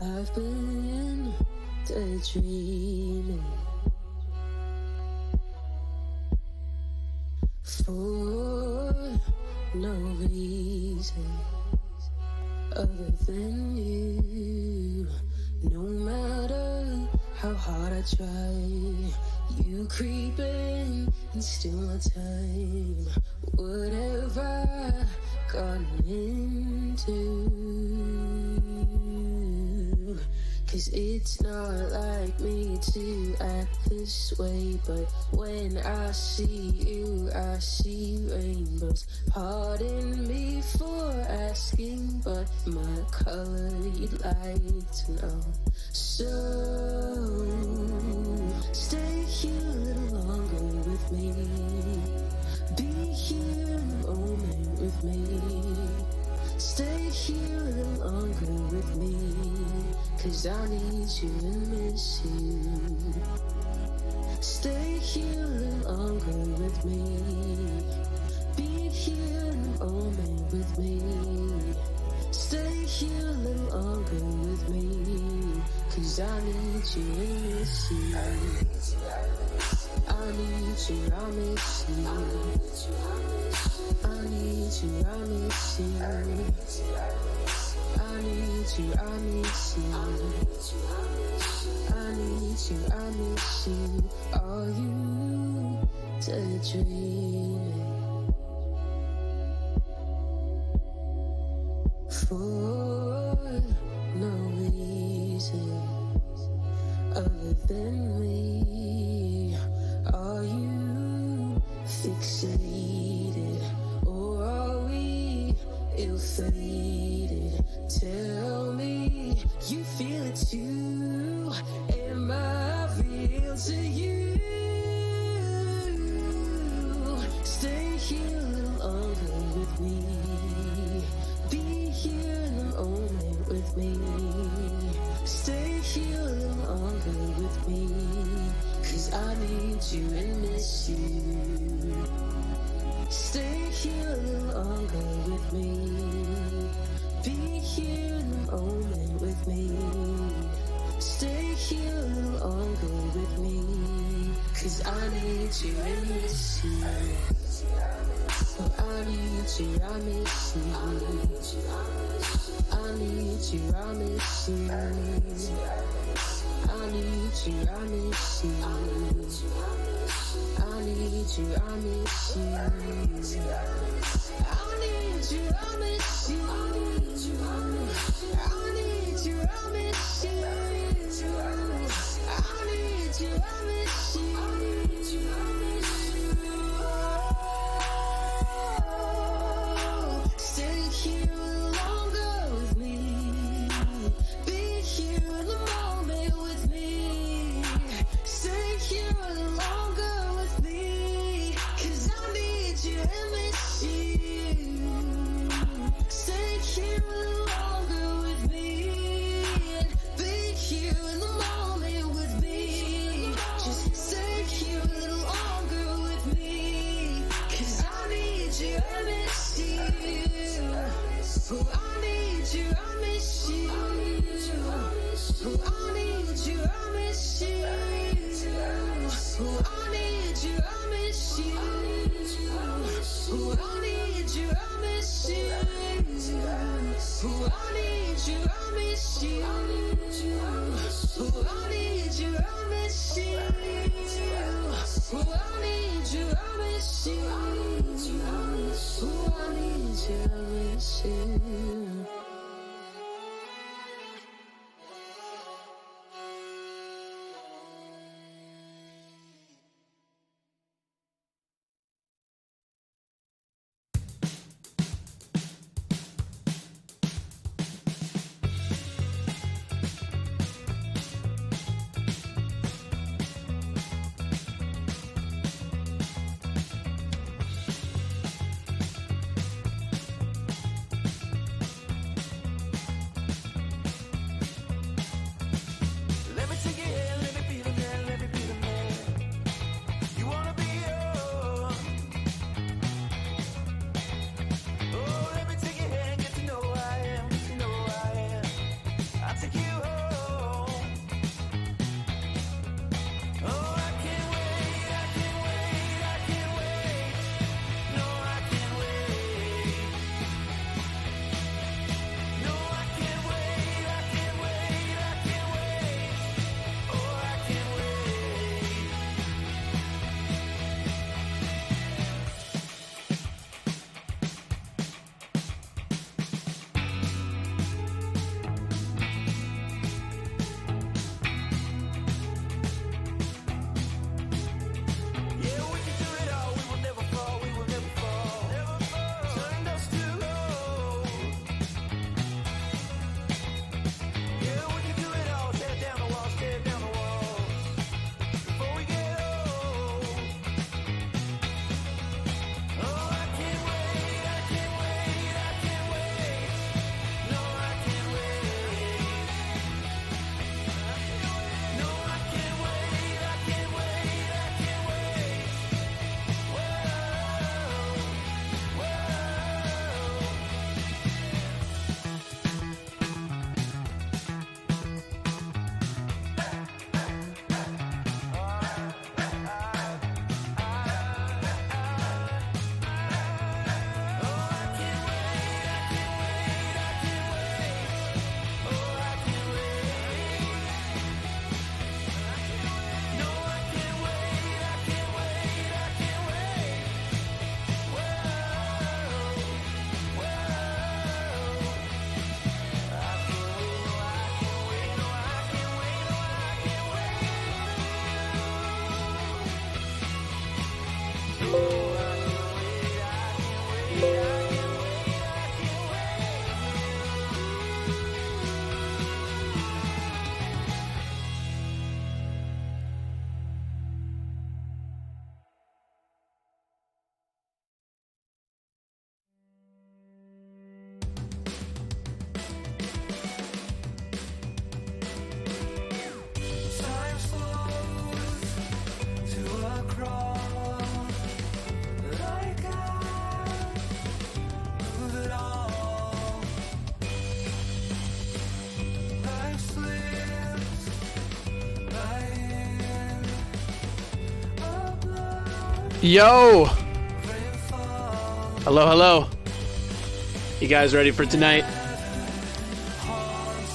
I've been daydreaming for no reason other than you. No matter how hard I try, you creep in and steal my time. Whatever I gotten into, 'cause it's not like me to act this way, but when I see you, I see rainbows. Pardon me for asking, but my color you'd like to know. So stay here a little longer with me. Be here in the moment with me. Stay here a little longer with me, 'cause I need you and miss you. Stay here a little longer with me. Be here in the moment with me. Stay here a little longer with me, 'cause I need you and miss you. I need you, I miss you. I need you, I miss you. I need you, I miss you. I need you, I miss you. Are you daydreaming for no reason other than me? Are you fixated, or are we ill-fated? Tell me you feel it too. Am I real to you? Stay here a little longer with me. Be here in the moment with me. Stay here a little longer with me, 'cause I need you and miss you. Stay here a little longer with me. Be here in the moment with me. Stay here a little longer with me, 'cause I need you and miss you. Oh, I need you, I miss you. I need you, I miss you. I need you, I miss you. I need you, I miss you. I need you, I miss you. I need you, I miss you. I need you, I miss you. Stay here longer with me. Be here in the moment with me. Stay here a little longer with me, 'cause I need you and miss you. Stay here a little longer with me, and be here in the moment with me. Just stay here a little longer with me, 'cause I need you and miss you. Oh, I need you, I miss you. Oh, I need you, I miss you. Oh, I need you, I miss you. Oh, I need you, I miss you. Oh, I need you, I miss you. Oh, I need you, I miss you. Oh, I need you, I miss you. Oh, I need you, I miss you. Yo! Hello, hello. You guys ready for tonight?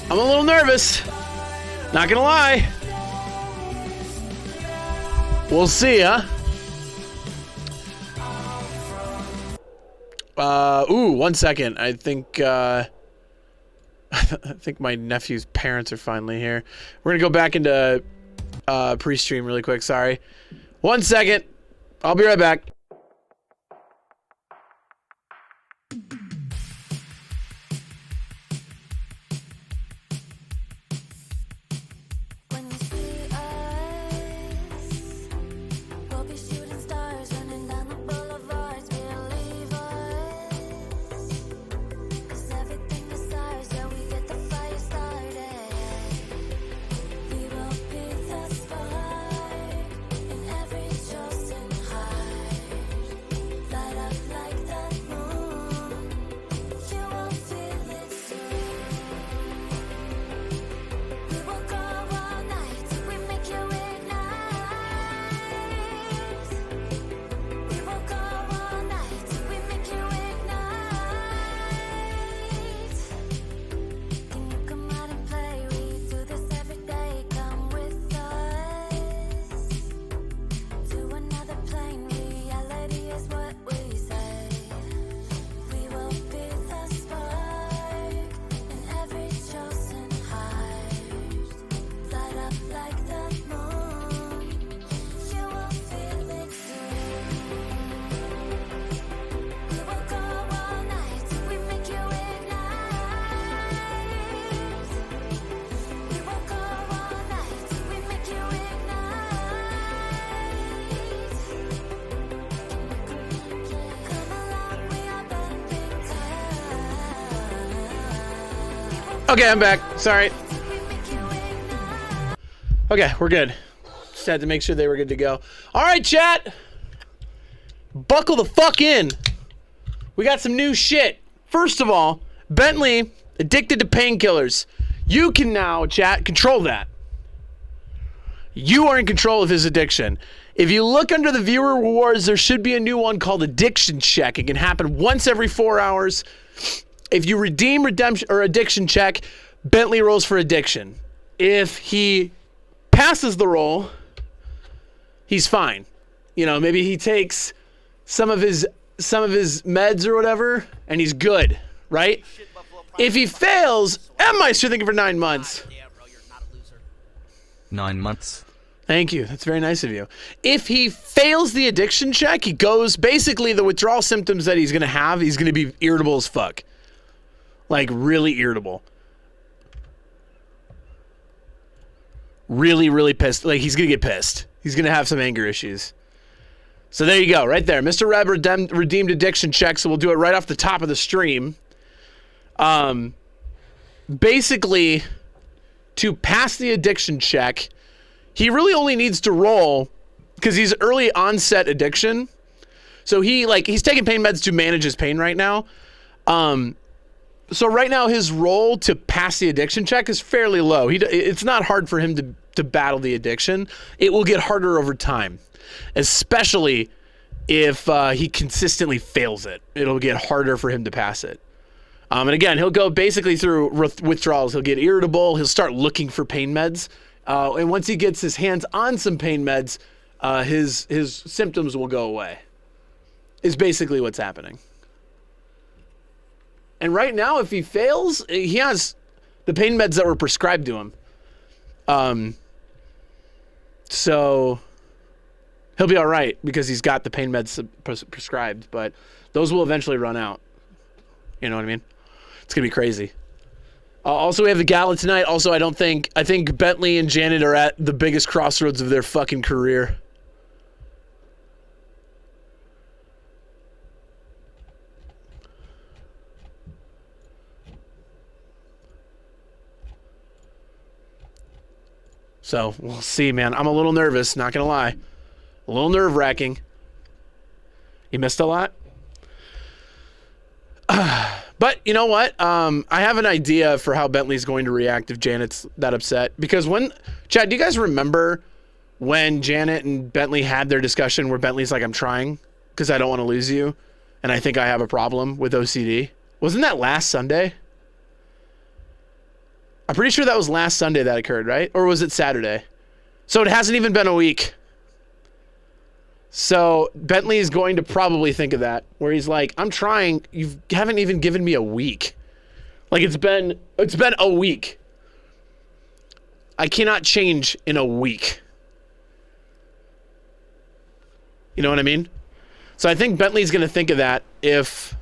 I'm a little nervous. Not gonna lie. We'll see, huh? Ooh, 1 second. I think, I think my nephew's parents are finally here. We're gonna go back into, pre-stream really quick, sorry. 1 second. I'll be right back. Okay, I'm back. Sorry. Okay, we're good. Just had to make sure they were good to go. All right, chat. Buckle the fuck in. We got some new shit. First of all, Bentley, addicted to painkillers. You can now, chat, control that. You are in control of his addiction. If you look under the viewer rewards, there should be a new one called Addiction Check. It can happen once every 4 hours. If you redeem redemption or addiction check, Bentley rolls for addiction. If he passes the roll, he's fine. You know, maybe he takes some of his meds or whatever, and he's good, right? If he fails, M-Meister thinking for 9 months. 9 months. Thank you. That's very nice of you. If he fails the addiction check, he goes, basically the withdrawal symptoms that he's going to have, he's going to be irritable as fuck. Like, really irritable. Really, really pissed. Like, he's going to get pissed. He's going to have some anger issues. So there you go, right there. Mr. Reb redeemed addiction check, so we'll do it right off the top of the stream. Basically, to pass the addiction check, he really only needs to roll, because he's early onset addiction. So he's taking pain meds to manage his pain right now. So right now his roll to pass the addiction check is fairly low. It's not hard for him to battle the addiction. It will get harder over time, especially if he consistently fails it. It'll get harder for him to pass it. And again, he'll go basically through withdrawals. He'll get irritable. He'll start looking for pain meds. And once he gets his hands on some pain meds, his symptoms will go away. Is basically what's happening. And right now, if he fails, he has the pain meds that were prescribed to him. So he'll be all right because he's got the pain meds prescribed, but those will eventually run out. You know what I mean? It's going to be crazy. Also, we have the gala tonight. Also, I think Bentley and Janet are at the biggest crossroads of their fucking career. So we'll see, man. I'm a little nervous, not gonna lie. A little nerve-wracking. You missed a lot? But you know what? I have an idea for how Bentley's going to react if Janet's that upset. Because Chad, do you guys remember when Janet and Bentley had their discussion where Bentley's like, I'm trying because I don't want to lose you, and I think I have a problem with OCD. Wasn't that last Sunday? I'm pretty sure that was last Sunday that occurred, right? Or was it Saturday? So it hasn't even been a week. So Bentley is going to probably think of that, where he's like, I'm trying. You haven't even given me a week. Like it's been a week. I cannot change in a week. You know what I mean? So I think Bentley's going to think of that if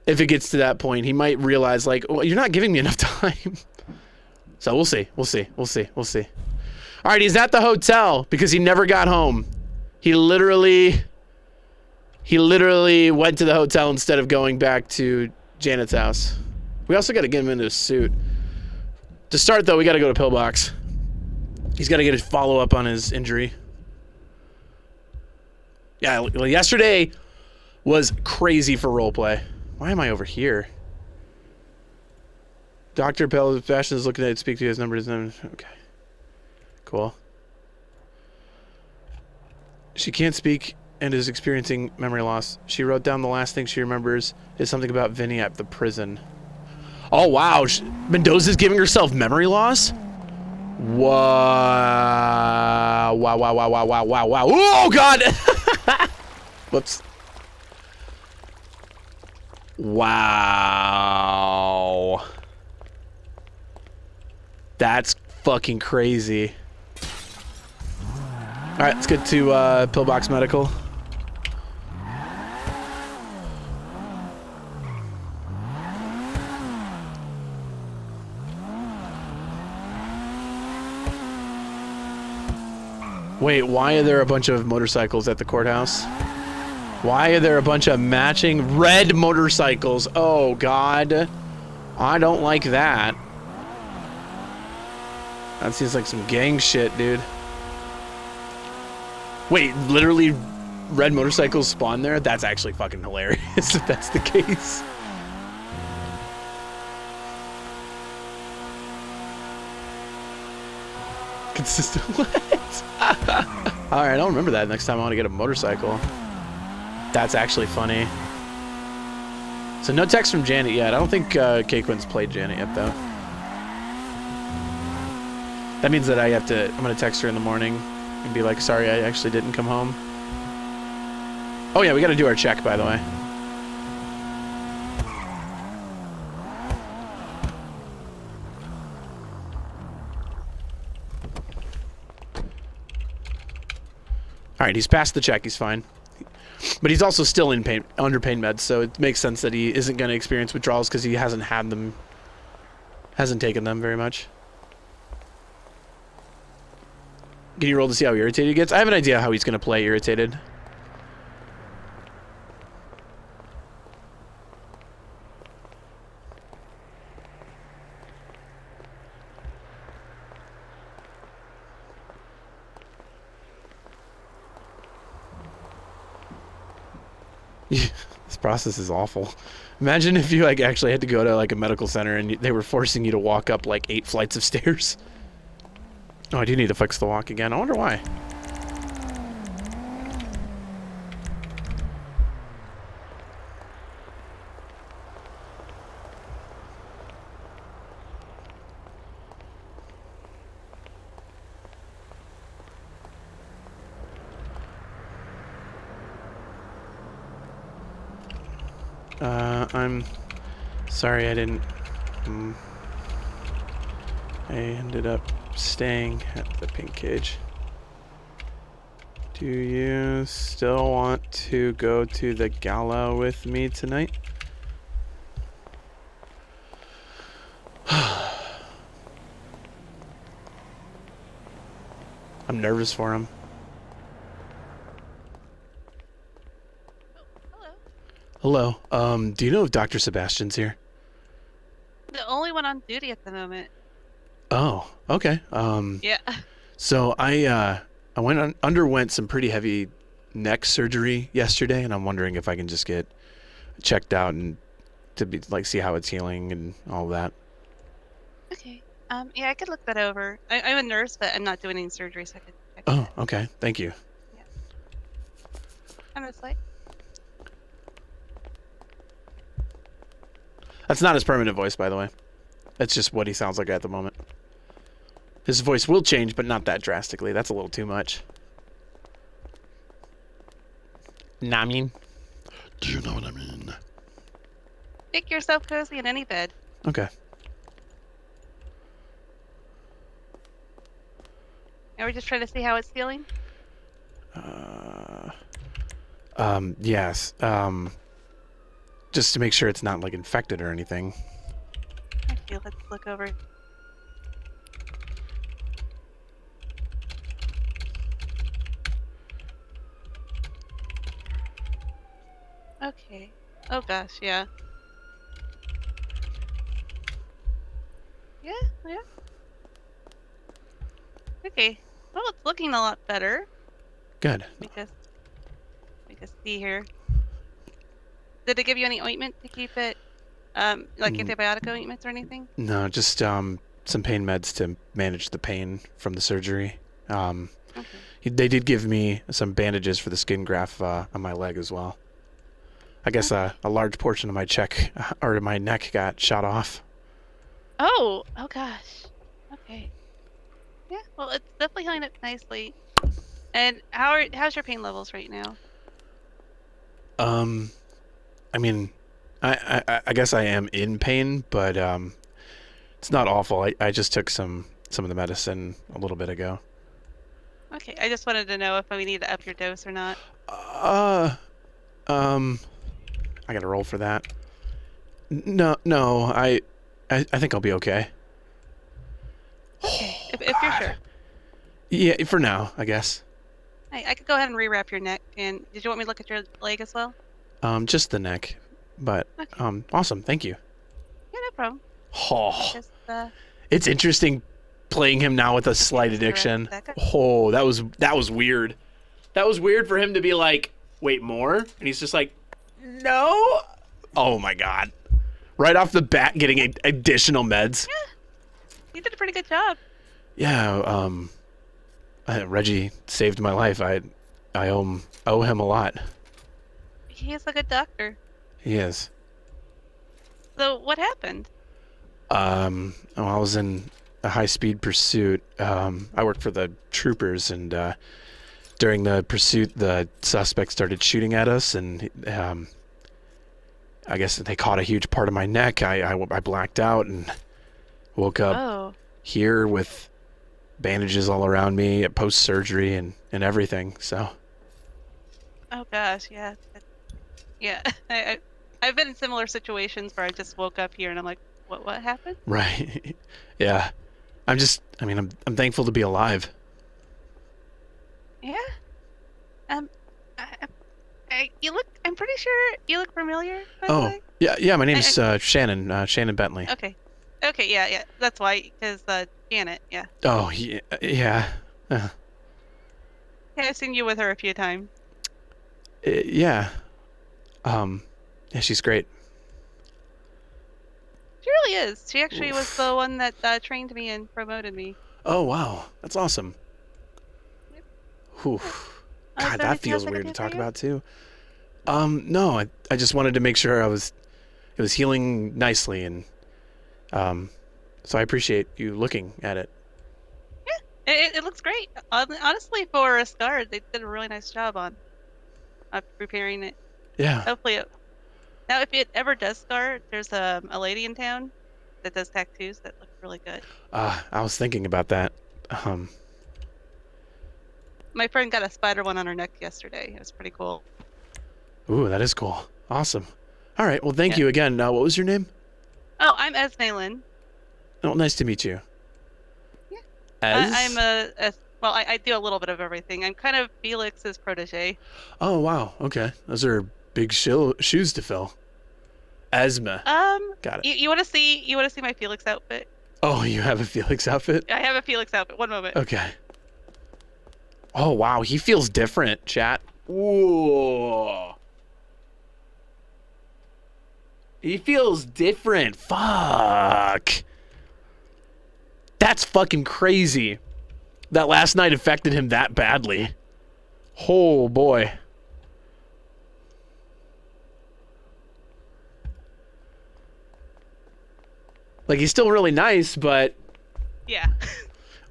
it gets to that point. He might realize, like, well, you're not giving me enough time. So we'll see. We'll see. All right, he's at the hotel because he never got home. He literally went to the hotel instead of going back to Janet's house. We also got to get him into a suit. To start, though, we got to go to Pillbox. He's got to get a follow-up on his injury. Yeah, well, yesterday was crazy for roleplay. Why am I over here? Dr. Sebastian is looking at it, speak to his numbers. Okay. Cool. She can't speak and is experiencing memory loss. She wrote down the last thing she remembers is something about Vinny at the prison. Oh, wow. Mendoza's giving herself memory loss? Wow. Wow. Oh, God. Whoops. Wow. That's fucking crazy. All right, let's get to Pillbox Medical. Wait, why are there a bunch of motorcycles at the courthouse? Why are there a bunch of matching red motorcycles? Oh, God. I don't like that. That seems like some gang shit, dude. Wait, literally red motorcycles spawn there? That's actually fucking hilarious if that's the case. Consistent. What? Alright, I'll remember that next time I want to get a motorcycle. That's actually funny. So no text from Janet yet. I don't think K-Quin's played Janet yet, though. That means that I'm going to text her in the morning and be like, sorry, I actually didn't come home. Oh, yeah, we got to do our check, by the way. All right, he's passed the check. He's fine. But he's also still in pain, under pain meds, so it makes sense that he isn't going to experience withdrawals because he hasn't taken them very much. Can you roll to see how irritated he gets? I have an idea how he's going to play irritated. This process is awful. Imagine if you actually had to go to a medical center and they were forcing you to walk up 8 flights of stairs. Oh, I do need to fix the walk again. I wonder why. I'm sorry I didn't. I ended up staying at the pink cage. Do you still want to go to the gala with me tonight? I'm nervous for him. Hello. Do you know if Dr. Sebastian's here? The only one on duty at the moment. Oh, okay. Yeah. So I underwent some pretty heavy neck surgery yesterday, and I'm wondering if I can just get checked out and to be see how it's healing and all that. Okay. Yeah, I could look that over. I'm a nurse, but I'm not doing any surgery, so I could check Oh, that. okay. Thank you. Yeah. On this way. That's not his permanent voice, by the way. That's just what he sounds like at the moment. His voice will change, but not that drastically. That's a little too much. Nah, I mean. Do you know what I mean? Make yourself cozy in any bed. Okay. And we're just trying to see how it's feeling. Yes. Just to make sure it's not, like, infected or anything. Okay, let's look over. Okay. Oh gosh, yeah. Yeah, yeah. Okay. Well, it's looking a lot better. Good. Let me just see here. Did they give you any ointment to keep it, like antibiotic ointments or anything? No, just, some pain meds to manage the pain from the surgery. Okay. They did give me some bandages for the skin graft on my leg as well. I guess a large portion of my my neck got shot off. Oh gosh. Okay. Yeah, well, it's definitely healing up nicely. And how's your pain levels right now? I mean, I guess I am in pain, but it's not awful. I just took some of the medicine a little bit ago. Okay, I just wanted to know if we need to up your dose or not. Uh, um, I gotta roll for that. No, I think I'll be okay. Okay, if you're sure. Yeah, for now, I guess. Hey, I could go ahead and rewrap your neck. And did you want me to look at your leg as well? Just the neck, but Okay. awesome. Thank you. Yeah, no problem. Oh, Just it's interesting playing him now with a slight just the rest addiction. back up. Oh, that was weird. That was weird for him to be like, wait, more? And he's just like, no. Oh my god. Right off the bat, getting additional meds. You did a pretty good job. Yeah. Reggie saved my life. I owe him a lot. He is a good doctor. He is. So what happened? Well, I was in a high-speed pursuit. I worked for the troopers, and during the pursuit, the suspect started shooting at us, and I guess they caught a huge part of my neck. I blacked out and woke up Oh. here with bandages all around me, post-surgery, and everything. So. Oh gosh, yeah. Yeah. I've been in similar situations where I just woke up here and I'm like, what happened? Right. Yeah. I'm thankful to be alive. Yeah. Um, I'm pretty sure you look familiar, by the way. Yeah, my name's Shannon, Shannon Bentley. Okay. Okay, yeah. That's why, because Janet, yeah. Oh, yeah. Yeah, I've seen you with her a few times. Yeah. Yeah, she's great. She really is. She actually was the one that trained me and promoted me. Oh, wow. That's awesome. Yep. Whew. Is God, there that anything else feels I can weird do to for talk you? about too. No, I just wanted to make sure it was healing nicely, and so I appreciate you looking at it. It looks great. Honestly, for a scar, they did a really nice job on preparing it. Yeah. Hopefully, now if it ever does scar, there's a lady in town that does tattoos that look really good. I was thinking about that. My friend got a spider one on her neck yesterday. It was pretty cool. Ooh, that is cool. Awesome. All right. Well, thank Yeah. you again. What was your name? Oh, I'm Esme Lynn. Oh, nice to meet you. Yeah. Ez? I'm well, I do a little bit of everything. I'm kind of Felix's protege. Oh, wow. Okay. Those are big shoes to fill. Esma. Got it. You want to see my Felix outfit? Oh, you have a Felix outfit? I have a Felix outfit. One moment. Okay. Oh, wow. He feels different, chat. Whoa. He feels different. Fuck. That's fucking crazy. That last night affected him that badly. Oh boy. Like, he's still really nice, but Yeah.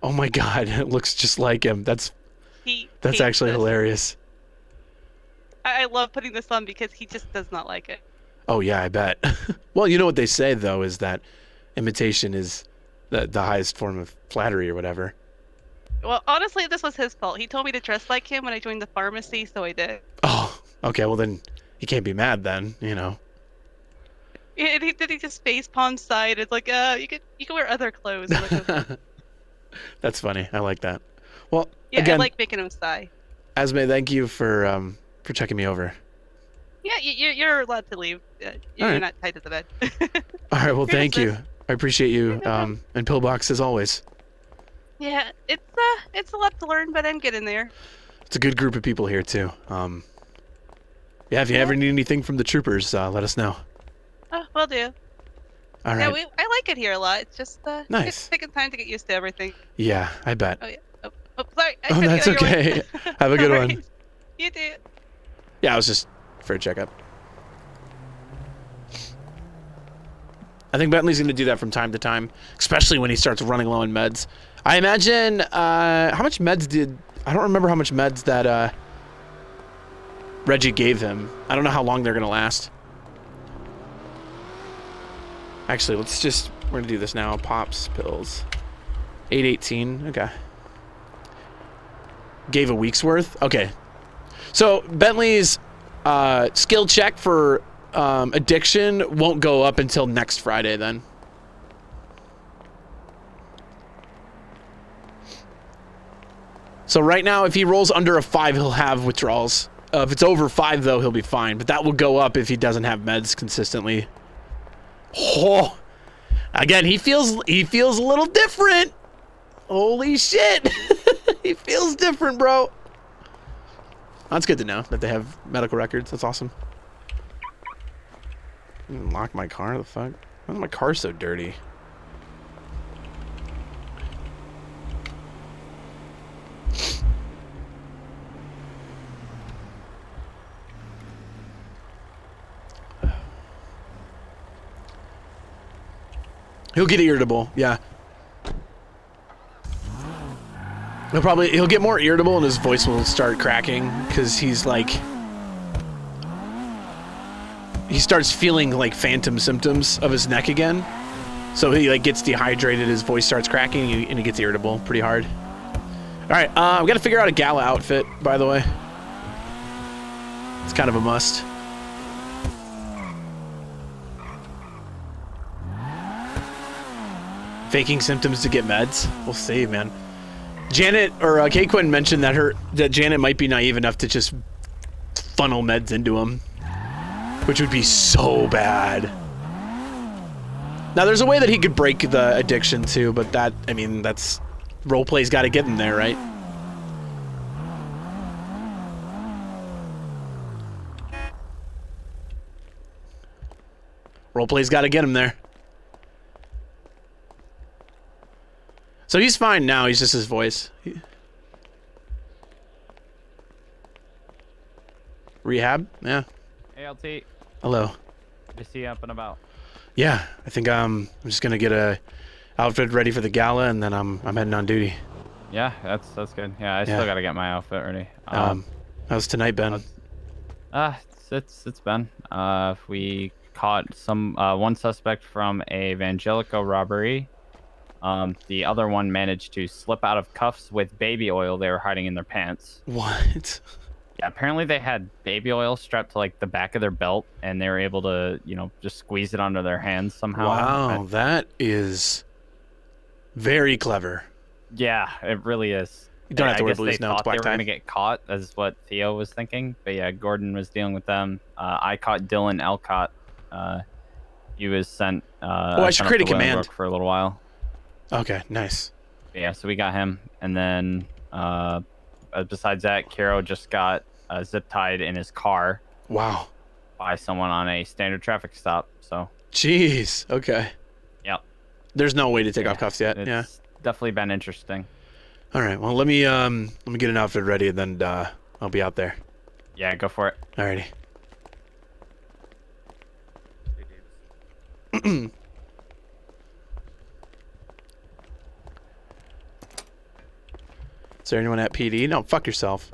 oh my god, it looks just like him. That's He actually hates this. hilarious. I love putting this on because he just does not like it. Oh yeah, I bet. Well, you know what they say though is that imitation is the highest form of flattery or whatever. Well, honestly, this was his fault. He told me to dress like him when I joined the pharmacy, so I did. Oh, okay. Well then, you can't be mad then. You know. And he just face palm side. It's like, you can wear other clothes. I'm like, okay. That's funny. I like that. Well, Yeah, again, I like making him sigh. Esme, thank you for checking me over. Yeah, you're allowed to leave. You're right. not tied to the bed. All right. Well, Here, thank you. sis. I appreciate you. Yeah, no problem. And Pillbox as always. Yeah, it's a lot to learn, but I'm getting there. It's a good group of people here too. Yeah. If you ever need anything from the troopers, let us know. Oh, will do. All Yeah, right. I like it here a lot. It's just Nice. it's taking time to get used to everything. Yeah, I bet. Oh yeah. Oh, sorry. I Oh, tried to that's get out your way. okay. Have a good Alright. one. You too. Yeah, I was just for a checkup. I think Bentley's going to do that from time to time, especially when he starts running low on meds. I imagine, how much meds did... I don't remember how much meds that Reggie gave him. I don't know how long they're going to last. Actually, we're going to do this now. Pops, pills. 818, okay. Gave a week's worth? Okay. So, Bentley's skill check for addiction won't go up until next Friday then. So right now, if he rolls under a 5, he'll have withdrawals. If it's over 5, though, he'll be fine. But that will go up if he doesn't have meds consistently. Oh, again, he feels a little different. Holy shit. He feels different, bro. That's good to know that they have medical records. That's awesome. Lock my car? The fuck? Why is my car so dirty? He'll get irritable, yeah. He'll get more irritable and his voice will start cracking because he's like, he starts feeling like phantom symptoms of his neck again. So he like gets dehydrated, his voice starts cracking, and he gets irritable pretty hard. All right, I've got to figure out a gala outfit, by the way. It's kind of a must. Faking symptoms to get meds? We'll see, man. Janet, or Kay Quinn mentioned that Janet might be naive enough to just funnel meds into him, which would be so bad. Now, there's a way that he could break the addiction too, but that, I mean, that's roleplay's got to get him there, right? Roleplay's got to get him there. So he's fine now. He's just his voice. Rehab? Yeah. Hey, LT. Hello. Good to see you up and about. Yeah, I think I'm just gonna get a outfit ready for the gala, and then I'm heading on duty. Yeah, that's good. Yeah, I still gotta get my outfit ready. How's tonight been? It's been. We caught one suspect from a Evangelico robbery. The other one managed to slip out of cuffs with baby oil they were hiding in their pants. What? Yeah, apparently they had baby oil strapped to like the back of their belt, and they were able to, just squeeze it onto their hands somehow. Wow, that is very clever. Yeah, it really is. You don't have to I wear guess blues they now. It's thought they black were tie. gonna get caught, is what Theo was thinking. But yeah, Gordon was dealing with them. I caught Dylan Elcott. He was sent. I should create a command for a little while. Okay, nice. Yeah, so we got him, and then besides that, Kiro just got zip tied in his car. Wow. By someone on a standard traffic stop. So. Jeez. Okay. Yep. There's no way to take off cuffs yet. Yeah. definitely been interesting. All right. Well, let me get an outfit ready, and then I'll be out there. Yeah, go for it. Alrighty. Is there anyone at PD? No, fuck yourself.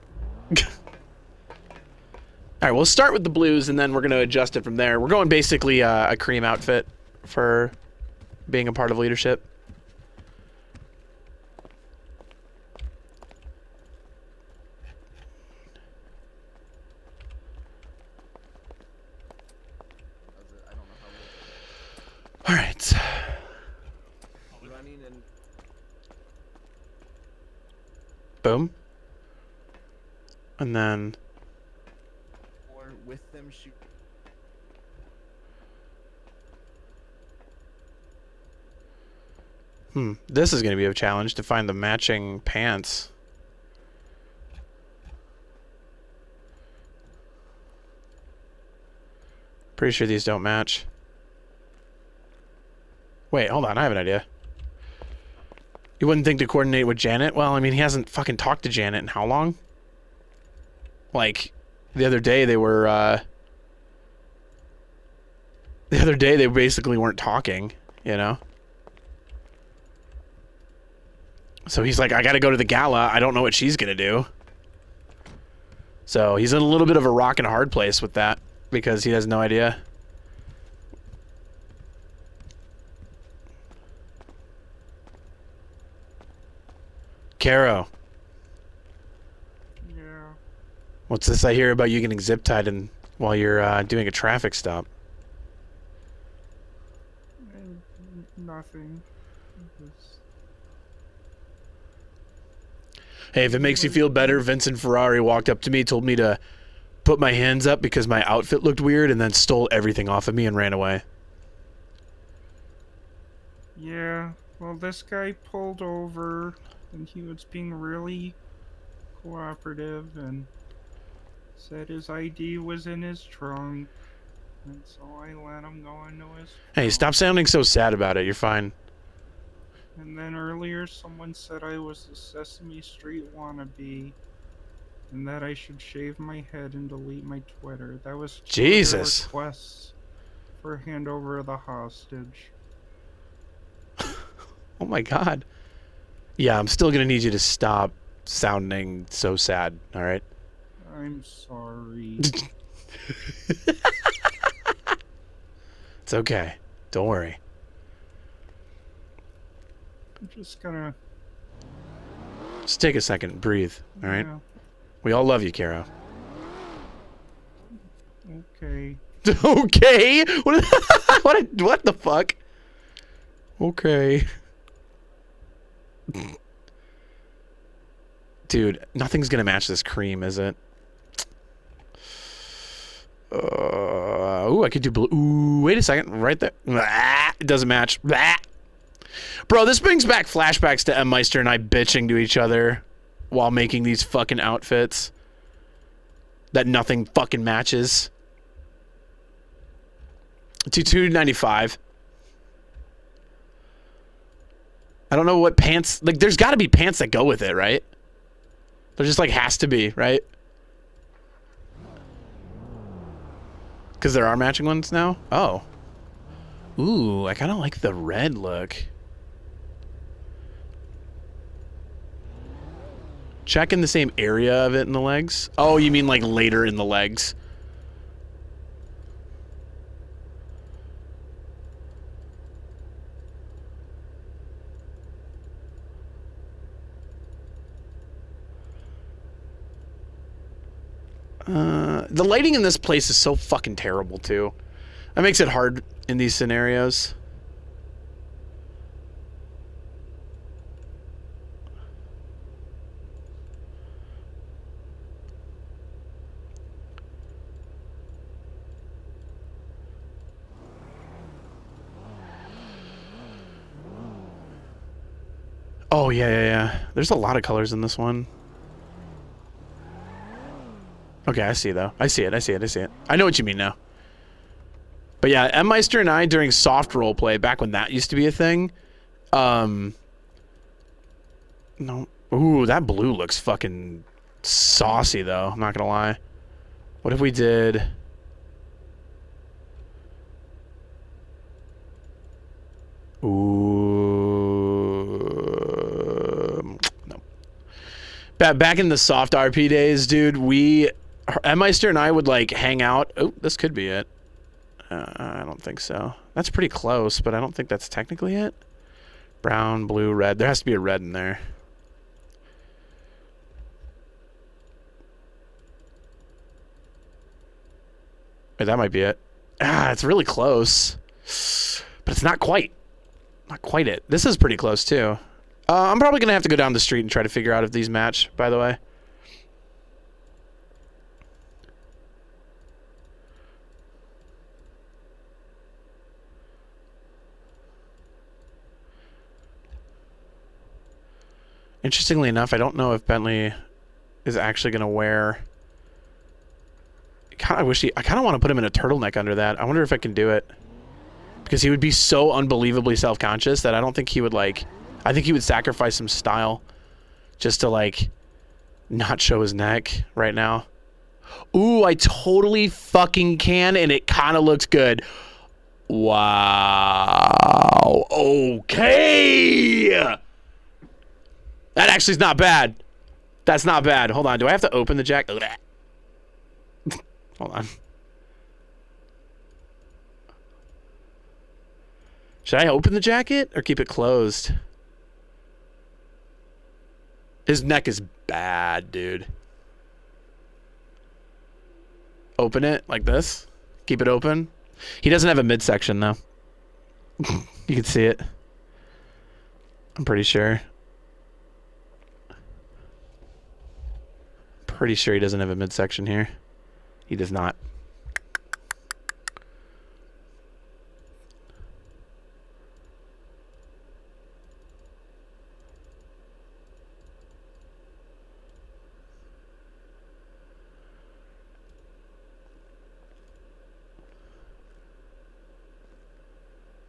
Alright, we'll start with the blues, and then we're going to adjust it from there. We're going basically a cream outfit for being a part of leadership. Alright. Boom. And then... Or with them shoot. This is going to be a challenge to find the matching pants. Pretty sure these don't match. Wait, hold on. I have an idea. You wouldn't think to coordinate with Janet? Well, I mean, he hasn't fucking talked to Janet in how long? Like, the other day they were, the other day they basically weren't talking, you know? So he's like, I gotta go to the gala. I don't know what she's gonna do. So he's in a little bit of a rock and a hard place with that because he has no idea. Caro. Yeah. What's this I hear about you getting zip-tied while you're doing a traffic stop? Nothing. Just... Hey, if it makes you feel better, Vincent Ferrari walked up to me, told me to put my hands up because my outfit looked weird, and then stole everything off of me and ran away. Yeah, well, this guy pulled over, and he was being really cooperative, and said his ID was in his trunk, and so I let him go into his Hey, trunk. stop sounding so sad about it. You're fine. And then earlier someone said I was a Sesame Street wannabe, and that I should shave my head and delete my Twitter. That was two of their Jesus. requests for handover of the hostage. Oh my god. Yeah, I'm still gonna need you to stop sounding so sad, alright? I'm sorry. It's okay. Don't worry. I'm just gonna... Just take a second and breathe, alright? Yeah, We all love you, Caro. okay. Okay? What the fuck? Okay. Dude, nothing's gonna match this cream, is it? Ooh, I could do blue. Ooh, wait a second. Right there. Blah, it doesn't match. Blah. Bro, this brings back flashbacks to M. Meister and I bitching to each other while making these fucking outfits that nothing fucking matches. To $295. I don't know what pants... Like, there's got to be pants that go with it, right? There just, like, has to be, right? Because there are matching ones now? Oh. Ooh, I kind of like the red look. Check in the same area of it in the legs? Oh, you mean, like, later in the legs? The lighting in this place is so fucking terrible, too. That makes it hard in these scenarios. Oh, yeah. There's a lot of colors in this one. Okay, I see, though. I see it. I know what you mean now. But yeah, M. Meister and I, during soft roleplay, back when that used to be a thing, No. Ooh, that blue looks fucking saucy, though. I'm not gonna lie. What if we did... Ooh... No. Back in the soft RP days, dude, Meister and I would, like, hang out. Oh, this could be it. I don't think so. That's pretty close, but I don't think that's technically it. Brown, blue, red. There has to be a red in there. Wait, that might be it. Ah, it's really close. But it's not quite. Not quite it. This is pretty close, too. I'm probably going to have to go down the street and try to figure out if these match, by the way. Interestingly enough, I don't know if Bentley is actually going to wear... I kind of want to put him in a turtleneck under that. I wonder if I can do it. Because he would be so unbelievably self-conscious that I don't think he would, like... I think he would sacrifice some style just to, like, not show his neck right now. Ooh, I totally fucking can, and it kind of looks good. Wow. Okay. That actually is not bad. That's not bad. Hold on. Do I have to open the jack? Hold on. Should I open the jacket or keep it closed? His neck is bad, dude. Open it like this. Keep it open. He doesn't have a midsection, though. You can see it. I'm pretty sure. Pretty sure he doesn't have a midsection here. He does not.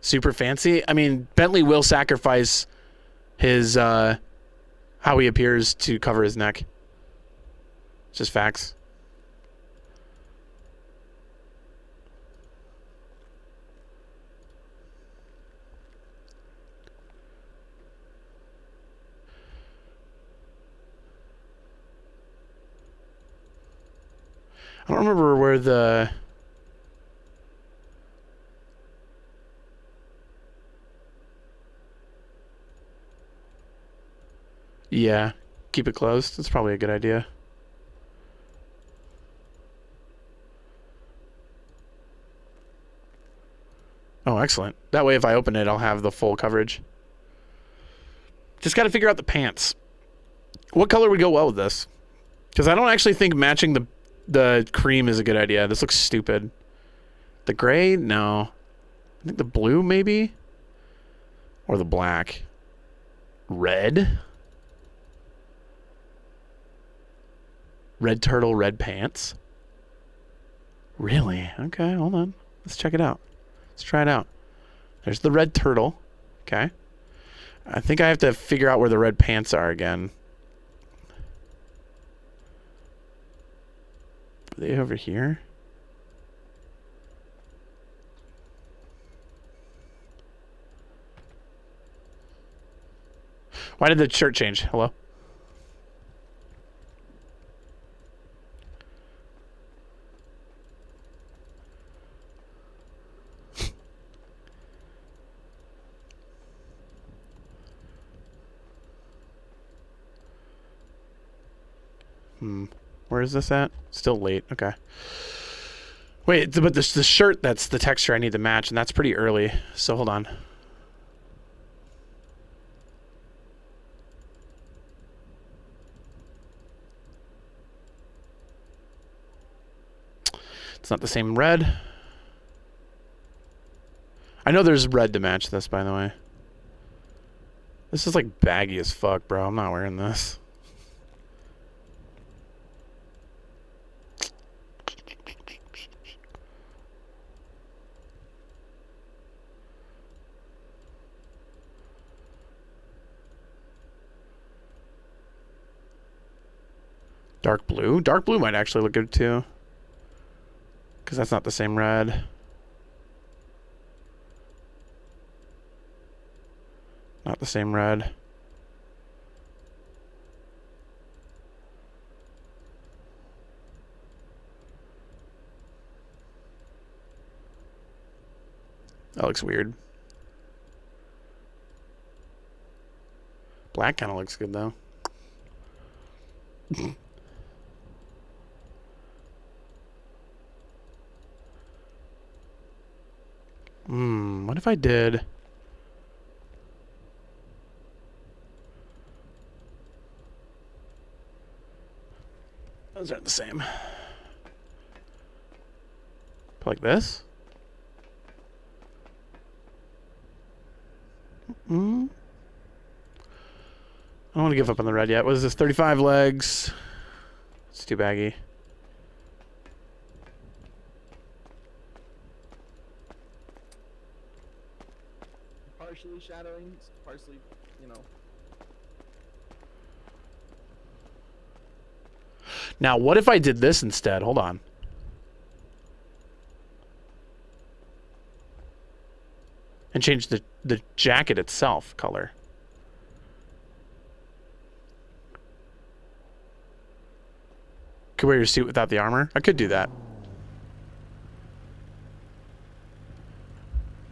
Super fancy. I mean, Bentley will sacrifice his how he appears to cover his neck. It's just facts. I don't remember where the... Yeah, keep it closed. That's probably a good idea. Oh, excellent. That way if I open it, I'll have the full coverage. Just got to figure out the pants. What color would go well with this? Because I don't actually think matching the cream is a good idea. This looks stupid. The gray? No. I think the blue, maybe? Or the black. Red? Red turtle, red pants? Really? Okay, hold on. Let's check it out. Let's try it out. There's the red turtle. Okay. I think I have to figure out where the red pants are again. Are they over here? Why did the shirt change? Hello? Where is this at? Still late. Okay. Wait, but the shirt, that's the texture I need to match, and that's pretty early. So hold on. It's not the same red. I know there's red to match this, by the way. This is like baggy as fuck, bro. I'm not wearing this. Dark blue? Dark blue might actually look good too. Because that's not the same red. Not the same red. That looks weird. Black kind of looks good though. What if I did... Those aren't the same. Like this? I don't want to give up on the red yet. What is this? 35 legs. It's too baggy. Partially shadowing, partially, you know. Now, what if I did this instead? Hold on. And change the jacket itself color. Could wear your suit without the armor? I could do that.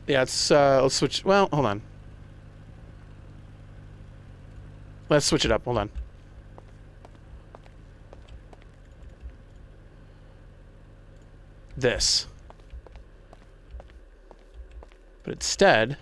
Yeah, let's switch. Well, hold on. Let's switch it up. Hold on. This. But instead...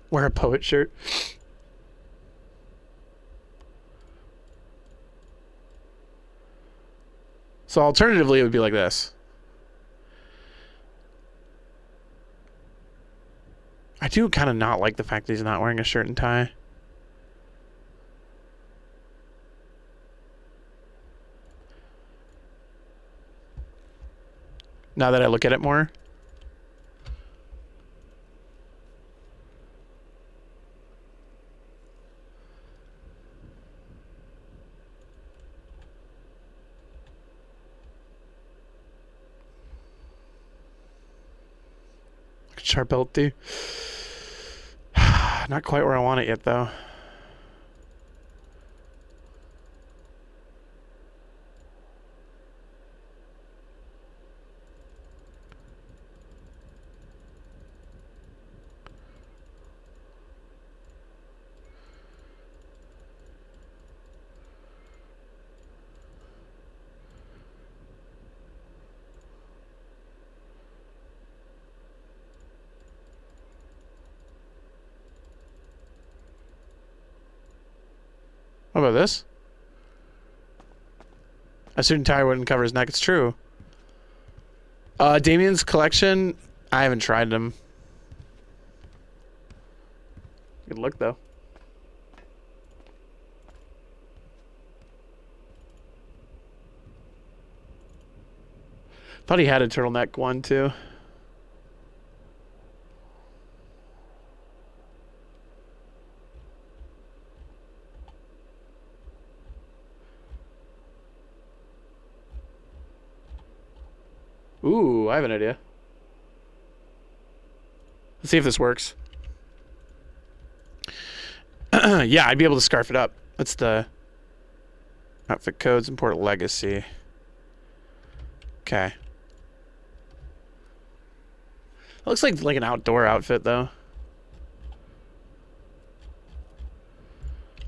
wear a poet shirt. So alternatively, it would be like this. I do kind of not like the fact that he's not wearing a shirt and tie. Now that I look at it more. Sharp belt too. Not quite where I want it yet though. What about this? A suit and tie wouldn't cover his neck. It's true. Damien's collection, I haven't tried them. Good look though. Thought he had a turtleneck one too. Ooh, I have an idea. Let's see if this works. Yeah, I'd be able to scarf it up. That's the outfit codes, import legacy. Okay. It looks like an outdoor outfit though.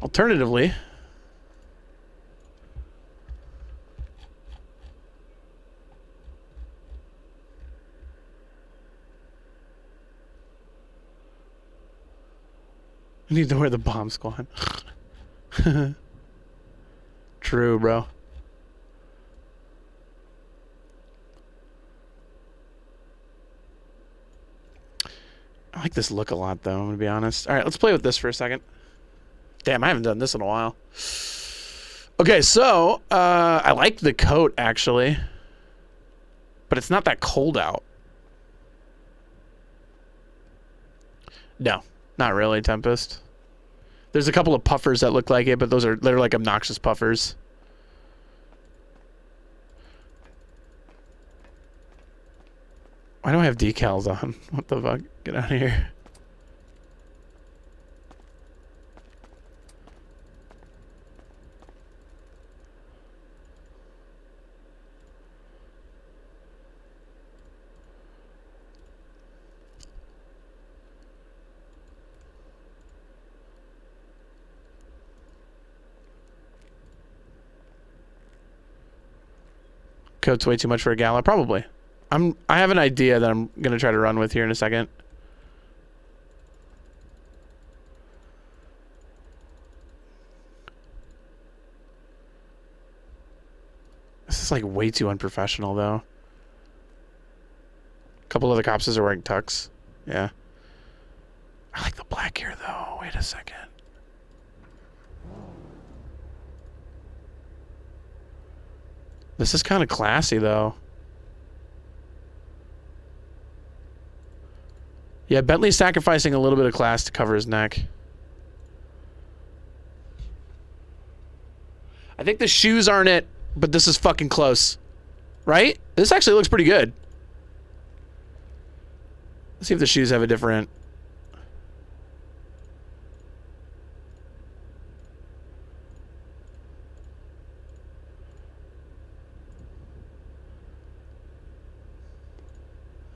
Alternatively, I need to wear the bomb squad. True, bro. I like this look a lot, though, I'm going to be honest. All right, let's play with this for a second. Damn, I haven't done this in a while. Okay, so I like the coat, actually. But it's not that cold out. No, not really, Tempest. There's a couple of puffers that look like it, but they're like obnoxious puffers. Why do I have decals on? What the fuck? Get out of here. Coat's way too much for a gala? Probably. I have an idea that I'm gonna try to run with here in a second. This is like way too unprofessional though. A couple of the cops are wearing tux. Yeah. I like the black here though. Wait a second. This is kind of classy though. Yeah, Bentley's sacrificing a little bit of class to cover his neck. I think the shoes aren't it, but this is fucking close. Right? This actually looks pretty good. Let's see if the shoes have a different...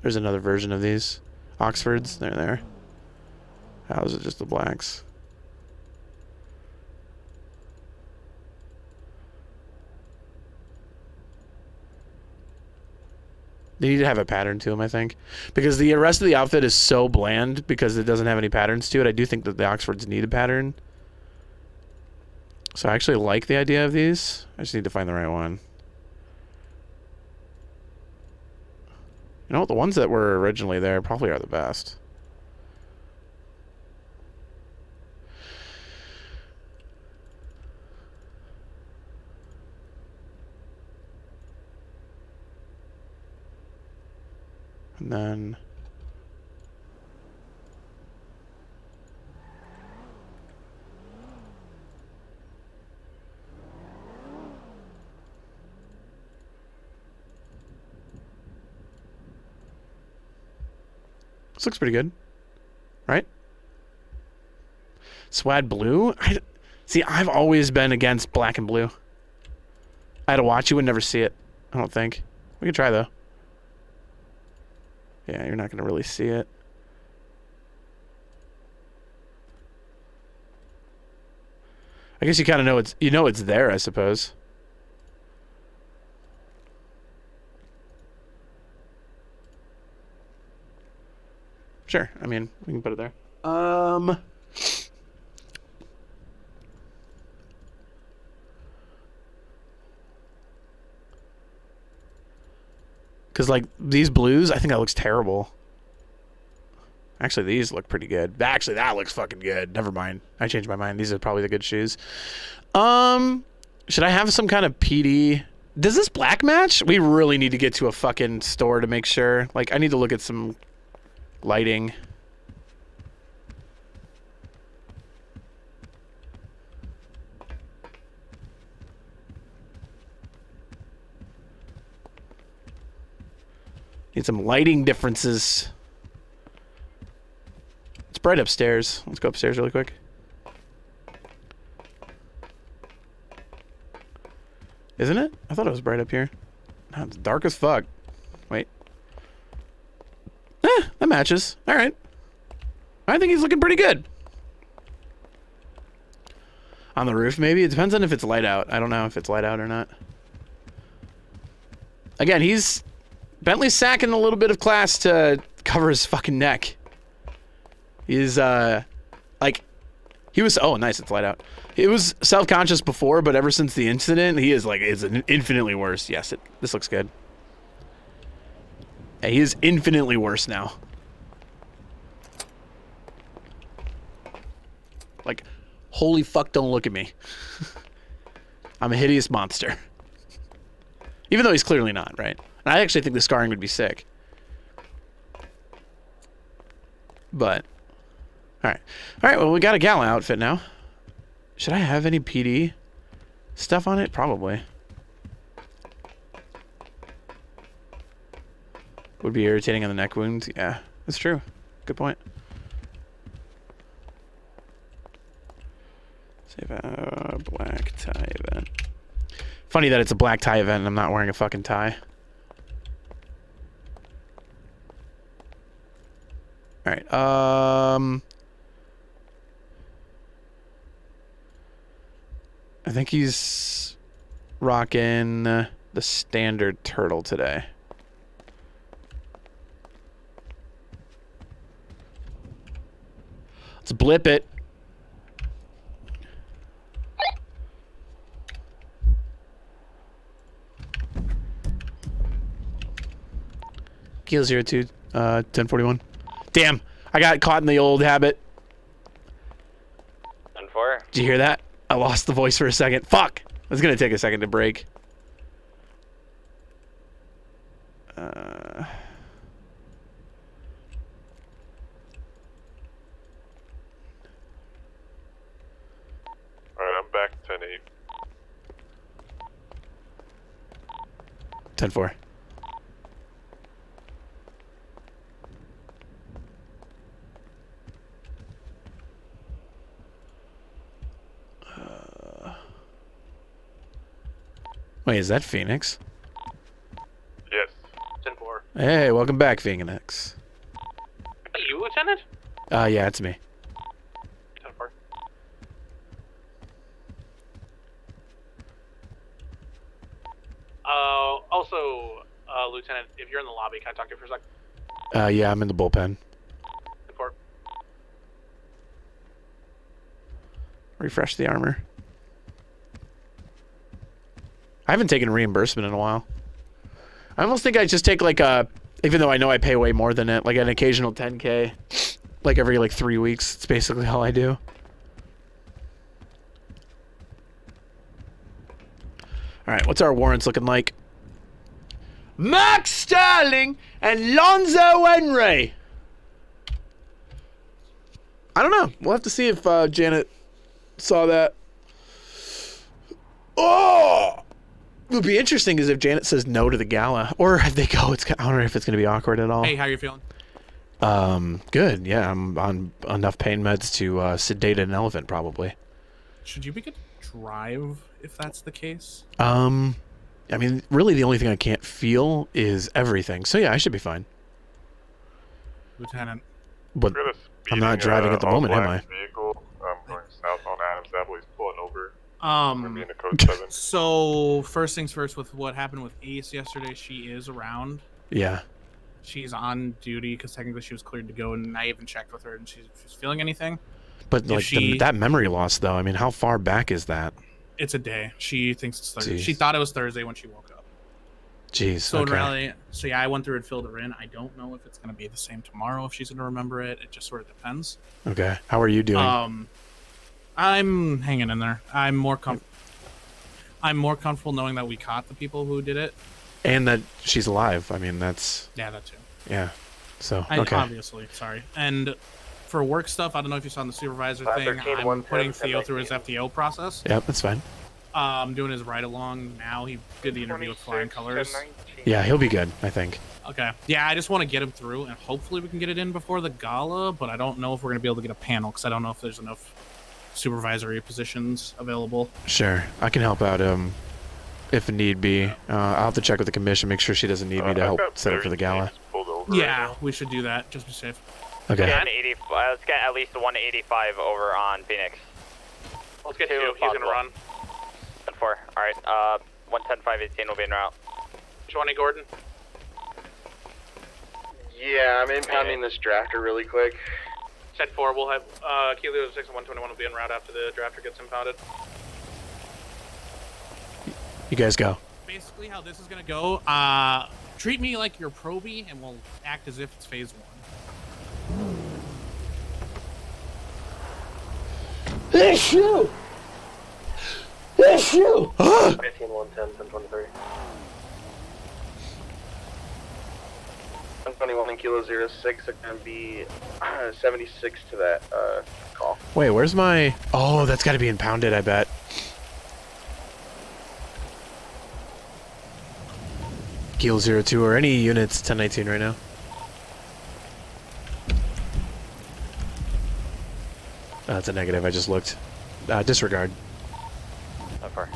There's another version of these. Oxfords, they're there. How's it just the blacks? They need to have a pattern to them, I think. Because the rest of the outfit is so bland because it doesn't have any patterns to it. I do think that the Oxfords need a pattern. So I actually like the idea of these. I just need to find the right one. You know what? The ones that were originally there probably are the best. And then... This looks pretty good, right? Swad blue? See, I've always been against black and blue. I had to watch, you would never see it, I don't think. We could try, though. Yeah, you're not going to really see it. I guess you kind of know it's there, I suppose. Sure. I mean, we can put it there. Because, like, these blues, I think that looks terrible. Actually, these look pretty good. Actually, that looks fucking good. Never mind. I changed my mind. These are probably the good shoes. Should I have some kind of PD? Does this black match? We really need to get to a fucking store to make sure. Like, I need to look at some... lighting. Need some lighting differences. It's bright upstairs. Let's go upstairs really quick. Isn't it? I thought it was bright up here. No, it's dark as fuck. Wait. That matches. All right. I think he's looking pretty good. On the roof, maybe? It depends on if it's light out. I don't know if it's light out or not. Again, Bentley's sacking a little bit of class to cover his fucking neck. He's, like... He was... Oh, nice, it's light out. He was self-conscious before, but ever since the incident, he is, like, it's infinitely worse. Yes, this looks good. Yeah, he is infinitely worse now. Holy fuck, don't look at me. I'm a hideous monster. Even though he's clearly not, right? And I actually think the scarring would be sick. But, alright. Alright, well, we got a gala outfit now. Should I have any PD stuff on it? Probably. Would be irritating on the neck wounds. Yeah, that's true. Good point. Save a black tie event. Funny that it's a black tie event and I'm not wearing a fucking tie. Alright, I think he's rocking the standard turtle today. Let's blip it. Keel 02, 1041. Damn, I got caught in the old habit. 10-4. Did you hear that? I lost the voice for a second. Fuck! It's gonna take a second to break. Alright, I'm back 10-8. 10-4. Wait, is that Phoenix? Yes. 10-4. Hey, welcome back, Phoenix. Are you, Lieutenant? Yeah, it's me. 10-4. Also, Lieutenant, if you're in the lobby, can I talk to you for a sec? Yeah, I'm in the bullpen. 10-4. Refresh the armor. I haven't taken reimbursement in a while. I almost think I just take like a, even though I know I pay way more than it, like an occasional 10K, like every like 3 weeks. It's basically all I do. All right, what's our warrants looking like? Max Sterling and Lonzo Enray. I don't know. We'll have to see if Janet saw that. Oh! What would be interesting is if Janet says no to the gala, or if they go. I don't know if it's going to be awkward at all. Hey, how you feeling? Good. Yeah, I'm on enough pain meds to sedate an elephant, probably. Should you be good to drive if that's the case? I mean, really, the only thing I can't feel is everything. So yeah, I should be fine. Lieutenant. But We're I'm not driving at the moment, am I? Vehicle. I'm going south on Adams Apple. He's pulling over. We're gonna be in the code 7. So first things first, with what happened with Ace yesterday, she is around. Yeah. She's on duty because technically she was cleared to go, and I even checked with her, and she's feeling anything. But like that memory loss, though. I mean, how far back is that? It's a day. She thinks it's Thursday. Jeez. She thought it was Thursday when she woke up. Jeez. So okay. in reality, yeah, I went through and filled her in. I don't know if it's gonna be the same tomorrow, if she's gonna remember it. It just sort of depends. Okay. How are you doing? I'm hanging in there. I'm more comfortable knowing that we caught the people who did it. And that she's alive. I mean, that's... Yeah, that too. Yeah. So, okay. Obviously, sorry. And for work stuff, I don't know if you saw in the supervisor thing, I'm putting Theo through his FTO process. Yep, that's fine. I'm doing his ride-along now. He did the interview with Flying Colors. Yeah, he'll be good, I think. Okay. Yeah, I just want to get him through, and hopefully we can get it in before the gala, but I don't know if we're going to be able to get a panel, because I don't know if there's enough supervisory positions available. Sure. I can help out if need be. I'll have to check with the commission, make sure she doesn't need me to help set up for the gala. Yeah, we should do that, just to be safe. Okay. Let's get at least 185 over on Phoenix. Let's get 2. He's gonna run. 10-4. Alright, 110-518 will be en route. 20, Gordon. Yeah, I'm impounding this drafter really quick. 10-4. We'll have Kilo 6 and 121 will be en route after the drafter gets impounded. You guys go. Basically, how this is gonna go, treat me like you're Proby, and we'll act as if it's phase 1. Issue! Issue! 15, 110, 1023. 121 and kilo 06 are going to be 76 to that call. Wait, where's my... Oh, that's got to be impounded, I bet. Kilo 02 or any units 1019 right now. That's a negative, I just looked. Disregard. So far.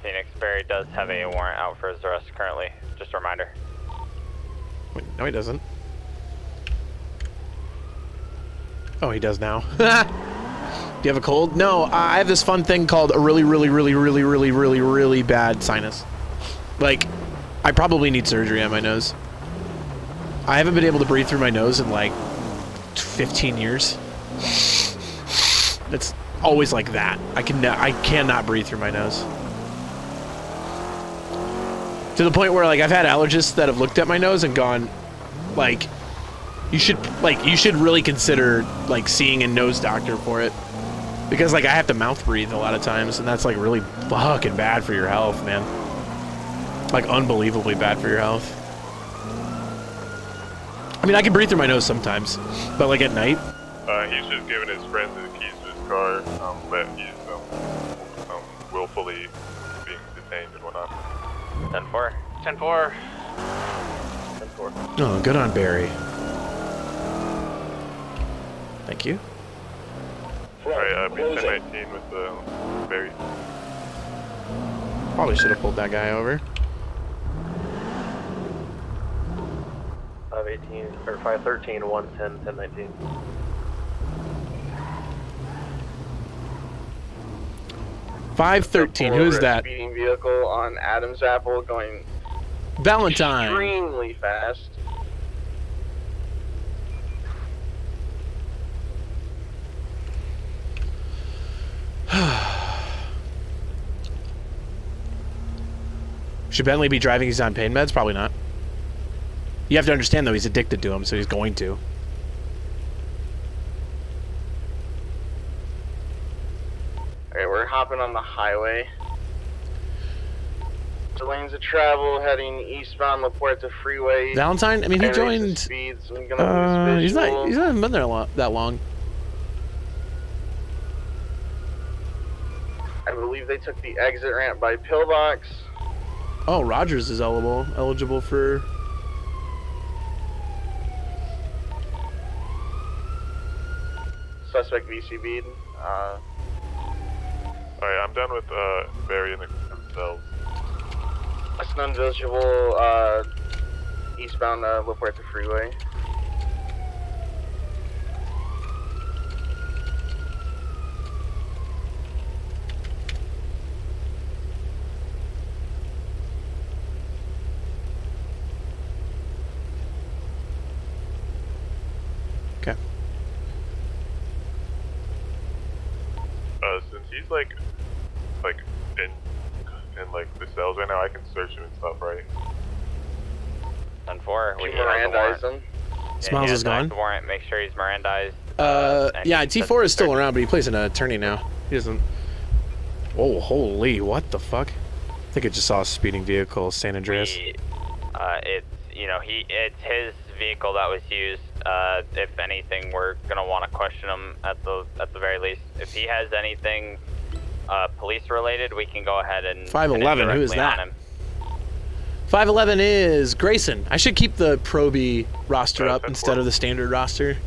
Phoenix Berry does have a warrant out for his arrest currently. Just a reminder. Wait, no, he doesn't. Oh, he does now. Do you have a cold? No, I have this fun thing called a really bad sinus. Like, I probably need surgery on my nose. I haven't been able to breathe through my nose in like 15 years. It's always like that. I cannot breathe through my nose. To the point where like I've had allergists that have looked at my nose and gone, like, you should really consider like seeing a nose doctor for it, because like I have to mouth breathe a lot of times, and that's like really fucking bad for your health, man. Like unbelievably bad for your health. I mean, I can breathe through my nose sometimes, but like at night. He's just giving his friend the keys to his car, but he's willfully being detained and whatnot. 10-4. 10-4. 10-4. Oh, good on Barry. Thank you. Alright, be 1019 with the Barry. Probably should have pulled that guy over. 518 or 513, 110, 1019. $513. Who is that? Speeding vehicle on Adams Apple going Valentine. extremely fast. Should Bentley be driving? He's on pain meds? Probably not. You have to understand, though, he's addicted to them, so he's going to. Alright, we're hopping on the highway. The lanes of travel heading eastbound La Puerta Freeway. Valentine? I mean, he joined... Speeds, I'm gonna lose he's visual. not even been there that long. I believe they took the exit ramp by Pillbox. Oh, Rogers is eligible for... Suspect VCB'd. Alright, I'm done with Barry and themselves. That's an invisible eastbound La Puerta Freeway. Okay. Since he's like in like the cells right now, I can search him and stuff, right? 10-4. You Mirandize him. Smiles is gone. The warrant. Make sure he's Mirandized. Yeah, T4 is still around, but he plays an attorney now. He doesn't... Oh, holy, what the fuck? I think I just saw a speeding vehicle, San Andreas. It's, you know, it's his vehicle that was used. If anything, we're gonna want to question him at the very least. If he has anything police related, we can go ahead and 511, who is directly on that? him. 511 is Grayson. I should keep the Proby roster up instead of the standard roster.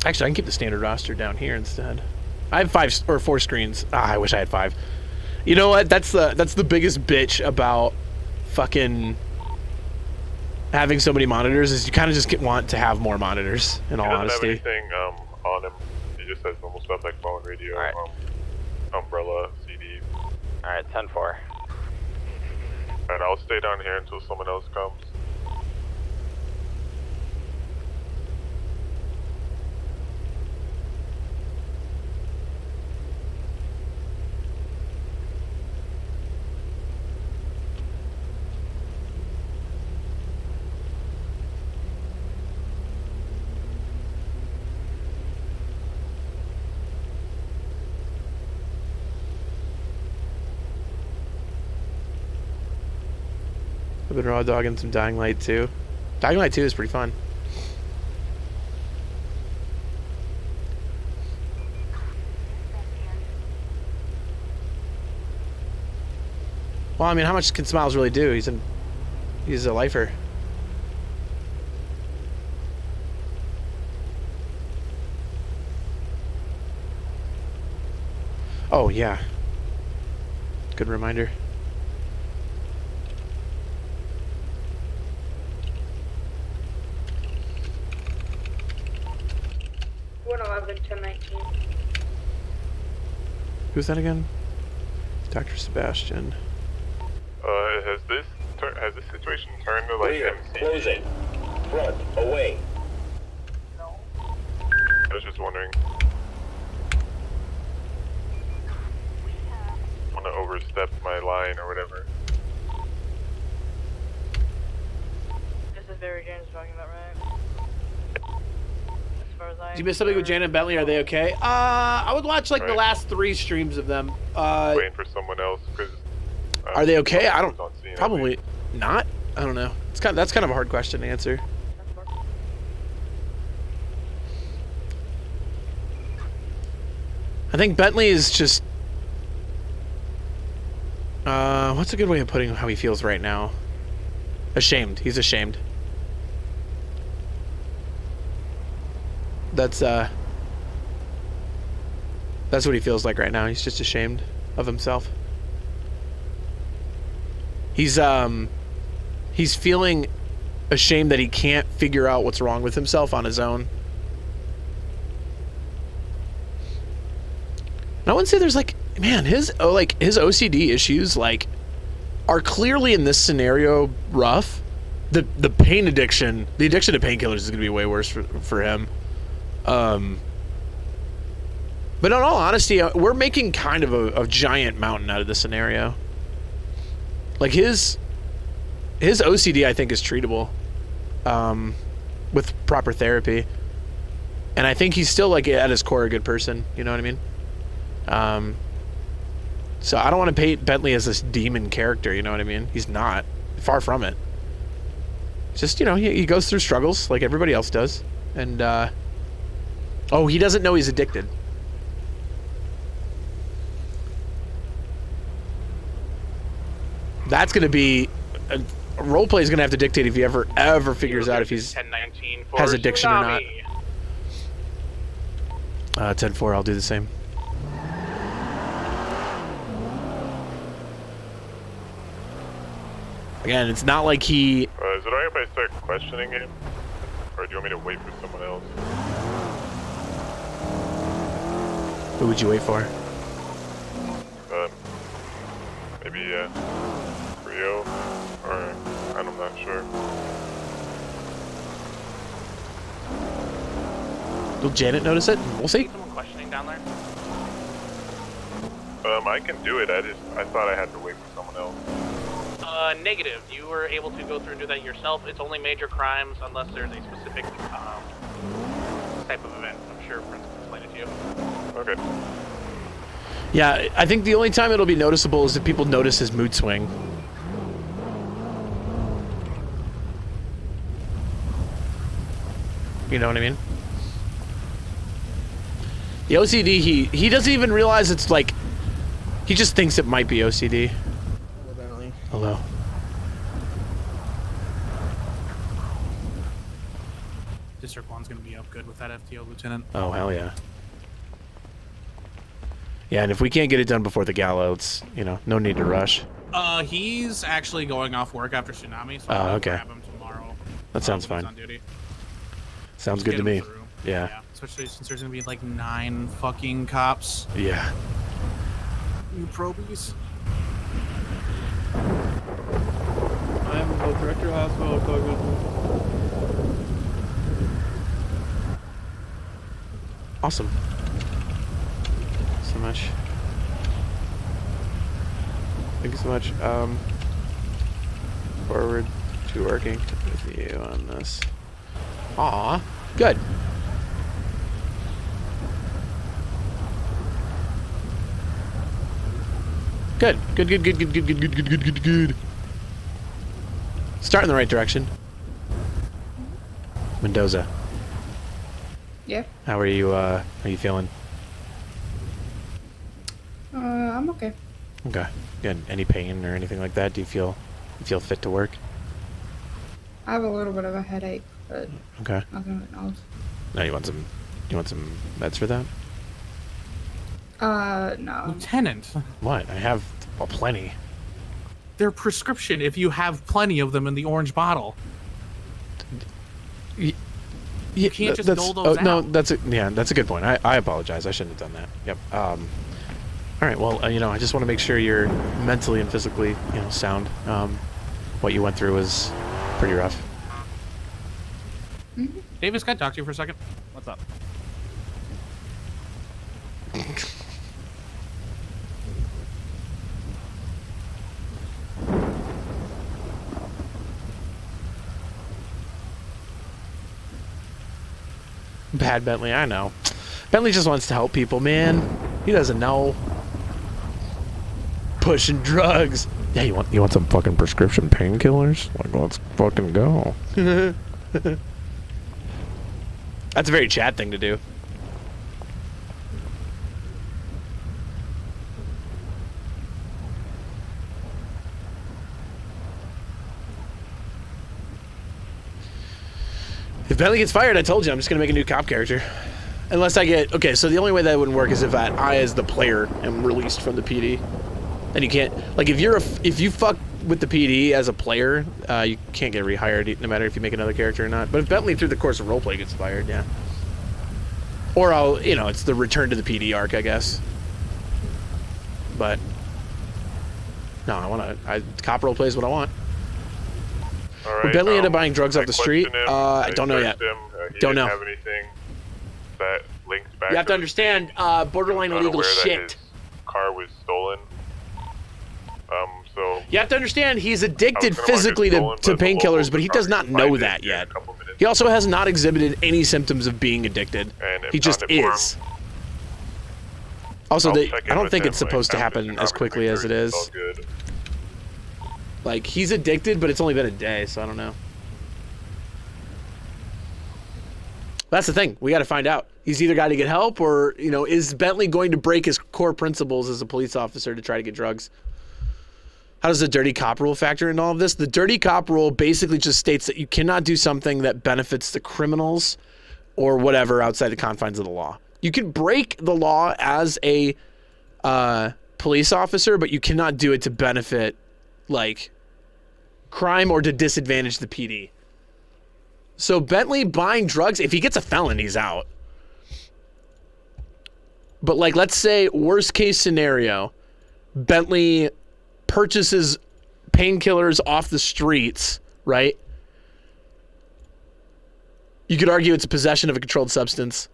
Actually, I can keep the standard roster down here instead. I have 5 or 4 screens. I wish I had 5. You know what? That's the biggest bitch about fucking having so many monitors, is you kind of just want to have more monitors, in all honesty. He doesn't have anything on him. He just has normal stuff like phone, radio, Alright. umbrella, CD. Alright, 10-4. And I'll stay down here until someone else comes. I've been raw dogging some Dying Light 2. Dying Light 2 is pretty fun. Well, I mean, how much can Smiles really do? He's a lifer. Oh, yeah. Good reminder. Who's that again? Dr. Sebastian. Has this situation turned to like MC? Closing. Front, away. I was just wondering. Want to overstep my line or whatever. This is Barry James talking about, right? As far as Did you miss something with Janet and Bentley? Are they okay? I would watch like the last 3 streams of them. Waiting for someone else because. Are they okay? I don't. Probably not. I don't know. That's kind of a hard question to answer. I think Bentley is just. What's a good way of putting how he feels right now? Ashamed. He's ashamed. That's what he feels like right now. He's just ashamed of himself. He's feeling ashamed that he can't figure out what's wrong with himself on his own. And I wouldn't say there's like, man, his OCD issues like are clearly in this scenario rough. The pain addiction, the addiction to painkillers is gonna be way worse for him. But in all honesty, we're making kind of a giant mountain out of this scenario. Like his OCD, I think, is treatable with proper therapy, and I think he's still like at his core a good person. You know what I mean? So I don't want to paint Bentley as this demon character. You know what I mean? He's not. Far from it. Just, you know, he goes through struggles like everybody else does, and oh, he doesn't know he's addicted. That's going to be roleplay is going to have to dictate if he ever figures out if he's has addiction or not. 10-4, I'll do the same. Again, it's not like he... is it alright if I start questioning him? Or do you want me to wait for someone else? Who would you wait for? Maybe, Rio? Or, I'm not sure. Will Janet notice it? We'll see. Someone questioning down there? I can do it, I thought I had to wait for someone else. Negative. You were able to go through and do that yourself. It's only major crimes unless there's a specific type of event. I'm sure Prince can explain it to you. Okay. Yeah, I think the only time it'll be noticeable is if people notice his mood swing. You know what I mean? The OCD, he doesn't even realize it's like, he just thinks it might be OCD. Hello, Bentley. Hello. District 1's gonna be up good with that FTO lieutenant. Oh, hell yeah. Yeah, and if we can't get it done before the gala, it's, you know, no need to rush. He's actually going off work after Tsunami, so Oh, I'll okay. grab him tomorrow. That sounds when he's fine. on duty. Sounds Just good get to him me. through. Yeah. Especially since there's gonna be like 9 fucking cops. Yeah. New probies. I am the director of hospital. Awesome. So much. Thank you so much. Forward to working with you on this. Aw, good. Good. Good. Start in the right direction. Mendoza. Yeah. How are you feeling? I'm okay. Okay. Good. Any pain or anything like that? Do you feel fit to work? I have a little bit of a headache, but Okay. nothing else. Now you want some meds for that? No. Lieutenant. What? I have plenty. They're prescription if you have plenty of them in the orange bottle. You can't just dole those out. No, that's a good point. I apologize. I shouldn't have done that. Yep. All right. Well, I just want to make sure you're mentally and physically, sound. What you went through was pretty rough. Mm-hmm. Davis, can I talk to you for a second? What's up? Bad Bentley, I know. Bentley just wants to help people, man. He doesn't know. Pushing drugs. Yeah, you want some fucking prescription painkillers? Like, let's fucking go. That's a very Chad thing to do. If Bentley gets fired, I told you, I'm just going to make a new cop character. Unless I get... Okay, so the only way that wouldn't work is if I, as the player, am released from the PD. Then you can't... Like, if you fuck with the PD as a player, you can't get rehired, no matter if you make another character or not. But if Bentley, through the course of roleplay, gets fired, yeah. Or I'll... it's the return to the PD arc, I guess. But... No, cop roleplay is what I want. Right, Would Bentley end up buying drugs off the street? I don't know yet. Don't know. Have anything that linked back. You have to understand, borderline illegal shit. His car was stolen. So you have to understand, he's addicted physically to painkillers, but he does not know that yet. He also has not exhibited any symptoms of being addicted. He just is. Also, I don't think it's supposed to happen as quickly as it is. Like, he's addicted, but it's only been a day, so I don't know. That's the thing. We got to find out. He's either got to get help or, is Bentley going to break his core principles as a police officer to try to get drugs? How does the dirty cop rule factor into all of this? The dirty cop rule basically just states that you cannot do something that benefits the criminals or whatever outside the confines of the law. You can break the law as a police officer, but you cannot do it to benefit, like, crime or to disadvantage the PD. So Bentley buying drugs, if he gets a felon, he's out. But, like, let's say worst case scenario, Bentley purchases painkillers off the streets, right? You could argue it's a possession of a controlled substance,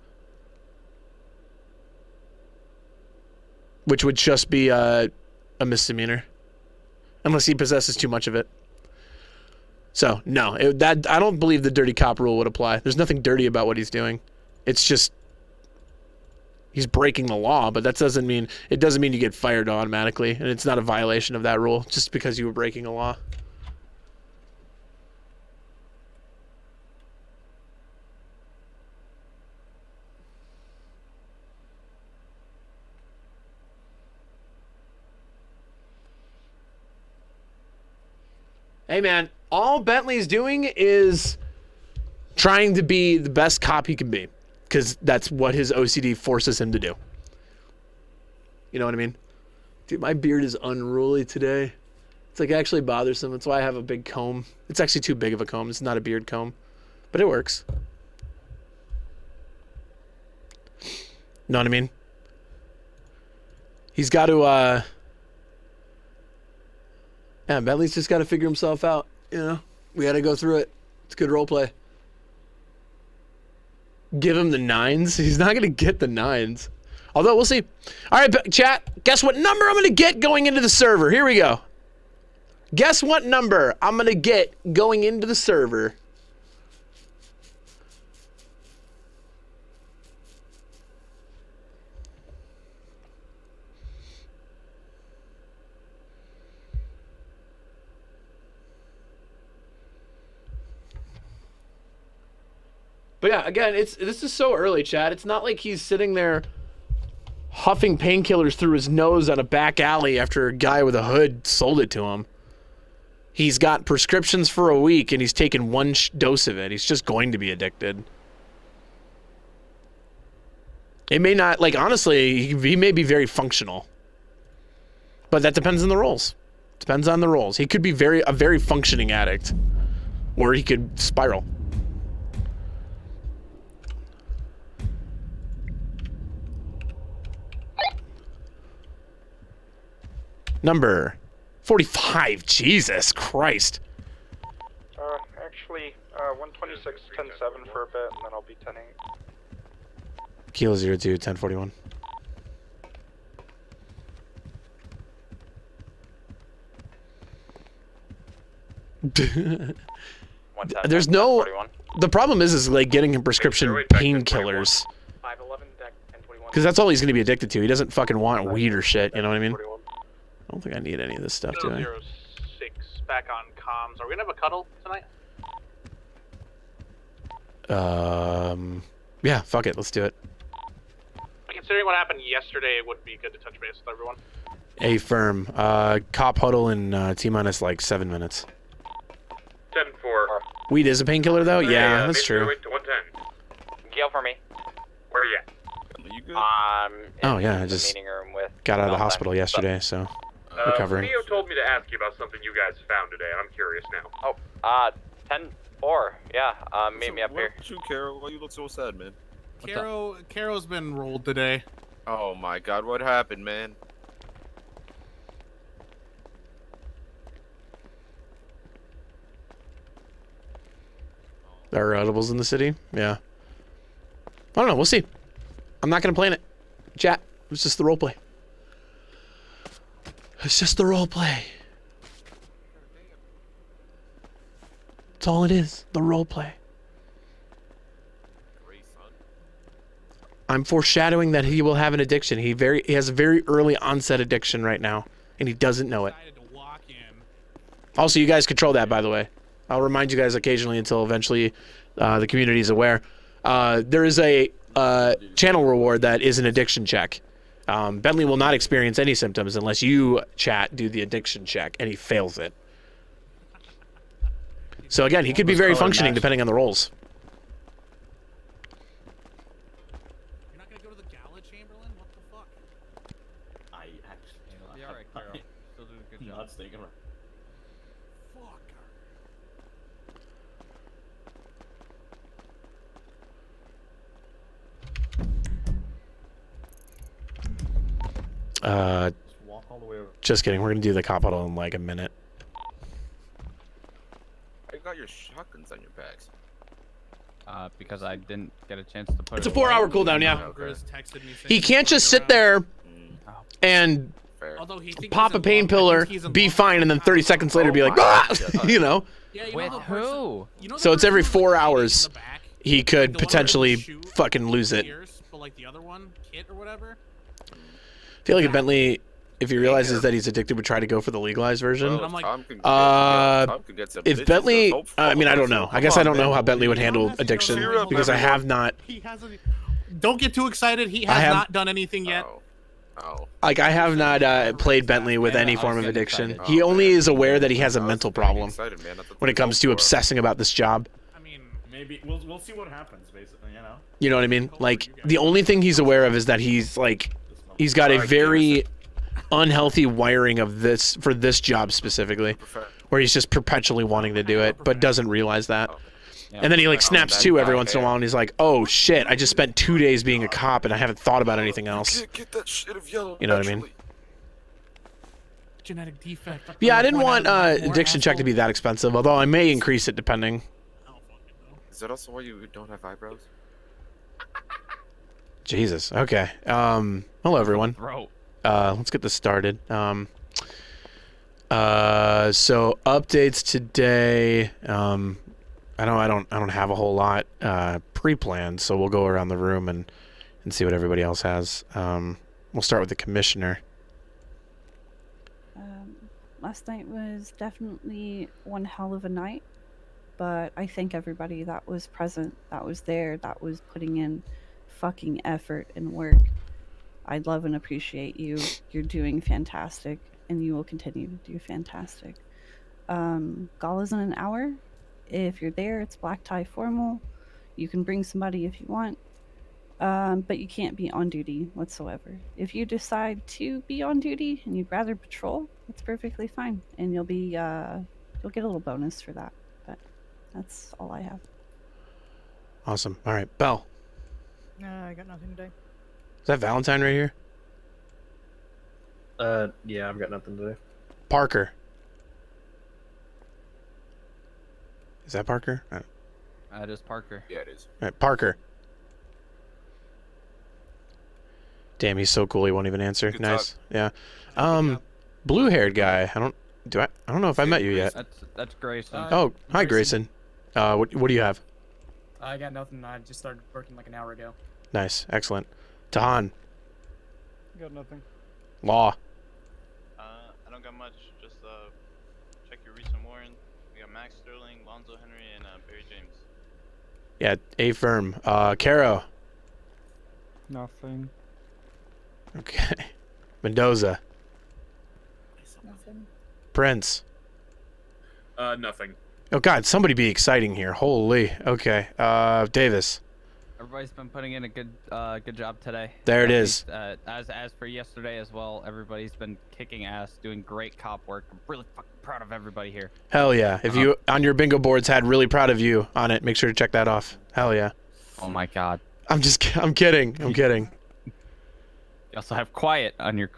which would just be a misdemeanor, unless he possesses too much of it. So no, I don't believe the dirty cop rule would apply. There's nothing dirty about what he's doing. It's just he's breaking the law, but that doesn't mean you get fired automatically, and it's not a violation of that rule just because you were breaking a law. Hey man, all Bentley's doing is trying to be the best cop he can be, because that's what his OCD forces him to do. You know what I mean? Dude, my beard is unruly today. It's like actually bothersome. That's why I have a big comb. It's actually too big of a comb. It's not a beard comb, but it works. Know what I mean? He's got to, yeah, Bentley's just got to figure himself out, We got to go through it. It's good role play. Give him the 9s. He's not going to get the 9s. Although, we'll see. All right, chat. Guess what number I'm going to get going into the server? Here we go. Guess what number I'm going to get going into the server? But yeah, again, this is so early, Chad. It's not like he's sitting there huffing painkillers through his nose on a back alley after a guy with a hood sold it to him. He's got prescriptions for a week, and he's taken one dose of it. He's just going to be addicted. It may not, like, honestly, he may be very functional. But that depends on the roles. Depends on the roles. He could be a very functioning addict. Or he could spiral. Number 45. Jesus Christ. Actually, 126, 10-7 for a bit, and then I'll be 10-8. Kilo 02, 1041. There's no. The problem is like getting him prescription painkillers. Because that's all he's gonna be addicted to. He doesn't fucking want weed or shit. You know what I mean? I don't think I need any of this stuff, do I? 06 back on comms. Are we gonna have a cuddle tonight? Yeah, fuck it, let's do it. Considering what happened yesterday, it would be good to touch base with everyone. A firm. Cop huddle in T-minus like 7 minutes. 10-4. Weed is a painkiller though? Yeah, that's true. 110. Gale for me. Where are you at? You good? Oh yeah, I just got out of the hospital yesterday, so recovering. Theo told me to ask you about something you guys found today. I'm curious now. Oh, 10-4. Yeah, meet me up here. What you, Carol? Why you look so sad, man? Caro's been rolled today. Oh my God, what happened, man? There are edibles in the city? Yeah. I don't know, we'll see. I'm not gonna plan it. Chat, it's just the roleplay. It's just the roleplay. That's all it is, the roleplay. I'm foreshadowing that he will have an addiction. He has a very early onset addiction right now, and he doesn't know it. Also, you guys control that, by the way. I'll remind you guys occasionally until eventually the community is aware. There is a channel reward that is an addiction check. Bentley will not experience any symptoms unless you, chat, do the addiction check, and he fails it. So again, he could be very functioning depending on the roles. You're not gonna go to the gala, Chamberlain? What the fuck? I actually. Be alright, Carol. Still doing a good job. Not sticking around. Walk all the way over. Just kidding. We're gonna do the cop huddle in like a minute. You got your shotguns on your bags. Because I didn't get a chance to put It's it a 4-hour cooldown, yeah. He can't just sit there and pop a pain pillar, be fine, and then 30 seconds later be like, ah! You know? With who? So it's every 4 hours he could potentially fucking lose it. But like the other one, Kit or whatever. I feel like if Bentley, if he realizes that he's addicted, would try to go for the legalized version. If Bentley, I mean, I don't know. I guess I don't know how Bentley would handle addiction because I have not. Don't get too excited. He has not done anything yet. Like, I have not played Bentley with any form of addiction. He only is aware that he has a mental problem when it comes to obsessing about this job. I mean, maybe we'll see what happens, basically. You know. You know what I mean? Like, the only thing he's aware of is that he's got a very unhealthy wiring of this for this job specifically, where he's just perpetually wanting to do it, but doesn't realize that. And then he like snaps to every once in a while, and he's like, "Oh shit! I just spent 2 days being a cop, and I haven't thought about anything else." You know what I mean? Genetic defect. Yeah, I didn't want addiction check to be that expensive, although I may increase it depending. Is that also why you don't have eyebrows? Jesus. Okay. Hello everyone. Let's get this started. So updates today. I don't have a whole lot pre-planned, so we'll go around the room and see what everybody else has. We'll start with the commissioner. Last night was definitely one hell of a night. but I thank everybody that was present, that was there, that was putting in fucking effort and work. I love and appreciate you. You're doing fantastic, and you will continue to do fantastic. Gala's in an hour. If you're there, it's black tie formal. You can bring somebody if you want, but you can't be on duty whatsoever. If you decide to be on duty and you'd rather patrol, it's perfectly fine, and you'll get a little bonus for that. But that's all I have. Awesome. All right, Belle. I got nothing today. Is that Valentine right here? Yeah, I've got nothing to do. Parker. Is that Parker? It is Parker. Yeah, it is. All right, Parker. Damn, he's so cool. He won't even answer. Good Nice. talk. Yeah. Blue-haired guy. I don't know if I met you yet. That's Grayson. Oh, hi, Grayson. What do you have? I got nothing. I just started working like an hour ago. Nice. Excellent. Tahan. Got nothing. Law. I don't got much. Just check your recent warrant. We got Max Sterling, Lonzo Henry, and Barry James. Yeah, A firm. Caro. Nothing. Okay. Mendoza. Nothing. Prince. Nothing. Oh God, somebody be exciting here. Holy. Okay. Davis. Everybody's been putting in a good job today. There it is. As for yesterday as well, everybody's been kicking ass, doing great cop work. I'm really fucking proud of everybody here. Hell yeah. If you on your bingo boards had really proud of you on it, make sure to check that off. Hell yeah. Oh my God. I'm kidding. I'm kidding. You also have quiet on your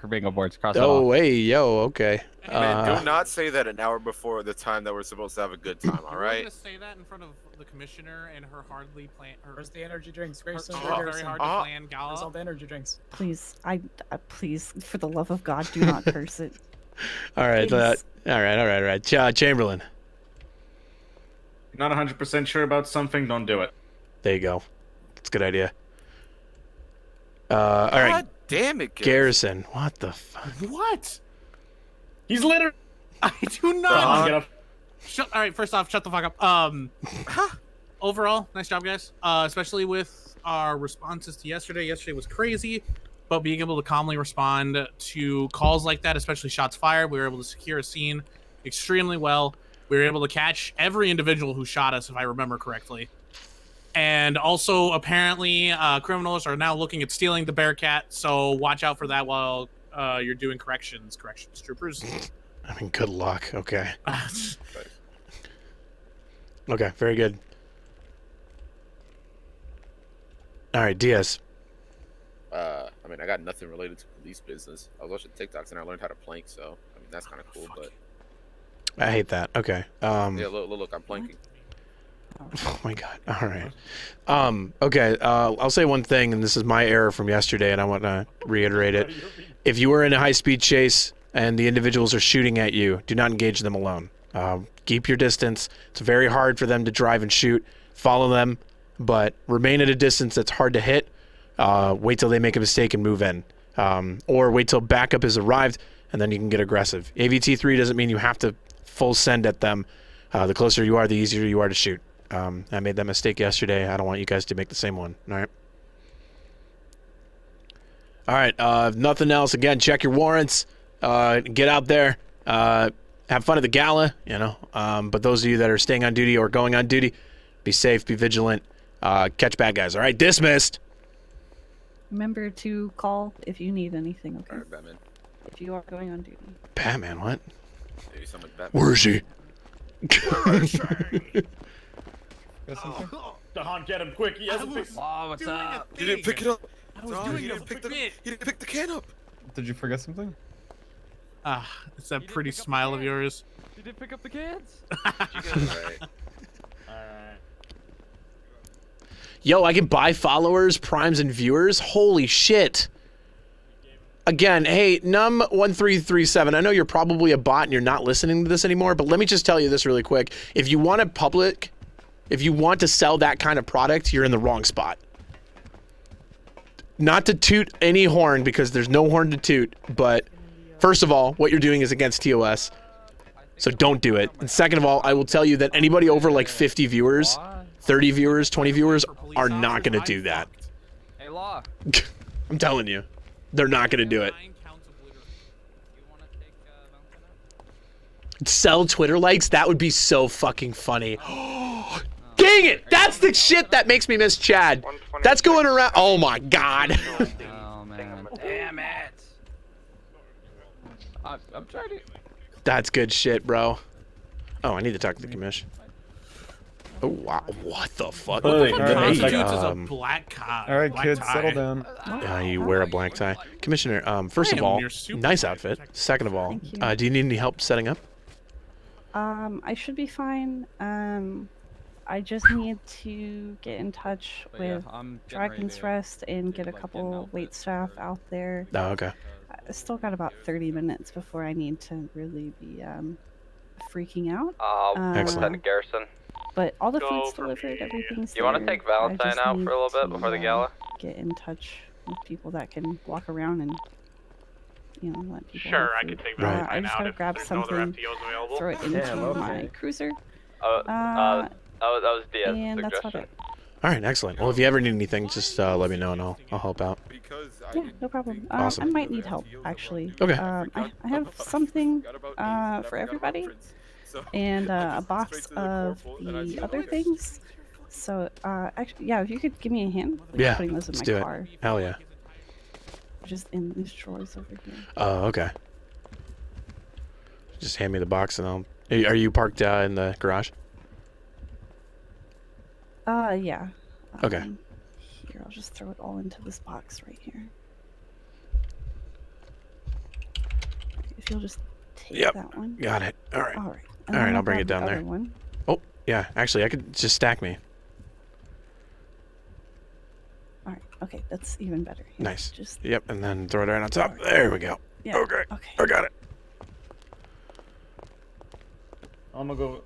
bingo boards. Cross it Oh, off. hey, yo, okay. Man, do not say that an hour before the time that we're supposed to have a good time, all right? I'm gonna say that in front of the commissioner and her hardly plan. Where's the energy drinks? Grayson, her very hard to plan gala. Where's all the energy drinks? Please, please, for the love of God, do not curse it. All right. Please. All right. Chamberlain. Not 100% sure about something, don't do it. There you go. That's a good idea. All right. God damn it, Garrison. What the fuck? What? He's literally. I do not. Get up. All right. First off, shut the fuck up. Overall, nice job, guys. Especially with our responses to yesterday. Yesterday was crazy, but being able to calmly respond to calls like that, especially shots fired, we were able to secure a scene extremely well. We were able to catch every individual who shot us, if I remember correctly. And also, apparently, criminals are now looking at stealing the Bearcat, so watch out for that while you're doing corrections, troopers. I mean, good luck. Okay. Okay, very good. All right, Diaz. I mean, I got nothing related to police business. I was watching TikToks and I learned how to plank, so I mean that's kind of cool. But I hate that. Okay. yeah, look, I'm planking. Oh my God. All right. Okay. I'll say one thing, and this is my error from yesterday, and I want to reiterate it. If you are in a high-speed chase and the individuals are shooting at you, do not engage them alone. Keep your distance. It's very hard for them to drive and shoot. Follow them, but remain at a distance that's hard to hit. Wait till they make a mistake and move in, or wait till backup has arrived, and then you can get aggressive. AVT3 doesn't mean you have to full send at them. The closer you are, the easier you are to shoot. I made that mistake yesterday. I don't want you guys to make the same one. All right. All right. If nothing else, again, check your warrants. Get out there. Have fun at the gala, you know. But those of you that are staying on duty or going on duty, be safe, be vigilant. Catch bad guys. All right. Dismissed. Remember to call if you need anything, okay? All right, Batman. If you are going on duty. Batman, what? Maybe someone Batman. Where is he? Dahan, get him quick. He hasn't picked. Oh, what's up? You didn't pick it up. I was doing he a didn't pick the bit. he didn't pick the can up. Did you forget something? It's that pretty smile of yours. You didn't pick up the cans? Alright. Yo, I can buy followers, primes, and viewers. Holy shit. Again, hey, Num1337, I know you're probably a bot and you're not listening to this anymore, but let me just tell you this really quick. If you want to sell that kind of product, you're in the wrong spot. Not to toot any horn, because there's no horn to toot, but first of all, what you're doing is against TOS. So don't do it. And second of all, I will tell you that anybody over like 50 viewers, 30 viewers, 20 viewers are not going to do that. Hey, Law. I'm telling you. They're not going to do it. Sell Twitter likes? That would be so fucking funny. Dang it! That's the shit that makes me miss Chad. That's going around. Oh my god. Oh, man. Damn it. I'm trying to... That's good shit, bro. Oh, I need to talk to the commish. Oh, wow. What the fuck? What the fuck Hey, constitutes as a black tie? All right, black kids, tie? settle down. You wear a black tie. Commissioner, first of all, nice outfit. Second of all, do you need any help setting up? I should be fine. I just need to get in touch with Dragon's Rest and get a couple wait staff out there. Oh, okay. I still got about 30 minutes before I need to really be freaking out. Lieutenant Garrison. But all the food's delivered, everything's You want to there. take Valentine out for a little bit before the gala? Get in touch with people that can walk around and, you know, let people. Sure, have I food. could take I Valentine just out gotta if grab there's no other something, FTOs available. throw it into my cruiser. That was Diaz's and that's about suggestion. it. All right, excellent. Well, if you ever need anything, just let me know and I'll help out. Yeah, no problem. Awesome. I might need help, actually. Okay. I have something for everybody, and a box of the other things. So, actually, yeah, if you could give me a hand with Yeah, putting those in let's my do car. it. Hell yeah. Just in these drawers over here. Oh, okay. Just hand me the box and I'll... Are you parked in the garage? Yeah. Okay. Here, I'll just throw it all into this box right here. If you'll just take that one. Got it. All right. All right. All right, I'll bring it down there. One. Oh, yeah. Actually, I could just stack me. All right. Okay, that's even better. Here, Nice. Just Yep, and then throw it right on top. There we go. Yeah. Okay. Okay. I got it. I'm gonna go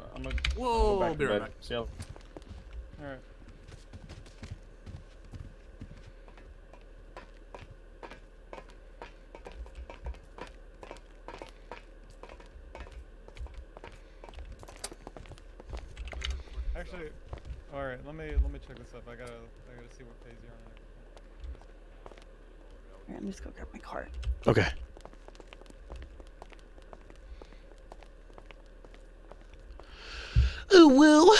Whoa, back to be right bed. back. See ya. All right. Actually, all right. Let me check this up. I gotta see what phase you're on. All right, I'm just gonna grab my card. Okay. Oh, well.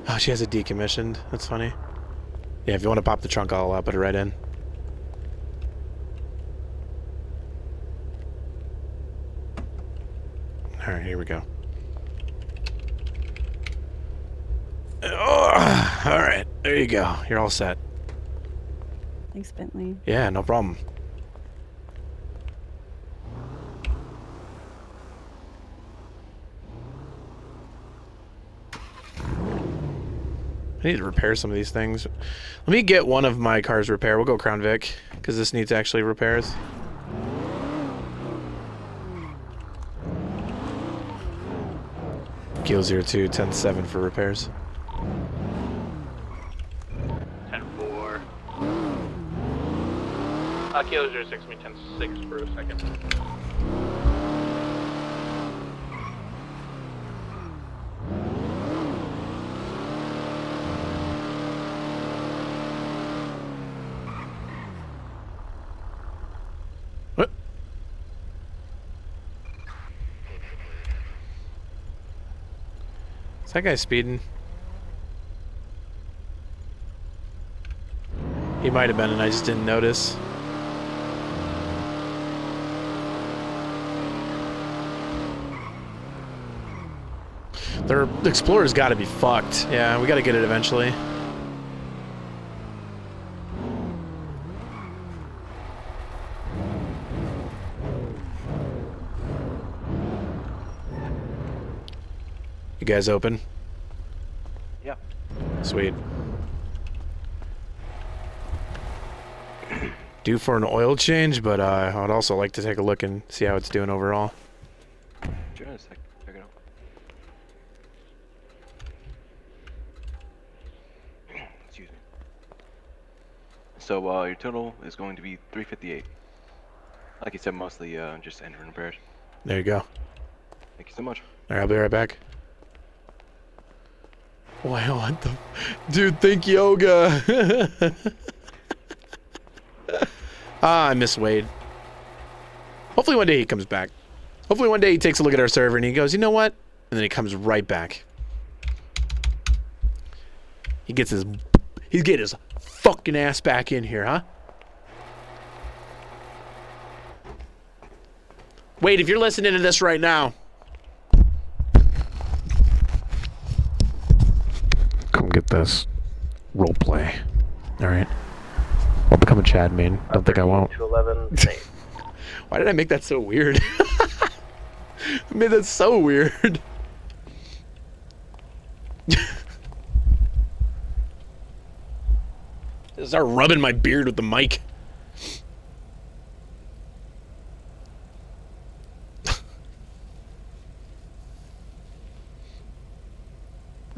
Oh, she has it decommissioned. That's funny. Yeah, if you want to pop the trunk, I'll put it right in. All right, here we go. Oh, all right, there you go. You're all set. Thanks, Bentley. Yeah, no problem. I need to repair some of these things. Let me get one of my cars repaired. We'll go Crown Vic, because this needs actually repairs. Kilo 02, 10-7 for repairs. 10-4. Kilo 06, me 10-6 for a second. What? Is that guy speeding? He might have been, and I just didn't notice. Their Explorer's got to be fucked. Yeah, we got to get it eventually. You guys open? Yeah. Sweet. Due for an oil change, but I would also like to take a look and see how it's doing overall. Sure, in a sec. Check it out. Excuse me. So your total is going to be 358. Like you said, mostly just engine repairs. There you go. Thank you so much. All right, I'll be right back. Wow, what the... Dude, think yoga. I miss Wade. Hopefully one day he comes back. Hopefully one day he takes a look at our server and he goes, you know what? And then he comes right back. He'd get his fucking ass back in here, huh? Wade, if you're listening to this right now, come get this roleplay. All right. I'll become a Chad main. Don't think I won't. 211. Why did I make that so weird? I made that so weird. Start rubbing my beard with the mic.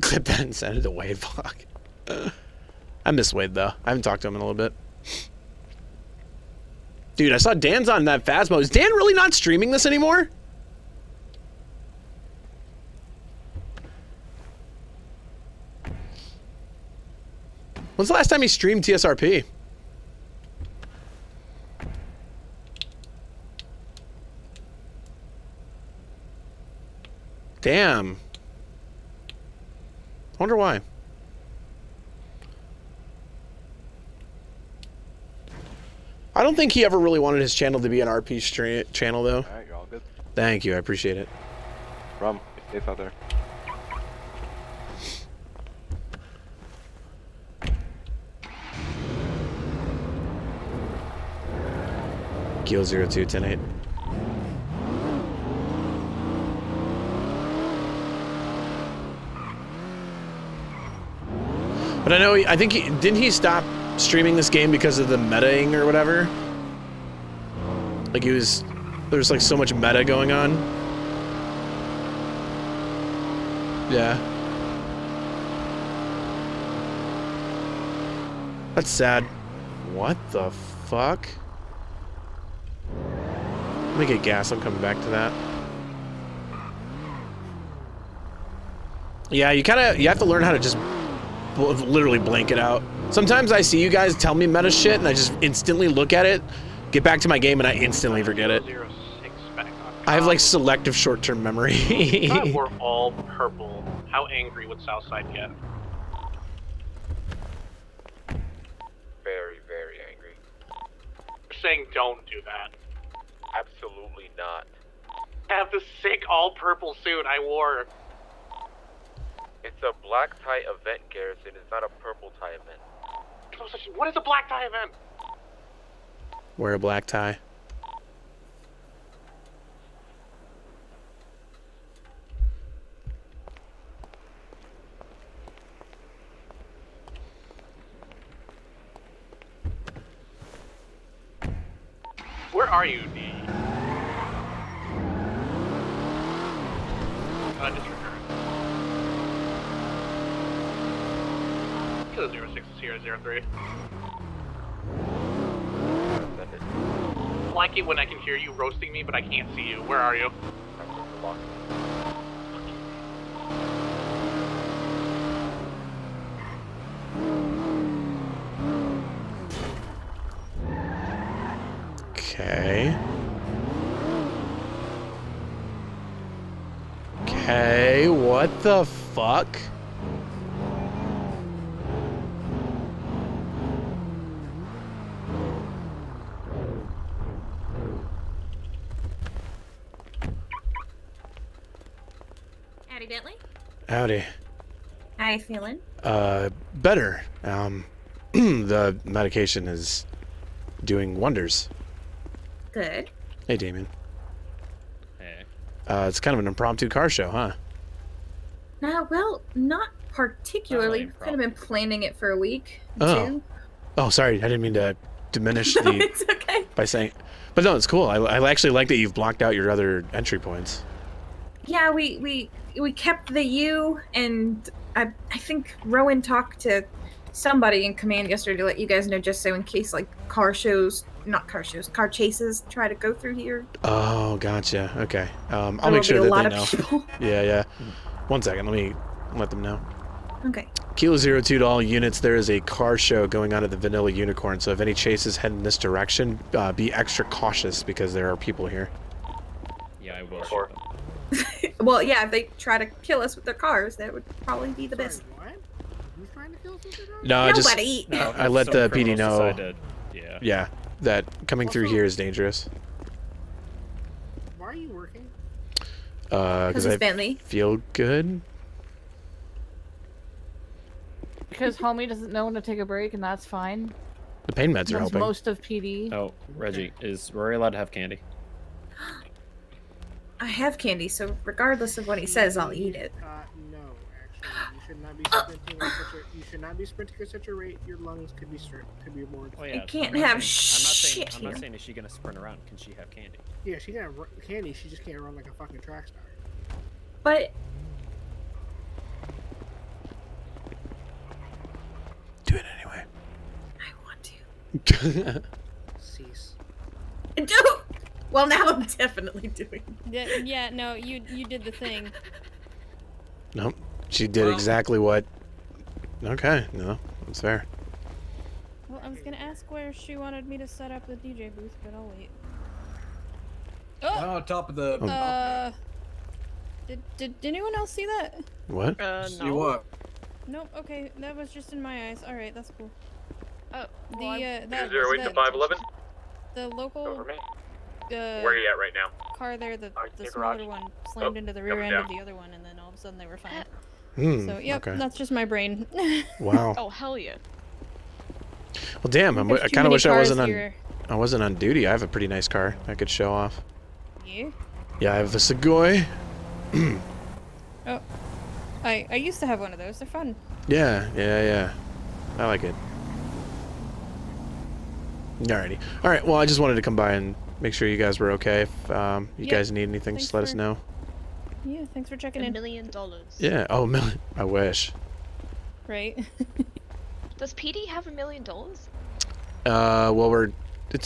Clip that and send it to Wade. Fuck. I miss Wade though. I haven't talked to him in a little bit. Dude, I saw Dan's on that Phasmo. Is Dan really not streaming this anymore? When's the last time he streamed TSRP? Damn. I wonder why. I don't think he ever really wanted his channel to be an RP channel, though. Alright, you're all good. Thank you, I appreciate it. Rum, be safe out there. Gil 0210-8. But I know, I think didn't he stop streaming this game because of the metaing or whatever? Like there's like so much meta going on. Yeah. That's sad. What the fuck? Let me get gas, I'm coming back to that. Yeah, you have to learn how to just literally blank it out. Sometimes I see you guys tell me meta shit and I just instantly look at it, get back to my game, and I instantly forget it. I have like selective short-term memory. If we're all purple, how angry would Southside get? Very, very angry. You're saying don't do that. Absolutely not. Have the sick all purple suit I wore. It's a black tie event, Garrison. It's not a purple tie event. What is a black tie event? Wear a black tie. Where are you, D? Disregard. Kilo 0603. I like it when I can hear you roasting me, but I can't see you. Where are you? Okay. Okay, what the fuck? Howdy, Bentley. Howdy. How you feeling? Better. The medication is doing wonders. Good. Hey, Damien. Hey. It's kind of an impromptu car show, huh? Well, not particularly. Not really Kind of been planning it for a week. Oh. Too. Oh, sorry. I didn't mean to diminish No, the... it's okay. By saying... But no, it's cool. I actually like that you've blocked out your other entry points. Yeah, we kept the U, and I think Rowan talked to somebody in command yesterday to let you guys know, just so in case like car chases try to go through here. Oh, gotcha. Okay. I'll There make will sure be a that lot they of know. people. Yeah. 1 second. Let me let them know. Okay. Kilo 02 to all units. There is a car show going on at the Vanilla Unicorn. So if any chases head in this direction, be extra cautious because there are people here. Yeah, I will shoot them. Well, yeah, if they try to kill us with their cars, that would probably be the best. Who's trying to kill us with their cars? No, Nobody. I let the PD know. Yeah. Yeah, that coming through here is dangerous. Why are you working? Because it's I Bentley. feel good. Because homie doesn't know when to take a break, and that's fine. The pain meds are That's helping. most of PD. Oh, Reggie, is Rory allowed to have candy? I have candy, so regardless of what he says, I'll eat it. No, actually, you should not be sprinting at such a. You should not be sprinting at such a rate. Your lungs could be more. Oh, yeah. I can't I'm not have saying, shit I'm here. not saying is she gonna sprint around. Can she have candy? Yeah, she can have candy. She just can't run like a fucking track star. But Do it anyway. I want to. Cease. Do. Well, now I'm definitely doing. Yeah, no, you did the thing. Nope. She did exactly what. Okay, no, that's fair. Well, I was gonna ask where she wanted me to set up the DJ booth, but I'll wait. Oh, top of the. Did anyone else see that? What? See what? Nope. Okay, that was just in my eyes. All right, that's cool. Oh, Zero that 08 to 511. the local. Over me. Where are you at right now? Car there, the the smaller garage. one slammed into the rear coming end of down. the other one, and then all of a sudden they were fine. Hmm, So yep, okay. that's just my brain. Wow. Oh hell yeah. Well, damn. There's I too kind of many wish I wasn't cars on. here. I wasn't on duty. I have a pretty nice car I could show off. You? Yeah, I have the Segoy. Oh, I used to have one of those. They're fun. Yeah. I like it. Alrighty. Alright, well, I just wanted to come by and make sure you guys were okay. If you Yep. guys need anything, Thanks just let us for- know. Yeah, thanks for checking in. $1 million. Yeah, oh, million. I wish. Right. Does PD have $1 million? Well,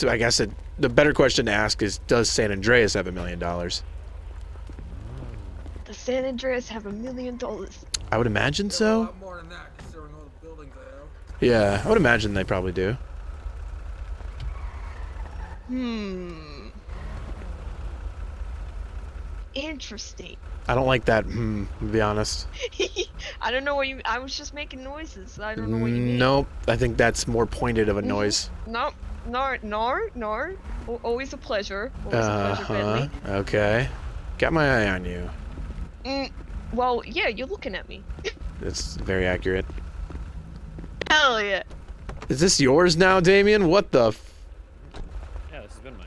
I guess the better question to ask is, does San Andreas have $1 million? Does San Andreas have $1 million? I would imagine so. More than that, considering all the buildings I have. Yeah, I would imagine they probably do. Interesting. I don't like that, to be honest. I don't know what you. I was just making noises. I don't know what you mean. Nope, I think that's more pointed of a noise. No. Always a pleasure. Always a pleasure, Bentley. Okay. Got my eye on you. Well, yeah, you're looking at me. That's very accurate. Hell yeah. Is this yours now, Damien? What the Yeah, this has been mine.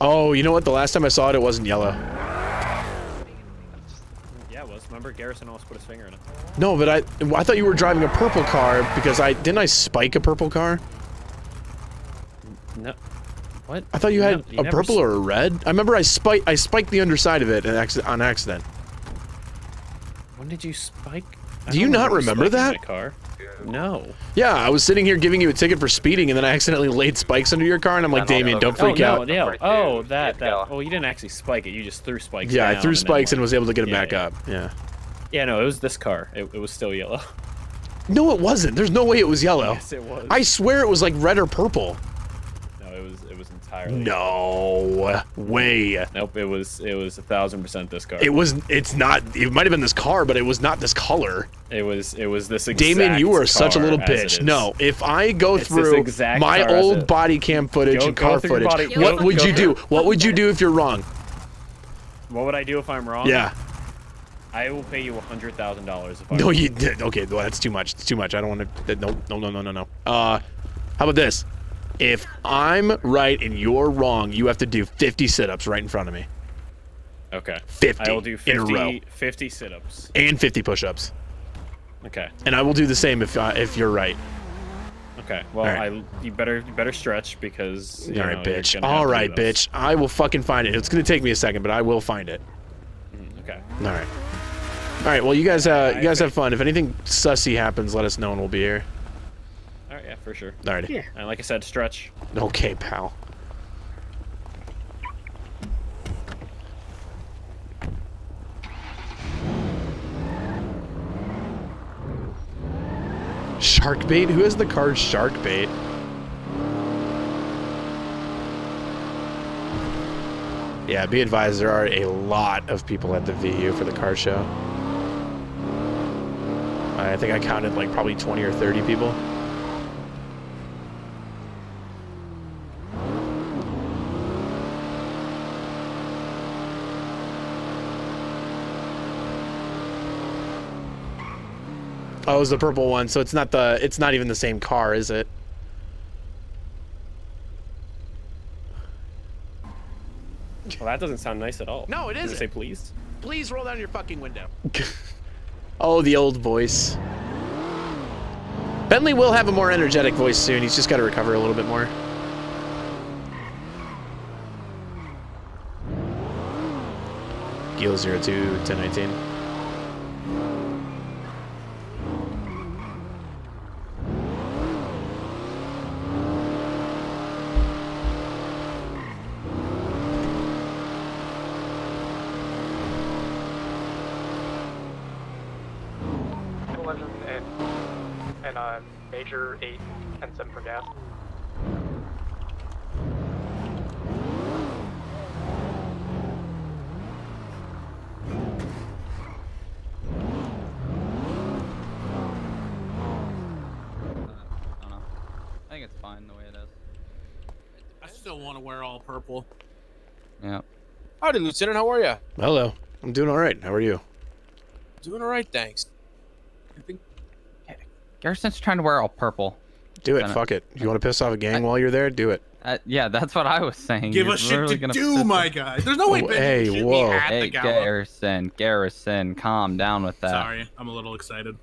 Oh, you know what? The last time I saw it, it wasn't yellow. Yeah, it was. Remember, Garrison almost put his finger in it. No, but I thought you were driving a purple car because didn't I spike a purple car? No. What? I thought you had a never purple or a red. I remember I spiked the underside of it on accident. When did you spike? Do you not remember that? My car? No. Yeah, I was sitting here giving you a ticket for speeding, and then I accidentally laid spikes under your car, and I'm like, Damien, don't freak out. Yeah. Oh, that. Oh, you didn't actually spike it. You just threw spikes. Yeah, I down threw and spikes then, and was able to get them yeah, back yeah. up. Yeah. Yeah, no, it was this car. It was still yellow. No, it wasn't. There's no way it was yellow. Yes, it was. I swear it was like red or purple. No, it was entirely. No way. Nope, it was 1000% this car. It's not. It might have been this car, but it was not this color. It was this exact Damien, you are such a little car as it bitch. is. No, if I go It's this through exact my car as old it- body cam footage Go- and go car through footage, body- what go- would go you do? What would you do if you're wrong? What would I do if I'm wrong? Yeah. I will pay you $100,000 if I'm No, wrong. you did. Okay, well, that's too much. It's too much. I don't want to. No. How about this? If I'm right and you're wrong, you have to do 50 sit-ups right in front of me. Okay. 50 I will do in a row. 50 sit-ups. And 50 push-ups. Okay. And I will do the same if you're right. Okay. Well, All right. you better stretch because. All right, you're bitch. gonna have All to do right, this. bitch. I will fucking find it. It's gonna take me a second, but I will find it. Okay. All right. All right. Well, you guys have fun. If anything sussy happens, let us know and we'll be here. Yeah, for sure. Alrighty. Yeah. And like I said, stretch. Okay, pal. Shark bait? Who has the card shark bait? Yeah, be advised, there are a lot of people at the VU for the car show. I think I counted like probably 20 or 30 people. Oh, it was the purple one, so it's not even the same car, is it? Well, that doesn't sound nice at all. No, it Did isn't. Say please. Please roll down your fucking window. Oh, the old voice. Bentley will have a more energetic voice soon. He's just got to recover a little bit more. Gil 02 1019. And major 8 and 7 for gas. I think it's fine the way it is. I still want to wear all purple. Yeah. Howdy, Lieutenant. How are you? Hello. I'm doing all right. How are you? Doing all right, thanks. Garrison's trying to wear all purple. Do it. Fuck it. You want to piss off a gang while you're there? Do it. Yeah, that's what I was saying. Give You're us shit literally to gonna do, piss my us- guy. There's no way Oh, Ben hey, can shoot whoa. me at Hey, the gala. Garrison, calm down with that. Sorry, I'm a little excited.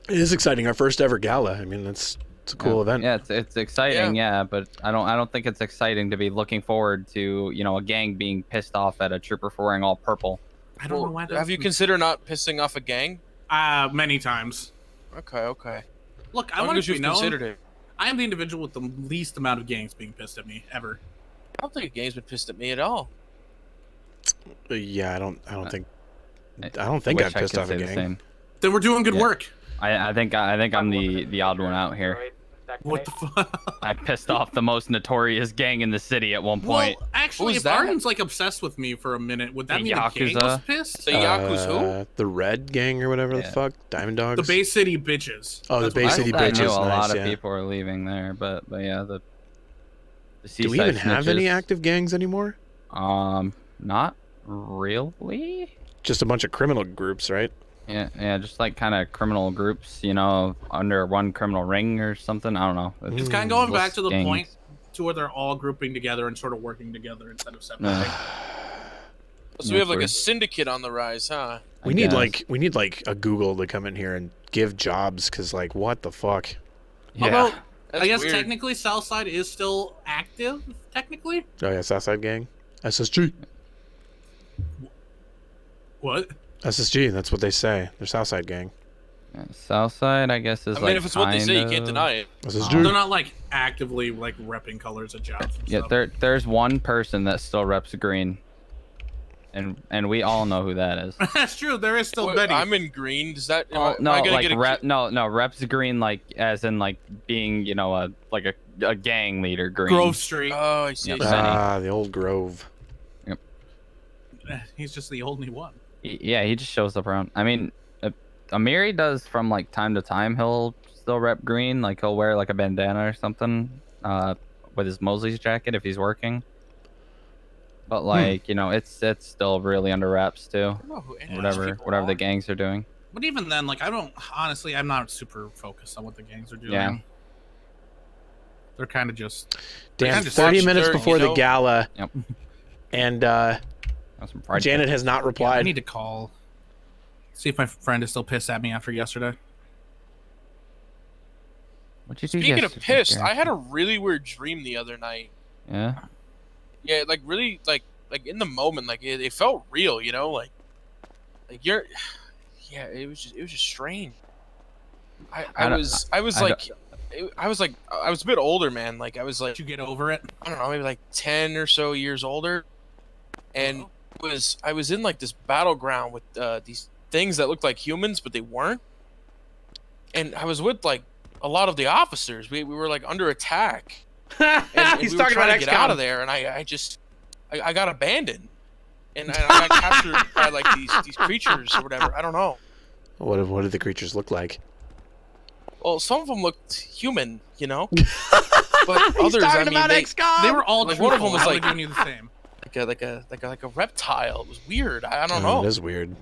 It is exciting. Our first ever gala. I mean, it's a cool event. Yeah, it's exciting, yeah, but I don't think it's exciting to be looking forward to, you know, a gang being pissed off at a trooper for wearing all purple. I don't know why. Have you considered not pissing off a gang? Many times. Okay. Look, I Long want as to be you've known. considered it. I am the individual with the least amount of gangs being pissed at me ever. I don't think a gang's been pissed at me at all. Yeah, I don't think wish I've I pissed could off say a the gang. same. Then we're doing good Yeah. work. I think I'm the odd one out here. What the fuck? I pissed off the most notorious gang in the city at one point. Well, actually, if Arden's like obsessed with me for a minute, would that The mean the gang was Yakuza. pissed? The Yakuza who? The Red Gang or whatever the fuck. Diamond Dogs. The Bay City bitches. Oh, the That's Bay what I City thought. I bitches. knew a lot of yeah. people are leaving there, but yeah, the Do we even have any active gangs anymore? Not really. Just a bunch of criminal groups, right? Yeah, just like kind of criminal groups, you know, under one criminal ring or something. I don't know. It's kind of going back to the gangs. point to where they're all grouping together and sort of working together instead of separating. So we have like a syndicate on the rise, huh? We need like a Google to come in here and give jobs, cause like what the fuck? Although That's I guess weird. technically Southside is still active. Technically, Oh yeah, Southside Gang, SSG. what? SSG. That's what they say. They're Southside Gang. Yeah, Southside, I guess, is I like. mean, if it's what they say, you can't kind deny it. SSG. They're not like actively like repping colors at jobs. And Yeah, stuff. there's one person that still reps green, and we all know who that is. That's true. There is still Wait, Betty. I'm in green. Does that? Oh, am no, I gonna like get a rep, no, reps green, like as in like being, you know, a gang leader green. Grove Street. Oh, I see. Yep. Ah, the old Grove. He's just the only one. Yeah, he just shows up around. I mean, Amiri does from like time to time. He'll still rep green, like he'll wear like a bandana or something, with his Mosley's jacket if he's working. But like, you know, it's still really under wraps too. know who any of these people Whatever the are. gangs are doing. But even then, like, I don't honestly, I'm not super focused on what the gangs are doing. Yeah. They're kind of just Damn, kinda 30 such minutes dirt, before you the know? gala, Yep. and Some fried Janet chicken. has not Yeah, I replied. need to call, see if my friend is still pissed at me after yesterday. What'd you do Speaking of yesterday, pissed, Garrett? I had a really weird dream the other night. Yeah. Yeah, like really, like in the moment, like it felt real, you know, like you're. Yeah, it was just strange. I I don't- was I like, I was like, I was a bit older, man. Like, I was like, Did you get over it? I don't know, maybe like 10 or so years older, and I was in like this battleground with these things that looked like humans, but they weren't. And I was with like a lot of the officers. We were like under attack. And He's we talking were trying about to get out XCOM. of there, and I got abandoned, and I got captured by like these creatures or whatever. I don't know. What did the creatures look like? Well, some of them looked human, you know, but He's others, talking I mean, about XCOM. They were all like one of them was How are they like doing you the same? like a reptile. It was weird. I don't know. It is weird.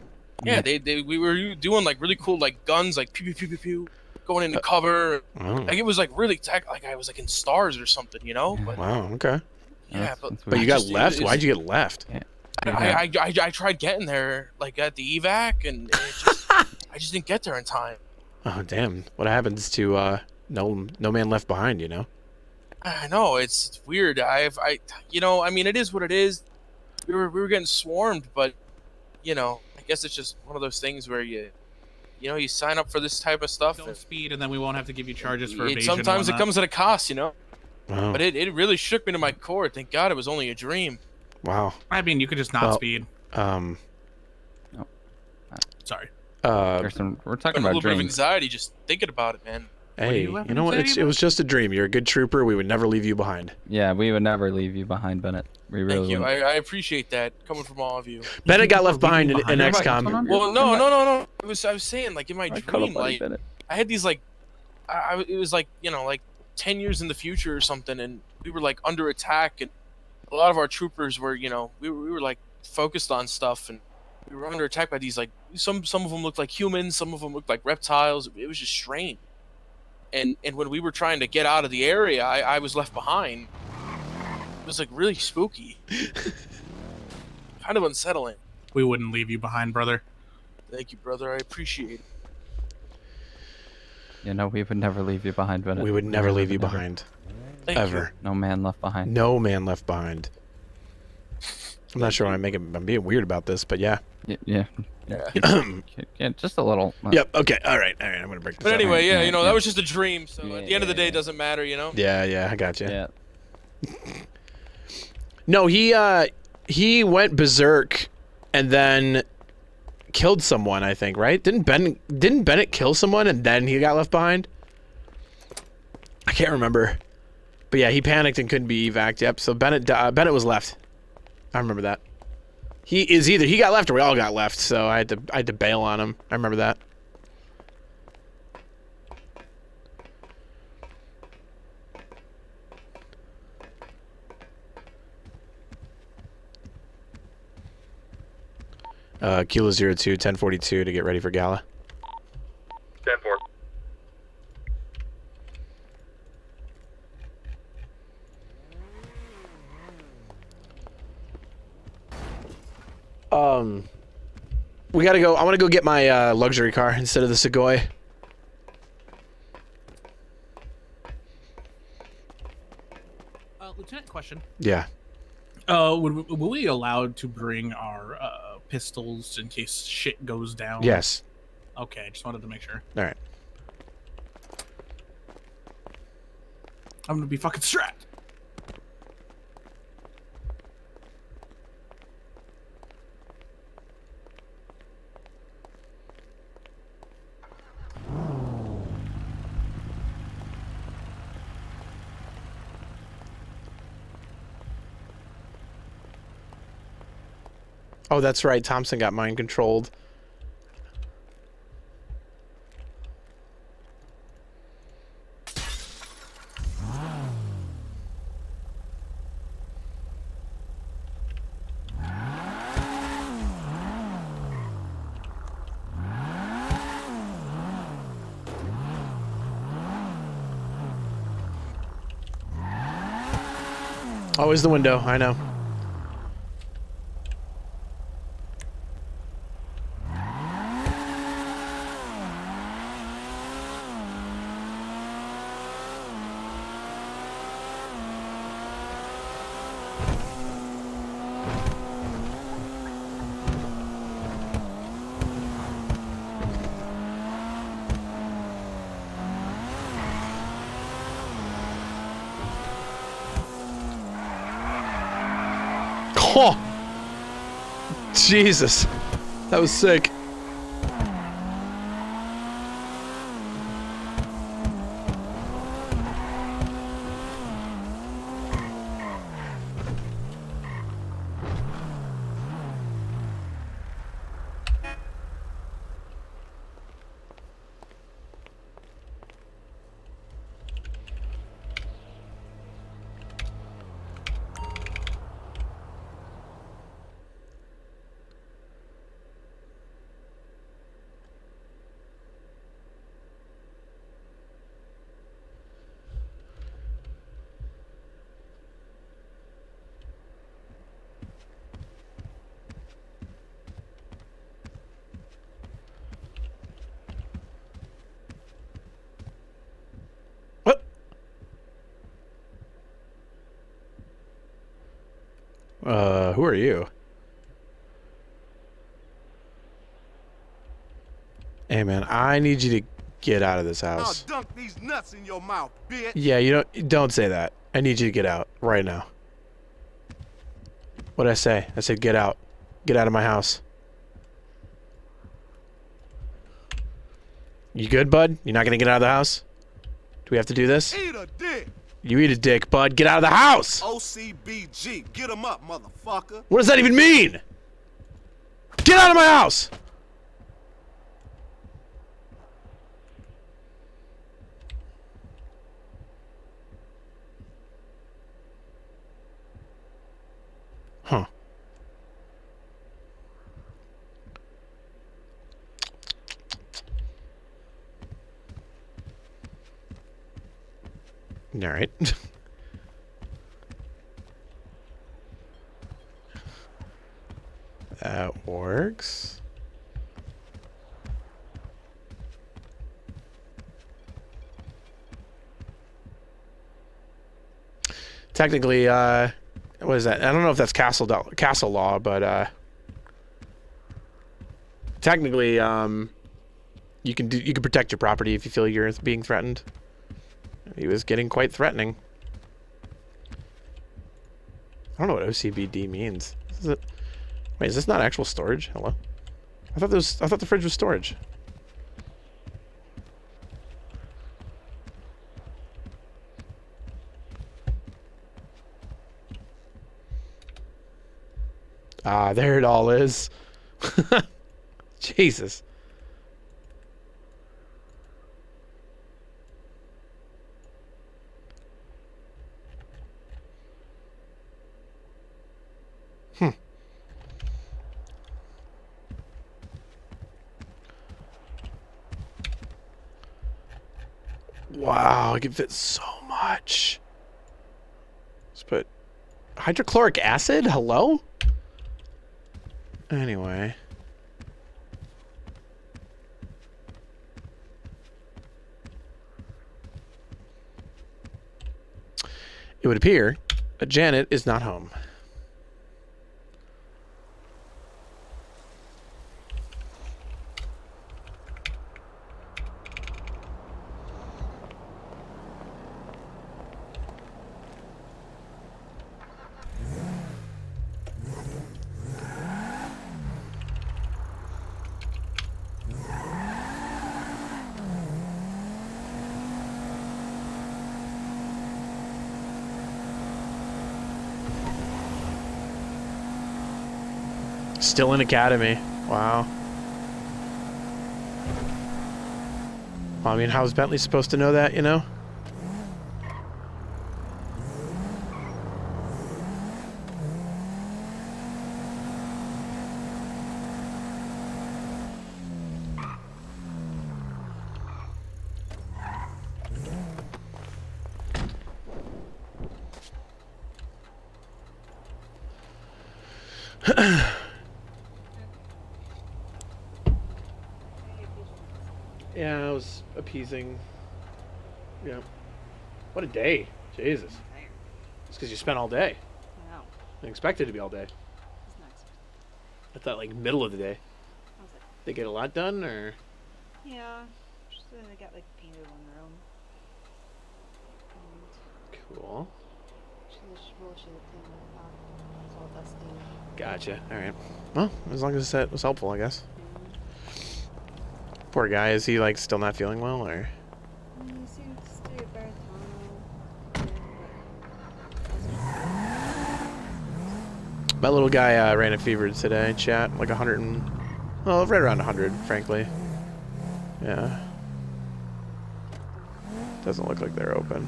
Yeah, we were doing like really cool like guns, like pew pew pew pew pew, going into cover. Oh. Like it was like really like I was like in stars or something, you know. But, Wow. Okay. yeah, But you got left. Why'd you get left? I tried getting there like at the evac, and it just I just didn't get there in time. Oh damn! What happens to no man left behind? You know. I know it's weird. I I mean it is what it is. We were getting swarmed, but you know I guess it's just one of those things where you sign up for this type of stuff. Don't speed, and then we won't have to give you charges for evasion. Sometimes it comes at a cost, you know. Wow. But it really shook me to my core. Thank God it was only a dream. Wow. I mean, you could just not speed. Sorry. We're talking A about little bit of dreams. anxiety just thinking about it, man. Hey, you know what? It was just a dream. You're a good trooper. We would never leave you behind. Yeah, we would never leave you behind, Bennett. We really Thank you. wouldn't. I appreciate that coming from all of you. Bennett got left behind in XCOM. Well, no. I was saying like in my dream, buddy like Bennett. I had these like, it was like like 10 years in the future or something, and we were like under attack, and a lot of our troopers were we were like focused on stuff, and we were under attack by these like some of them looked like humans, some of them looked like reptiles. It was just strange. And when we were trying to get out of the area, I was left behind. It was like really spooky. Kind of unsettling. We wouldn't leave you behind, brother. Thank you, brother. I appreciate it. You know, we would never leave you behind, Bennett. We would never leave you behind. Thank Ever. No man left behind. No man left behind. I'm not sure why I'm being weird about this, but yeah. Yeah. Yeah, just a little. Yep. Okay. All right. I'm gonna break this. But up. anyway, yeah, that was just a dream. So at the end of the day, it doesn't matter, you know. Yeah. I got you. Yeah. No, he went berserk, and then killed someone. I think, right? Didn't Bennett kill someone and then he got left behind? I can't remember. But yeah, he panicked and couldn't be evac'd. Yep. So Bennett was left. I remember that. He got left or we all got left. So I had to bail on him. I remember that. Kilo 02, 1042 to get ready for gala. 10-4. We gotta go. I want to go get my luxury car instead of the Segoy. Lieutenant, question. Yeah. Were we allowed to bring our pistols in case shit goes down? Yes. Okay, just wanted to make sure. All right. I'm gonna be fucking strapped. Oh, that's right. Thompson got mind controlled. Always the window. I know. Oh! Jesus. That was sick. Who are you? Hey man, I need you to get out of this house. I'll dunk these nuts in your mouth, bitch. Yeah, you don't say that. I need you to get out right now. What did I say? I said get out. Get out of my house. You good, bud? You're not gonna get out of the house? Do we have to do this? Eat a dick. You eat a dick, bud. Get out of the house! OCBG. Get him up, motherfucker. What does that even mean? Get out of my house! Huh. All right. That works. Technically, what is that? I don't know if that's castle law, but technically, you can protect your property if you feel you're being threatened. He was getting quite threatening. I don't know what OCBD means. Wait, is this not actual storage? Hello? I thought the fridge was storage. Ah, there it all is. Jesus. Wow, I can fit so much. Let's put hydrochloric acid? Hello? Anyway. It would appear that Janet is not home. Still in academy. Wow. Well, I mean, how's Bentley supposed to know that, you know? Yeah, I was appeasing. Yeah. What a day. Jesus. It's because you spent all day. I know. I expected it to be all day. It's nice. I thought like middle of the day. How's it? They get a lot done, or? Yeah. Just they got like painted on their own. Cool. She cleaned it up. It's all dusty. Gotcha. All right. Well, as long as that was helpful, I guess. Poor guy. Is he like still not feeling well, or? He seemed to stay at My little guy ran a fever today. Chat like 100 and well, right around 100, frankly. Yeah. Doesn't look like they're open.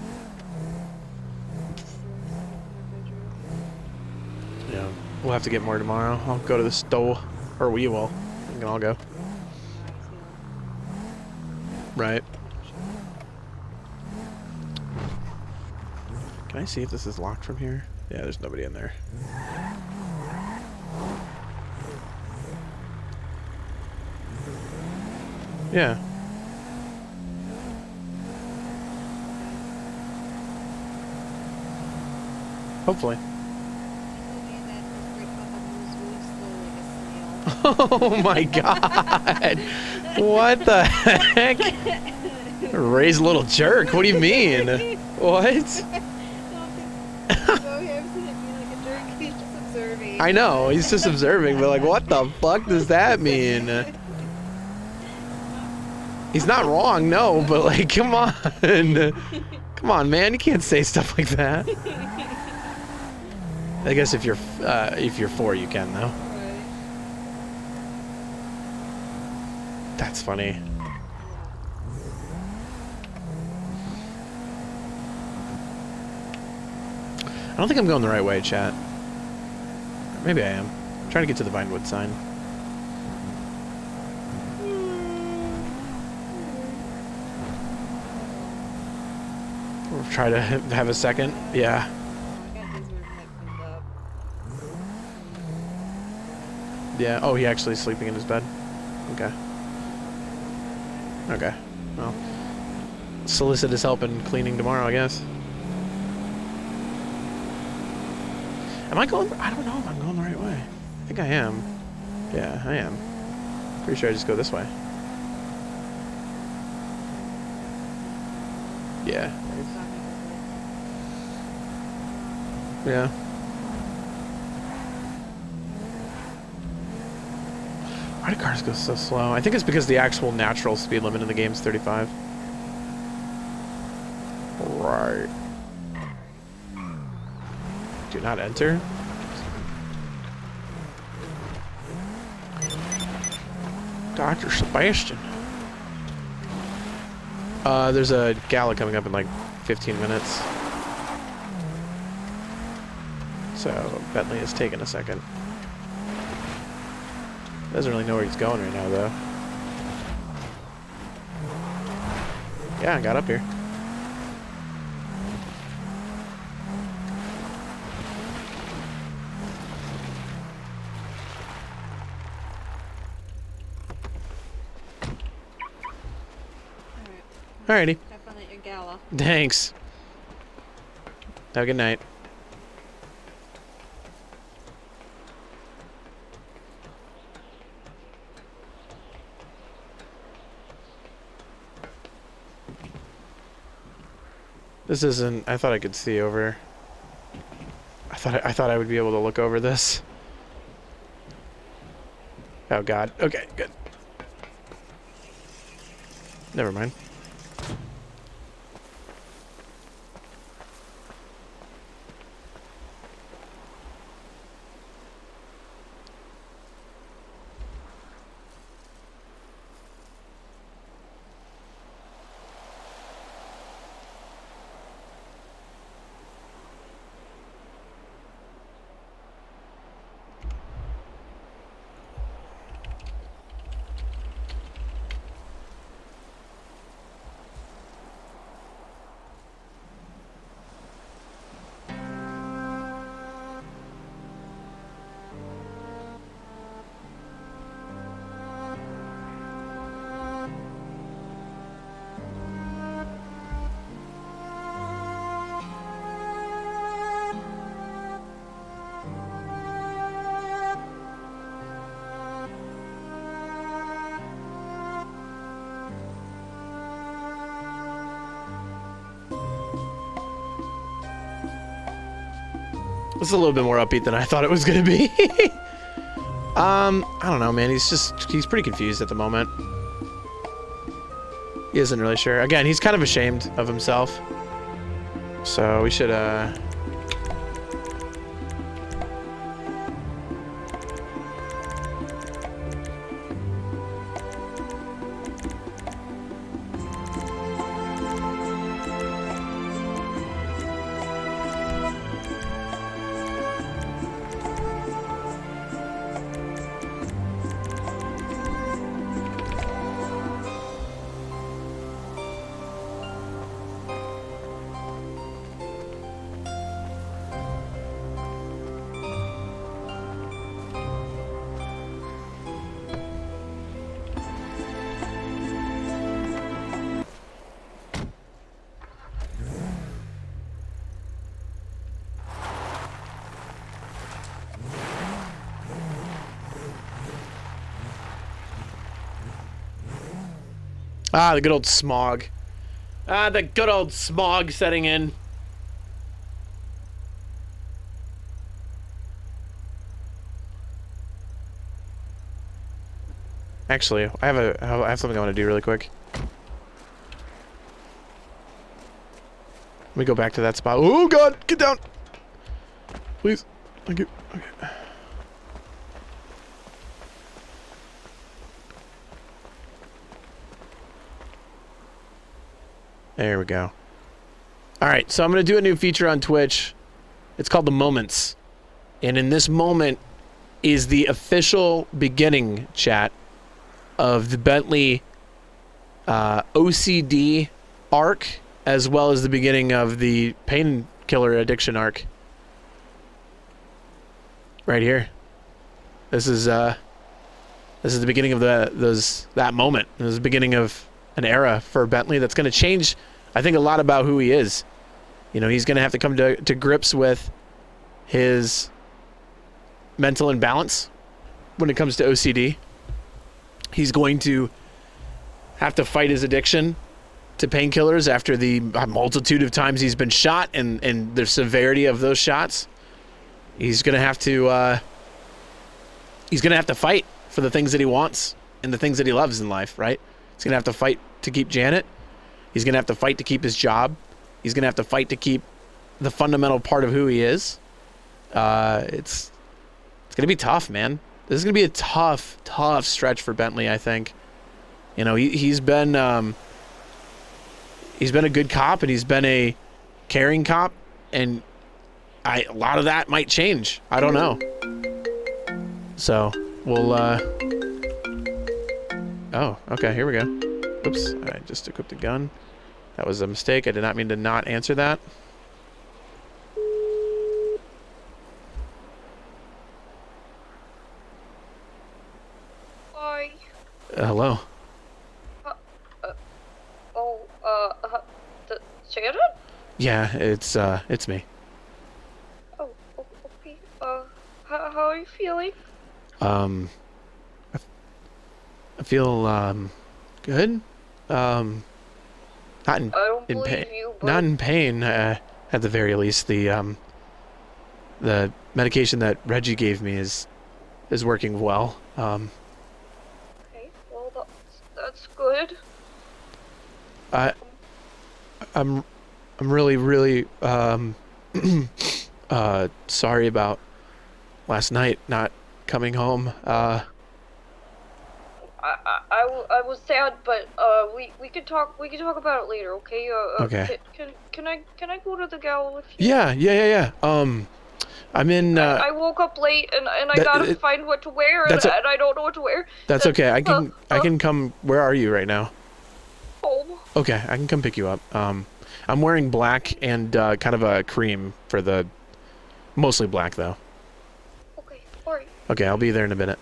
Yeah. We'll have to get more tomorrow. I'll go to the store, or we will. We can all go. Right. Can I see if this is locked from here? Yeah, there's nobody in there. Yeah. Hopefully. Oh my god! What the heck? Ray's a little jerk. What do you mean? What? I know, he's just observing, but like, what the fuck does that mean? He's not wrong, no, but like, come on. Come on, man, you can't say stuff like that. I guess if you're 4, you can, though. That's funny. I don't think I'm going the right way, chat. Maybe I am. I'm trying to get to the Vinewood sign. We'll try to have a second. Yeah. Yeah. Oh, he actually is sleeping in his bed. Okay. Okay. Well, solicit his help in cleaning tomorrow, I guess. Am I going? I don't know if I'm going the right way. I think I am. Yeah, I am. Pretty sure I just go this way. Yeah. Yeah. Why do cars go so slow? I think it's because the actual natural speed limit in the game is 35. Right. Do not enter. Dr. Sebastian. There's a gala coming up in like 15 minutes. So Bentley is taking a second. Doesn't really know where he's going right now, though. Yeah, I got up here. Alrighty. Have fun at your gala. Thanks. Have a good night. This isn't. I thought I could see over. I thought I would be able to look over this. Oh God. Okay, good. Never mind. This is a little bit more upbeat than I thought it was gonna be. I don't know, man. He's pretty confused at the moment. He isn't really sure. Again, he's kind of ashamed of himself. So we should, the good old smog. The good old smog setting in. Actually, I have something I want to do really quick. Let me go back to that spot. Oh God, get down, please. Thank you. Okay. There we go. All right, so I'm going to do a new feature on Twitch. It's called the Moments. And in this moment is the official beginning, chat, of the Bentley OCD arc, as well as the beginning of the painkiller addiction arc. Right here. This is the beginning of that moment. This is the beginning of an era for Bentley that's going to change, I think, a lot about who he is. You know, he's going to have to come to grips with his mental imbalance when it comes to OCD. He's going to have to fight his addiction to painkillers after the multitude of times he's been shot and the severity of those shots. He's going to have to fight for the things that he wants and the things that he loves in life, right? He's going to have to fight to keep Janet. He's going to have to fight to keep his job. He's going to have to fight to keep the fundamental part of who he is. It's going to be tough, man. This is going to be a tough stretch for Bentley, I think. You know, he's been a good cop and he's been a caring cop, and a lot of that might change. I don't know. So, we'll oh, okay, here we go. Oops, I just equipped a gun. That was a mistake. I did not mean to not answer that. Hi. Hello. Janet? Yeah, it's me. Oh, okay. How are you feeling? I feel good. Not in pain. Not in pain. At the very least, the medication that Reggie gave me is working well. Okay, well that's good. I'm really sorry about last night not coming home. I was sad, but we could talk about it later, okay? Okay. Can I go to the gala with you? Yeah. I'm in. I woke up late and I gotta find what to wear and I don't know what to wear. That's okay. I can come. Where are you right now? Home. Okay, I can come pick you up. I'm wearing black and kind of a cream for the. Mostly black though. Okay. Alright. Okay, I'll be there in a minute.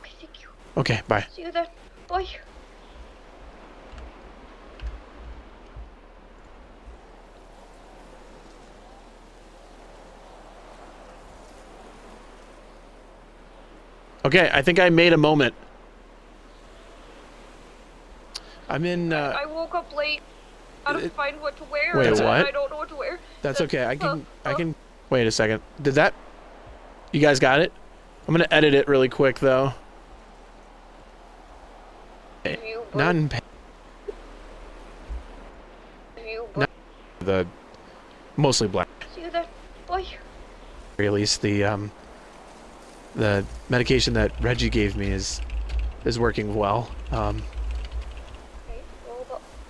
Okay, thank you. Okay, bye. See you then. Bye. Okay, I think I made a moment. I'm in. I woke up late. Gotta find what to wear. Wait, and what? I don't know what to wear. That's okay. I can Wait a second. Did that... You guys got it? I'm gonna edit it really quick, though. Not in pain. Not the... Mostly black. See that boy? At least the medication that Reggie gave me is working well.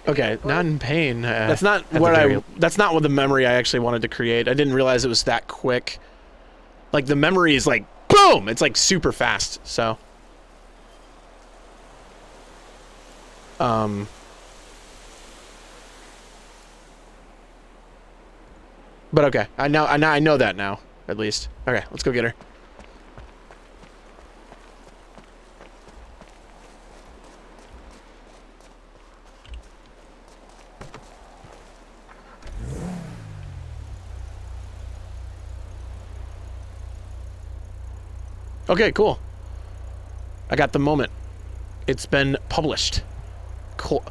Okay, not in pain. That's not what that's not what the memory I actually wanted to create. I didn't realize it was that quick. Like the memory is like boom, it's like super fast. So but okay, I know that now, at least. Okay, let's go get her. Okay, cool. I got the moment. It's been published. Cool.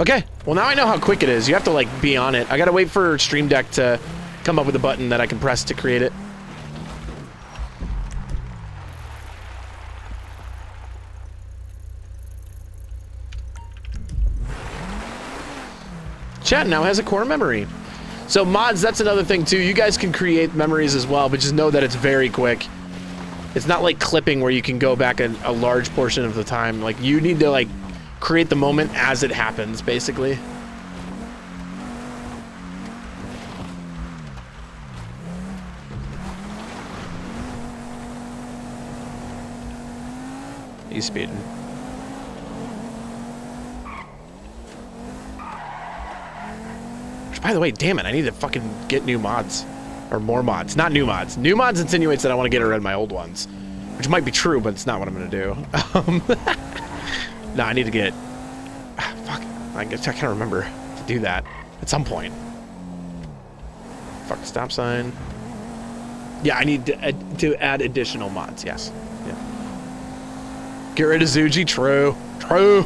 Okay, well now I know how quick it is. You have to like be on it. I gotta wait for Stream Deck to come up with a button that I can press to create it. Chat now has a core memory. So mods, that's another thing too. You guys can create memories as well, but just know that it's very quick. It's not like clipping where you can go back a large portion of the time. Like you need to like create the moment as it happens, basically. He's speeding. Which, by the way, damn it, I need to fucking get new mods. Or more mods. Not new mods. New mods insinuates that I want to get rid of my old ones. Which might be true, but it's not what I'm going to do. No, I need to get... fuck. I can't remember to do that at some point. Fuck, stop sign. Yeah, I need to add additional mods, yes. Yeah. Get rid of Zuji, true. True.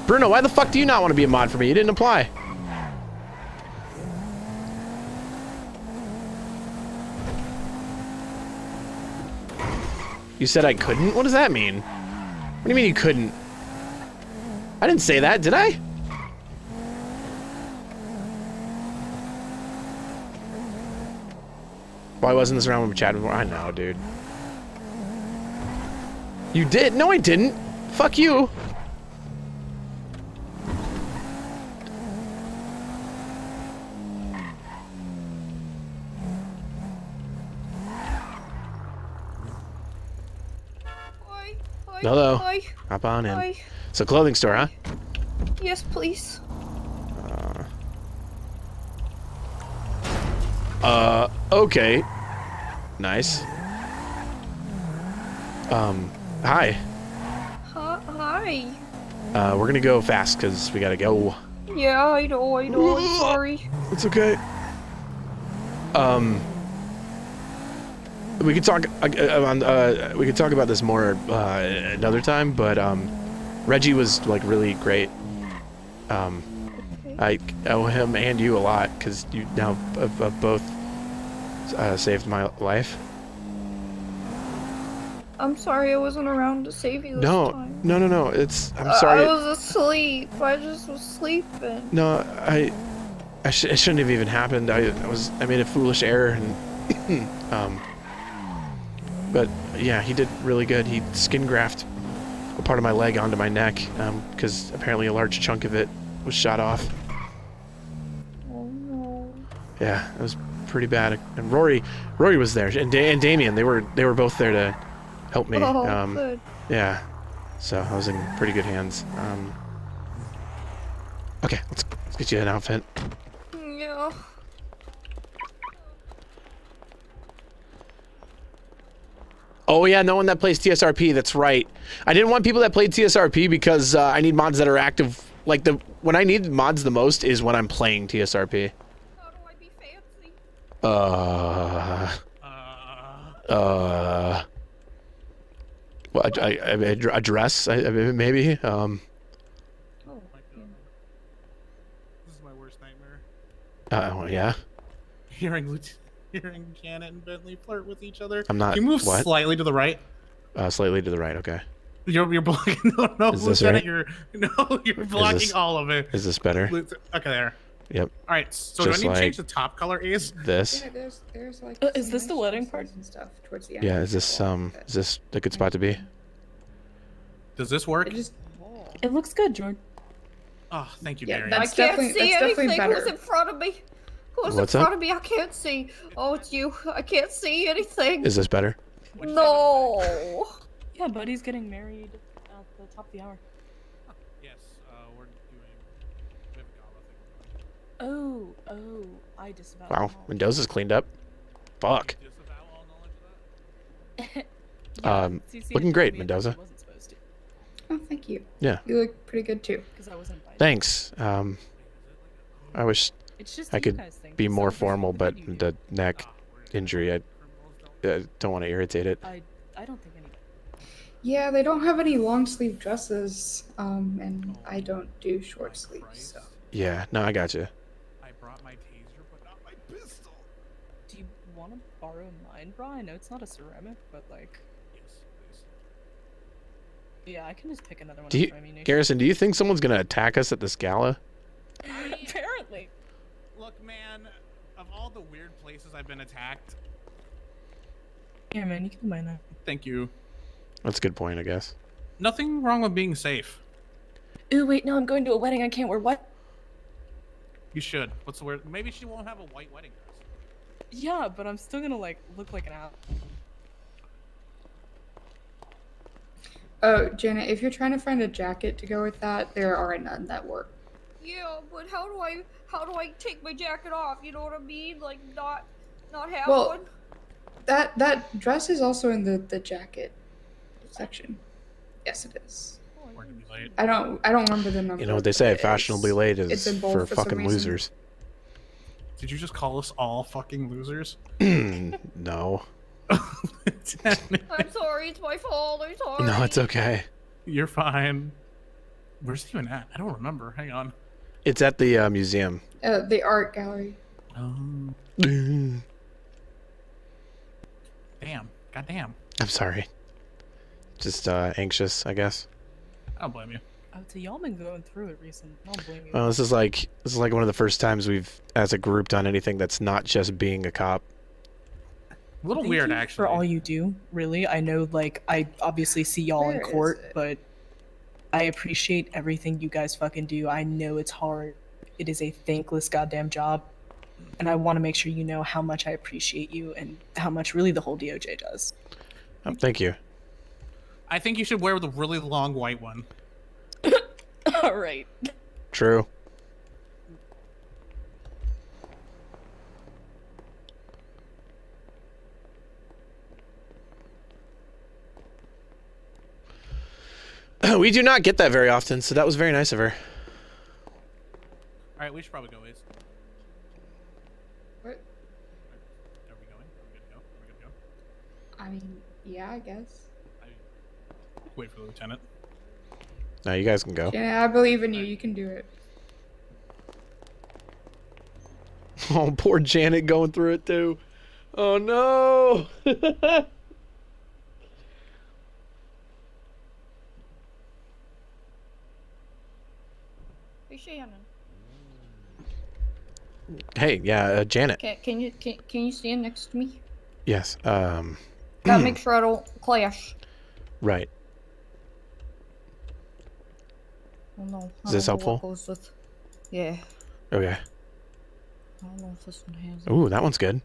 Bruno, why the fuck do you not want to be a mod for me? You didn't apply. You said I couldn't? What does that mean? What do you mean you couldn't? I didn't say that, did I? Why wasn't this around when we chatted before? I know, dude. You did? No, I didn't. Fuck you. Hello. Hi. Hop on in. Hi. It's a clothing store, huh? Yes, please. Okay. Nice. Hi. Hi. We're gonna go fast because we gotta go. Yeah, I know, I'm sorry. It's okay. We could talk we could talk about this more another time, but Reggie was like really great. I owe him and you a lot because you now have both saved my life. I'm sorry I wasn't around to save you this time. No. I'm sorry. I was asleep. I just was sleeping. No, it shouldn't have even happened. I made a foolish error and but yeah, he did really good. He skin grafted a part of my leg onto my neck because apparently a large chunk of it was shot off. Oh no. Yeah, it was pretty bad. And Rory was there, and Damien. They were both there to help me. Oh, good. Yeah, so I was in pretty good hands. Okay, let's get you an outfit. Yeah. Oh yeah, no one that plays TSRP. That's right. I didn't want people that played TSRP because I need mods that are active. Like when I need mods the most is when I'm playing TSRP. How do I be fancy? Well, a dress, maybe. Oh. This is my worst nightmare. Yeah. Hearing Janet and Bentley flirt with each other. I'm not. Can you move What? slightly to the right? Slightly to the right. Okay. You're blocking. No, Is this Lieutenant, right? you're blocking this- all of it. Is this better? Okay, there. Yep. All right. So Just do I need to change like the top color, Ace? This. Yeah, there's like. Is this the wedding part? And stuff towards the end. Yeah. Is this a good spot to be? Does this work? It looks good, Jordan. Oh, thank you, Yeah, Marion. that's I can't definitely see that's definitely anything. better. Who's in front of me? Who's What's in front up? of me? I can't see. Oh, it's you. I can't see anything. Is this better? No. Yeah, Buddy's getting married at the top of the hour. Yes, we're doing. Oh, I disavow. Wow. Windows is cleaned up. Fuck. Looking great, Mendoza. Oh, thank you. Yeah. You look pretty good too. Because I wasn't invited. Thanks. I wish It's just I you could guys think be so. more formal, but the neck injury, I don't want to irritate it. I don't think any. Yeah, they don't have any long sleeve dresses, and I don't do short sleeves. So. Yeah. No, I got you. I brought my taser, but not my pistol. Do you want to borrow mine, bro? I know it's not a ceramic, but like. Yes, please. Yeah, I can just pick another one Do up you, for ammunition. Garrison? Do you think someone's gonna attack us at this gala? Apparently. Look, man, of all the weird places I've been attacked. Yeah, man, you can buy that. Thank you. That's a good point, I guess. Nothing wrong with being safe. Ooh, wait, no, I'm going to a wedding. I can't wear what? You should. What's the word? Maybe she won't have a white wedding dress. Yeah, but I'm still gonna like look like an owl. Oh, Janet, if you're trying to find a jacket to go with that, there are none that work. Yeah, but how do I take my jacket off? You know what I mean? Like not have Well, one. That dress is also in the jacket section. Yes, it is. We're gonna be late. I don't remember the number. You know what they say? but Fashionably late it's is in bold for some fucking reason. losers. Did you just call us all fucking losers? No. I'm sorry. It's my fault. I'm sorry. No, it's okay. You're fine. Where's he even at? I don't remember. Hang on. It's at the museum. The art gallery. I'm Goddamn. sorry. Just anxious, I guess. I don't blame you. Oh, so y'all been going through it recently. I don't blame you. Well, this is like one of the first times we've, as a group, done anything that's not just being a cop. A little Thank weird, you actually. for all you do, really. I know, like, I obviously see y'all in Where is court, it? but I appreciate everything you guys fucking do. I know it's hard. It is a thankless goddamn job. And I want to make sure you know how much I appreciate you and how much really the whole DOJ does. Oh, thank you. I think you should wear the really long white one. All right. True. We do not get that very often, so that was very nice of her. All right, we should probably go, Ace. What? Are we going? Are we good to go? Are we good to go? I mean, yeah, I guess. Wait for the lieutenant. Now you guys can go. Janet, I believe in you. You can do it. Oh, poor Janet going through it too. Oh no. Hey Shannon. Hey, yeah, Janet. Can you stand next to me? Yes. Gotta make sure I don't clash. Right. Oh no. Is this helpful? Yeah. Okay. I don't know if this one has. Ooh, that one's good.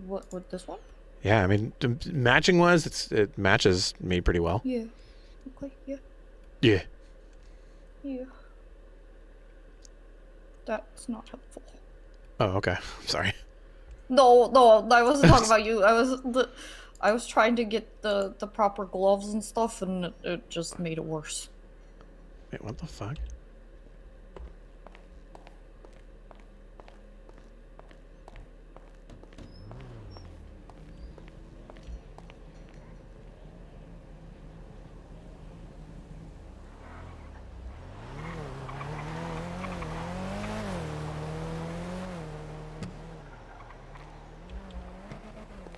What this one? Yeah, I mean, matching wise, it matches me pretty well. Yeah. Okay. Yeah. Yeah. Yeah. That's not helpful. Oh, okay. I'm sorry. No, I wasn't talking about you. I was trying to get the proper gloves and stuff, and it just made it worse. Wait, what the fuck?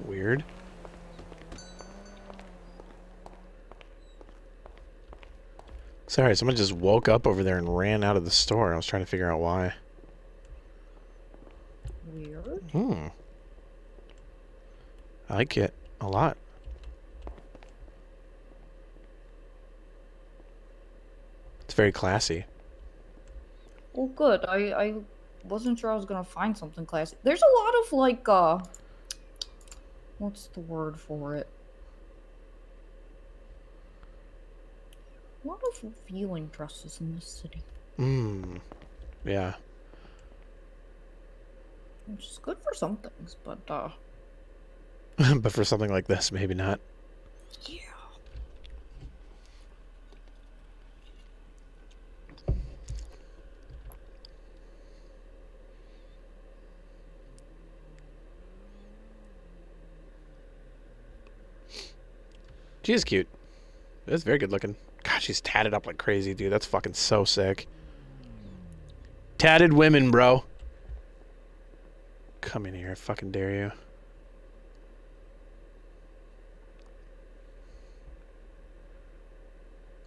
Weird. Sorry, someone just woke up over there and ran out of the store. I was trying to figure out why. Weird. I like it a lot. It's very classy. Well, good. I wasn't sure I was gonna find something classy. There's a lot of like what's the word for it? A lot of revealing dresses in this city. Yeah. Which is good for some things, but But for something like this, maybe not. yeah. She is cute. That's very good looking. God, she's tatted up like crazy, dude. That's fucking so sick. Tatted women, bro. Come in here, I fucking dare you.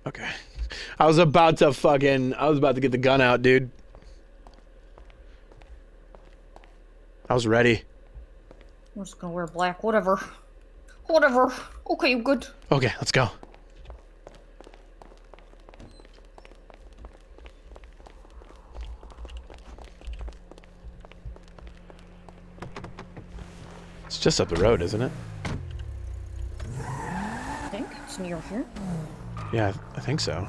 Okay. I was about to get the gun out, dude. I was ready. I'm just gonna wear black. Whatever. Whatever. Okay, I'm good. Okay, let's go. It's just up the road, isn't it? I think it's near here. Yeah, I think so.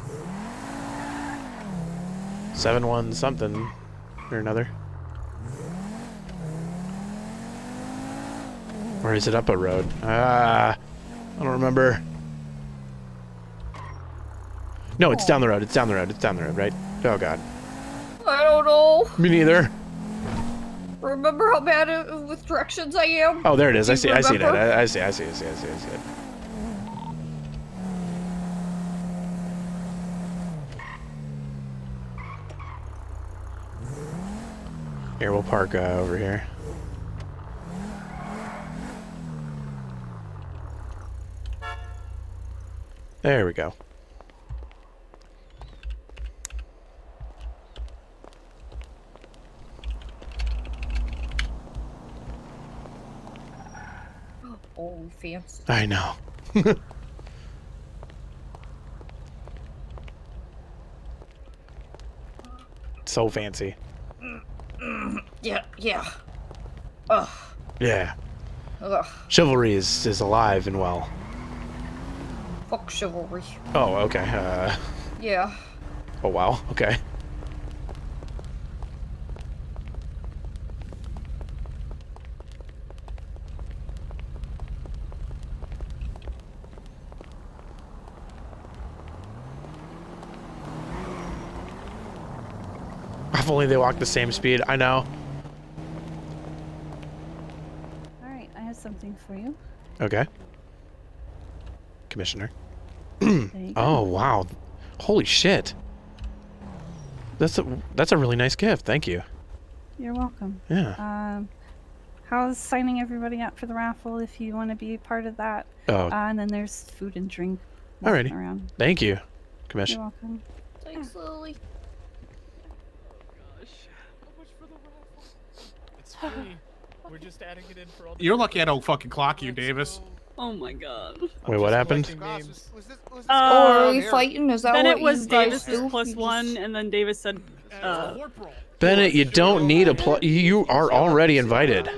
7-1 something or another. Or is it up a road? I don't remember. No, it's down the road. It's down the road. It's down the road, right? Oh, God. I don't know. Me neither. Remember how bad with directions I am? Oh, there it is. I Do see. you I see that. remember? I see it. Here, we'll park over here. There we go. Oh, fancy. I know. So fancy. Yeah, yeah. Ugh. Yeah. Ugh. Chivalry is alive and well. Fuck chivalry. Oh, okay. Yeah. Oh, wow. Okay. If only they walk the same speed. I know. All right, I have something for you. Okay. Commissioner. There you go. Oh, wow. Holy shit. That's a really nice gift. Thank you. You're welcome. Yeah. How's signing everybody up for the raffle if you want to be part of that? Oh. And then there's food and drink walking Alrighty. around. Thank you, You're Commissioner. welcome. Thanks, Lily. It's free. We're just adding it in for all the You're lucky I don't fucking clock you, Davis. Oh my god. Wait, what happened? Oh, are we fighting? Is that Bennett what was you guys Davis's do? plus You one, just- and then Davis said, Bennett, you don't need a plus. You are already invited.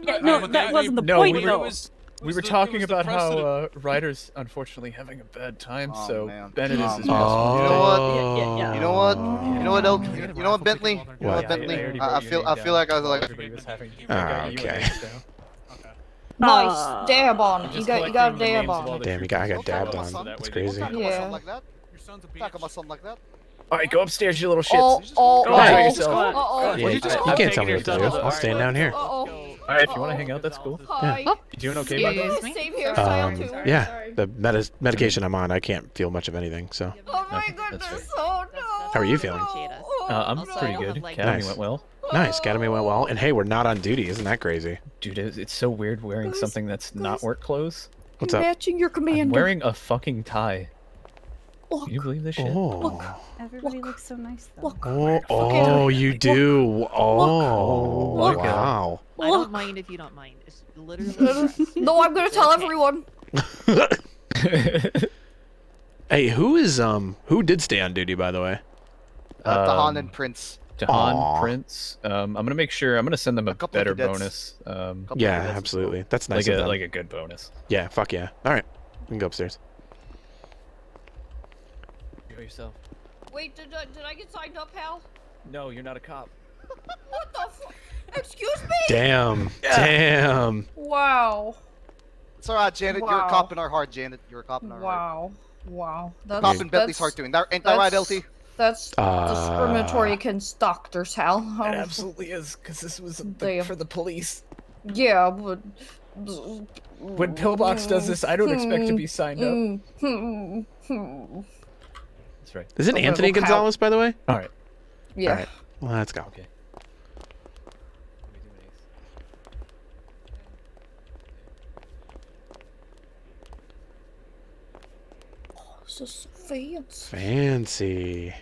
Yeah, no, that wasn't the point, though. We were talking about how Ryder's unfortunately having a bad time, so Bennett is his Oh. Yeah. You know what? You know what, You know what, Bentley? You know what, Bentley? I feel like I was like. Okay. Nice. Dab on. You got a dab on. Damn, I got dabbed on. That's crazy. Yeah. Talk about something like that. All right, go upstairs, you little shits. Oh, Go enjoy yourself. Yeah, you can't tell me what to do. I'll stand down here. All right, if you want to hang out, that's cool. Hi. You doing okay, by the way? Same hairstyle too. Yeah, the medication I'm on, I can't feel much of anything. So. Oh my goodness. Oh no. How are you feeling? I'm pretty good. Academy went well. Nice. Academy went well. And hey, we're not on duty. Isn't that crazy? Dude, it's so weird wearing something that's not work clothes. What's up? Matching your commander. I'm wearing a fucking tie. Look. Can you believe this shit? Look. Everybody looks so nice though. Look. Oh, you do. Oh, Look. wow. I don't mind if you don't mind. It's literally. No, I'm gonna tell everyone. Hey, who did stay on duty, by the way? Dahan and Prince. Dahan, Prince. I'm gonna make sure. I'm gonna send them a better bonus. Yeah, absolutely. That's nice. Like of them. like a good bonus. Yeah, fuck yeah. All right, we can go upstairs. Enjoy yourself. Wait, did I get signed up, Hal? No, you're not a cop. What the fuck? Excuse me? Damn. Damn. Wow. It's alright, Janet. You're a cop in our heart, Janet. You're a cop in our heart. Wow. Cop in Bentley's heart doing that. Ain't that right, LT? That's discriminatory against doctors, Hal. It absolutely is, because this was for the police. Yeah, but... When Pillbox does this, I don't expect to be signed up. That's right. Is it Anthony Gonzalez, by the way? All right. Yeah. All right. Well, let's go. Okay. This is so fancy. Fancy.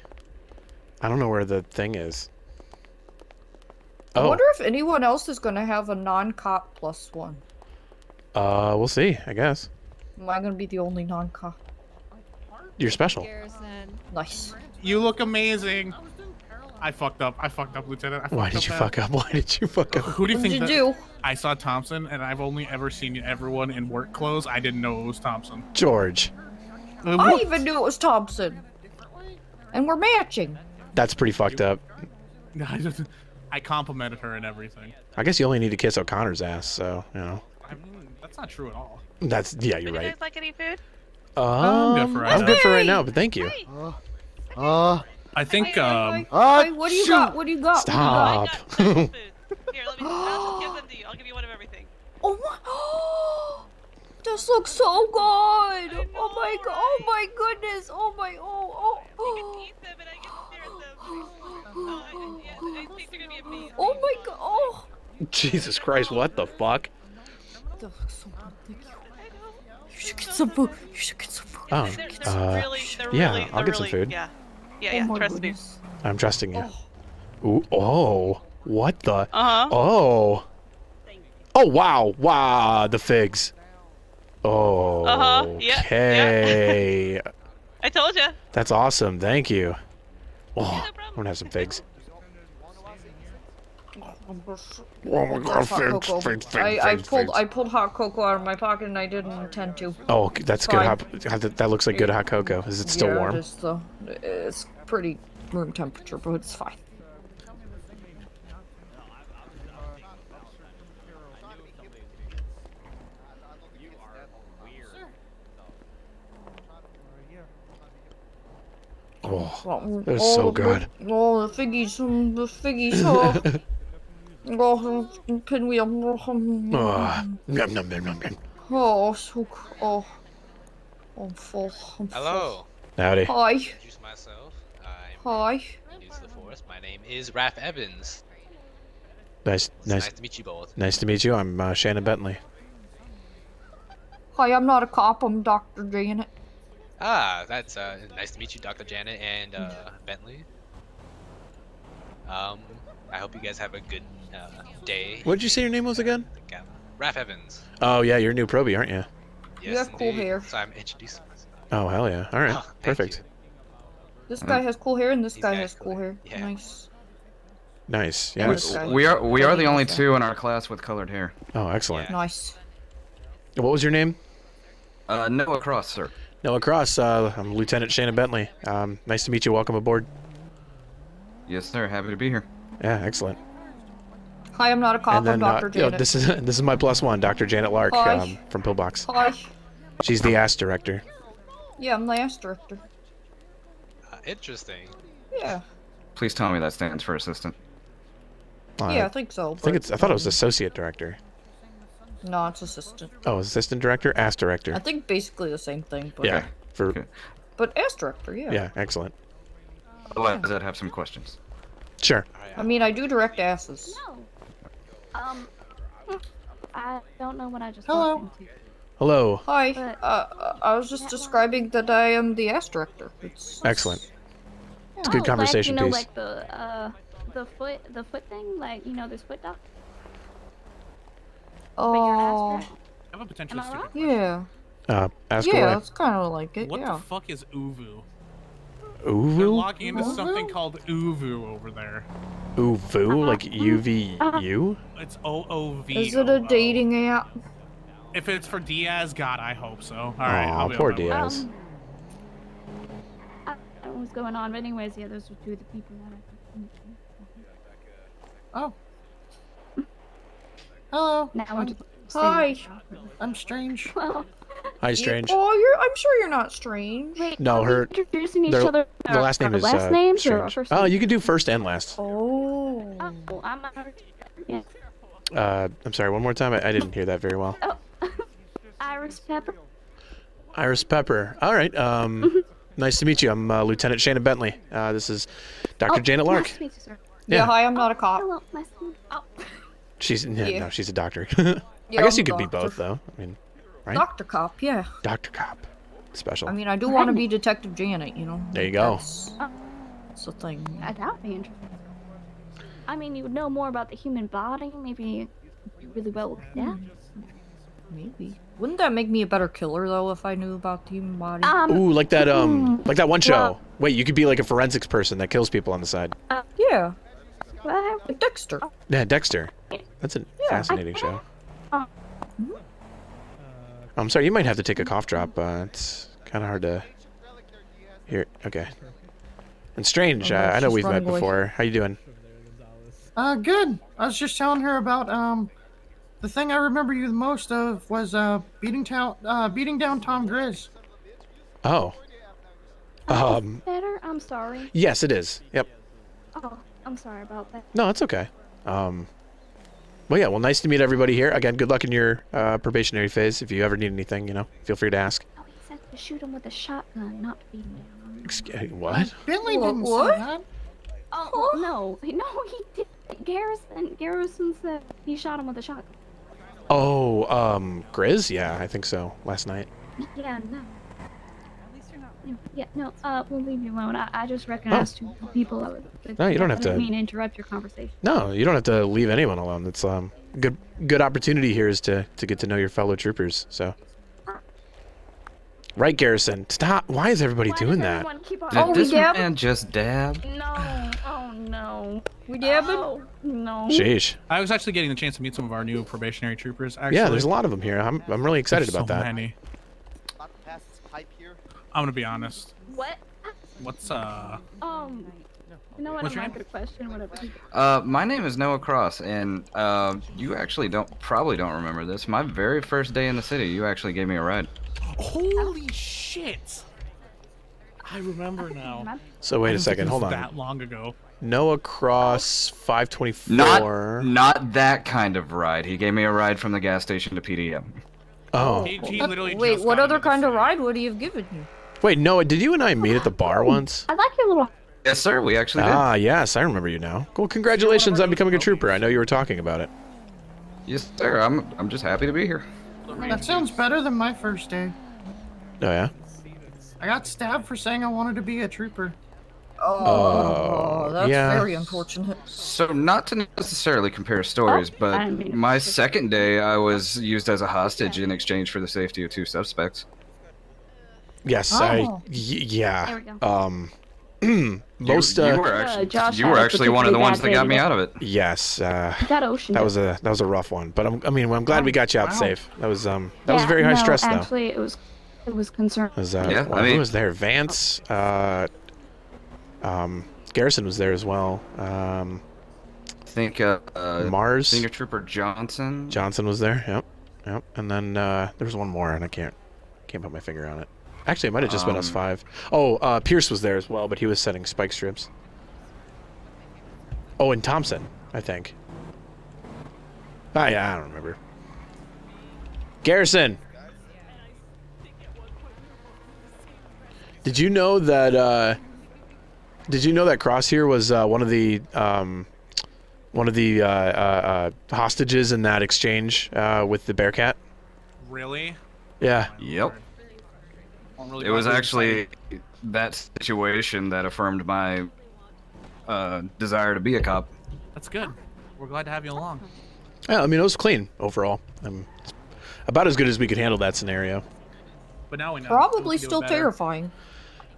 I don't know where the thing is. I wonder if anyone else is gonna have a non-cop +1. We'll see, I guess. Am I gonna be the only non-cop? You're special. Nice. You look amazing. I fucked up, Lieutenant. Why did you fuck up? Why did you fuck up? Who do you What think did you do? I saw Thompson, and I've only ever seen everyone in work clothes. I didn't know it was Thompson. George. I even knew it was Thompson. And we're matching. That's pretty fucked up. I complimented her and everything. I guess you only need to kiss O'Connor's ass, so, you know. I mean, that's not true at all. That's, yeah, you're right. You guys like any food? I'm good for right now, but thank you. I think, Hey, what do you got? What do you got? Stop. Here, let me. I'll just give them to you. I'll give you one of everything. Oh my! This looks so good! Oh my god! Oh my goodness! Oh my! Oh! Oh my god! Oh! Jesus Christ, what the fuck? That looks so good. Thank you. You should get some food. You should get some food. Oh, yeah, I'll get some food. Yeah, Oh my trust me. goodness. I'm trusting you. Ooh, oh, what the? Uh-huh. Oh. Oh, wow. Wow, the figs. Oh, Yeah, okay. I told you. That's awesome. Thank you. Oh, I'm gonna have some figs. Oh my god, figs. I pulled hot cocoa out of my pocket and I didn't intend to. Oh, that's good. Fine. That looks like good hot cocoa. Is it still warm? It's pretty room temperature, but it's fine. Oh, they're so good. Oh, the figgies, oh. Oh, can we, Yum, yum, yum, yum, yum. oh, so, oh, I'm full, I'm full. Hello. Howdy. Hi. Introduce myself. Hi. New to the force. My name is Raph Evans. Nice to meet you both. Nice to meet you. I'm Shannon Bentley. Hi, I'm not a cop, I'm Dr. Janet. Ah, that's nice to meet you, Dr. Janet and Bentley. I hope you guys have a good day. What did you say your name was again? Raph Evans. Oh yeah, you're new probie, aren't you? You have cool hair. So I'm introducing myself. Oh hell yeah! All right, perfect. This guy has cool hair and this guy has cool hair. Yeah. Nice. Nice. And Yeah. this guy. We are the only two in our class with colored hair. Oh, excellent. Nice. What was your name? Noah Cross, sir. Noah Cross. I'm Lieutenant Shannon Bentley. Nice to meet you. Welcome aboard. Yes, sir. Happy to be here. Yeah, excellent. Hi, I'm not a cop, And then I'm Dr. Janet. this is my +1, Dr. Janet Lark, Hi. from Pillbox. Hi. She's the ass director. Yeah, I'm the ass director. Interesting. Yeah. Please tell me that stands for assistant. Yeah, I think so. I thought it was associate director. No, it's assistant. Oh, assistant director, ass director. I think basically the same thing. But Yeah. But ass director, yeah. Yeah, excellent. Otherwise, I'd have some questions. Sure. I mean, I do direct asses. I don't know what I just Hello. walked into. Hello. Hi. But- I was just describing that I am the ass director. Excellent. It's a good Like, conversation you know, piece. like the foot thing, like this foot doc. Oh. I have a potentially Am I stupid Yeah. Ask Yeah, away. it's kind of like it. What yeah. the fuck is Uvu? They're Uvu? logging into something called Uvu over there. Uvu? Like UVU? It's OOV. Is it a dating app? If it's for Diaz, God, I hope so. All right, Aw, I'll be poor on my way. Diaz. I don't know what's going on, but anyways, yeah, those are two of the people that I. Oh. Hello. Now we're just Hi. I'm strange. Well. Hi, Strange. I'm sure you're not strange. Wait, No, her. introducing each their- other. The last name is last names or Strange. first Oh, names? you can do first and last. Oh. Oh, I'm not. Yeah. I'm sorry. One more time. I didn't hear that very well. Oh. Iris Pepper. Iris Pepper. All right. Nice to meet you. I'm Lieutenant Shannon Bentley. This is Dr. Janet Lark. Nice to meet you, sir. Yeah, hi, I'm not a cop. Hello, nice to meet you. Oh. She's Yeah. no, she's a doctor. Yeah, I guess I'm you a could be doctor. both, though. I mean, right? Dr. Cop, yeah. Dr. Cop. Special. I mean, I do want to be Detective Janet, you know. There you go. That's the thing. That would be interesting. I mean, you would know more about the human body, maybe really well with that. Maybe. Wouldn't that make me a better killer though if I knew about the human body? Ooh, like that one show. well- Wait, you could be like a forensics person that kills people on the side. Yeah. Like Dexter. Yeah, Dexter. That's a fascinating show. I'm sorry, you might have to take a cough drop. It's kind of hard to hear. Okay. And Strange, Oh, no, I know she's we've met running away. before. How you doing? Good. I was just telling her about the thing I remember you the most of was beating down Tom Grizz. Oh. Better? I'm sorry. Yes, it is. Yep. Oh, I'm sorry about that. No, it's okay. Well, yeah. Well, nice to meet everybody here. Again, good luck in your probationary phase. If you ever need anything, feel free to ask. Oh, he said to shoot him with a shotgun, not to beat him down. What? Bentley didn't what? say that. Oh, no, he did. Garrison said he shot him with a shotgun. Oh, Grizz? Yeah, I think so. Last night. Yeah, no. Yeah, no, we'll leave you alone. I just recognized two people. No, you don't have I didn't to- mean to interrupt your conversation. No, you don't have to leave anyone alone. It's good opportunity here is to get to know your fellow troopers. So. Right, Garrison. Stop. Why is everybody doing that? Did this man just dab? No. Oh, no. We dabbing? Oh, no. Sheesh. I was actually getting the chance to meet some of our new probationary troopers. Actually, Yeah, there's a lot of them here. I'm really excited There's about so that. Many. I'm gonna be honest. What? What's You know what? What's I'm your not gonna question whatever. My name is Noah Cross, and you actually probably don't remember this. My very first day in the city, you actually gave me a ride. Holy shit! I remember now. So wait a second. Hold on. That long ago. Noah Cross 524. Not that kind of ride. He gave me a ride from the gas station to PDM. Oh. He literally Wait, what other kind of ride would he have given you? Wait, Noah, did you and I meet at the bar once? I like your little. Yes, sir. We actually did. Ah, yes, I remember you now. Well, congratulations on becoming a trooper. I know you were talking about it. Yes, sir. I'm just happy to be here. That sounds better than my first day. Oh yeah. I got stabbed for saying I wanted to be a trooper. Oh, that's yeah. very unfortunate. So not to necessarily compare stories, but I didn't mean to- my second day I was used as a hostage in exchange for the safety of 2 suspects. Yes, Oh. yeah. You Most were actually one of the ones that got me out of it. Yes. That ocean. That was a rough one, but I'm glad we got you out Wow. safe. That was very high stress though. Actually, it was concerning. It was, Yeah, well, I mean- who was there? Vance. Garrison was there as well. I think Mars. Senior Trooper Johnson. Johnson was there. Yep. And then there was one more, and I can't put my finger on it. Actually, it might have just been us 5. Oh, Pierce was there as well, but he was setting spike strips. Oh, and Thompson, I think. Yeah, I don't remember. Garrison. Did you know that? Did you know that Cross here was one of the one of the hostages in that exchange with the Bearcat. Really? Yeah. Yep. It was actually that situation that affirmed my desire to be a cop. That's good. We're glad to have you along. Yeah, I mean, it was clean overall. About as good as we could handle that scenario. But now we know. Probably still terrifying.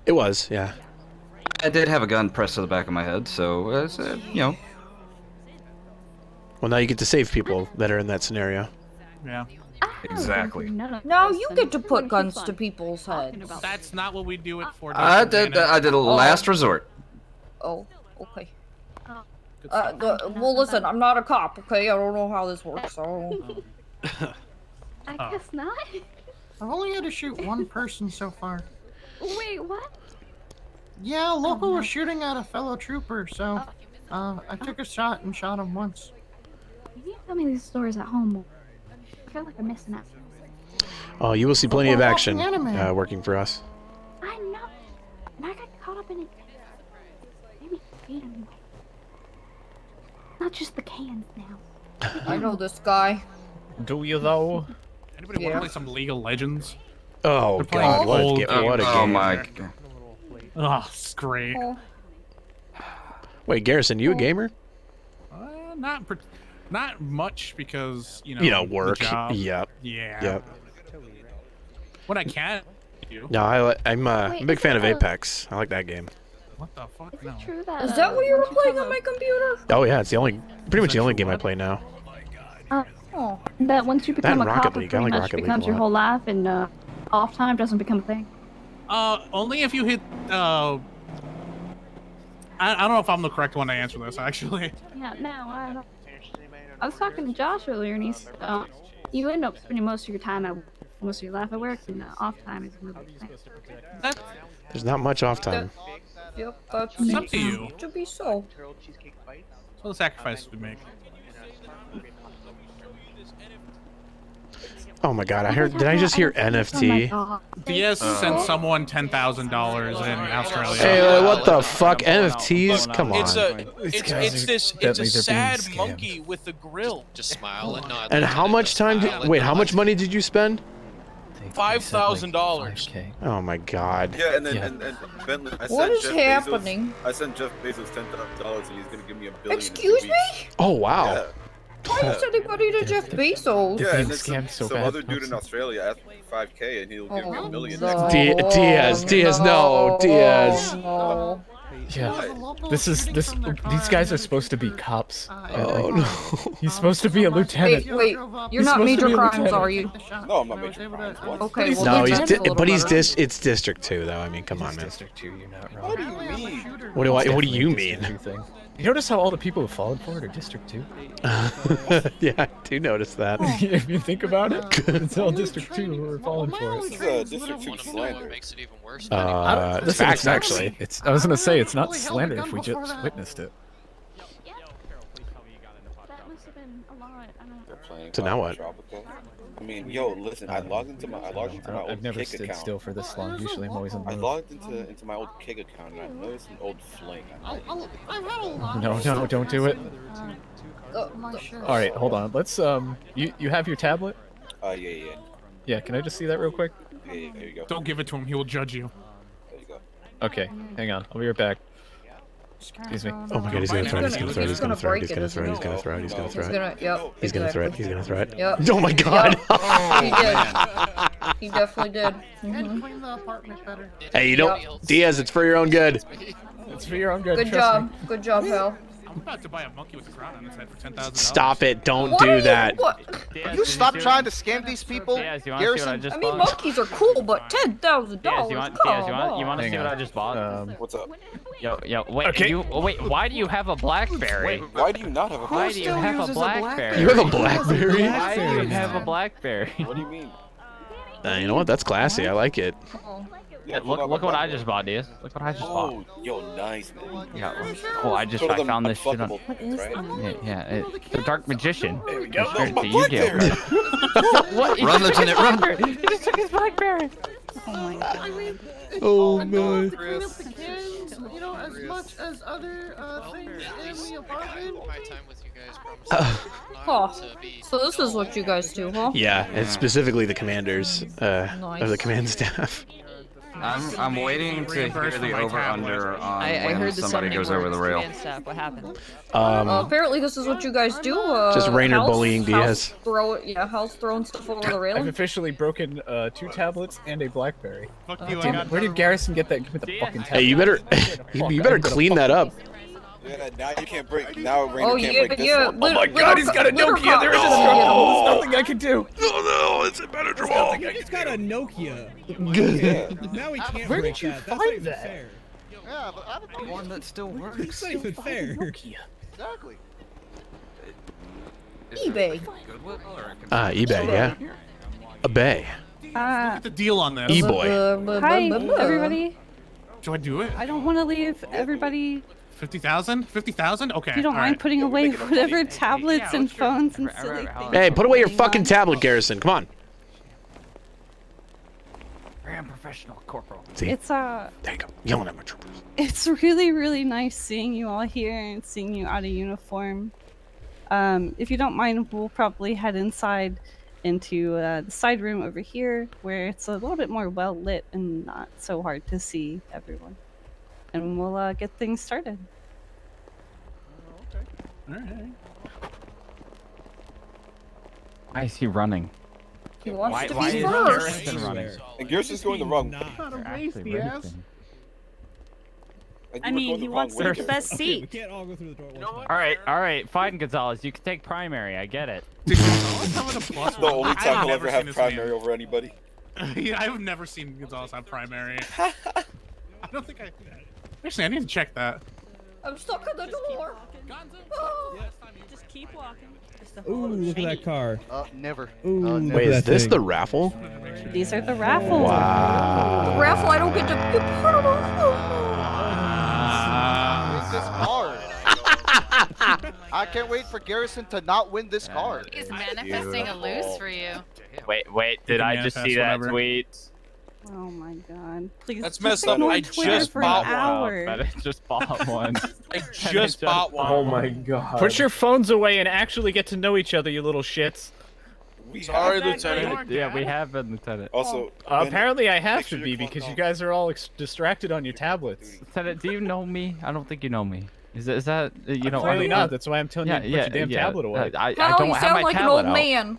It was, yeah. I did have a gun pressed to the back of my head, so you know. Well, now you get to save people that are in that scenario. Yeah. Exactly. Now you get to put guns to people's heads. That's not what we do it for. I did a last resort. Oh, okay. Well, listen, I'm not a cop, okay? I don't know how this works, so... I guess not. I've only had to shoot one person so far. Wait, what? Yeah, a local was shooting at a fellow trooper, so I took a shot and shot him once. You need to tell me these stories at home more. I feel like I'm missing out. Oh, you will see plenty of We're action watching anime. working for us. I know. And I got caught up in it. Maybe hate him. Not just the cans now. I know this guy. Do you though? Anybody want to play some League of Legends? Oh They're playing God, what a old game! games. What a Oh game! my God. Oh, it's great. Wait, Garrison, you a gamer? Not much because you know. Work. The job. Yep. Yeah. Yep. When I can. No, I'm a big fan of Apex. I like that game. What the fuck? Is it true that? Is that what you were playing on my computer? Oh yeah, it's pretty much the only game I play now. That once you become a Rocket cop, it League. I pretty like much Rocket League a becomes your lot. whole life, and off time doesn't become a thing. Only if you hit. I don't know if I'm the correct one to answer this actually. Yeah, no, I was talking to Josh earlier, and he's you end up spending most of your time at most of your life at work, and off time is another thing. There's not much off time. Yep, that's It's up to you. to be so. So the sacrifices we make. Oh my God, I heard. Did I just hear NFT? DS sent someone $10,000 in Australia. Hey, what the fuck? NFTs? Come on. It's a sad monkey with a grill. Just smile and nod. And how much time? Wait, how much money did you spend? $5,000. Oh my God. Yeah, and then and Bentley, I What sent is Jeff happening? Bezos, I sent Jeff Bezos $10,000 and he's gonna give me $1 billion. Excuse me? Oh wow. Yeah. Why is anybody to Jeff Bezos? Yeah, and then scammed so some bad. other dude in Australia asked me $5K and he'll give me $1 million no. next Diaz, no, Diaz. No. Yeah, these guys are supposed to be cops. Oh no. He's supposed to be a lieutenant. Wait, you're He's not supposed to major be a crimes, lieutenant. are you? No, I'm not major crimes. What? Okay, well, No, then he's that's a little better. it's District 2 though. I mean, come on, man. District 2, you're not wrong. What do you mean? What do you mean? You notice how all the people who fallen for it are District 2? Yeah, I do notice that. If you think about it, it's all District 2 who are falling for it. This is District 2 slander. Makes it even worse. It's Listen, facts, not- actually. I was gonna say it's not Probably held a slander gun if we before just that. witnessed it. That must have been a lot. I don't They're playing So now what? Tropical. I mean, yo, listen, I logged into my old I've never Kick stood account. still for this long. Usually I'm always on I the move. logged into my old Kick account and I noticed an old fling. I've had a lot. No, don't do it. My shirt. All right, hold on. Let's you have your tablet? Yeah. Yeah, can I just see that real quick? Yeah, there you go. Don't give it to him. He will judge you. There you go. Okay, hang on. I'll be right back. Excuse me. Oh my God, he's gonna throw it. He's gonna throw it. He's gonna throw it. break He's it, gonna isn't throw it. he? He's gonna throw it. He's gonna throw He's it. gonna, yep. He's gonna throw it. exactly. He's gonna throw it. Yep. Oh my God. He did. He definitely did. And clean the apartment better. Hey, you don't, Diaz. It's for your own good. It's for your own good. Good trust job. me. Good job, Hal. I'm about to buy a monkey with a crown on its head for $10,000. Stop it! Don't What are do you- that. What? Will you stop trying to scam these people, Diaz, you wanna see what I Garrison? just I mean, bought? monkeys are cool, but $10,000. Diaz, you want to Hang see what on. I just bought? What's up? Yo, wait, Okay. wait, why do you have a BlackBerry? Why do you not have a Why do you have a BlackBerry? You have a BlackBerry? Why do you have a BlackBerry? What do you mean? You know what? That's classy. I like it. Yeah, Look what I just bought, Diaz. Look what I just bought. Oh, yo, nice, man. Yeah, oh, I found this shit on. What is that? Yeah, the Dark Magician. There we go. Sure, No, my so you get BlackBerry. What? He Run, just took his Lieutenant, run. BlackBerry. He just took his BlackBerry. Oh my god. Oh man. you know, as much as other things in the apartment. Oh, so this is what you guys do, huh? Yeah, and specifically the commanders of the command staff. I'm waiting to hear the over/under on when somebody goes over the rail. What happened? Apparently this is what you guys do. Just Rainer bullying Diaz. House throwing stuff over the I've railing. officially broken 2 tablets and a BlackBerry. Fuck you, Damn, where did Garrison get that? Give me the fucking tablet. Hey, you better you better clean that up. Yeah, now you can't break. Now Rainer Oh, can't yeah, break this yeah, one. Oh my God, he's got a Nokia. There is nothing I can do. Oh no, it's impenetrable. He's got a Nokia. Now we can't Where break did you that. find That's not even that? fair. Yeah, but I don't know. One that still works. It's not even fair. Exactly. eBay. Goodwill or eBay, yeah. A bay. Look at the deal on this. E-boy. Hi, everybody. Do I do it? I don't want to leave everybody. 50,000? 50,000? Okay. If you don't mind putting away whatever tablets and phones and silly things. Hey, put away your fucking tablet, Garrison. Come on. I am professional, Corporal. See? It's There you go. Yelling at my troopers. It's really, really nice seeing you all here and seeing you out of uniform. If you don't mind, we'll probably head inside into the side room over here, where it's a little bit more well lit and not so hard to see everyone. And we'll get things started. Alright. Why is he running? He wants Why to is be first. Garrison running? And Garrison's going the wrong way. Not a They're race, actually Diaz. racing. Like, I you were mean, going he the wants wrong way, the best Garrison. Okay, we seat. can't all go through the door. You know what? All right, fine, Gonzalez. You can take primary. I get it. Dude, Gonzalez having a plus The one. only I've time he'll never ever seen have this primary man. over anybody. Yeah, I've never seen Gonzalez have primary. I don't think I. Actually, I need to check that. I'm stuck at the door. Just keep walking. Ooh, look at that car. Never. Ooh, look Wait, at is that this thing. the raffle? These are the raffles. Wow. The raffle, I don't get to be part of This card. I can't wait for Garrison to not win this card. He's manifesting a lose for you. Wait, did I just see that tweet? Oh my god. Please. That's just messed up. ignore I Twitter just for bought an one. hour. I just bought one. I just bought one. Oh my god. Put your phones away and actually get to know each other, you little shits. Sorry, Lieutenant. Yeah, we have been, Lieutenant. Also, apparently I have make sure to be your clock because you off. guys are all distracted on your tablets. Lieutenant, do you know me? I don't think you know me. Is that you know? Clearly not. That's why I'm telling you to put your damn tablet away. I Hell, don't you have sound my like an tablet old out. man.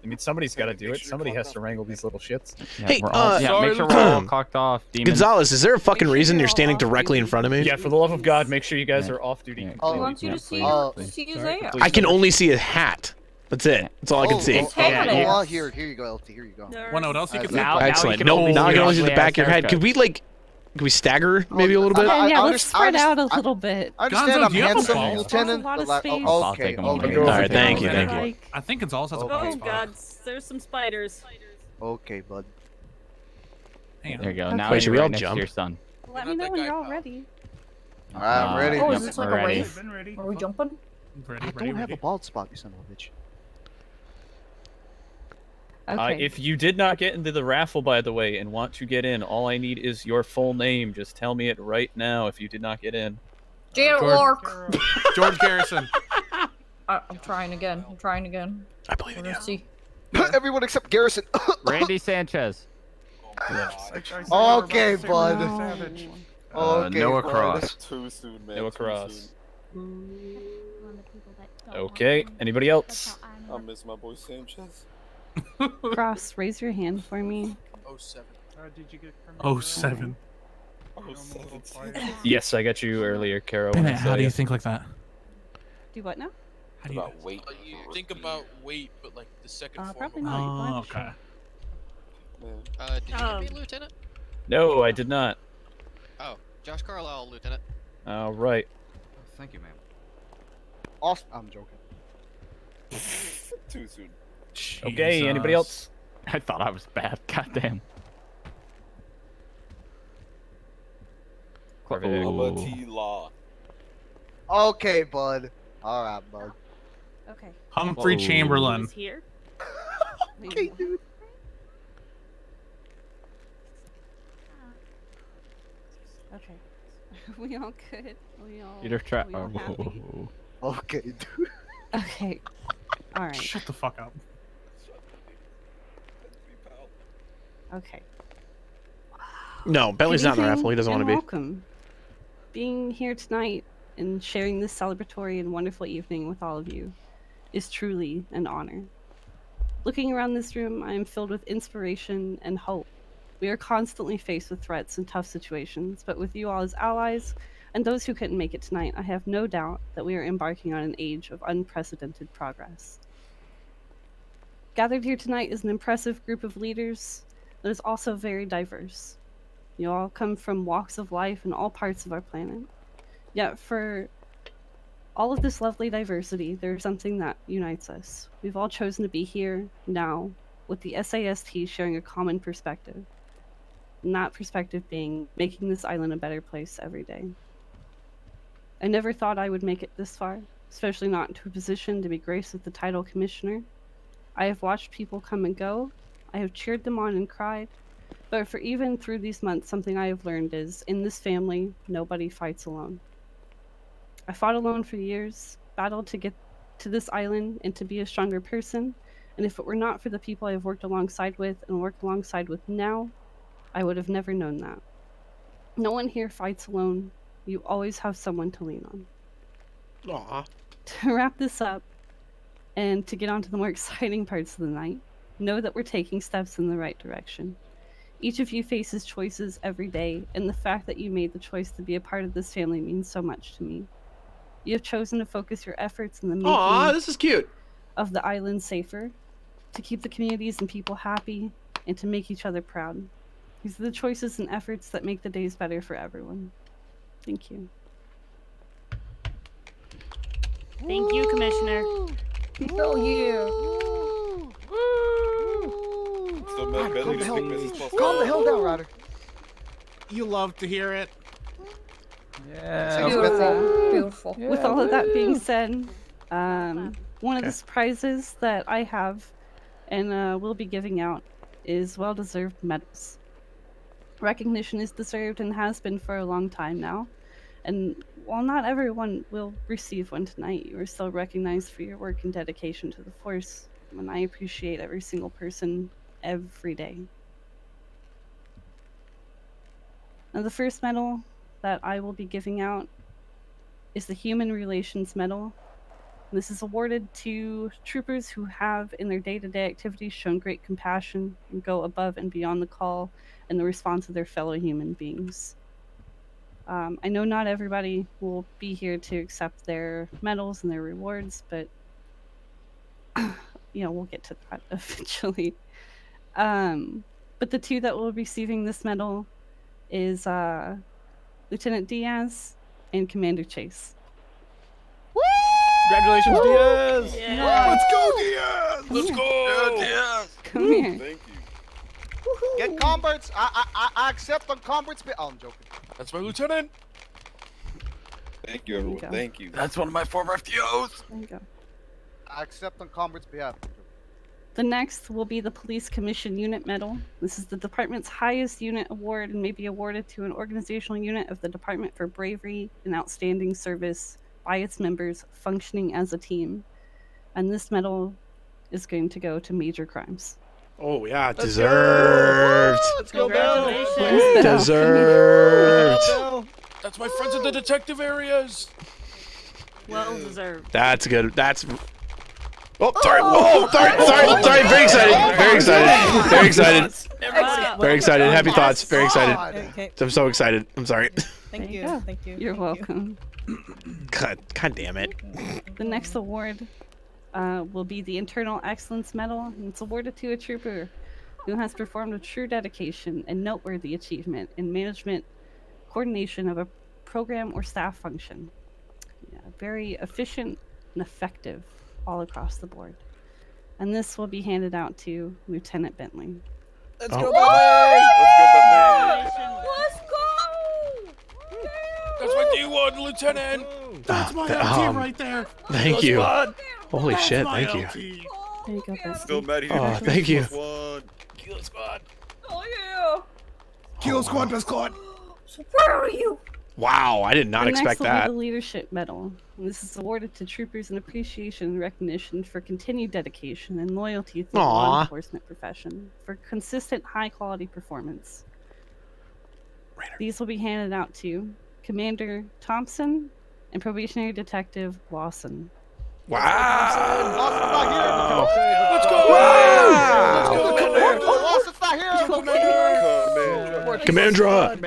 I mean, somebody's got to do it. Somebody has to wrangle these little shits. Yeah, Hey, we're all, sorry, make sure we're all clocked off. Demon. Gonzalez, is there a fucking reason you're standing directly in front of me? Yeah, for the love of God, make sure you guys are off duty. He completely. wants you to see, see his ass. I can only see a hat. That's it. That's all I can see. Here you go, LT. Here you go. What else you can Now Excellent. you No, can now I can only see the actually back of your head. haircut. Could we stagger maybe a little bit? Yeah, let's spread out a little bit. I understand Gonzo, I'm do you have a handsome, ball? Lieutenant. There's a lot of but space. I'll okay, take 'em okay. All right, thank you, thank you. Like, I think Gonzalez has a Oh blind spot. god, there's some spiders. Okay, bud. Hang on. There you go. Now Wait, should you're we all right next to jump? your son. let me know when you're all ready. I'm ready. Oh, Yep, is this like we're a ready. race? Are we jumping? Ready, I ready, don't have ready. a bald spot, you son of a bitch. Okay. If you did not get into the raffle, by the way, and want to get in, all I need is your full name. Just tell me it right now if you did not get in. Janet Lark. George Garrison. I'm trying again. I believe in you. Let's see. Everyone except Garrison. Randy Sanchez. Okay, bud. Okay, Noah bud. Cross. Too soon, man. Noah too Cross. soon. Okay. Anybody else? I miss my boy Sanchez. Cross, raise your hand for me. 07. Did you get 07. Oh, 7. Yes, I got you earlier, Carol. Bennett, how do you think like that? Do what now? How do you... About weight. You think about weight, but like the second form. Probably of not. weight. Your Oh, blood okay. Did you get me, Lieutenant? No, I did not. Oh, Josh Carlisle, Lieutenant. All right. Thank you, ma'am. Awesome. I'm joking. Too soon. Okay. Anybody else? I thought I was bad. Goddamn. Bubba T. Law. Okay, bud. All right, bud. Okay. Humphrey Chamberlain. He's here. Okay, dude. Okay. We all good. We all. Peter Trap. we all happy? Okay, dude. Okay. All right. Shut the fuck up. Okay. No, Bentley's Good not in the evening raffle. He doesn't want and to be. Welcome. Being here tonight and sharing this celebratory and wonderful evening with all of you is truly an honor. Looking around this room, I am filled with inspiration and hope. We are constantly faced with threats and tough situations, but with you all as allies and those who couldn't make it tonight, I have no doubt that we are embarking on an age of unprecedented progress. Gathered here tonight is an impressive group of leaders that is also very diverse. You all come from walks of life in all parts of our planet. Yet for all of this lovely diversity, there's something that unites us. We've all chosen to be here now with the SAST sharing a common perspective. And that perspective being making this island a better place every day. I never thought I would make it this far, especially not into a position to be graced with the title Commissioner. I have watched people come and go. I have cheered them on and cried. But for even through these months, something I have learned is, in this family, nobody fights alone. I fought alone for years, battled to get to this island and to be a stronger person, and if it were not for the people I have worked alongside with and work alongside with now, I would have never known that. No one here fights alone. You always have someone to lean on. Aw. To wrap this up, and to get on to the more exciting parts of the night, know that we're taking steps in the right direction. Each of you faces choices every day, and the fact that you made the choice to be a part of this family means so much to me. You have chosen to focus your efforts in the making Aw, this is cute. of the island safer, to keep the communities and people happy, and to make each other proud. These are the choices and efforts that make the days better for everyone. Thank you. Thank you, Commissioner. Hell yeah. Calm the hell down, Ryder. You love to hear it. Yeah. Beautiful. With all of that being said, one of the surprises that I have and will be giving out is well-deserved medals. Recognition is deserved and has been for a long time now. And while not everyone will receive one tonight, you are still recognized for your work and dedication to the force. And I appreciate every single person every day. Now, the first medal that I will be giving out is the Human Relations Medal. This is awarded to troopers who have, in their day-to-day activities, shown great compassion and go above and beyond the call and the response of their fellow human beings. I know not everybody will be here to accept their medals and their rewards, but you know, we'll get to that eventually. But the two that will be receiving this medal is Lieutenant Diaz and Commander Chase. Congratulations, Diaz! Yeah. Let's go, Diaz! Let's go! Diaz! Come here. Thank you. Get converts. I accept on converts. Oh, I'm joking. That's my lieutenant. Thank you, everyone. go. Thank you. That's one of my former FTOs. There you go. I accept on converts' behalf. The next will be the Police Commission Unit Medal. This is the department's highest unit award and may be awarded to an organizational unit of the department for bravery and outstanding service by its members functioning as a team. And this medal is going to go to major crimes. Oh yeah, deserved. Let's go, Congratulations. Deserved. That's my friends in the detective areas. Well deserved. That's good. That's. Oh, sorry. Oh, sorry. Very excited. Very excited. Very excited. Very excited. Happy thoughts. Very excited. Okay. I'm so excited. I'm sorry. Thank There you you. go. Thank you. You're thank you. welcome. God damn it. The next award will be the Internal Excellence Medal, and it's awarded to a trooper who has performed with true dedication and noteworthy achievement in management coordination of a program or staff function. Yeah, very efficient and effective all across the board. And this will be handed out to Lieutenant Bentley. Let's Oh. go, Bentley! Let's go, Bentley! Let's go! That's my D1, Lieutenant! That's my LT right there. Thank you. Squad. Holy That's shit, my thank you. LT. There you go, Bentley. Still mad here. Oh, thank you. Kilo Squad. Oh yeah! Kill squad, best squad. So where are you? Wow, I did not The expect next will that. be the Leadership Medal. This is awarded to troopers in appreciation and recognition for continued dedication and loyalty to the law Aw. enforcement profession for consistent high-quality performance. These will be handed out to Commander Thompson and Probationary Detective Lawson. Wow! Let's go! Wow! Lawson's not here! Commandra!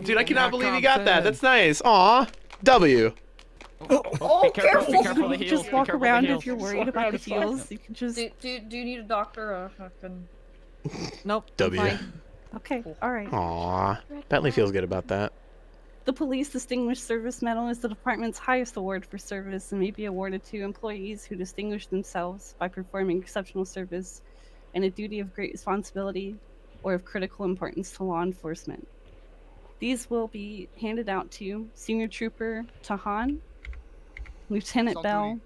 Dude, I cannot believe you got that. That's nice. Aw. W. Oh, careful! Be careful of the heels. Just walk Be careful of the around heels. if you're worried about the heels. You can just... Do you need a doctor? I can... Nope. W. Fine. Okay, alright. Aw. Bentley feels good about that. The Police Distinguished Service Medal is the department's highest award for service and may be awarded to employees who distinguish themselves by performing exceptional service and a duty of great responsibility or of critical importance to law enforcement. These will be handed out to Senior Trooper Tahan, Lieutenant Bell,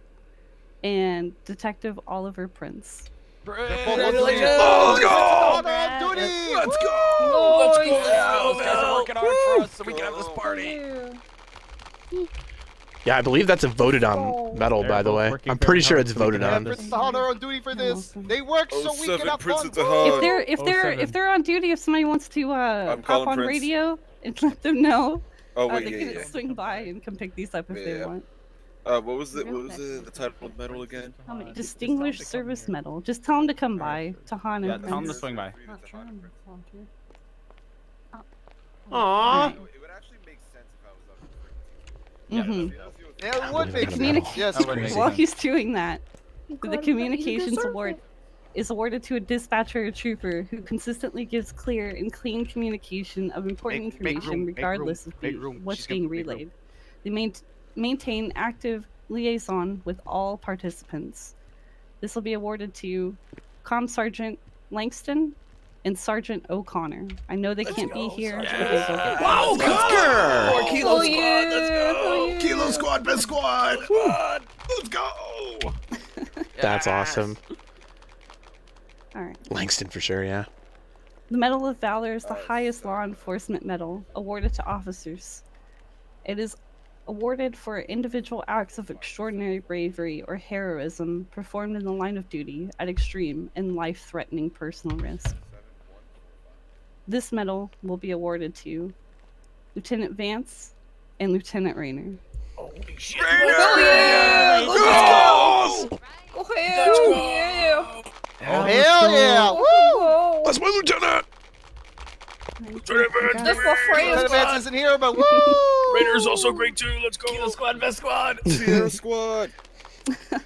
and Detective Oliver Prince. Congratulations! Let's go! Let's go! Those guys are working hard for us so we can have this party. Yeah, I believe that's a voted on medal, by the way. I'm pretty sure it's voted on. Prince Tahan are on duty for this. They work so we can have fun. If they're on duty, if somebody wants to hop on Prince. radio and let them know, Oh, wait, they can swing by and come pick these up if they want. What was the title of the medal again? Distinguished Service Medal. Just tell them to come by. Tahan Yeah, and tell them to Prince. swing by. Aww. It would actually make sense if I was up. Mm-hmm. Yeah, it would make sense. Yes, While he's doing that, the God, but you Communications deserve Award it. is awarded to a dispatcher or trooper who consistently gives clear and clean communication of important information regardless of what's being relayed. They maintain active liaison with all participants. This will be awarded to Comm Sergeant Langston and Sergeant O'Connor. I know they can't be here. Wow, Cusker! More Kilo Oh, Squad, yeah. let's go! Oh, yeah. Kilo Squad, best squad! Let's go! That's awesome. Alright. Langston for sure, yeah. The Medal of Valor is the highest law enforcement medal awarded to officers. It is awarded for individual acts of extraordinary bravery or heroism performed in the line of duty at extreme and life-threatening personal risk. This medal will be awarded to Lieutenant Vance and Lieutenant Rayner. Holy shit! Oh, yeah! Let's go! Oh, hell yeah! Oh, hell yeah! Woo! That's my lieutenant! That's what Freya's Lieutenant Vance got. isn't here, but woo! Raider's also great too. Let's go! Kilo Squad, best squad! Sierra Squad. Fuck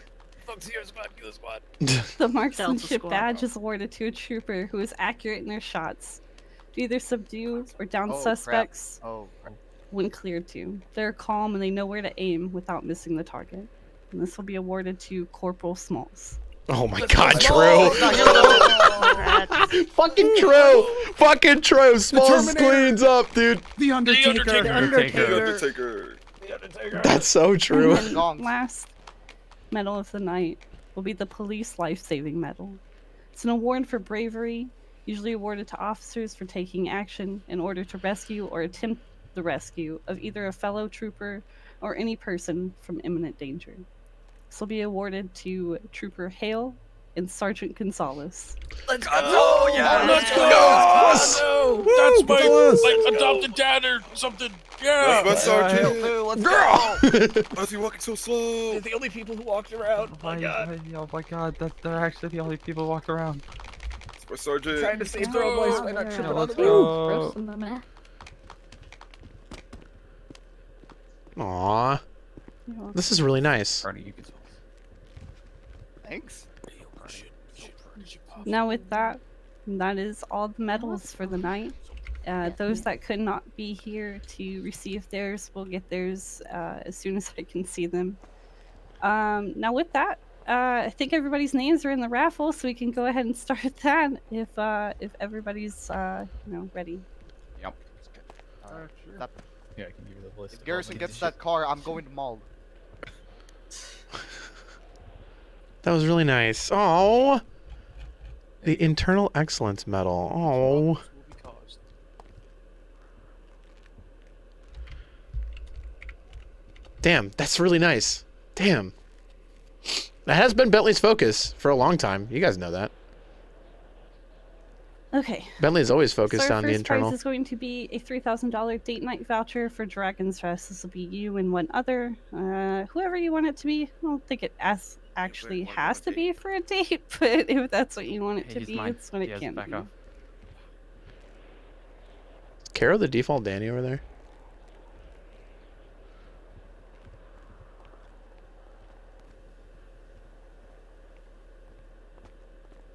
Sierra Squad, Kilo Squad. The marksmanship Squad. badge is awarded to a trooper who is accurate in their shots to either subdue or down Oh, crap. suspects Oh, crap. when cleared to. They're calm and they know where to aim without missing the target. And this will be awarded to Corporal Smalls. Oh my god, true! Fucking true! Fucking true! Small Terminator. screens up, dude! The Undertaker. The Undertaker. That's so true. And then last medal of the night will be the Police Life-Saving Medal. It's an award for bravery, usually awarded to officers for taking action in order to rescue or attempt the rescue of either a fellow trooper or any person from imminent danger. This will be awarded to Trooper Hale and Sergeant Gonzalez. Let's go! Oh, yeah! Let's go! That's my adopted dad or something. Yeah! That's my sergeant. Girl! Why is he walking so slow? They're the only people who walked around. Oh my god. Oh my god, they're actually the only people who walk around. It's my sergeant. Trying to save their own lives by not tripping on Let's the go. Aww. This is really nice. Thanks. Now with that, that is all the medals for the night. Those that could not be here to receive theirs will get theirs as soon as I can see them. Now with that, I think everybody's names are in the raffle, so we can go ahead and start that if everybody's ready. Yep. Yeah, I can give you the list. If Garrison gets that car, I'm going to mall. That was really nice. Oh, the Internal Excellence Medal. Oh, Damn, that's really nice. Damn. That has been Bentley's focus for a long time. You guys know that. Okay. Bentley is always focused So our on the first internal. prize is going to be a $3,000 date night voucher for Dragon's Fest. This will be you and one other. Whoever you want it to be. I don't think it actually has to be for a date, but if that's what you want it to be, it's what it can be. Caro the default Danny over there?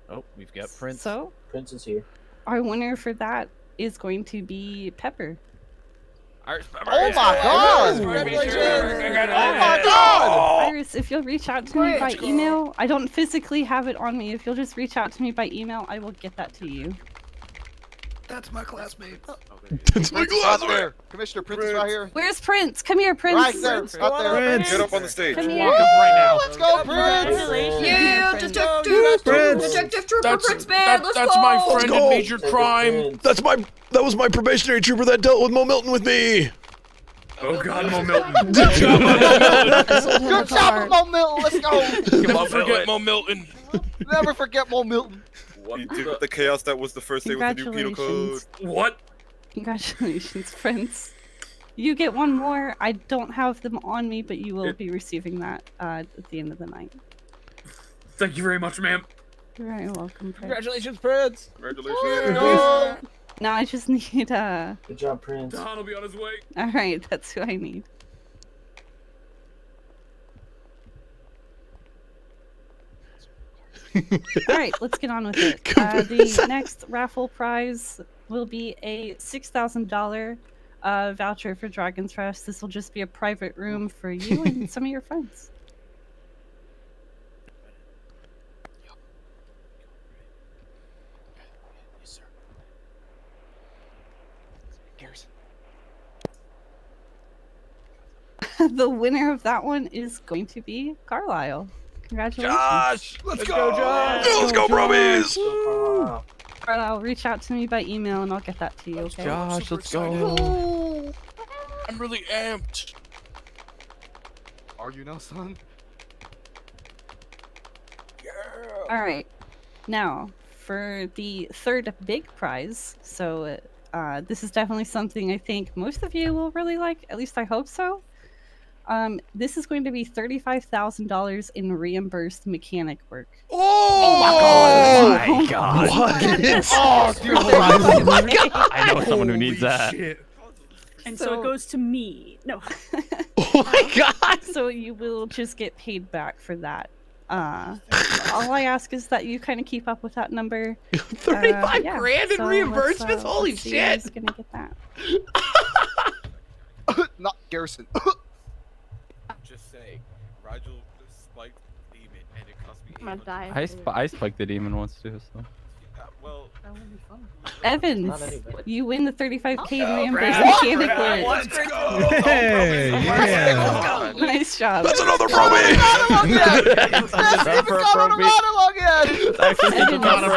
Oh, we've got Prince. So, Prince is here. our winner for that is going to be Pepper. Oh my god! Oh my god! Iris, if you'll reach out to me by email, I don't physically have it on me. If you'll just reach out to me by email, I will get that to you. That's my classmate. That's my classmate. Commissioner Prince is right here. Where's Prince? Come here, Prince. Right there. Out there. Get up on the stage. Come here. Let's go, Prince. Yeah, Detective Trooper Prince Man, let's That's go! my friend in major crime. That was my probationary trooper that dealt with Mo Milton with me. Oh God, Mo Milton. Good job, Mo Milton. Let's go. Never forget Mo Milton. Never forget Mo Milton. You did with the chaos that was the first day with the new penal code. What? Congratulations, Prince. You get one more. I don't have them on me, but you will be receiving that at the end of the night. Thank you very much, ma'am. You're very welcome, Prince. Congratulations, Prince. Congratulations. Now I just need Good job, Prince. Don will be on his way. All right, that's who I need. All right, let's get on with it. The next raffle prize will be a $6,000 voucher for Dragon's Fest. This will just be a private room for you and some of your friends. The winner of that one is going to be Carlisle. Congratulations. Josh! Let's go, Josh! Let's go, Brobies! Carlisle, reach out to me by email and I'll get that to you, okay? Josh, let's go. I'm really amped. Are you now, son? All right. Now, for the third big prize, so this is definitely something I think most of you will really like. At least I hope so. This is going to be $35,000 in reimbursed mechanic work. Oh my god! What? Oh, dude. I know someone who needs that. And so it goes to me. No. Oh my god! So you will just get paid back for that. All I ask is that you kind of keep up with that number. 35 yeah, grand in so reimbursements? Holy let's see shit! who's gonna get that? Not Garrison. Just say, Rigel spiked demon and it cost me. I'm gonna die. I spiked the demon once too. So. Well, Evans, Not anybody. you win the 35K in reimbursed mechanic work. let's go! Hey, yeah. Nice job. That's another Probie!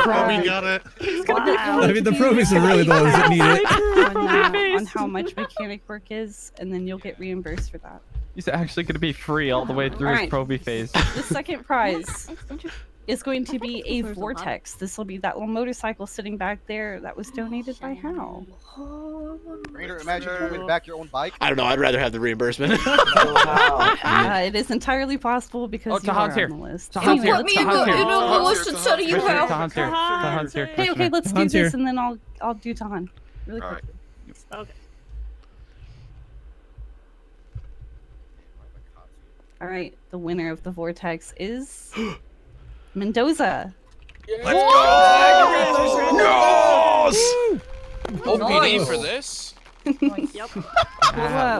Probably got it. I mean, the probies are really the ones that need it. On how much mechanic work is, and then you'll get reimbursed for that. He's actually going to be free all the way through his Alright. probie phase. The second prize is going to be a vortex. This will be that little motorcycle sitting back there that was donated by Hal. Raider, imagine you win back your own bike. I don't know, I'd rather have the reimbursement. It is entirely possible because you are Tahan's here. on the list. Tahan's here. Put me in the list and said you have. Tahan's here. Tahan's here. Hey, okay, let's do Tahan's this here. and then I'll do Tahan really All right. quickly. Okay. All right, the winner of the vortex is Mendoza. Let's go! Yes! OPD for this? Yep.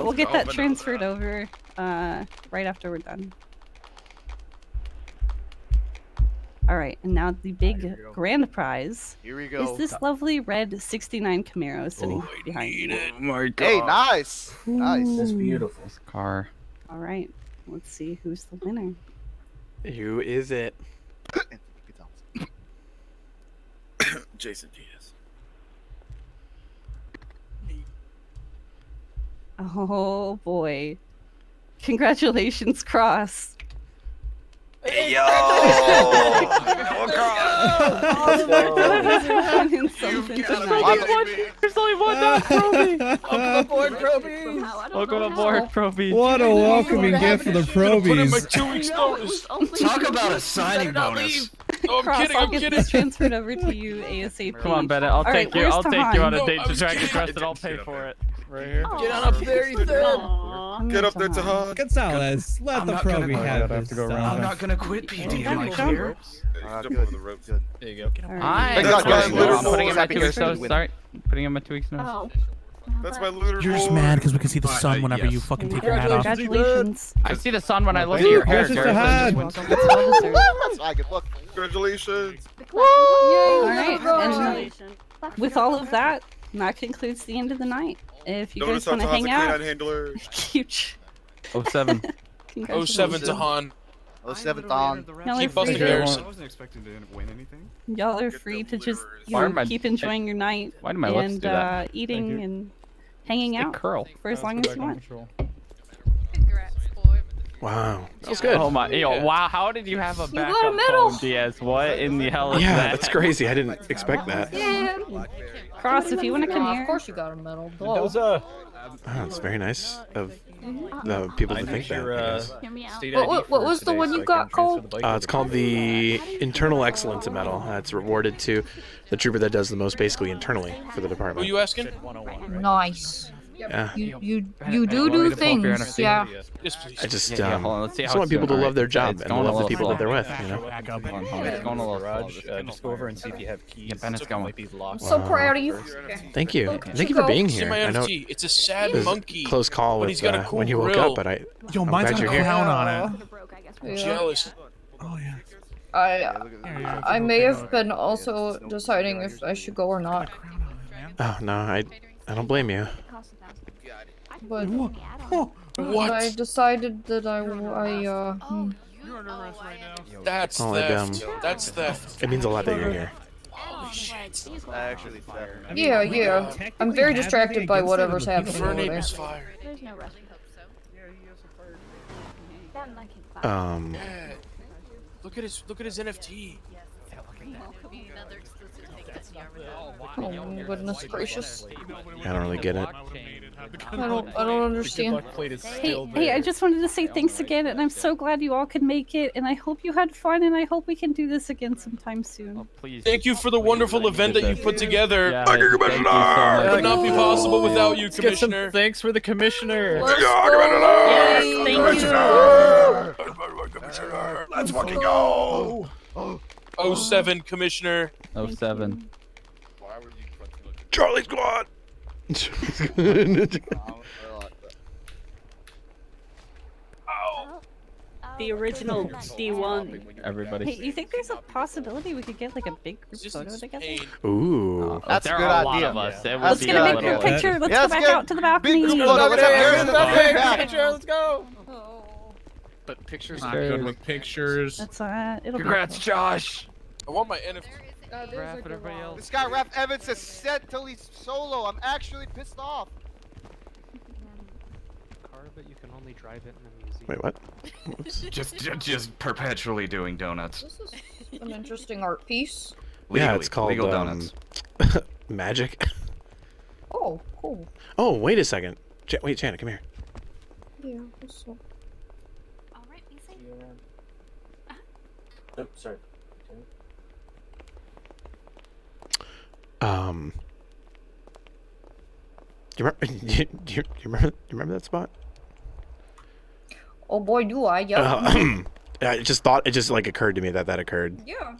We'll get that transferred over right after we're done. All right, and now the big grand prize Here we go. is this lovely red 69 Camaro sitting behind you. Oh my god. Hey, nice. Nice. That's beautiful. This car. All right, let's see who's the winner. Who is it? Jason Diaz. Oh boy. Congratulations, Cross. Hey, yo! There's only one not Proby. Welcome aboard, Proby. Welcome aboard, Proby. What a welcoming gift for the Put in my probies. 2 weeks notice. Talk about a signing bonus. Oh, I'm Cross, kidding. I'll I'm get kidding. this transferred over to you ASAP. Come on, Bennett. I'll All right, take you. where's I'll take you Tahan? on a No, date I to was Dragon kidding. Quest, and I'll pay for it. Right here. Get on up there, Ethan. Get up there, Tahan. Gonzalez, let the probie have his I'm stuff. not gonna quit PD. Am I clear? Jump over the ropes. There you go. Hi. Thank God, guys. I'm putting him at 2 weeks notice. Sorry. Putting him at 2 weeks notice. Oh. That's my looter. You're just mad because we can see the sun whenever you fucking take your hat off. Congratulations. I see the sun when I look at your hair. This is Garrison. Tahan. It's well deserved. That's why I get look. Congratulations. All right, and with all of that, that concludes the end of the night. If you Notice guys how want to Tahan's a hang out, K9 handler. huge. 07. 07 to Han. 07th on. Y'all are Keep busting free. Garrison. wasn't expecting to win anything. Y'all are free to just Why am I- keep enjoying your night Why do my lips and do that? eating and hanging They out curl. for as long as you want. Congrats, boy. Wow, that was good. Oh my! Yo, wow! How did you have a got a backup medal. phone, Diaz? What in the hell is Yeah, that? that's crazy. I didn't expect that. Yeah. Cross, if you want to come Of here. course you got a medal. Duh. Oh, it's very nice of the people to think that. I guess. What was the one you got called? It's called the Internal Excellence Medal. It's rewarded to the trooper that does the most, basically internally for the Who department. you asking? Nice. Yeah. You do things, yeah. Yes, please. I just Yeah, hold on, let's see how just want it's people to going. love their Alright, job it's and going a love the little people slow. that they're with. You know. Back up. Hold on, it's going a little slow. Garage, just go over and see if you have keys. Yeah, Bennett's going. Might be locked. I'm so proud of you. Thank you. Look at Thank you you for go. being See here. my I know NFT. It's a sad it was monkey. a close call but with he's got a cool when you woke grill. up, but I'm Mine's glad got you're a here. crown on it. Yeah. Jealous. Oh yeah. I may have been also deciding if I should go or not. Oh no, I don't blame you. But What? I decided that That's Oh, theft. That's theft. It means a lot that you're here. Holy shit. Actually, yeah. I'm very distracted by whatever's happening Her over name there. is fire. There's no rush. Yeah. Look at his NFT. Oh my goodness gracious. I don't really get it. I don't understand. Hey, I just wanted to say thanks again, and I'm so glad you all could make it, and I hope you had fun, and I hope we can do this again sometime soon. Please. Thank you for the wonderful event that you put together. Yeah, Thank you, thank you so Commissioner. much. Would not be possible without you, Let's get some Commissioner. thanks for the commissioner. Yes, Commissioner. Let's fucking go. 07, Commissioner. 07. Charlie Squad. The original D1. Everybody. Hey, you think there's a possibility we could get like a big group photo together? Ooh. That's there a good are a lot idea. of us. It would Let's be get a big little- group picture. Let's Yeah, go let's back get out to the balcony. big group photo. Let's have Harrison back. Let's go. But pictures Not good with pictures. That's it'll Congrats, be Josh. I want my NFT. Raph and everybody else. This guy, Raph Evans, is set till he's solo. I'm actually pissed off. car, but you can only drive it in a museum. Wait, what? Just perpetually doing donuts. This is an interesting art piece. Yeah, Legally, it's called legal donuts. Magic. Oh, cool. Oh, wait a second. Wait, Janet, come here. Yeah, what's up? Alright, be safe. Oh, sorry. Do you remember? Do you remember that spot? Oh boy, do I, yeah. I just thought it just like occurred to me that occurred. Yeah.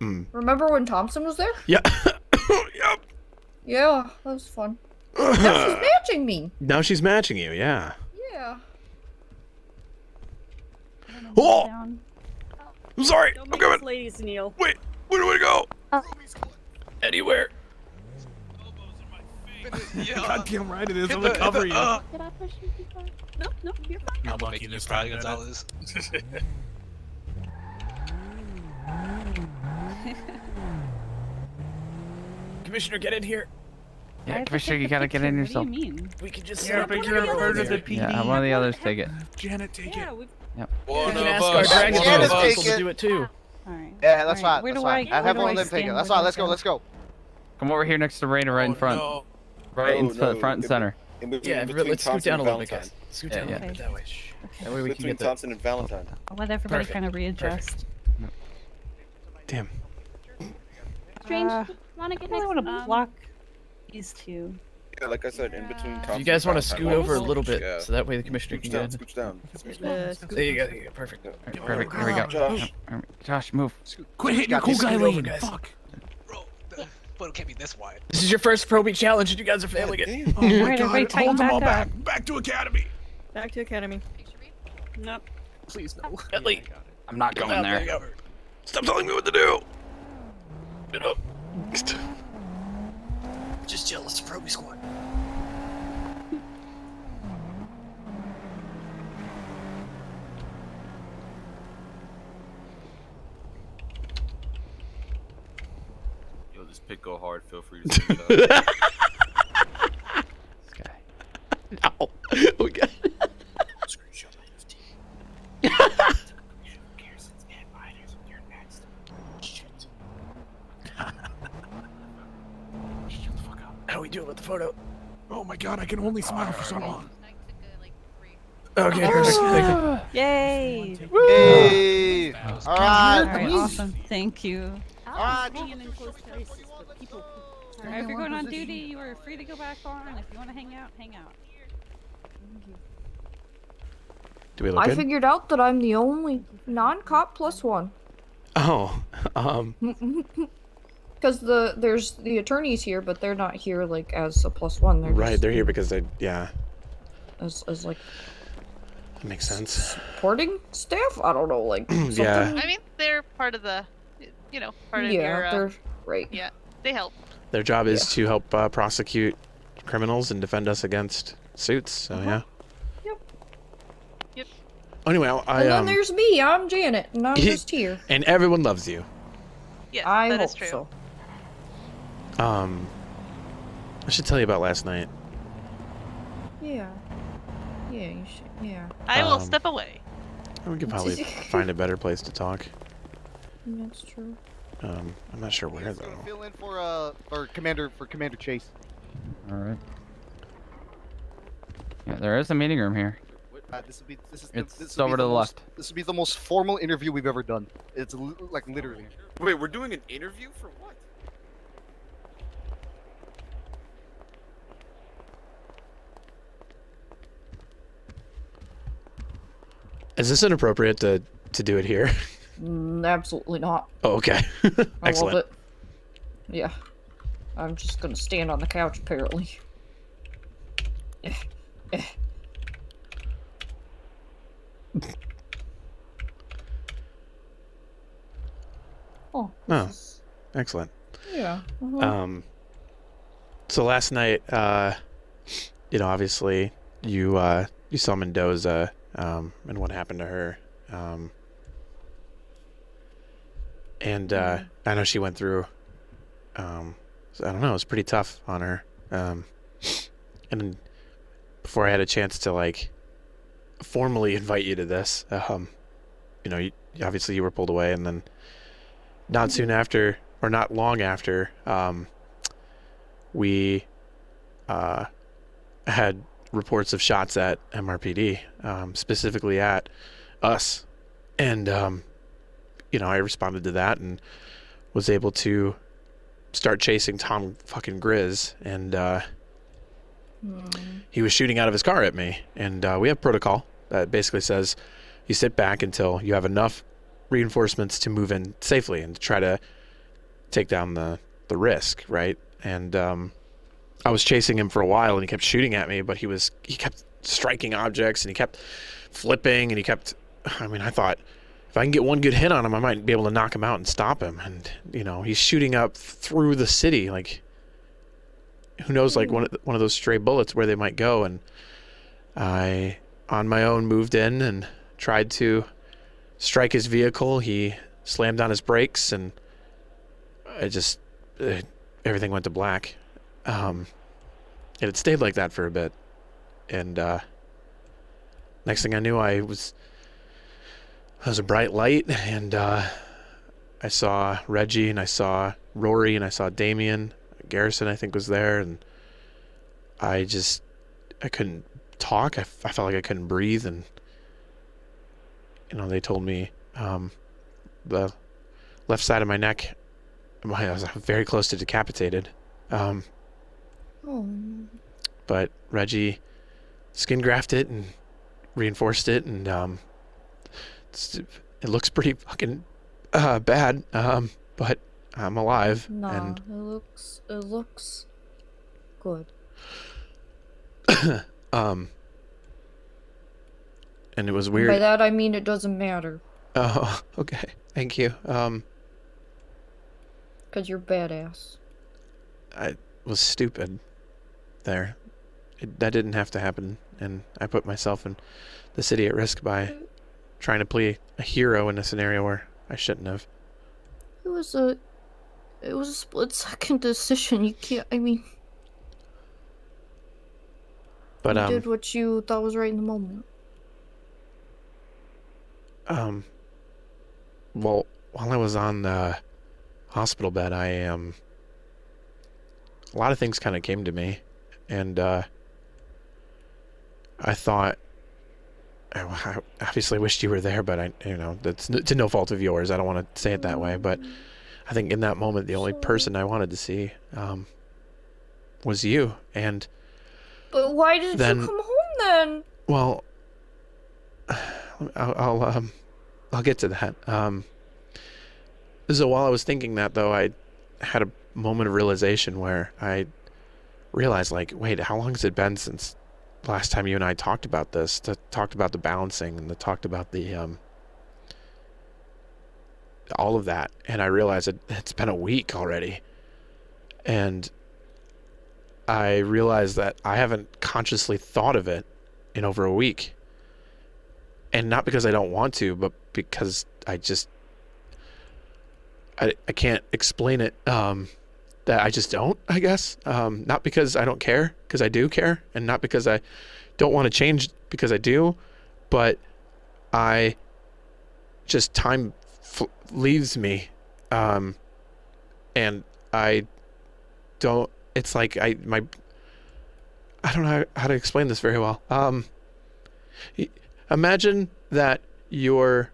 Mm. Remember when Thompson was there? Yeah. Yeah, that was fun. Now she's matching me. Now she's matching you. Yeah. Yeah. Oh! I'm sorry. Don't I'm make coming. us ladies kneel. Wait. Where do I go? Anywhere. Goddamn right it is. I'm gonna cover you. Did I push you before? No, you're fine. You're lucky this time, Gonzalez. Commissioner, get in here. Yeah, Commissioner, you gotta get in yourself. What do you mean? We can just Yeah, but you're a part of the PD. Yeah, one of the others take it. Janet, take it. Yep. One We can of ask our us. dragon One of people us. to do it too. Alright. Yeah, that's Alright, fine. where That's do fine. I- Have where do one I of them take it. stand? That's Where fine. do I Let's go. go? Let's go. Come over here next to Raina, right in front. No. Right in front and in- center. In between, Yeah, between let's scoot Thompson down a and little bit, Valentine. guys. Scoot Yeah, down a yeah. little bit that way. That way we can Between get the... Thompson and Valentine. I'll let everybody Perfect. kind of readjust. Damn. Strange, Uh, want to get I next? want to block these two. Yeah, like I said, in between Thompson. If you guys want to and scoot Valentine. over a little bit, Yeah. so that way the commissioner can Scooch get down, in. scooch down. There you go. There you go. Perfect. Right, perfect. Here we go. Josh. Josh, move. Quit hitting your Got cool this. guy Scoot over, lane. guys. Fuck. Bro, the photo can't be this wide. This is your first Pro Beat challenge, and you guys are failing it. Oh my Alright, everybody god. tighten Hold them all back back. Back to Academy. Back to Academy. Nope. Please no. Bentley. I'm not going there. Stop telling me what to do. Get up. Just jealous, Pro Beat squad. Yo, this pit go hard. Feel free to say that. This guy. No. Okay. How we doing with the photo? Oh my god, I can only smile for so long. Okay, perfect. Thank you. Yay! Hey. All right. Alright, awesome. Thank you. All right. Alright, if you're going on duty, you are free to go back on. If you want to hang out, hang out. Do we look I good? figured out that I'm the only non-cop +1. Oh, Because there's the attorneys here, but they're not here like as a +1. They're right. just They're here because as like that makes sense. supporting staff. I don't know, like something. Yeah. I mean, they're part of the, part of Yeah, your. they're right. Yeah, they help. Their job is to help prosecute criminals and defend us against suits. So yeah. Yep. Anyway, And then there's me. I'm Janet, and I'm just here. and everyone loves you. Yes, I that hope is true. so. I should tell you about last night. Yeah. Yeah, you should. Yeah. I will step away. We could probably find a better place to talk. That's true. I'm not sure where though. Fill in for Commander Chase. All right. Yeah, there is a meeting room here. It's over to the left. This would be the most formal interview we've ever done. It's like literally. Wait, we're doing an interview for what? Is this inappropriate to do it here? Absolutely not. Oh, okay. I Excellent. love it. Yeah. I'm just gonna stand on the couch, apparently. Oh. Oh, excellent. Yeah. So last night, obviously you saw Mendoza, and what happened to her. And I know she went through, I don't know, it was pretty tough on her. And before I had a chance to like formally invite you to this, obviously you were pulled away, and then not soon after, or not long after, we had reports of shots at MRPD, specifically at us, and I responded to that and was able to start chasing Tom fucking Grizz, and he was shooting out of his car at me, and we have protocol that basically says you sit back until you have enough reinforcements to move in safely and to try to take down the risk, right? And I was chasing him for a while, and he kept shooting at me, but he kept striking objects, and he kept flipping, and I thought if I can get one good hit on him, I might be able to knock him out and stop him. And he's shooting up through the city, like who knows, like one of those stray bullets where they might go. And I on my own moved in and tried to strike his vehicle. He slammed on his brakes, and everything went to black. it stayed like that for a bit. And next thing I knew, I was a bright light, and I saw Reggie, and I saw Rory, and I saw Damien. Garrison, I think, was there, and I couldn't talk. I felt like I couldn't breathe, and they told me the left side of my neck, I was very close to decapitated. But Reggie skin grafted it and reinforced it, and it looks pretty fucking bad. But I'm alive. Nah, and it looks good. And it was And weird. by that I mean it doesn't matter. Oh, okay. Thank you. Cause you're badass. I was stupid there. That didn't have to happen, and I put myself and the city at risk by trying to play a hero in a scenario where I shouldn't have. It was a split-second decision. You can't. I mean, But you did what you thought was right in the moment. Well, while I was on the hospital bed, a lot of things kind of came to me, and I thought, I obviously wished you were there, but that's to no fault of yours. I don't want to say it that way, but I think in that moment, the only person I wanted to see was you. And But why did then, you come home then? well, I'll get to that. So while I was thinking that, though, I had a moment of realization where I realized, like, wait, how long has it been since the last time you and I talked about this? Talked about the balancing and talked about the all of that, and I realized it's been a week already, and I realized that I haven't consciously thought of it in over a week, and not because I don't want to, but because I can't explain it. That I just don't, I guess. Not because I don't care, because I do care, and not because I don't want to change, because I do, but I just time leaves me, and I don't. It's like I don't know how to explain this very well. Imagine that you're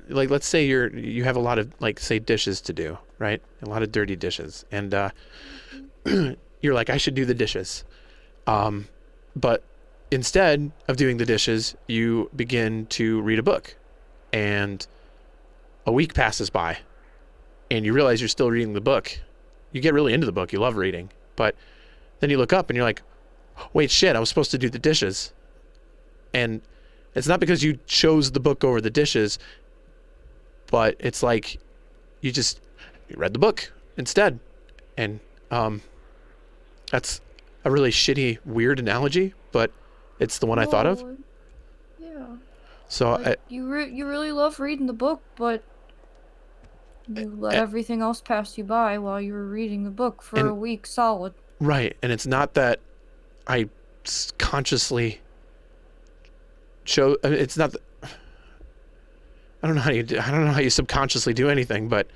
like, let's say you have a lot of, like, say, dishes to do, right? A lot of dirty dishes, and you're like, I should do the dishes, but instead of doing the dishes, you begin to read a book, and a week passes by, and you realize you're still reading the book. You get really into the book, you love reading, but then you look up and you're like, wait, shit, I was supposed to do the dishes. And it's not because you chose the book over the dishes, but it's like you read the book instead. And that's a really shitty, weird analogy, but it's the one I thought of. Yeah. So like, you really love reading the book, but you let everything else pass you by while you were reading the book for a week solid. Right, and it's not that I consciously it's not. I don't know how you subconsciously do anything, but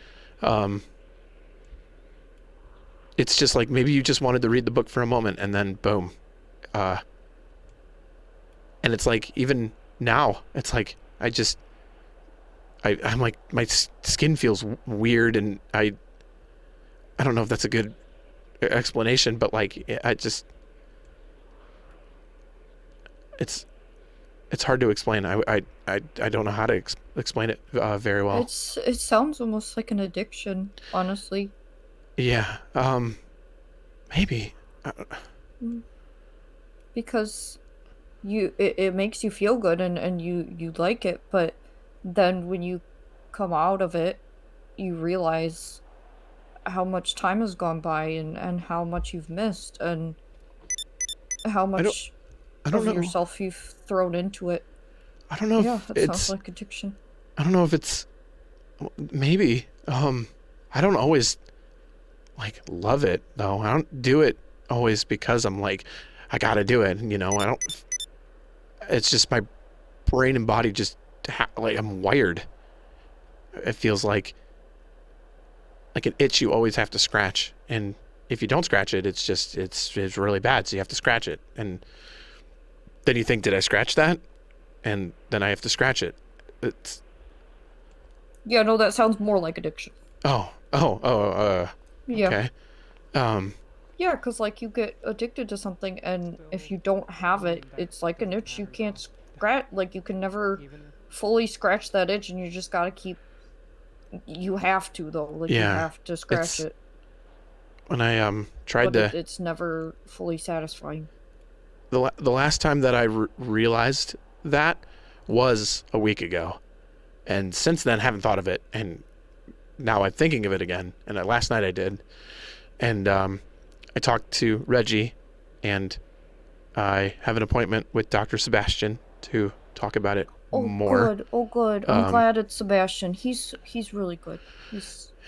it's just like maybe you just wanted to read the book for a moment, and then boom, and it's like even now, it's like I'm like, my skin feels weird, and I don't know if that's a good explanation, but like it's hard to explain. I don't know how to explain it very well. It sounds almost like an addiction, honestly. Yeah. Maybe. Because it makes you feel good and you like it, but then when you come out of it, you realize how much time has gone by and how much you've missed and how much I don't know. yourself you've thrown into it. I don't know. Yeah, if that sounds like addiction. I don't know if it's maybe. I don't always like love it though. I don't do it always because I'm like, I gotta do it. You know, I don't. It's just my brain and body just like I'm wired. It feels like an itch you always have to scratch, and if you don't scratch it, it's really bad. So you have to scratch it, and then you think, did I scratch that? And then I have to scratch it. It's Yeah, no, that sounds more like addiction. yeah. Okay. Yeah, because like you get addicted to something, and if you don't have it, it's like an itch you can't scratch. Like you can never fully scratch that itch, and you just gotta keep. You have to though. Like you have to scratch it. When I tried but to, it's never fully satisfying. the last time that I realized that was a week ago, and since then haven't thought of it, and now I'm thinking of it again. And last night I did, and I talked to Reggie, and I have an appointment with Dr. Sebastian to talk about it more. Good. Oh, good. I'm glad it's Sebastian. He's really good.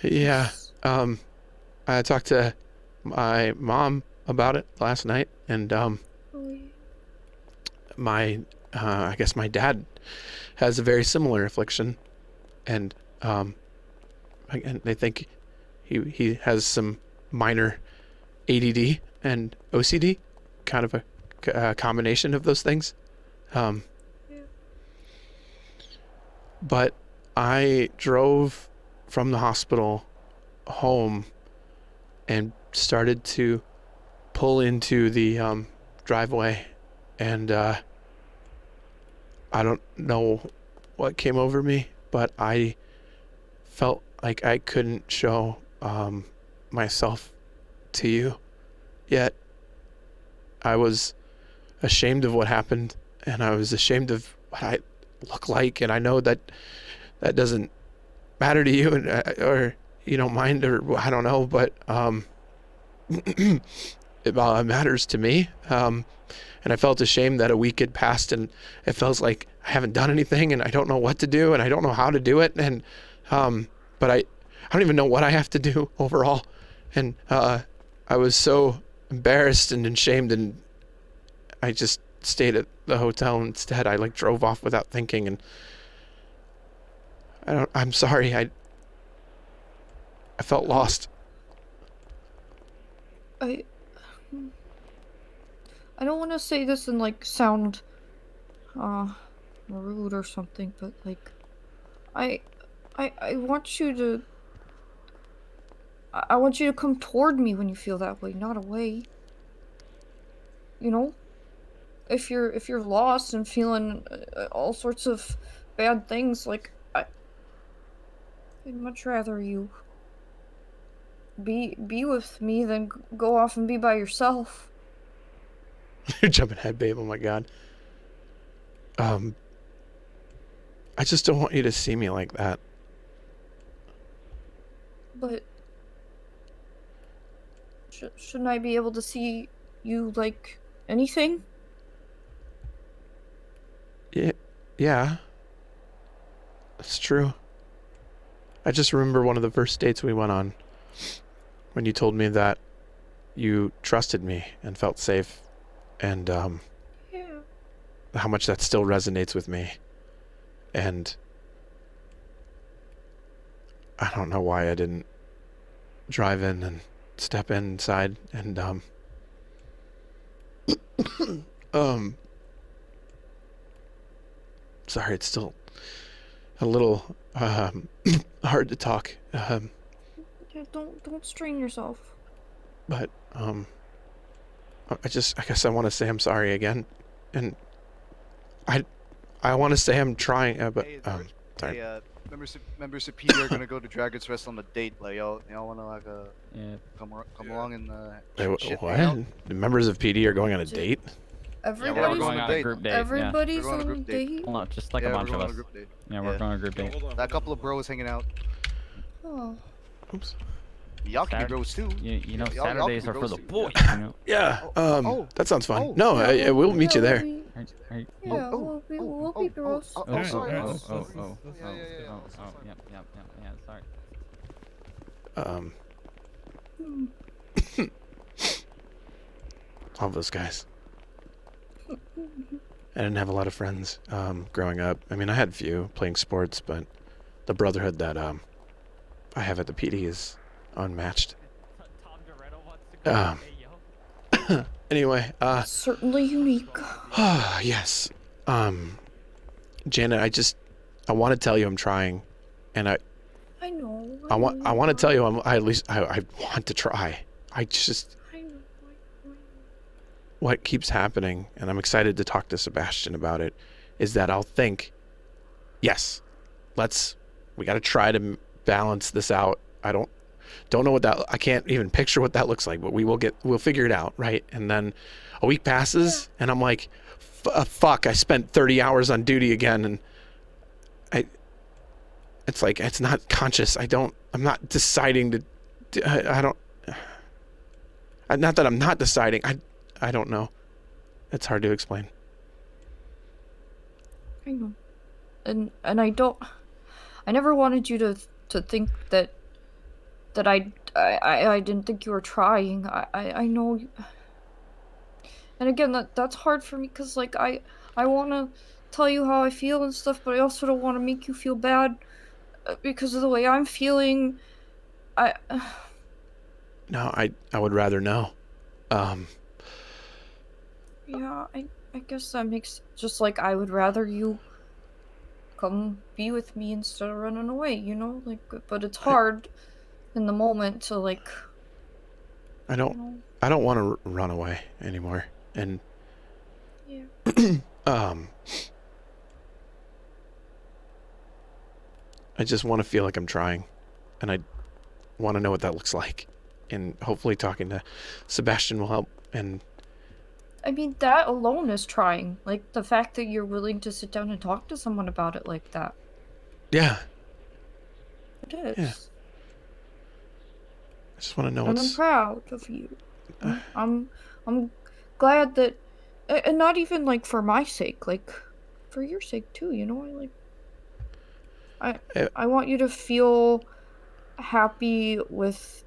Yeah. I talked to my mom about it last night, and I guess my dad has a very similar affliction, and they think he has some minor ADD and OCD, kind of a combination of those things. But I drove from the hospital home and started to pull into the driveway, and I don't know what came over me, but I felt like I couldn't show myself to you yet. I was ashamed of what happened, and I was ashamed of what I look like, and I know that doesn't matter to you, and or you don't mind, or I don't know, but it matters to me. And I felt ashamed that a week had passed, and it feels like I haven't done anything, and I don't know what to do, and I don't know how to do it, and but I don't even know what I have to do overall, and I was so embarrassed and ashamed, and I just stayed at the hotel instead. I like drove off without thinking, and I'm sorry. I felt lost. I don't want to say this and like sound rude or something, but like I want you to I want you to come toward me when you feel that way, not away. You know? If you're lost and feeling all sorts of bad things, like I'd much rather you be with me than go off and be by yourself. You're jumping ahead, babe. Oh my god. I just don't want you to see me like that. But shouldn't I be able to see you like anything? Yeah. That's true. I just remember one of the first dates we went on when you told me that you trusted me and felt safe, and how much that still resonates with me. And I don't know why I didn't drive in and step inside and sorry, it's still a little hard to talk. Yeah, don't strain yourself. But I guess I want to say I'm sorry again, and I want to say I'm trying, but sorry. Hey, members of PD are gonna go to Dragon's Rest on a date. Like y'all wanna like come along and shit, What? hang out? The members of PD are going on a date? Everybody's going on a group date. Everybody's We're going on on a a group date. date. Hold on, just like a Yeah, bunch we're of going on us. a group date. Yeah, we're going on a group date. That couple of bros hanging out. Oh. Oops. Y'all can be bros too. You know, Y'all Saturdays can are be for bros the too. boys. You know? Yeah. That sounds fun. No, Yeah, we'll meet you there. Yeah, we'll be girls. Oh, sorry. Yeah, sorry. All those guys. I didn't have a lot of friends growing up. I mean, I had a few playing sports, but the brotherhood that I have at the PD is unmatched. Anyway, certainly unique. yes. Janet, I want to tell you I'm trying, and I know. I want to tell you I want to try. What keeps happening, and I'm excited to talk to Sebastian about it, is that I'll think, yes, we got to try to balance this out. I don't know I can't even picture what that looks like, but we'll figure it out, right? And then a week passes, and I'm like, fuck, I spent 30 hours on duty again, and it's like, it's not conscious. I'm not deciding not that I'm not deciding. I don't know. It's hard to explain. I know. And I never wanted you to think that I didn't think you were trying. I know. And again, that's hard for me because like I want to tell you how I feel and stuff, but I also don't want to make you feel bad because of the way I'm feeling. No, I would rather know. Yeah, I guess that makes just like I would rather you come be with me instead of running away, you know? Like, but it's hard in the moment to like. I don't want to run away anymore, and yeah. I just want to feel like I'm trying, and I want to know what that looks like, and hopefully talking to Sebastian will help. And I mean, that alone is trying. Like, the fact that you're willing to sit down and talk to someone about it like that. Yeah. It is. Yeah. I just want to know and I'm proud of you. I'm glad that, and not even like for my sake, like for your sake too, you know? I want you to feel happy with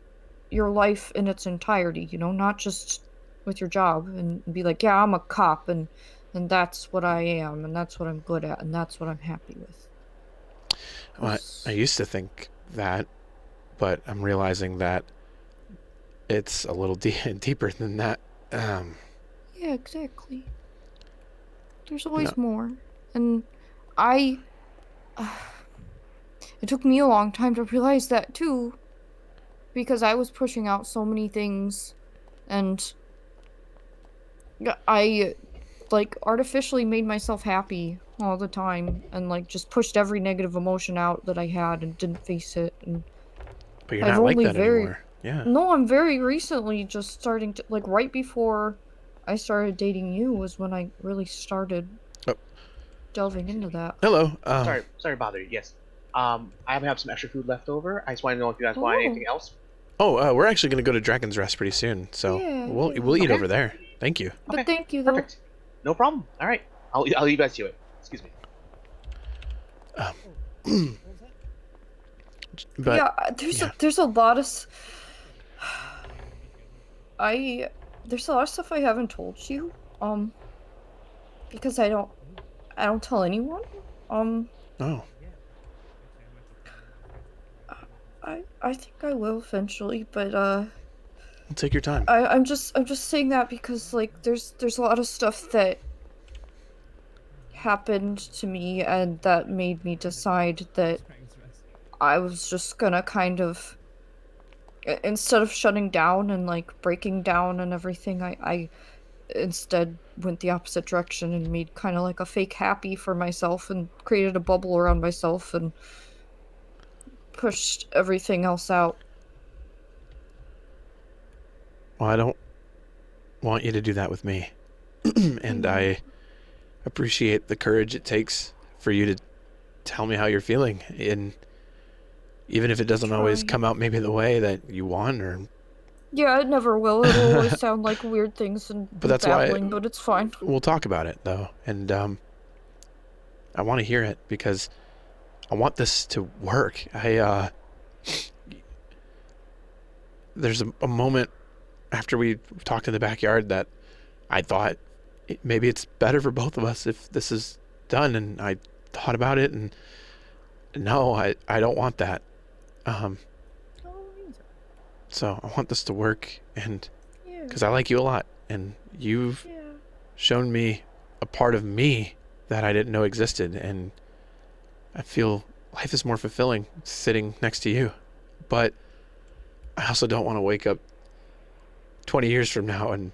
your life in its entirety, you know, not just with your job and be like, yeah, I'm a cop and that's what I am and that's what I'm good at and that's what I'm happy with. Well, I used to think that, but I'm realizing that it's a little deeper than that. Yeah, exactly. There's always more. And it took me a long time to realize that too, because I was pushing out so many things and I like artificially made myself happy all the time and like just pushed every negative emotion out that I had and didn't face it. And but you're not like that anymore. Yeah. No, I'm very recently just starting to, like, right before I started dating you was when I really started delving into that. Hello. Sorry to bother you. Yes. I have some extra food left over. I just want to know if you guys want anything else. Oh, we're actually going to go to Dragon's Rest pretty soon, so we'll eat over there. Thank you. But thank you, though. Perfect. No problem. All right. I'll leave you guys to it. Excuse me. But yeah, there's a lot of there's a lot of stuff I haven't told you, because I don't tell anyone. Oh. I think I will eventually, but take your time. I'm just saying that because like there's a lot of stuff that happened to me and that made me decide that I was just gonna kind of, instead of shutting down and like breaking down and everything, I instead went the opposite direction and made kind of like a fake happy for myself and created a bubble around myself and pushed everything else out. Well, I don't want you to do that with me. And I appreciate the courage it takes for you to tell me how you're feeling. And even if it doesn't always come out maybe the way that you want, or yeah, it never will. It'll always sound like weird things and babbling, but it's fine. We'll talk about it though, and I want to hear it because I want this to work. there's a moment after we talked in the backyard that I thought maybe it's better for both of us if this is done, and I thought about it, and no, I don't want that. So I want this to work, and because I like you a lot, and you've shown me a part of me that I didn't know existed, and I feel life is more fulfilling sitting next to you. But I also don't want to wake up 20 years from now and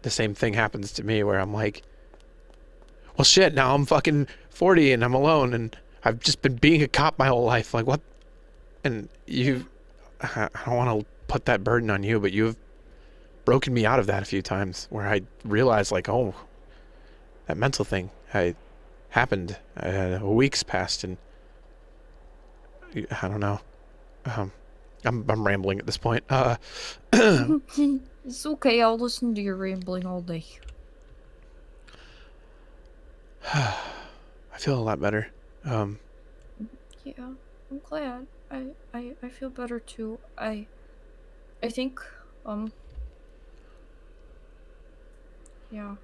the same thing happens to me where I'm like, well, shit, now I'm fucking 40 and I'm alone and I've just been being a cop my whole life. Like, what? And I don't want to put that burden on you, but you've broken me out of that a few times where I realized, like, oh, that mental thing happened. Weeks passed, and I don't know. I'm rambling at this point. It's okay. I'll listen to your rambling all day. I feel a lot better. Yeah, I'm glad. I feel better too. I think yeah.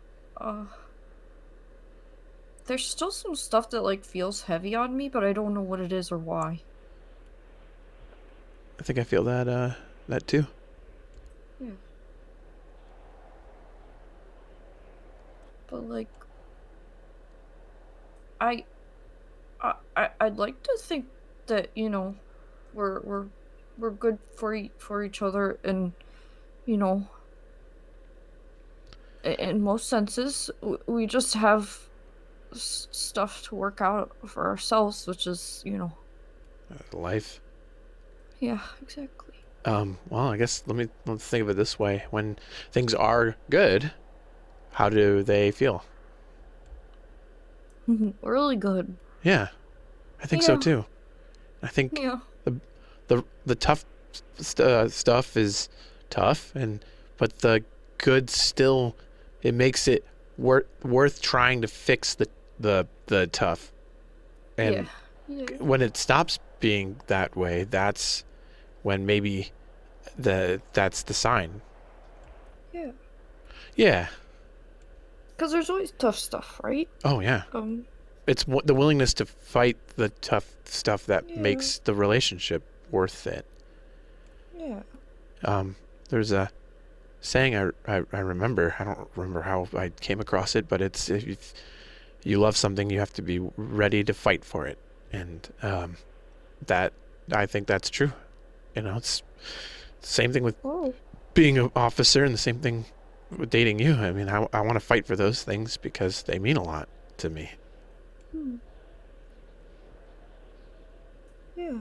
There's still some stuff that like feels heavy on me, but I don't know what it is or why. I think I feel that too. Yeah. But like I'd like to think that, you know, we're good for each other, and you know, in most senses we just have stuff to work out for ourselves, which is, you know, life. Yeah, exactly. Well, I guess let's think of it this way. When things are good, how do they feel? Really good. Yeah, I think so too. I think the tough stuff is tough, but the good still, it makes it worth trying to fix the tough. And when it stops being that way, that's when maybe that's the sign. Yeah. Yeah. Because there's always tough stuff, right? Oh yeah. It's the willingness to fight the tough stuff that makes the relationship worth it. Yeah. There's a saying I remember. I don't remember how I came across it, but it's if you love something, you have to be ready to fight for it, and that I think that's true. You know, it's the same thing with being an officer, and the same thing with dating you. I mean, I want to fight for those things because they mean a lot to me. Yeah.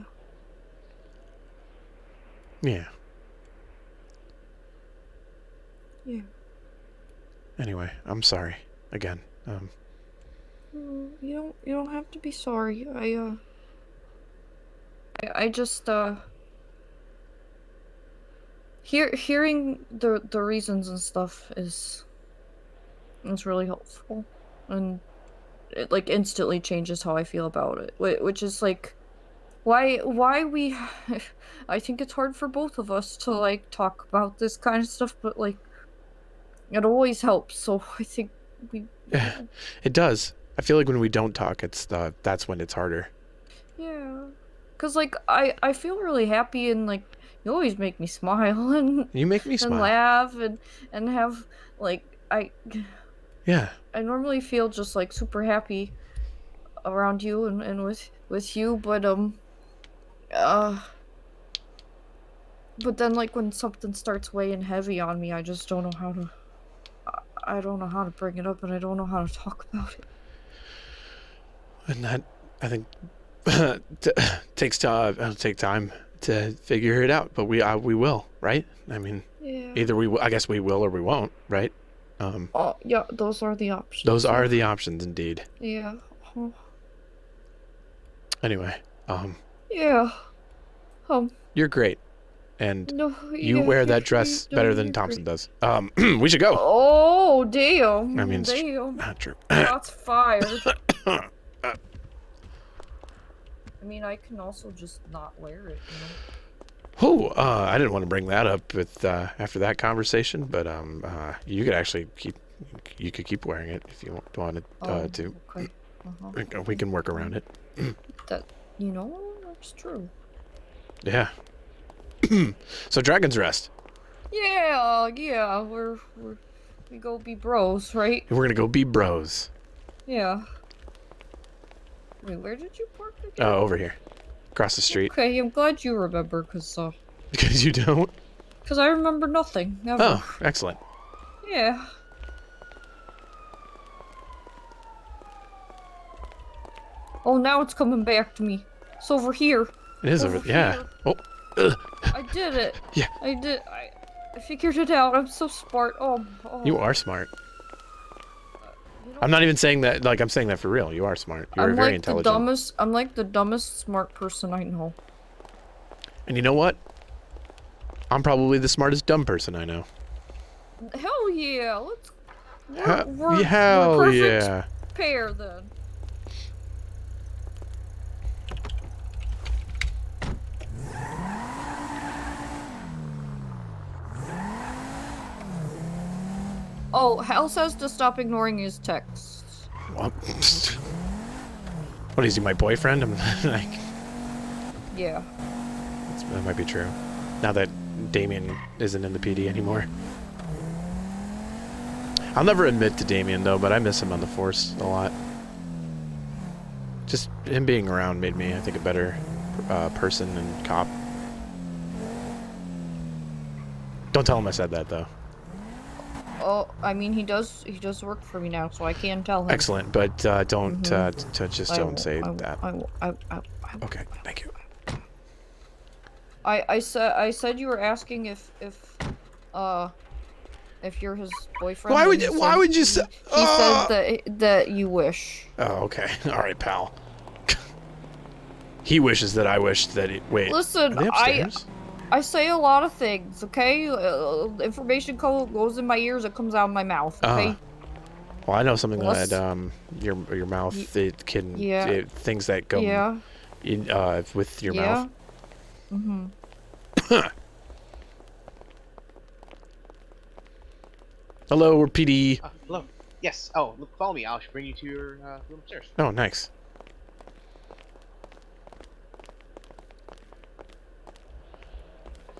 Yeah. Yeah. Anyway, I'm sorry again. You don't have to be sorry. I just hearing the reasons and stuff is really helpful, and it like instantly changes how I feel about it, which is like why we I think it's hard for both of us to like talk about this kind of stuff, but like it always helps. So I think Yeah, it does. I feel like when we don't talk, that's when it's harder. Yeah, cause like I feel really happy, and like you always make me smile, and You make me smile. and laugh and have like Yeah. I normally feel just like super happy around you and with you, but then like when something starts weighing heavy on me, I just don't know how to I don't know how to bring it up, and I don't know how to talk about it. And that, I think, takes time to figure it out. But we will, right? I mean, either I guess we will or we won't, right? Yeah, those are the options. Those are the options, indeed. Yeah. Anyway, Yeah. You're great, and No, you yeah, wear that dress better than Thompson does. We should go. Oh, damn. I mean, it's damn. not true. Shots fired. I mean, I can also just not wear it, you know? Oh, I didn't want to bring that up with after that conversation, but you could actually keep wearing it if you wanted to. Okay. We can work around it. That that's true. Yeah. So Dragon's Rest. Yeah, we go be bros, right? We're gonna go be bros. Yeah. Wait, where did you park again? Over here, across the street. Okay, I'm glad you remember, Because you don't. Because I remember nothing. Never. Oh, excellent. Yeah. Oh, now it's coming back to me. It's over here. It is over. Yeah. Here. Oh. Ugh. I did it. Yeah. I figured it out. I'm so smart. Oh. You are smart. I'm not even saying that. Like I'm saying that for real. You are smart. You're I'm very like intelligent. I'm like the dumbest smart person I know. And you know what? I'm probably the smartest dumb person I know. Hell yeah! Let's. Hell we're perfect yeah! pair then. Oh, Hal says to stop ignoring his texts. What? What is he, my boyfriend? I'm like. Yeah. That might be true. Now that Damien isn't in the PD anymore. I'll never admit to Damien though, but I miss him on the force a lot. Just him being around made me, I think, a better person and cop. Don't tell him I said that though. Oh, I mean he does work for me now, so I can tell him. Excellent, but don't just don't say I that. Okay, thank you. I said you were asking if you're his boyfriend. Why would you say? He said that you wish. Oh, okay. All right, pal. He wishes that I wished that he. Wait. Listen, are they upstairs? I say a lot of things. Okay, information goes in my ears. It comes out of my mouth. Okay. Well, I know something that your mouth it can things that go in with your mouth. Mm-hmm. Hello, we're PD. Hello. Yes. Oh, look, follow me. I'll bring you to your room upstairs. Oh, nice.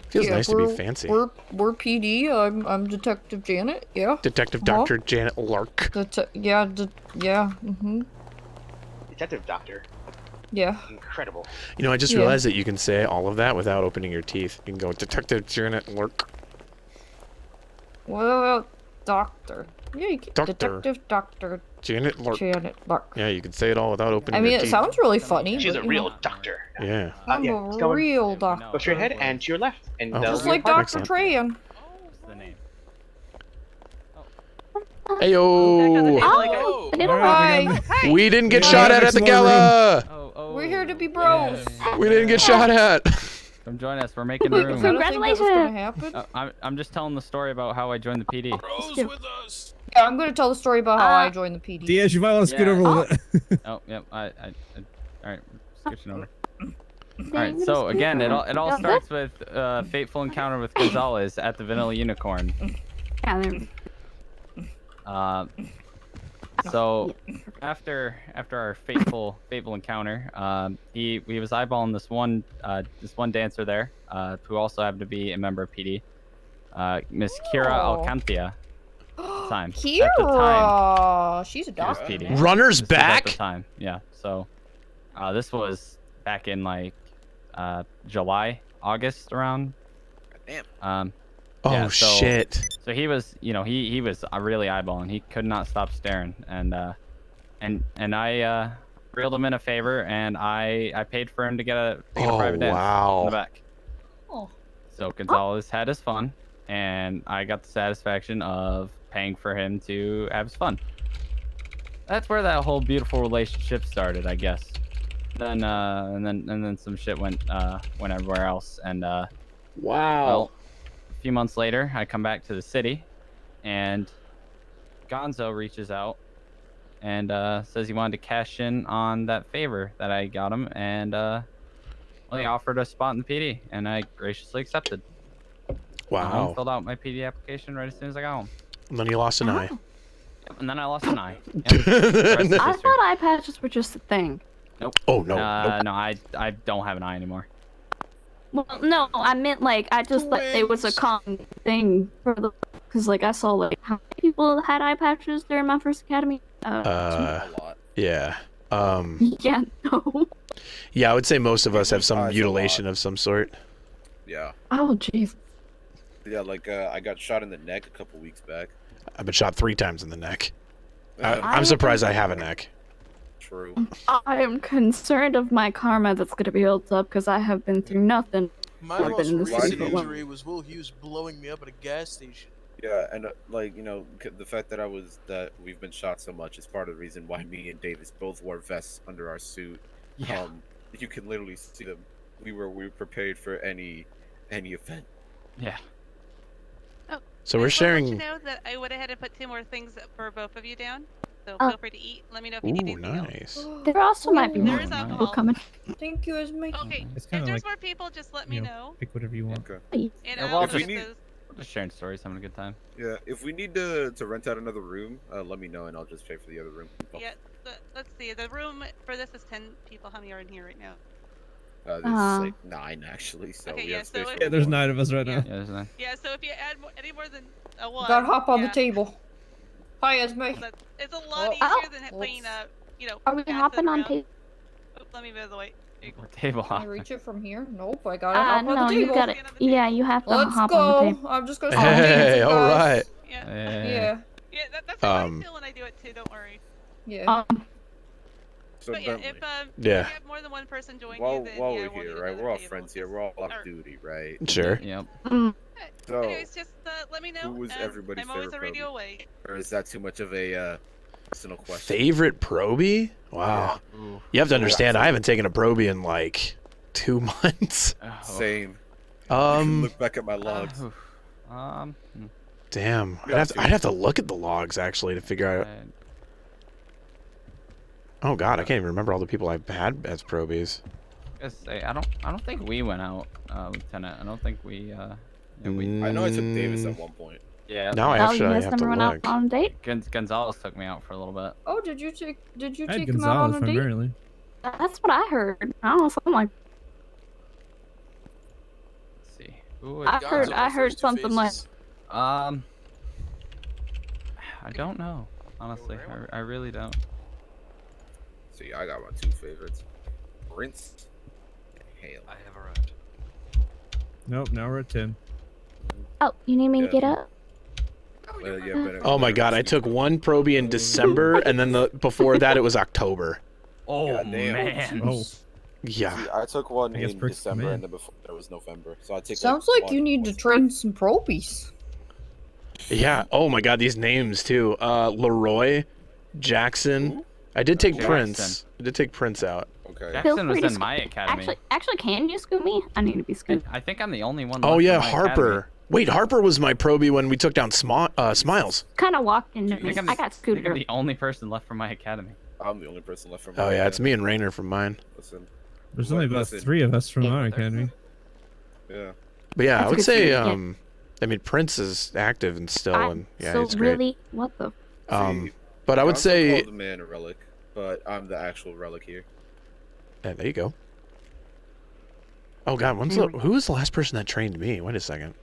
Feels nice to be fancy. We're PD. I'm Detective Janet. Yeah. Detective Dr. Janet Lark. Yeah. Mm-hmm. Detective Doctor. Yeah. Incredible. You know, I just realized that you can say all of that without opening your teeth. You can go Detective Janet Lark. What about Doctor? Yeah, you can. Detective Doctor Janet Lark. Janet Lark. Yeah, you can say it all without opening your teeth. I mean, it sounds really funny. She's but, a real doctor. Yeah. I'm a real doctor. Go to your head and to your left. And just like Dr. Tran. Heyo! Hi. We didn't get shot at the gala! We're here to be bros. We didn't get shot at! Come join us. We're making room. Congratulations. I'm just telling the story about how I joined the PD. Bros with us. Yeah, I'm going to tell the story about how I joined the PD. Diaz, you might want to scoot over a little bit. Oh, yep. All right, scooching over. All right. So again, it all starts with fateful encounter with Gonzalez at the Vanilla Unicorn. So after our fateful encounter, he was eyeballing this one dancer there, who also happened to be a member of PD, Miss Kira Alcantia. Time. Kira, at the time, she's a doctor. PD. Runner's This was back? at the time, yeah. So this was back in like July, August around. Damn. Oh, yeah, shit. So he was, he was really eyeballing. He could not stop staring, and I reeled him in a favor, and I paid for him to get a private dance in the back. Oh. So Gonzalez had his fun, and I got the satisfaction of paying for him to have his fun. That's where that whole beautiful relationship started, I guess. Then and then some shit went everywhere else, and wow. Well, a few months later, I come back to the city, and Gonzo reaches out and says he wanted to cash in on that favor that I got him, and Bentley offered a spot in the PD, and I graciously accepted. Wow. Filled out my PD application right as soon as I got home. And then you lost an eye. Yep, and then I lost an eye. Yep. The rest is I history. thought eye patches were just a thing. Nope. Oh no. No, I don't have an eye anymore. Well, no, I meant like I just thought it was a common thing for the because like I saw like how many people had eye patches during my first academy. A lot. Yeah. Yeah, no. Yeah, I would say most of us have some Eyes a mutilation of some sort. Yeah. Oh jeez. Yeah, like I got shot in the neck a couple weeks back. I've been shot 3 times in the neck. I'm surprised I have a neck. True. I am concerned of my karma that's gonna be built up because I have been through nothing. My I've most been in the city recent for a while. injury was Will Hughes blowing me up at a gas station. Yeah, and like the fact that we've been shot so much is part of the reason why me and Davis both wore vests under our suit. Yeah. You can literally see them. We were prepared for any event. Yeah. So we're I sharing. want you know that I went ahead and put 2 more things for both of you down. So Oh. feel free to eat. Let me know if you need Ooh, anything else. nice. There also might be There more is people alcohol. coming. Thank you, Esme. Okay, It's if kinda there's like, more people, just let me know. Pick whatever you want. Okay. And Yeah, I'll if we get need- those. We're just sharing stories, having a good time. Yeah, if we need to rent out another room, let me know and I'll just pay for the other room. Yeah, let's see. The room for this is 10 people. How many are in here right now? There's like 9 actually, so Okay, we yeah, have space so for if- Yeah, there's one. 9 of us right now. Yeah, there's none. Yeah, so if you add any more than a 1, Gotta hop on the yeah, table. Hi, Esme. It's a lot Oh. easier than playing Are we passing hopping on around. table? Oops, let me move the way. There you go. Table Can I hop. reach it from here? Nope, I gotta hop on no, the you table. gotta. Yeah, you have to Let's hop go. on the table. I'm just gonna start Hey, dancing, all guys. right. Yeah. Yeah. Yeah, that's how I feel when I do it too. Don't worry. Yeah. So But yeah, Bentley, if Yeah. you have more than one person join while you, then we're yeah, we'll here, need right? another We're all table, friends here. just- We're all off or- duty, right? Sure. Yep. So, Anyways, just let me know. who was and everybody's I'm always a favorite radio probie? away. Or is that too much of a personal question? Favorite probie? Wow. Ooh. You have to understand, I haven't taken a probie in like 2 months. Oh. Same. You can look Um. back at my logs. Hmm. Damn. Yeah, I'd have to look at the logs actually to figure out. Oh God, I can't even remember all the people I've had as probies. I don't think we went out, Lieutenant. I don't think we. I know I took Davis at one point. Yeah. Now I Oh, actually you guys have never to went out look. on a date? Gonzalez took me out for a little bit. Oh, did you take I had him out on Gonzalez a date? primarily. That's what I heard. I don't know, something like. Let's see. Who I was- heard something like. I don't know. Honestly, I really don't. See, I got my 2 favorites. Prince and Hale. I have arrived. Nope, now we're at 10. Oh, you need me to Yeah. get up? Oh my God, I took one probie in December, and then before that it was October. Oh man. Oh. Yeah. See, I took one I guess in Brick's December, come in. and then before there was November. So I take. Sounds like you need to train some probies. Yeah. Oh my God, these names too. Leroy, Jackson. I did take Jackson. Prince. I did take Prince out. Okay. Jackson was free to in my academy. Actually, can you scoop me? I need to be scooped. I think I'm the only one. Oh left yeah, in my Harper. academy. Wait, Harper was my probie when we took down Smiles. Kind of walked into I me. think I'm, I got I think scooted. I'm the only person left from my academy. I'm the only person left from. Oh my yeah, it's academy. me and Rainer from mine. Listen. There's only about Listen. 3 of us from our academy. Yeah. But yeah, That's I a would good say feeling, I mean Prince is active and still, and yeah, so it's great. really, what the? Um, See, but I would Johnson say, called the man a relic, but I'm the actual relic here. yeah, there you go. Oh God, who was the last person that trained me? Wait a second.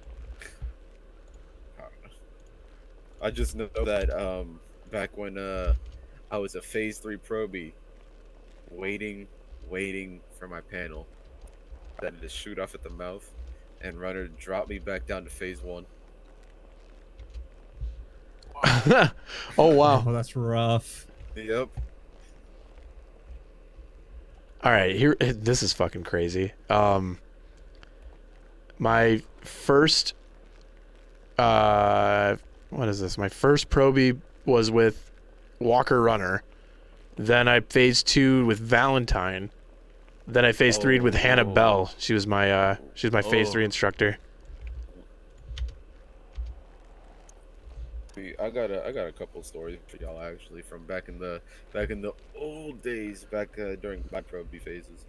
I just know that back when I was a phase 3 probie, waiting for my panel, then to shoot off at the mouth, and Runner dropped me back down to phase 1. Oh wow. Oh, that's rough. Yep. All right, here. This is fucking crazy. My first, what is this? My first probie was with Walker Runner. Then I phase 2 with Valentine. Then I phase 3'd with Hannah Bell. She was my phase 3 instructor. I got a couple stories for y'all actually from back in the old days, back during my probie phases.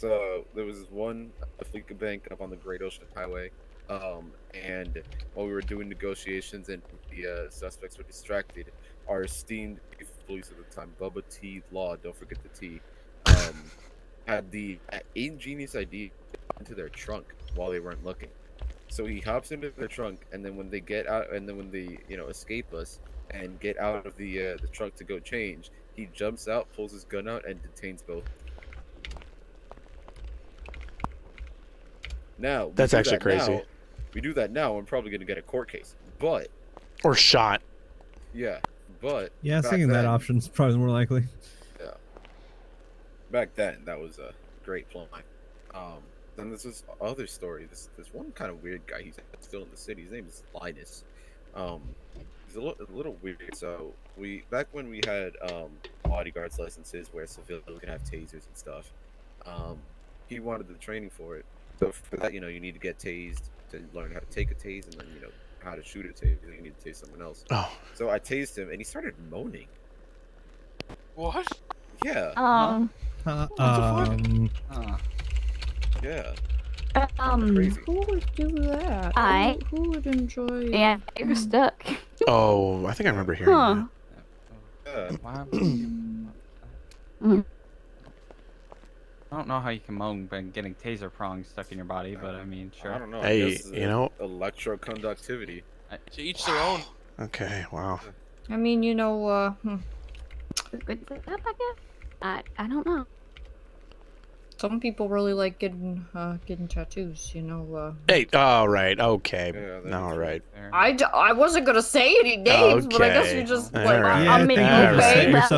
So there was one Fleet bank up on the Great Ocean Highway, and while we were doing negotiations and the suspects were distracted, our esteemed chief of police at the time, Bubba T. Law, don't forget the T, had the ingenious idea into their trunk while they weren't looking. So he hops into their trunk, and then when they get out, and then when they escape us and get out of the trunk to go change, he jumps out, pulls his gun out, and detains both. Now That's actually crazy. We do that now. I'm probably gonna get a court case, but Or shot. yeah, but Yeah, I was back thinking that then- option's probably more likely. Yeah. Back then, that was a great plan. Then there's this other story. This one kind of weird guy. He's still in the city. His name is Linus. He's a little weird. So back when we had bodyguards licenses where civilians could have tasers and stuff, he wanted the training for it. So for that, you need to get tased to learn how to take a tase, and then how to shoot a tase. You need to tase someone else. Oh. So I tased him, and he started moaning. What? Yeah. Yeah. Who would do that? Who would enjoy? Yeah, you're stuck. Oh, I think I remember hearing Huh. that. I don't know how you can moan by getting taser prongs stuck in your body, but I mean, sure. I don't know. Hey, I guess, electroconductivity. To each their own. Okay, wow. I mean, Good setup, I guess. I don't know. some people really like getting tattoos. Hey, all right, okay, all right. I wasn't gonna say any names, but I guess Okay. you just All like right. I mean, All okay, right. that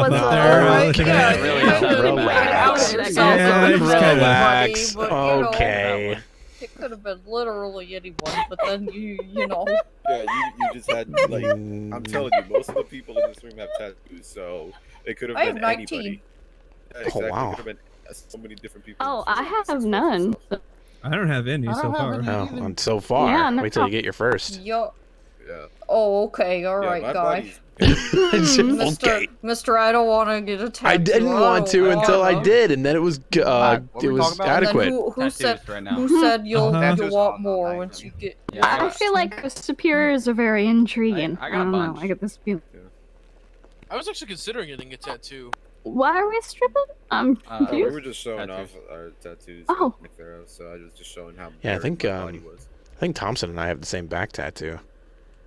was Relax. Relax. Okay. It could have been literally anyone, but then you know. Yeah, you just had like I'm telling you, most of the people in this room have tattoos, so it could have I been have 19. anybody. Yeah, exactly. wow. It could have been so many different people. Oh, I have none. I don't have any so far. Oh, and so far. Yeah, no. Wait till you get your first. Yo. Yeah. Oh, okay, all right, my guy. Okay. Mister, I don't want to get a tattoo. I didn't want to until I did, and then it was What are it we was talking about? And then adequate. Who said right now. who said you'll Uh-huh. want more once you get? I feel like the superiors are very intriguing. I I, got a don't know. bunch. I get this feeling. I was actually considering getting a tattoo. Why are we stripping? I'm We confused. were just showing off our tattoos. Oh. Nick Farrow, so I was just showing how. Yeah, I hairy think my body was. Thompson and I have the same back tattoo.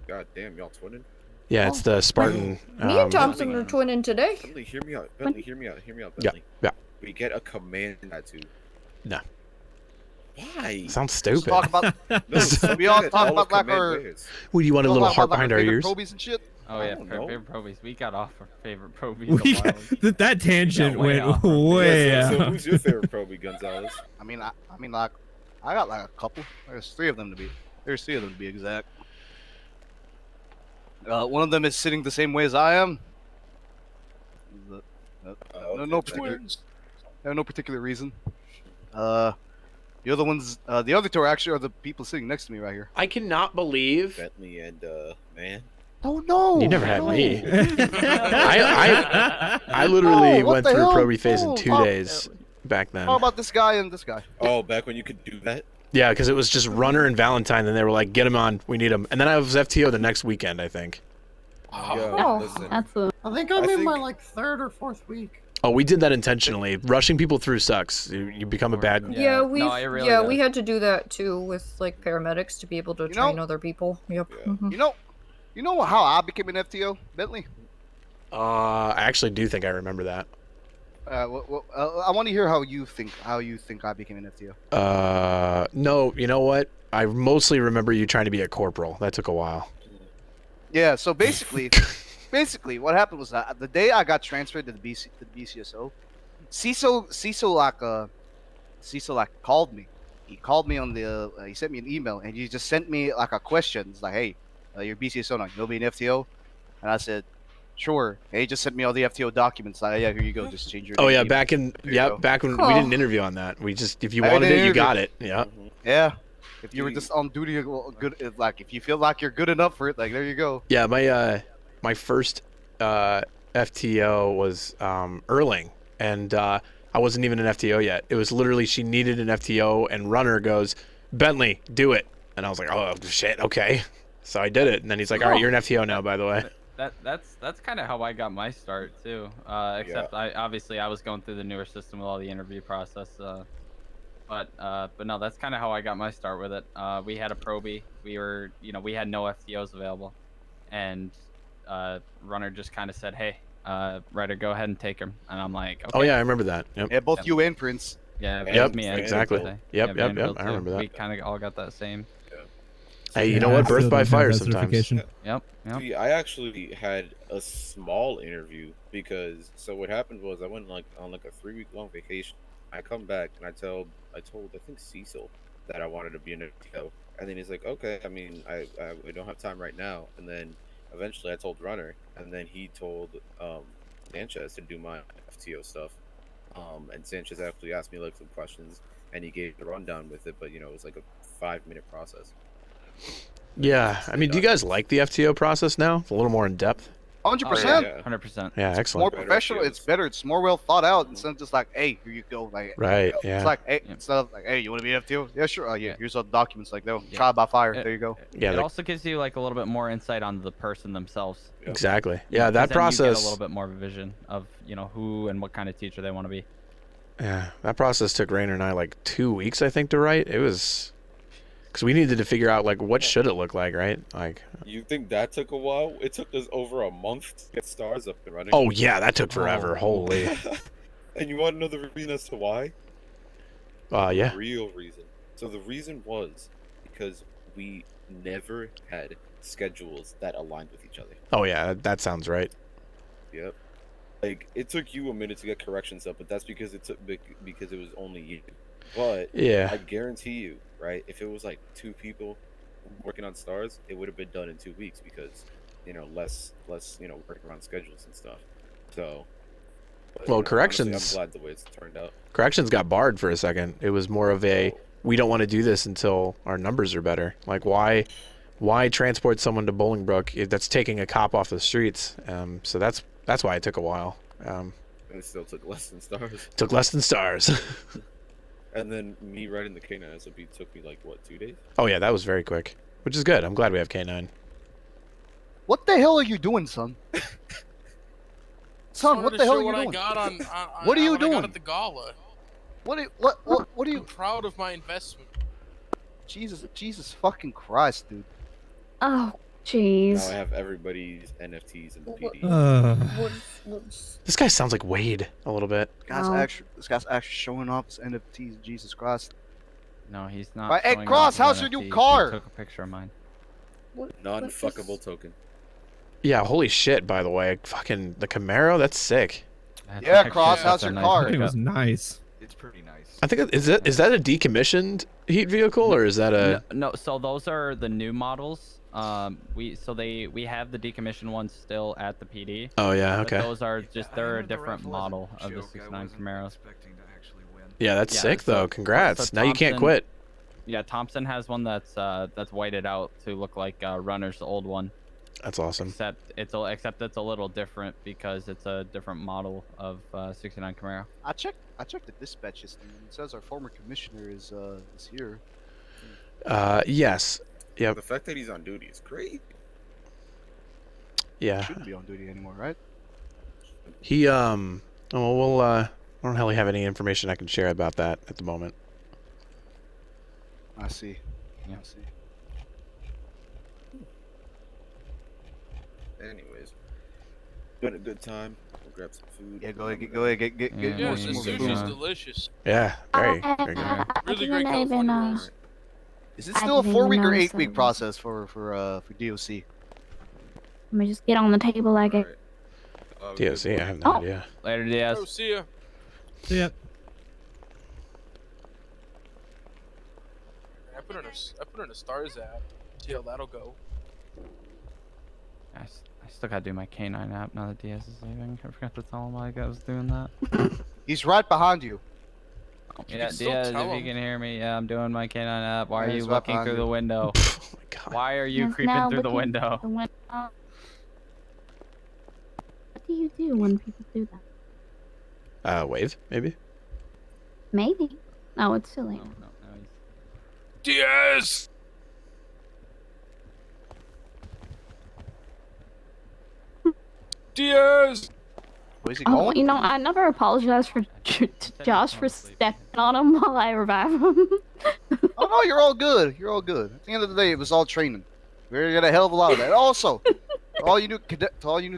God damn, y'all twinning. Yeah, it's the Spartan. Me and Thompson are twinning today. Bentley, hear me out. Bentley, hear me out. Hear me out, Yeah, Bentley. yeah. We get a command tattoo. No. Why? Sounds stupid. Talk about. We all talk about like our. What, do you want a talk little about, heart like, behind our favorite ears? probies and shit. Oh yeah, don't know. favorite probies. We got off our favorite probies. We a while ago. that tangent way went off. way Yeah, so out. who's your favorite probie, Gonzalez? I mean, like, I got like a couple. There's three of them to be exact. One of them is sitting the same way as I am. No particular reason. The other ones, the other two actually are the people sitting next to me right here. I cannot believe. Bentley and man. Oh no! You never had me. I literally what went the through hell? probie phase in No, 2 how- days back then. How about this guy and this guy? Oh, back when you could do that. Yeah, because it was just Runner and Valentine, and they were like, "Get him on, we need him." And then I was FTO the next weekend, I think. Yeah, listen. That's a. I think I'm I in my think- like third or fourth week. Oh, we did that intentionally. Rushing people through sucks. You become a bad. Yeah, we really we had to do that too with like paramedics to be able to train other people. Yep. Mhm. You know how I became an FTO, Bentley? I actually do think I remember that. I want to hear how you think I became an FTO. No, you know what? I mostly remember you trying to be a corporal. That took a while. Yeah, so basically, what happened was that the day I got transferred to the BCSO, Cecil called me. He called me on the. He sent me an email and he just sent me like a question. It's like, hey, you're BCSO now. You'll be an FTO, and I said, sure. And he just sent me all the FTO documents. Like, yeah, here you go. Just change your. Oh yeah, name. back in There you go. back when we Cool. didn't interview on that. We just if you I wanted didn't it, you interview. got it. Yeah. Yeah. If you were just on duty, good. Like, if you feel like you're good enough for it, like, there you go. Yeah, my first FTO was Erling, and I I wasn't even an FTO yet. It was literally she needed an FTO, and Runner goes, Bentley, do it. And I was like, oh shit, okay. So I did it, and then he's like, all right, you're an FTO now, by the way. That's kind of how I got my start too. Except I was going through the newer system with all the interview process. But no, that's kind of how I got my start with it. We had a probie. We had no FTOs available, and Runner just kind of said, hey, Ryder, go ahead and take him. And I'm like, okay. Oh yeah, I remember that. Yep. Yeah, both you and Prince. Yeah. Yep. Me and Exactly. Vanderbilt. Yep. Yeah, Yep. Vanderbilt I too. remember that. We kind of all got that same. Hey, you know what? Birth by fire sometimes. Yep. See, I actually had a small interview because what happened was I went on a 3-week long vacation. I come back and I told I think Cecil that I wanted to be an FTO, and then he's like, okay, I mean I don't have time right now, and then eventually I told Runner, and then he told Sanchez to do my FTO stuff, and Sanchez actually asked me like some questions, and he gave the rundown with it, but it was like a 5-minute process. Yeah, I mean, do you guys like the FTO process now? It's a little more in depth. 100%. 100%. Yeah, It's excellent. more professional. It's better. It's more well thought out instead of just like, hey, here you go. Like, Right, yeah. It's like, hey, instead of like, hey, you want to be an FTO? Yeah, sure. Yeah, here's all the documents. Like, no, trial by fire. There you go. Yeah, It also gives you like a little bit more insight on the person themselves. Exactly. You Yeah, know, 'cause that then you process. get a little bit more of a vision of who and what kind of teacher they want to be. Yeah, that process took Rainer and I like 2 weeks, I think, to write. It was because we needed to figure out like what should it look like, right? Like. You think that took a while? It took us over a month to get stars up and running. Oh yeah, that took forever. Holy. And you want to know the reason as to why? Yeah. The real reason. So the reason was because we never had schedules that aligned with each other. Oh yeah, that sounds right. Yep. Like it took you a minute to get corrections up, but that's because it was only you. But Yeah. I guarantee you, right? If it was like 2 people working on stars, it would have been done in 2 weeks because less working around schedules and stuff. So. But, Well, honestly, corrections. I'm glad the way it's turned out. Corrections got barred for a second. It was more of a we don't want to do this until our numbers are better. Like why transport someone to Bolingbrook if that's taking a cop off the streets? So that's why it took a while. And it still took less than stars. Took less than stars. And then me writing the K9 SOP took me like what, 2 days? Oh yeah, that was very quick, which is good. I'm glad we have K9. What the hell are you doing, son? Son, what the hell are you what doing? I got on, What are you what I doing? got at the gala. What are you? I'm proud of my investment. Jesus fucking Christ, dude. Oh, Now I jeez. have everybody's NFTs in the PD. This guy sounds like Wade a little bit. This guy's actually showing off his NFTs. Jesus Christ. No, he's not. Right, hey, showing Cross, off his how's your new NFT. car? He took a picture of mine. Non-fuckable token. Yeah, holy shit. By the way, fucking the Camaro, that's sick. Yeah, Cross, how's your car? It was nice. It's pretty nice. I think is that a decommissioned heat vehicle or is that a? No, so those are the new models. We have the decommissioned ones still at the PD. Oh yeah, but okay. those are just they're a different model of the 69 Camaros. Yeah, that's Yeah, sick so- though. Congrats. so Now you can't Thompson- quit. Yeah, Thompson has one that's whited out to look like Runner's old one. That's awesome. Except it's a little different because it's a different model of 69 Camaro. I checked the dispatch system and it says our former commissioner is here. Yes. Yep. The fact that he's on duty is great. Yeah. Shouldn't be on duty anymore, right? He I don't really have any information I can share about that at the moment. I see. Yeah. I see. Anyways, been a good time. We'll grab some food. Yeah, go ahead, get Yeah, more this some more sushi's food. delicious. Yeah, very good. Really great California rolls. Is it still a 4-week or 8-week process for DOC? Let me just get on the table like it. DOC, I have no idea. Later, DS. Oh, see ya. See ya. I put in a stars app. See how that'll go. I still gotta do my K9 app now that DS is leaving. I forgot to tell him I was doing that. He's right behind you. Yeah, still Diaz, tell if you him. can hear me, yeah, I'm doing my K9 app. Why are Yeah, you he's right looking behind through you. the window? Oh my god. Why are you Yes, creeping now through the looking window? the window. What do you do when people do that? Wave, maybe? Maybe. Oh, it's too late. Diaz! Diaz! Where's he Oh, going? you know, I never apologized to Josh for stepping on him while I revive him. Oh no, you're all good. You're all good. At the end of the day, it was all training. We already got a hell of a lot of that. Also, to all you new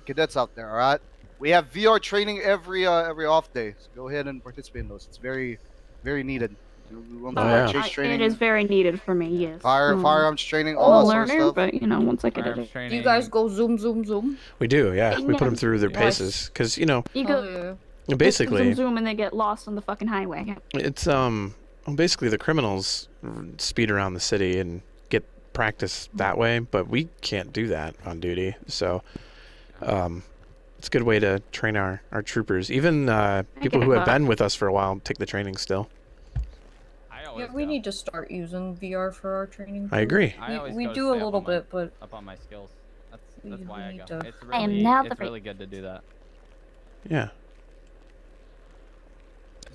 cadets out there, all right? We have VR training every off day. So go ahead and participate in those. It's very, very needed. We run through chase training, It is very needed for me, yes. firearms training, I'm all a that sort of learner, stuff. but you know, once I get it. Do you guys go zoom? We do, yeah. We put them Yeah. through their Nice. paces because you know You go basically zoom and they get lost on the fucking highway. it's basically the criminals speed around the city and get practice that way, but we can't do that on duty. So it's a good way to train our troopers. Even people who have been with us for a while take the training still. Yeah, we need to start using VR for our training. I agree. We do a little bit, but up on my skills. That's we why I need go. to- It's I am really, now it's the really good to do that. Yeah.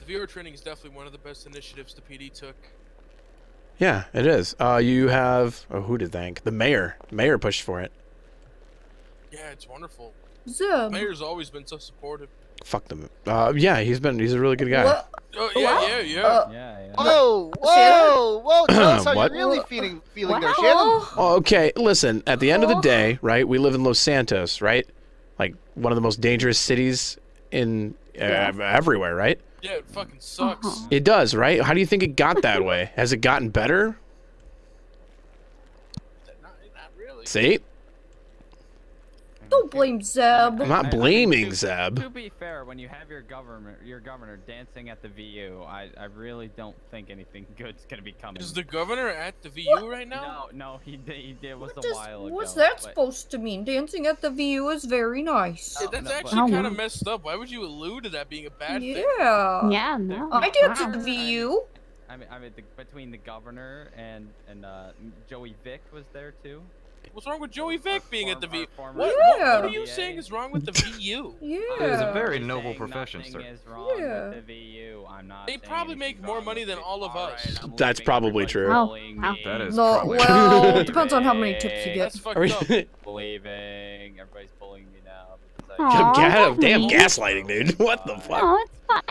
The VR training is definitely one of the best initiatives the PD took. Yeah, it is. You have who to thank? The mayor. The mayor pushed for it. Yeah, it's wonderful. Zeb. Mayor's always been so supportive. Fuck them. Yeah, he's a really good guy. What? Oh yeah. Whoa, tell us how What? you're really feeling there, Shannon. Okay, listen. At the end of the day, right? We live in Los Santos, right? Like one of the most dangerous cities in everywhere, right? Yeah, it fucking sucks. It does, right? How do you think it got that way? Has it gotten better? Not really. See? Don't blame Zeb. I'm not blaming Zeb. To be fair, when you have your governor dancing at the VU, I really don't think anything good's gonna be coming. Is the governor at the VU right now? No, he did. It was What a while ago. What's that but- supposed to mean? Dancing at the VU is very nice. Yeah, that's actually kind of messed up. Why would you allude to that being a bad thing? Yeah. Yeah, no. I dance at the VU. I mean, between the governor and Joey Vick was there too. What's wrong with Joey Vick being at the VU? What Yeah. are you saying is wrong with the VU? Yeah. It is a very noble profession, Nothing sir. is wrong Yeah. with the VU. I'm not. They probably make more money than all of us. That's probably true. That is No, probably well, it depends on how many tips you That's get. fucked up. Believing everybody's bullying me now. Damn gaslighting, dude. What the fuck? Oh, it's fine.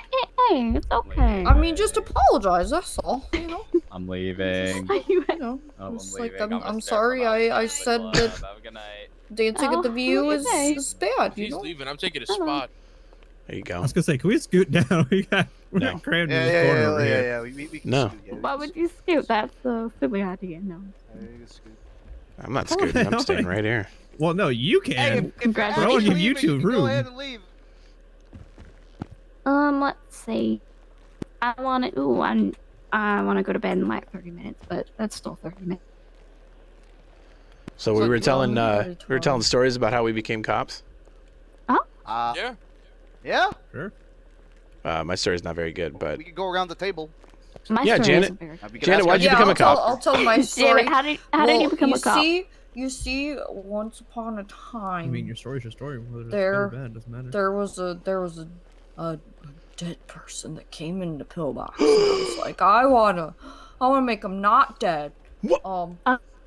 Hey, it's okay. I mean, just apologize. That's all. You know. I'm leaving. You know. Oh, It's I'm like leaving. I'm gonna sorry. stare from I outside said the that club. Have a good night. dancing at the VU okay. is bad. You He's know. leaving. I'm taking a spot. There you I go. was gonna say, can we scoot down? we got No. crammed in this corner over here. Yeah. We can No. scoot, yeah, we Why can would you scoot? That's a silly idea. No. scoot. You can scoot. I'm not scooting. I'm staying right here. Well, no, you can. Hey, if Congratulations. We're only giving you you two can go room. ahead and leave. Let's see. I wanna go to bed in like 30 minutes, but that's still 30 minutes. So we were telling very stories about how we became cops. Yeah. Yeah. Sure. My story's not very good, but We can go around the table. My yeah, story Janet. isn't very good. We can Janet, ask why'd you Yeah, become a I'll tell, cop? I'll tell my story. How did you become a cop? You see, once upon a time, I mean, your story's your story. Whether it's There- good or bad doesn't matter. there was a dead person that came in the pillbox. And I was like, I wanna make him not dead. What?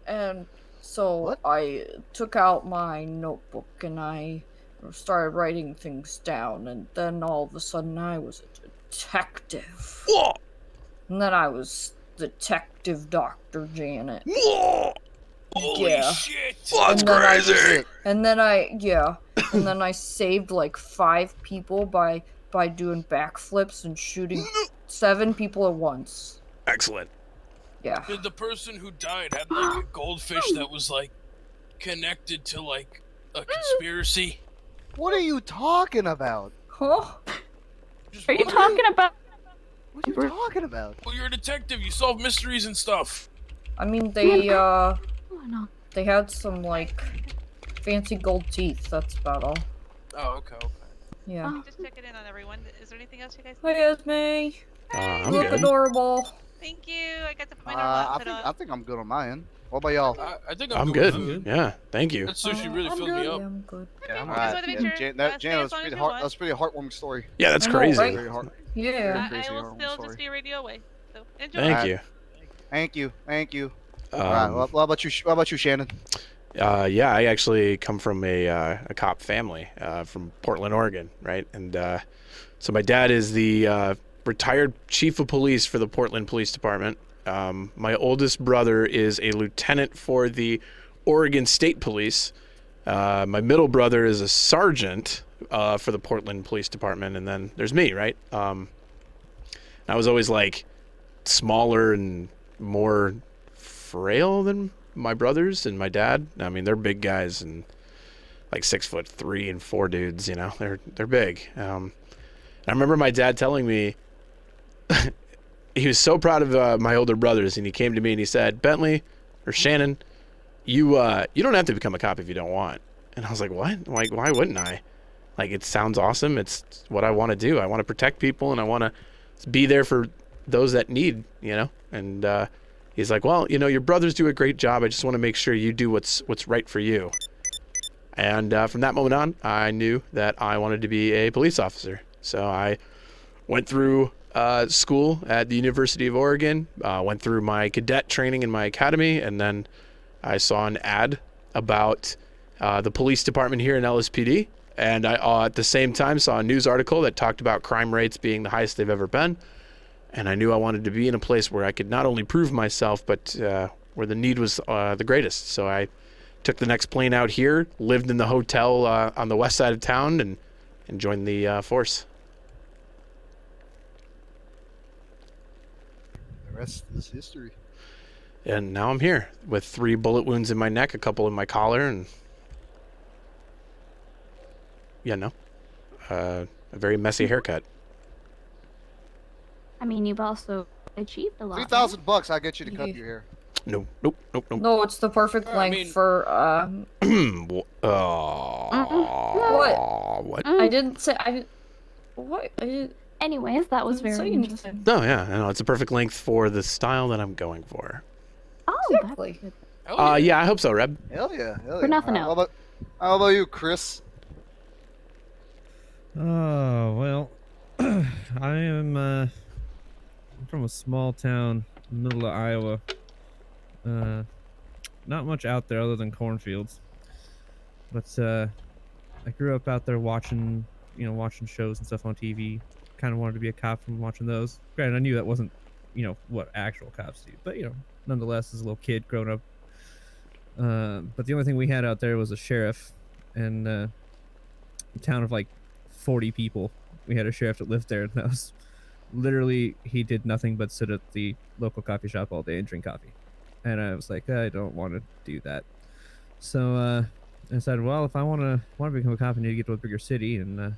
And so I took out my notebook and I started writing things down, and then all of a sudden I was a detective. Whoa! And then I was Detective Dr. Janet. Holy Yeah. shit! That's crazy. And then I saved like 5 people by doing backflips and shooting 7 people at once. Excellent. Yeah. Did the person who died have like a goldfish that was like connected to like a conspiracy? What are you talking about? Huh? Just Are you wondering. talking about? What are you talking about? Well, you're a detective. You solve mysteries and stuff. I mean, they Oh, no. they had some like fancy gold teeth. That's about all. Oh, okay. Yeah. Just checking in on everyone. Is there anything else you guys? Hey, Esme. I'm You look good. adorable. Thank you. I got to put my normal outfit on. I think I'm good on my end. What about y'all? I think I'm good. Yeah, thank you. That sushi really I'm filled good. me up. Yeah, I'm good. Okay, All just right. wanted to make Yeah, sure. That Stay Jan, as was long as pretty you heart. want. That's a pretty heartwarming story. Yeah, that's I know, crazy. right? Very heart. Yeah. I will still just be a radio away. So enjoy. Thank you. Thank you. Thank you. All Um, right. What about you? What about you, Shannon? Yeah, I actually come from a cop family from Portland, Oregon, right? And so my dad is the retired chief of police for the Portland Police Department. My oldest brother is a lieutenant for the Oregon State Police. My middle brother is a sergeant for the Portland Police Department, and then there's me, right? I was always like smaller and more frail than my brothers and my dad. I mean, they're big guys and like 6'3" and 4 dudes. You know, they're big. I remember my dad telling me he was so proud of my older brothers, and he came to me and he said, "Bentley or Shannon, you don't have to become a cop if you don't want." And I was like, "What? Like, why wouldn't I? Like, it sounds awesome. It's what I want to do. I want to protect people, and I want to be there for those that need, you know." And he's like, "Well, you know, your brothers do a great job. I just want to make sure you do what's right for you." And from that moment on, I knew that I wanted to be a police officer. So I went through school at the University of Oregon, went through my cadet training in my academy, and then I saw an ad about the police department here in LSPD. And I, at the same time, saw a news article that talked about crime rates being the highest they've ever been. And I knew I wanted to be in a place where I could not only prove myself, but where the need was the greatest. So I took the next plane out here, lived in the hotel on the west side of town, and joined the force. The rest is history. And now I'm here with 3 bullet wounds in my neck, a couple in my collar, and a very messy haircut. I mean, you've also achieved a lot. $3,000. I'll get you to cut your hair. Nope. No, it's the perfect length for What? What? I didn't say what? Anyways, that was very interesting. No, yeah, I know. It's a perfect length for the style that I'm going for. Oh, exactly. Yeah, I hope so, Reb. Hell yeah. For nothing else. How about you, Chris? Oh, well, I am I'm from a small town, middle of Iowa. Not much out there other than cornfields. But I grew up out there watching shows and stuff on TV. Kind of wanted to be a cop from watching those. Granted, I knew that wasn't, what actual cops do. But, nonetheless, as a little kid growing up. But the only thing we had out there was a sheriff. And a town of like 40 people. We had a sheriff that lived there, and that was literally, he did nothing but sit at the local coffee shop all day and drink coffee. And I was like, I don't want to do that. So I said, well, if I want to become a cop, I need to get to a bigger city, and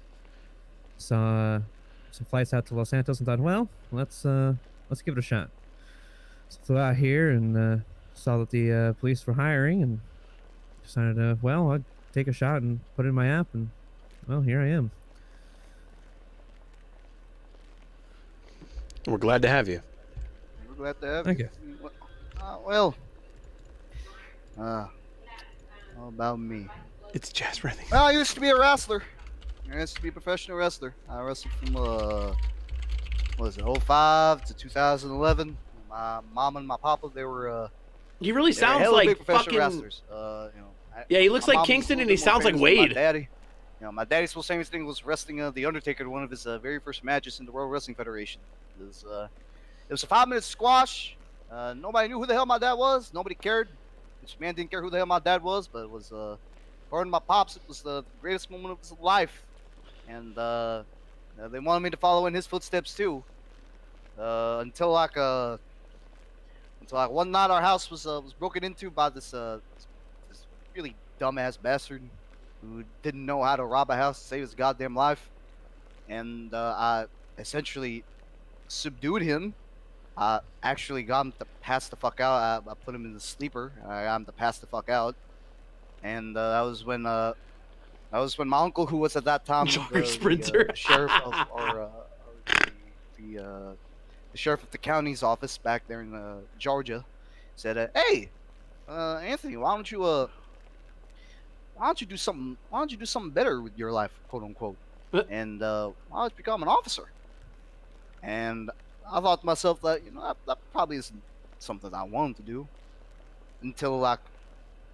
saw some flights out to Los Santos, and thought, well, let's give it a shot. So flew out here and saw that the police were hiring, and decided, well, I'd take a shot and put it in my app, and well, here I am. We're glad to have you. We're glad to have Thank you. How about me? It's Jazz Breathing. Well, I used to be a wrestler. I used to be a professional wrestler. I wrestled from, what was it, 05 to 2011. My mom and my papa, they were, He really they were sounds hella like big professional fucking... wrestlers. Yeah, he looks my like mom was a Kingston, little and he bit more sounds like famous than Wade. My daddy. My daddy's most famous thing was wrestling the Undertaker in one of his very first matches in the World Wrestling Federation. It was a 5-minute squash. Nobody knew who the hell my dad was. Nobody cared. This man didn't care who the hell my dad was, but it was, according to my pops, it was the greatest moment of his life. And they wanted me to follow in his footsteps too. Until one night our house was broken into by this really dumbass bastard who didn't know how to rob a house to save his goddamn life. And I essentially subdued him. I actually got him to pass the fuck out. I put him in the sleeper. I got him to pass the fuck out. And that was when my uncle, who was at that time the sheriff of the sheriff of the county's office back there in Georgia, said, "Hey, Anthony, why don't you do something better with your life, quote unquote, and why don't you become an officer?" And I thought to myself that, you know, that probably isn't something I wanted to do until like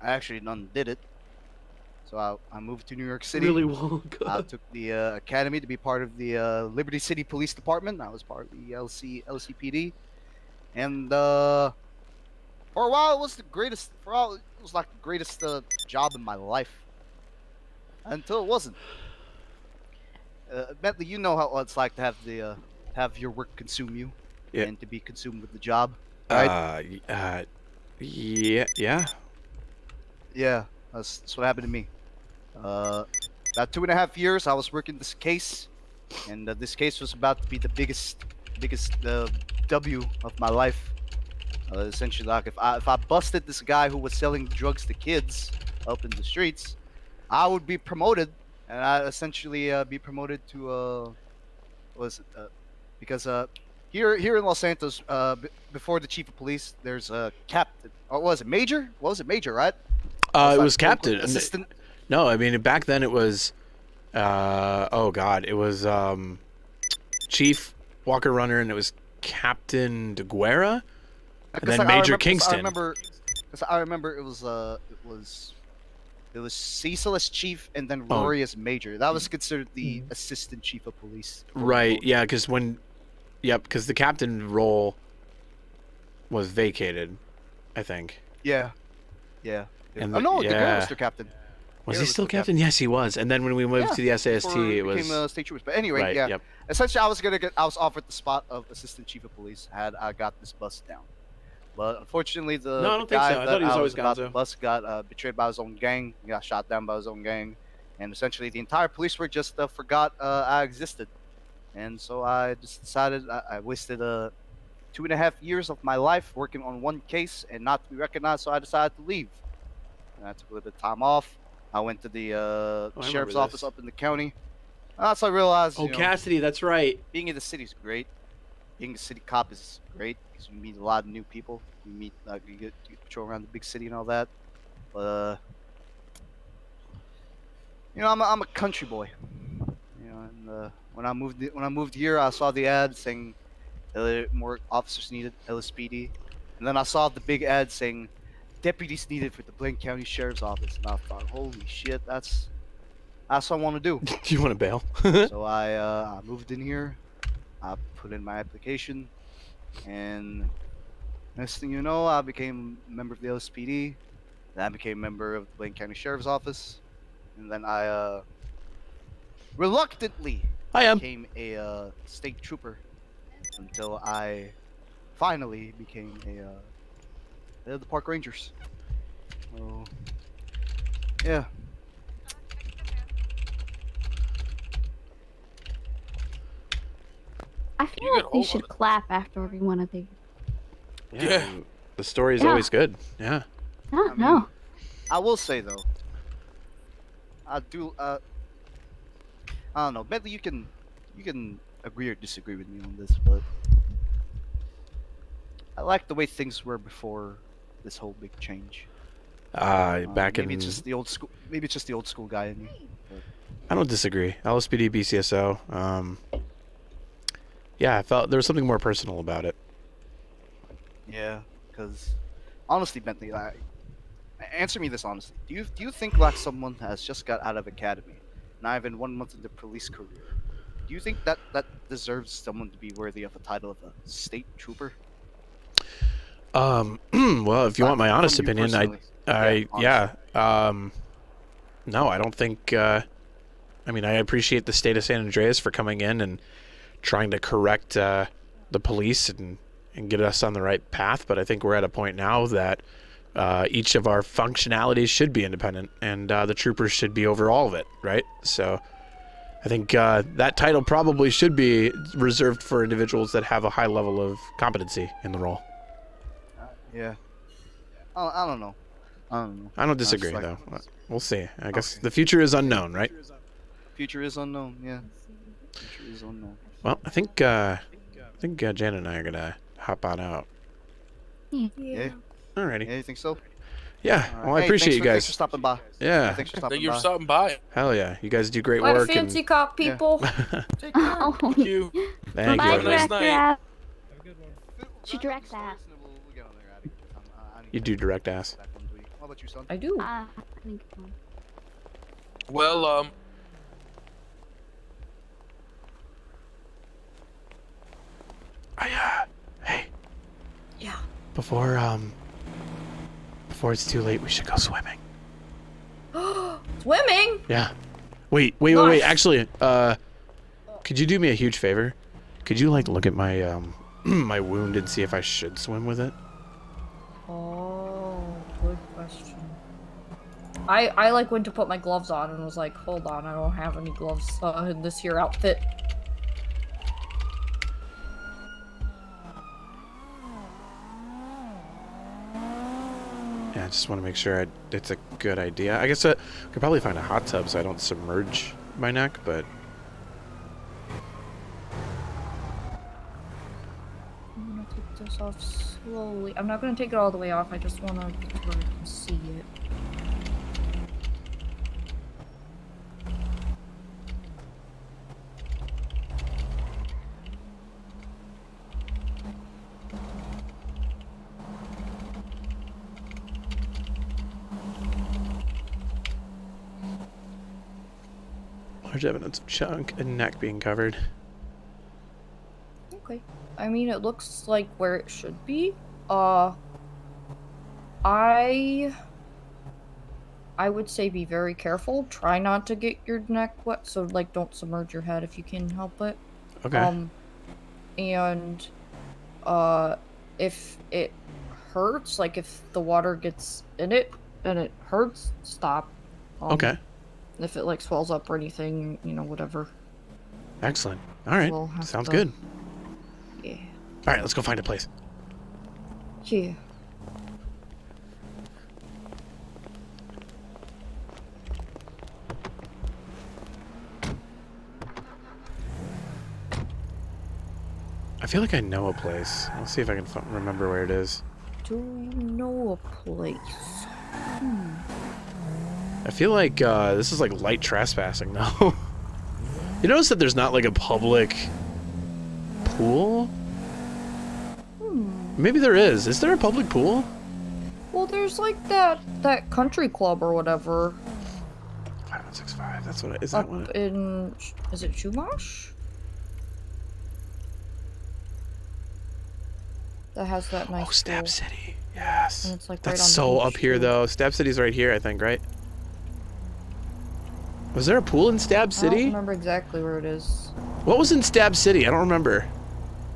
I actually done did it. So I moved to New York City. Really Wonka. I took the academy to be part of the Liberty City Police Department. I was part of the LCPD, and for a while it was the greatest. For a while it was like the greatest job in my life, until it wasn't. Bentley, you know how it's like to have the have your work consume you, and to be consumed with the job, right? Yeah. Yeah, that's what happened to me. About 2.5 years, I was working this case, and this case was about to be the biggest W of my life. Essentially, like if I busted this guy who was selling drugs to kids up in the streets, I would be promoted, and I essentially be promoted to because here in Los Santos, before the chief of police, there's a captain. Or was it major? What was it, major? Right? It was captain. Assistant. No, I mean back then it was. Oh God, it was Chief Walker Runner, and it was Captain De Guerra, and then Major Kingston. I remember it was Cecil as chief, and then Rory as major. That was considered the assistant chief of police. Right. Yeah. Because because the captain role was vacated, I think. Yeah. Yeah. And De Guerra was their captain. Was he still captain? Yes, he was. And then when we moved to the SAST, it was became state troopers. But anyway, right, yeah. Yep. Essentially, I was offered the spot of assistant chief of police had I got this bust down. But unfortunately, the I don't think guy so. I that thought he was I always was about to gonzo. bust got betrayed by his own gang. He got shot down by his own gang, and essentially the entire police force just forgot I existed. And so I just decided I wasted 2.5 years of my life working on one case and not to be recognized. So I decided to leave. And I took a little bit of time off. I went to the sheriff's office up in the county. So I realized. Oh, Cassidy, that's right. Being in the city is great. Being a city cop is great because you meet a lot of new people. You meet, you get to patrol around the big city and all that. But you know, I'm a country boy. You know, and when I moved here, I saw the ad saying more officers needed, LSPD, and then I saw the big ad saying deputies needed for the Blaine County Sheriff's Office, and I thought, holy shit, that's what I want to do. Do you want to bail? So I moved in here. I put in my application, and next thing you know, I became a member of the LSPD. Then I became a member of the Blaine County Sheriff's Office, and then I reluctantly became a state trooper until I finally became the Park Rangers. So, yeah. I feel like we should clap after every one of these. Yeah. The story is always good. Yeah. No. I will say though, I don't know. Bentley, you can agree or disagree with me on this, but I like the way things were before this whole big change. Back maybe in. it's just the old school. Maybe it's just the old school guy in me. But I don't disagree. LSPD, BCSO. Yeah, I felt there was something more personal about it. yeah, because honestly, Bentley, answer me this honestly. Do you think like someone has just got out of academy, not even 1 month in their police career? Do you think that deserves someone to be worthy of a title of a state trooper? Well, if you want my honest opinion, no, I don't think. I mean, I appreciate the state of San Andreas for coming in and trying to correct the police and get us on the right path, but I think we're at a point now that each of our functionalities should be independent, and the troopers should be over all of it, right? So I think that title probably should be reserved for individuals that have a high level of competency in the role. Yeah. I don't know. I don't disagree, though. We'll see. I guess the future is unknown, right? Future is unknown, yeah. Future is unknown. Well, I think Janet and I are gonna hop on out. Yeah. Alrighty. Yeah, you think so? Yeah, well, I Hey, appreciate you guys. Thanks for stopping by. Yeah. Thanks for Thank stopping you for by. stopping by. Hell yeah, you guys do great Bye, work. fancy And cop people. Thank you. thank Bye, you. nice director night. ass. She directs ass. You do direct ass. How about you, son? I do. I think. Well, Hey. Yeah. Before it's too late, we should go swimming. Swimming? Yeah. Wait. Actually, could you do me a huge favor? Could you like look at my my wound and see if I should swim with it? Oh, good question. I like went to put my gloves on and was like, hold on, I don't have any gloves in this here outfit. Yeah, I just want to make sure it's a good idea. I guess I could probably find a hot tub so I don't submerge my neck, but I'm gonna take this off slowly. I'm not gonna take it all the way off, I just wanna get to where I can see it. large evidence of chunk and neck being covered. Okay. I mean, it looks like where it should be. I would say be very careful. Try not to get your neck wet, so like don't submerge your head if you can help it. Okay. And if it hurts, like if the water gets in it and it hurts, stop. Okay. If it like swells up or anything, you know, whatever. Excellent. All right. We'll have Sounds to- good. Yeah. All right, let's go find a place. Yeah. I feel like I know a place. Let's see if I can remember where it is. Do you know a place? I feel like this is like light trespassing, though. You notice that there's not like a public pool? Maybe there is. Is there a public pool? Well, there's like that country club or whatever. 5165. That's what it is. That one? Is it Chumash? That has that nice. Oh, Stab pool. City. Yes. And it's like That's right on the so beach, up here, too. though. Stab City's right here, I think, right? Was there a pool in Stab I don't City? remember exactly where it is. What was in Stab City? I don't remember.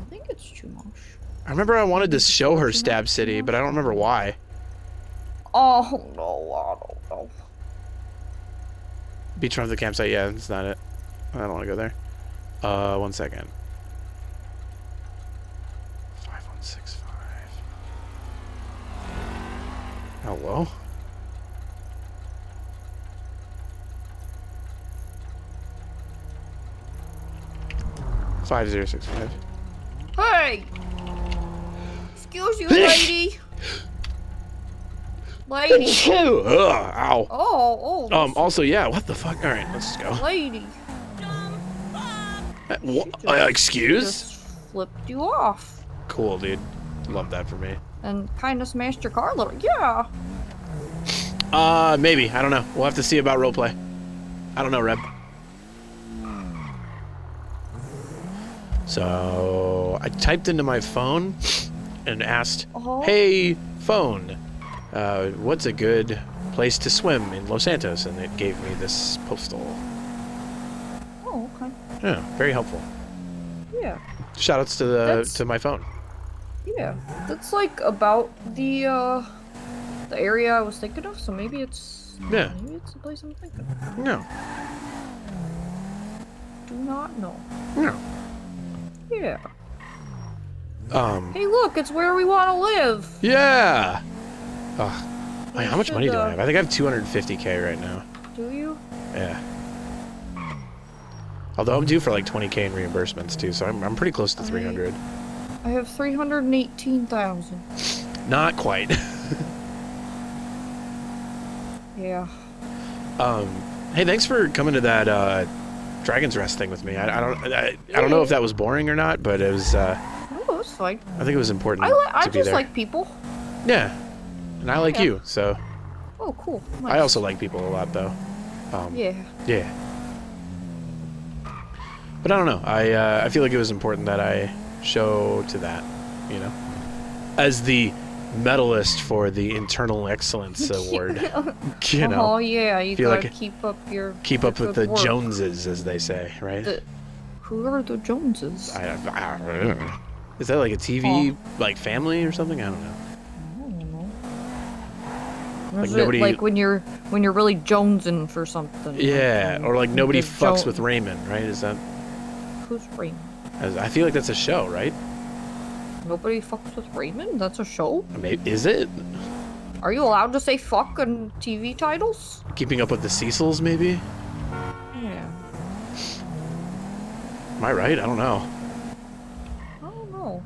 I think it's Chumash. I remember I wanted to show her Stab City, but I don't remember why. Oh no, I don't know. Beach front of the campsite. Yeah, that's not it. I don't want to go there. 1 second. 5165. Hello? $5065. Hey! Excuse you, lady. Lady. Ugh, ow. Oh. Also, yeah, what the fuck? All right, let's just go. Lady. Excuse? Just flipped you off Cool, dude. Love that for me. and kind of smashed your car a little. Yeah. Maybe. I don't know. We'll have to see about roleplay. I don't know, Reb. So, I typed into my phone and asked, hey, phone, what's a good place to swim in Los Santos? And it gave me this postal. Oh, okay. Yeah, very helpful. Yeah. Shoutouts to That's- my phone. Yeah. That's like about the area I was thinking of. So maybe it's. Yeah. Maybe it's the place I'm thinking. No. Do not know. No. Yeah. Um. Hey, look! It's where we want to live. Yeah. Man, how much should, money do I have? I think I have 250K right now. Do you? Yeah. Although I'm due for like 20K in reimbursements too, so I'm pretty close to 300. I have 318,000. Not quite. Yeah. Hey, thanks for coming to that Dragon's Rest thing with me. I don't know if that was boring or not, but it was. Oh, that's fine. I think it was important I to be just there. like people. Yeah, and I like Yeah. you, so. Oh, cool. Nice. I also like people a lot, though. Yeah. Yeah. But I don't know. I feel like it was important that I show to that, you know, as the medalist for the Internal Excellence Award. You know. Oh yeah, you feel gotta like keep up your keep your up with good the work. Joneses, as they say, right? Who are the Joneses? I don't know. Is that like a TV like family or something? I don't know. Is Like nobody. it like when you're really jonesing for something? Yeah, or like nobody the fucks with Raymond, right? Is that? Who's Raymond? I feel like that's a show, right? Nobody fucks with Raymond? That's a show? Maybe, is it? Are you allowed to say fuck on TV titles? Keeping Up with the Cecils, maybe? Yeah. Am I right? I don't know. I don't know.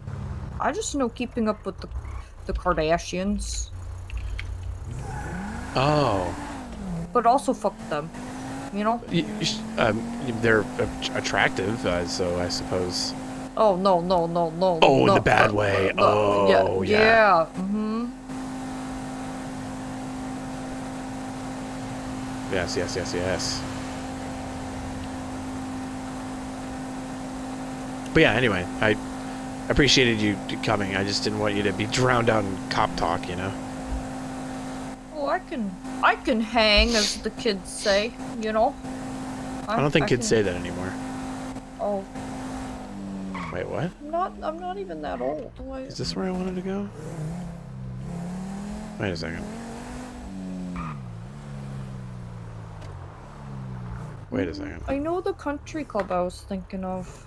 I just know Keeping Up with the Kardashians. Oh. But also fuck them. You know? They're attractive, so I suppose. Oh, no. Oh, in the bad way. Oh, yeah. Yeah. Mm-hmm. Yes. But yeah, anyway, I appreciated you coming. I just didn't want you to be drowned out in cop talk, you know? Oh, I can hang, as the kids say, you know? I don't think kids say that anymore. Oh. Wait, what? I'm not even that old. Why? Is this where I wanted to go? Wait a second. Wait a second. I know the country club I was thinking of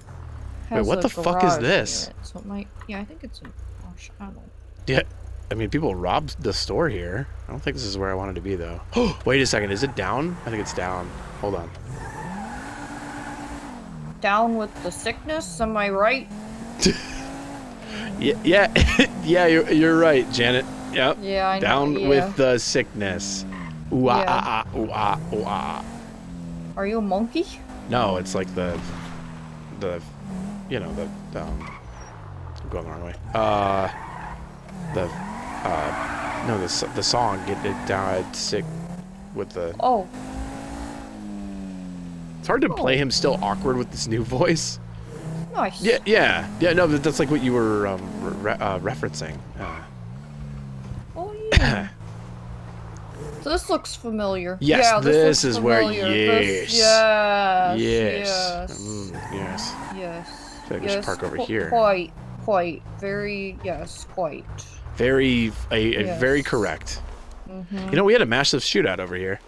Wait, has what a the fuck is garage this? in it, so it might, yeah, I think it's a garage. I don't know. Yeah, I mean, people robbed the store here. I don't think this is where I wanted to be, though. Wait a second, is it down? I think it's down. Hold on. Down with the sickness, am I right? Yeah, yeah, you're right, Janet. Yep. Yeah, I know, Down yeah. with the sickness. Ooh ah Yeah. ah ah ooh ah ooh ah. Are you a monkey? No, it's like the you know, I'm going the wrong way. No, the song Get It Down Sick with the. Oh. It's hard to play him still awkward with this new voice. Nice. Yeah. No, but that's like what you were referencing. Oh yeah. So this looks familiar. Yes, yeah, this looks is where. familiar. Yes. Yes. Yes. Yes. I feel like we should park over here. Quite. Very. Yes. Quite. Very. Yes. Very correct. Mhm. You know, we had a massive shootout over here.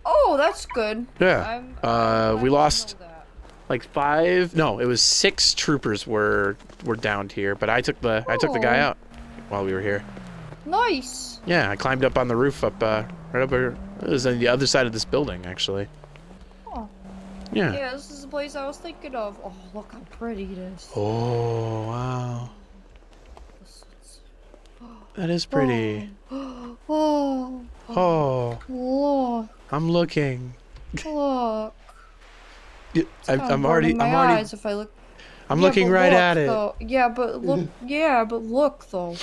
Oh, that's good. Yeah. We lost like 5. No, it was 6 troopers were downed here, but I took the guy out while we were here. Nice. Yeah, I climbed up on the roof right up here. It was on the other side of this building, actually. Oh. Yeah. Yeah, this is the place I was thinking of. Oh, look how pretty it is. Oh, wow. That is pretty. Oh. Oh. Look. I'm looking. Look. I'm already. Eyes if I look. I'm Yeah, looking but right look, at it. though. Yeah, but look. Yeah, but look though.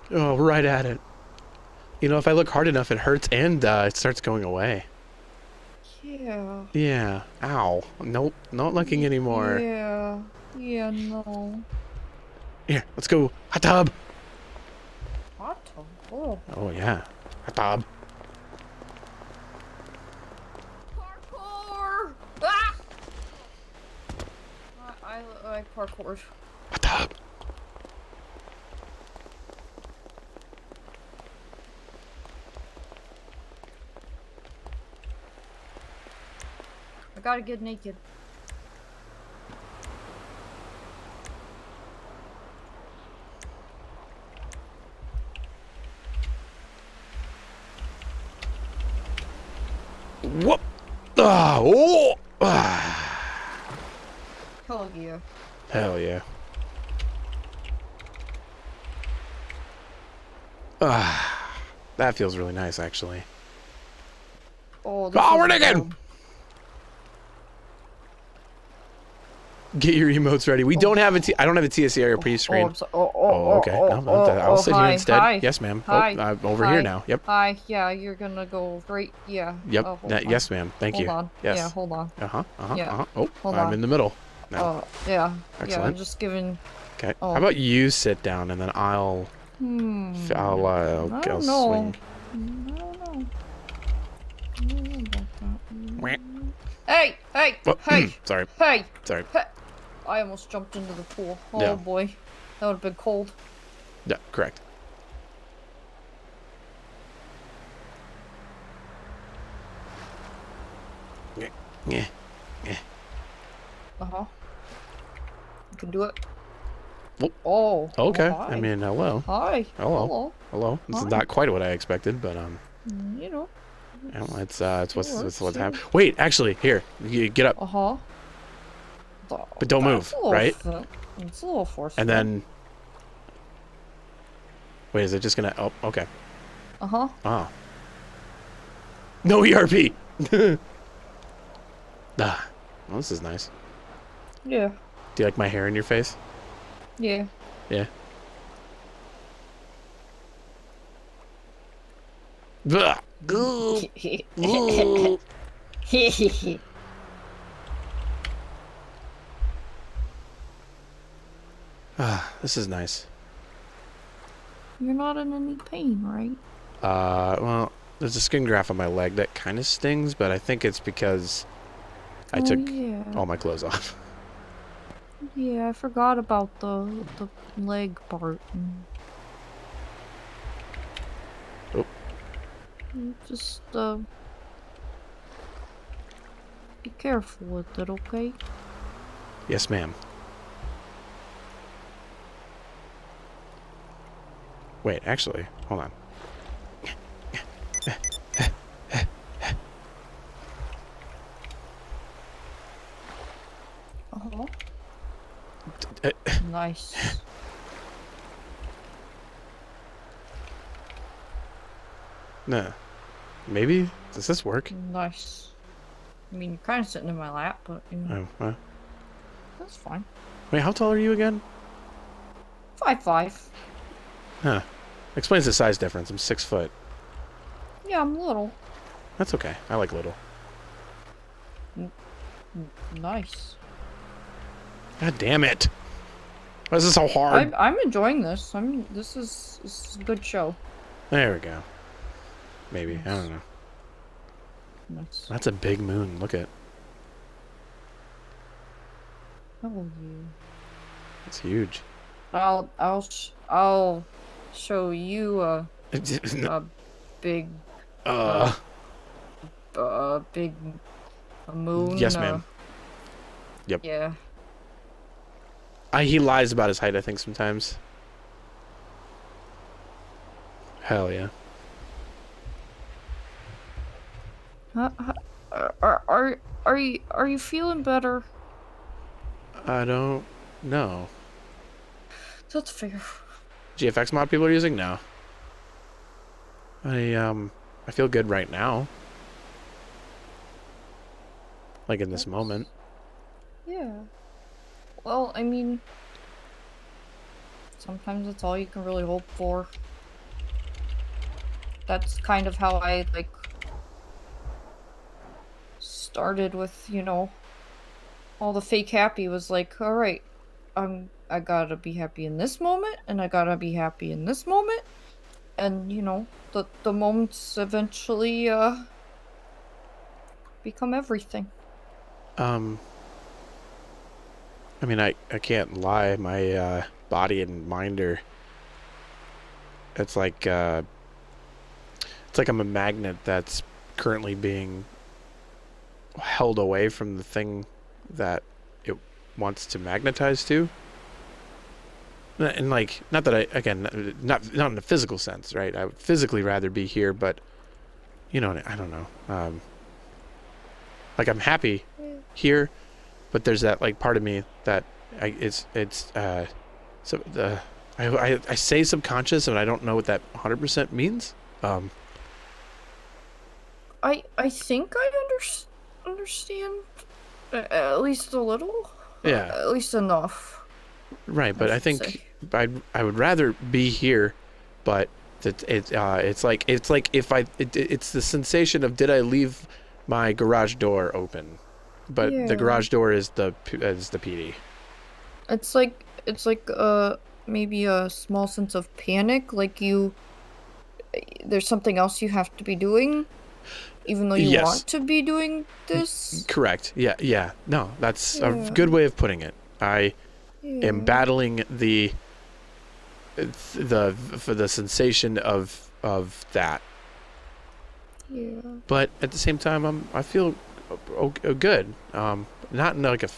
Oh, right at it. You know, if I look hard enough, it hurts and it starts going away. Yeah. Yeah. Ow. Nope. Not looking anymore. Yeah. Yeah. No. Here, let's go. Hot tub. Hot tub. Oh. Oh yeah. Hot tub. Parkour. Ah! I parkoured. Hot tub. I gotta get naked. Whoop. Oh. Ah. Hell yeah. Hell yeah. Ah. That feels really nice, actually. Oh, this Oh, is we're digging! warm. Get your emotes ready. We don't have a I don't have a TSRP screen. I'm so, okay. I'll sit here hi, instead. hi, Yes, ma'am. Hi, Oh, over hi, here now. Yep. Hi, yeah, you're gonna go right, yeah. Yep. Hold on. Yes, ma'am. Thank Hold you. on. Yes. Yeah, hold on. Yeah. Oh, Hold I'm on. in the middle now. Yeah. Excellent. Yeah, I'm just giving. Okay. Oh. How about you sit down and then I'll I I'll don't swing. know. I don't know about that. Hey! Hey! Oh, Hey! sorry. Hey! Sorry. Hey! I almost jumped into the pool. Oh Yeah. boy. That would have been cold. Yeah, correct. Yeah. Uh-huh. You can do it. Well, Oh. okay. Oh, hi. I mean, hello. Hi. Hello. Hello. This is Hi. not quite what I expected, but You know. yeah, it's what's works, happening. Wait, actually, here, you get up, Uh-huh. but don't move, right? It's a little forceful. And then, wait, is it just gonna? Oh, okay. Uh-huh. Oh. No ERP. Well, this is nice. Yeah. Do you like my hair in your face? Yeah. Yeah. Ugh. Ooh. Ooh. This is nice. You're not in any pain, right? Well, there's a skin graft on my leg that kind of stings, but I think it's because I took yeah. all my clothes off. Yeah, I forgot about the leg part. Oh. Just be careful with it, okay? Yes, ma'am. Wait, actually, hold on. Uh-huh. Nice. Nah. Maybe? Does this work? Nice. I mean, you're kind of sitting in my lap, but you know, Oh, that's fine. Wait, how tall are you again? 5'5". Huh. Explains the size difference. I'm 6 foot. Yeah, I'm little. That's okay. I like little. Nice. God damn it. Why is this so hard? I'm enjoying this. This is a good show. There we go. Maybe. Nice. I don't know. Nice. That's a big moon. Look at. How will you? It's huge. I'll show you a big big moon. Yes, ma'am. Yep. Yeah. He lies about his height, I think, sometimes. Hell yeah. Are you feeling better? I don't know. That's fair. GFX mod people are using? No. I feel good right now. Like in this moment. Yeah. Well, I mean, sometimes it's all you can really hope for. That's kind of how I, like, started with, you know, all the fake happy was like, alright, I gotta be happy in this moment, and I gotta be happy in this moment, and, you know, the moments eventually, become everything. I mean, I can't lie. My body and mind are. It's like I'm a magnet that's currently being held away from the thing that it wants to magnetize to. And like, not that I, again, not in a physical sense, right? I would physically rather be here, but you know, I don't know. Like I'm happy here, but there's that like part of me that I say subconscious, and I don't know what that 100% means. I think I understand at least a little. Yeah. At least enough. Right, but I should think say. I would rather be here, but it's like if it's the sensation of did I leave my garage door open, but Yeah. the garage door is the PD. It's like maybe a small sense of panic, like there's something else you have to be doing, even though you Yes. want to be doing this. Correct. Yeah. No, that's a Yeah. good way of putting it. I am Yeah. battling for the sensation of that. Yeah. But at the same time, I feel good. Not in like a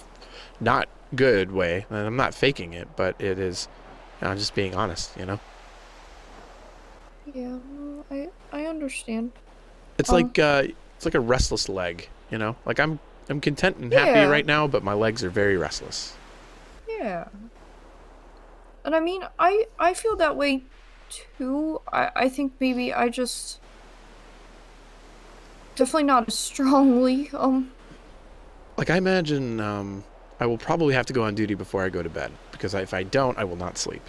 not good way. And I'm not faking it, but it is. I'm just being honest, you know. Yeah, I understand. It's like a restless leg, you know. Like I'm content and happy Yeah. right now, but my legs are very restless. Yeah. And I mean, I feel that way too. I think maybe I just definitely not as strongly. Like I imagine I will probably have to go on duty before I go to bed because if I don't, I will not sleep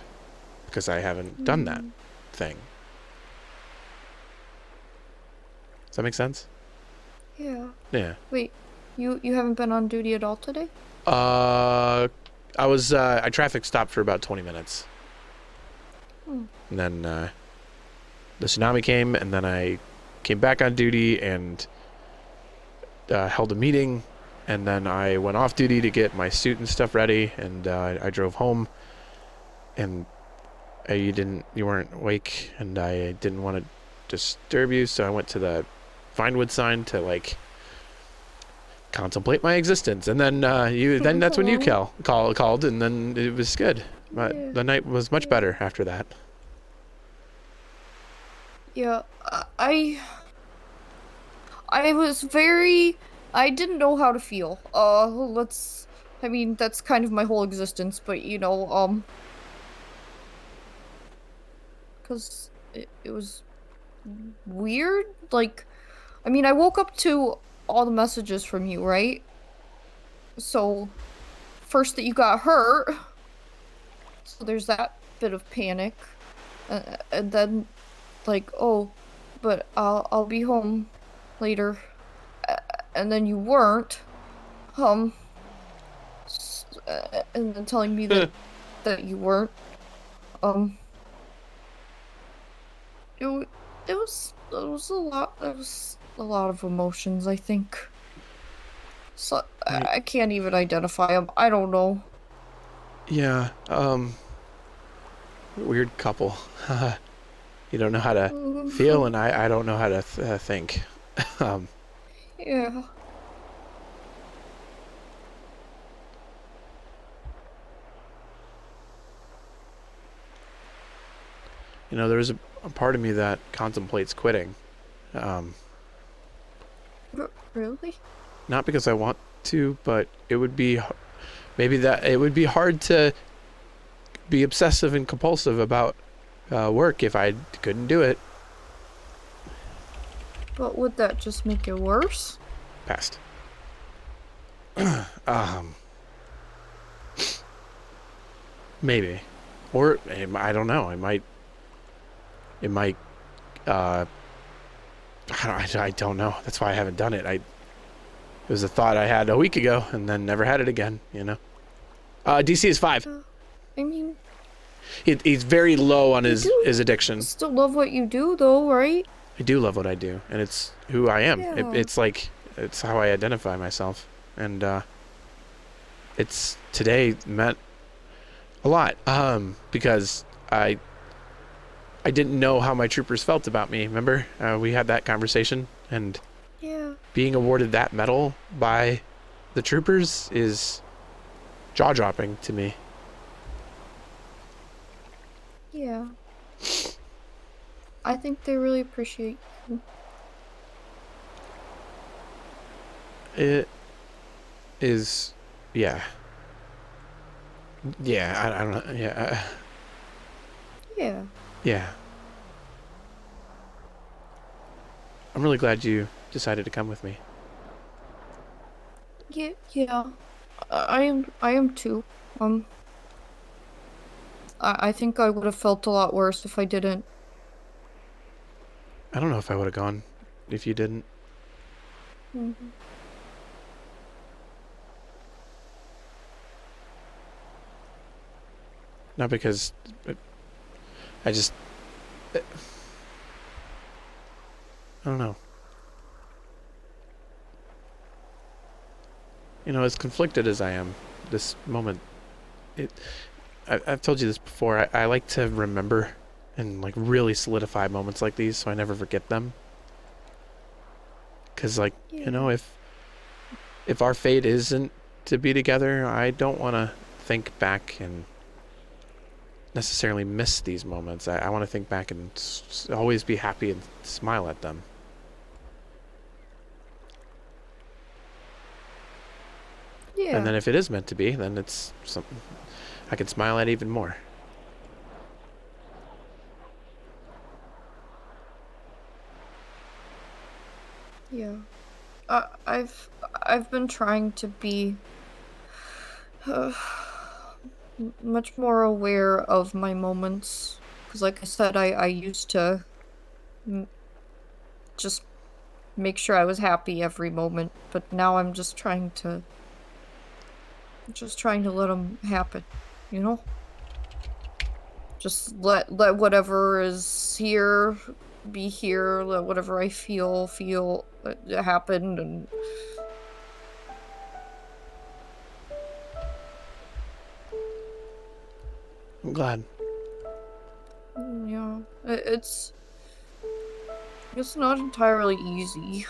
because I haven't done that thing. Does that make sense? Yeah. Yeah. Wait, you haven't been on duty at all today? I traffic stopped for about 20 minutes. Hmm. And then the tsunami came, and then I came back on duty and held a meeting, and then I went off duty to get my suit and stuff ready, and I drove home, and you weren't awake, and I didn't want to disturb you, so I went to the Vinewood sign to like contemplate my existence, and then that's when you called, and then it was good. Yeah. The night was much better after that. Yeah, I was I didn't know how to feel. I mean, that's kind of my whole existence, but you know, cause it was weird. Like, I mean, I woke up to all the messages from you, right? So, first that you got hurt, so there's that bit of panic, and then, like, oh, but I'll be home later, and then you weren't, and then telling me that you weren't, it was a lot of emotions, I think. So I can't even identify them. I don't know. Yeah, weird couple. You don't know how to feel, and I don't know how to think. Yeah. You know, there's a part of me that contemplates quitting. Really? Not because I want to, but it would be hard to be obsessive and compulsive about work if I couldn't do it. But would that just make it worse? Passed. Maybe, or I don't know. It might. I don't know. That's why I haven't done it. It was a thought I had a week ago, and then never had it again. You know. DC is 5. I mean, he's very low on his addiction. Still love what you do, though, right? I do love what I do, and it's who I am. Yeah. It's how I identify myself, and it's today meant a lot because I didn't know how my troopers felt about me. Remember, we had that conversation, and yeah, being awarded that medal by the troopers is jaw-dropping to me. Yeah. I think they really appreciate you. It is, yeah. Yeah, I don't know. Yeah. Yeah. Yeah. I'm really glad you decided to come with me. Yeah. I am too. I think I would have felt a lot worse if I didn't. I don't know if I would have gone if you didn't. Not because I just I don't know. You know, as conflicted as I am, this moment, I've told you this before, I like to remember and like really solidify moments like these so I never forget them. Because like, you know, if our fate isn't to be together, I don't want to think back and necessarily miss these moments. I want to think back and always be happy and smile at them. Yeah. And then if it is meant to be, then it's something I can smile at even more. Yeah. I've been trying to be much more aware of my moments, because like I said, I used to just make sure I was happy every moment, but now I'm just trying to let them happen, you know? Just let whatever is here be here, let whatever I feel happen, and I'm glad. yeah, it's not entirely easy,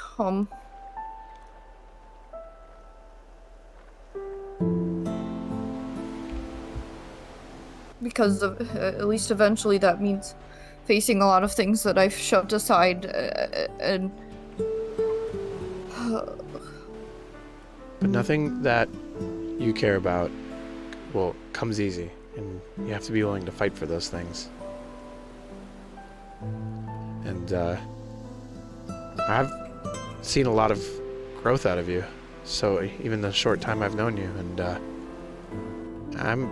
because at least eventually that means facing a lot of things that I've shoved aside, and But nothing that you care about, well, comes easy, and you have to be willing to fight for those things. And I've seen a lot of growth out of you, so even the short time I've known you, and I'm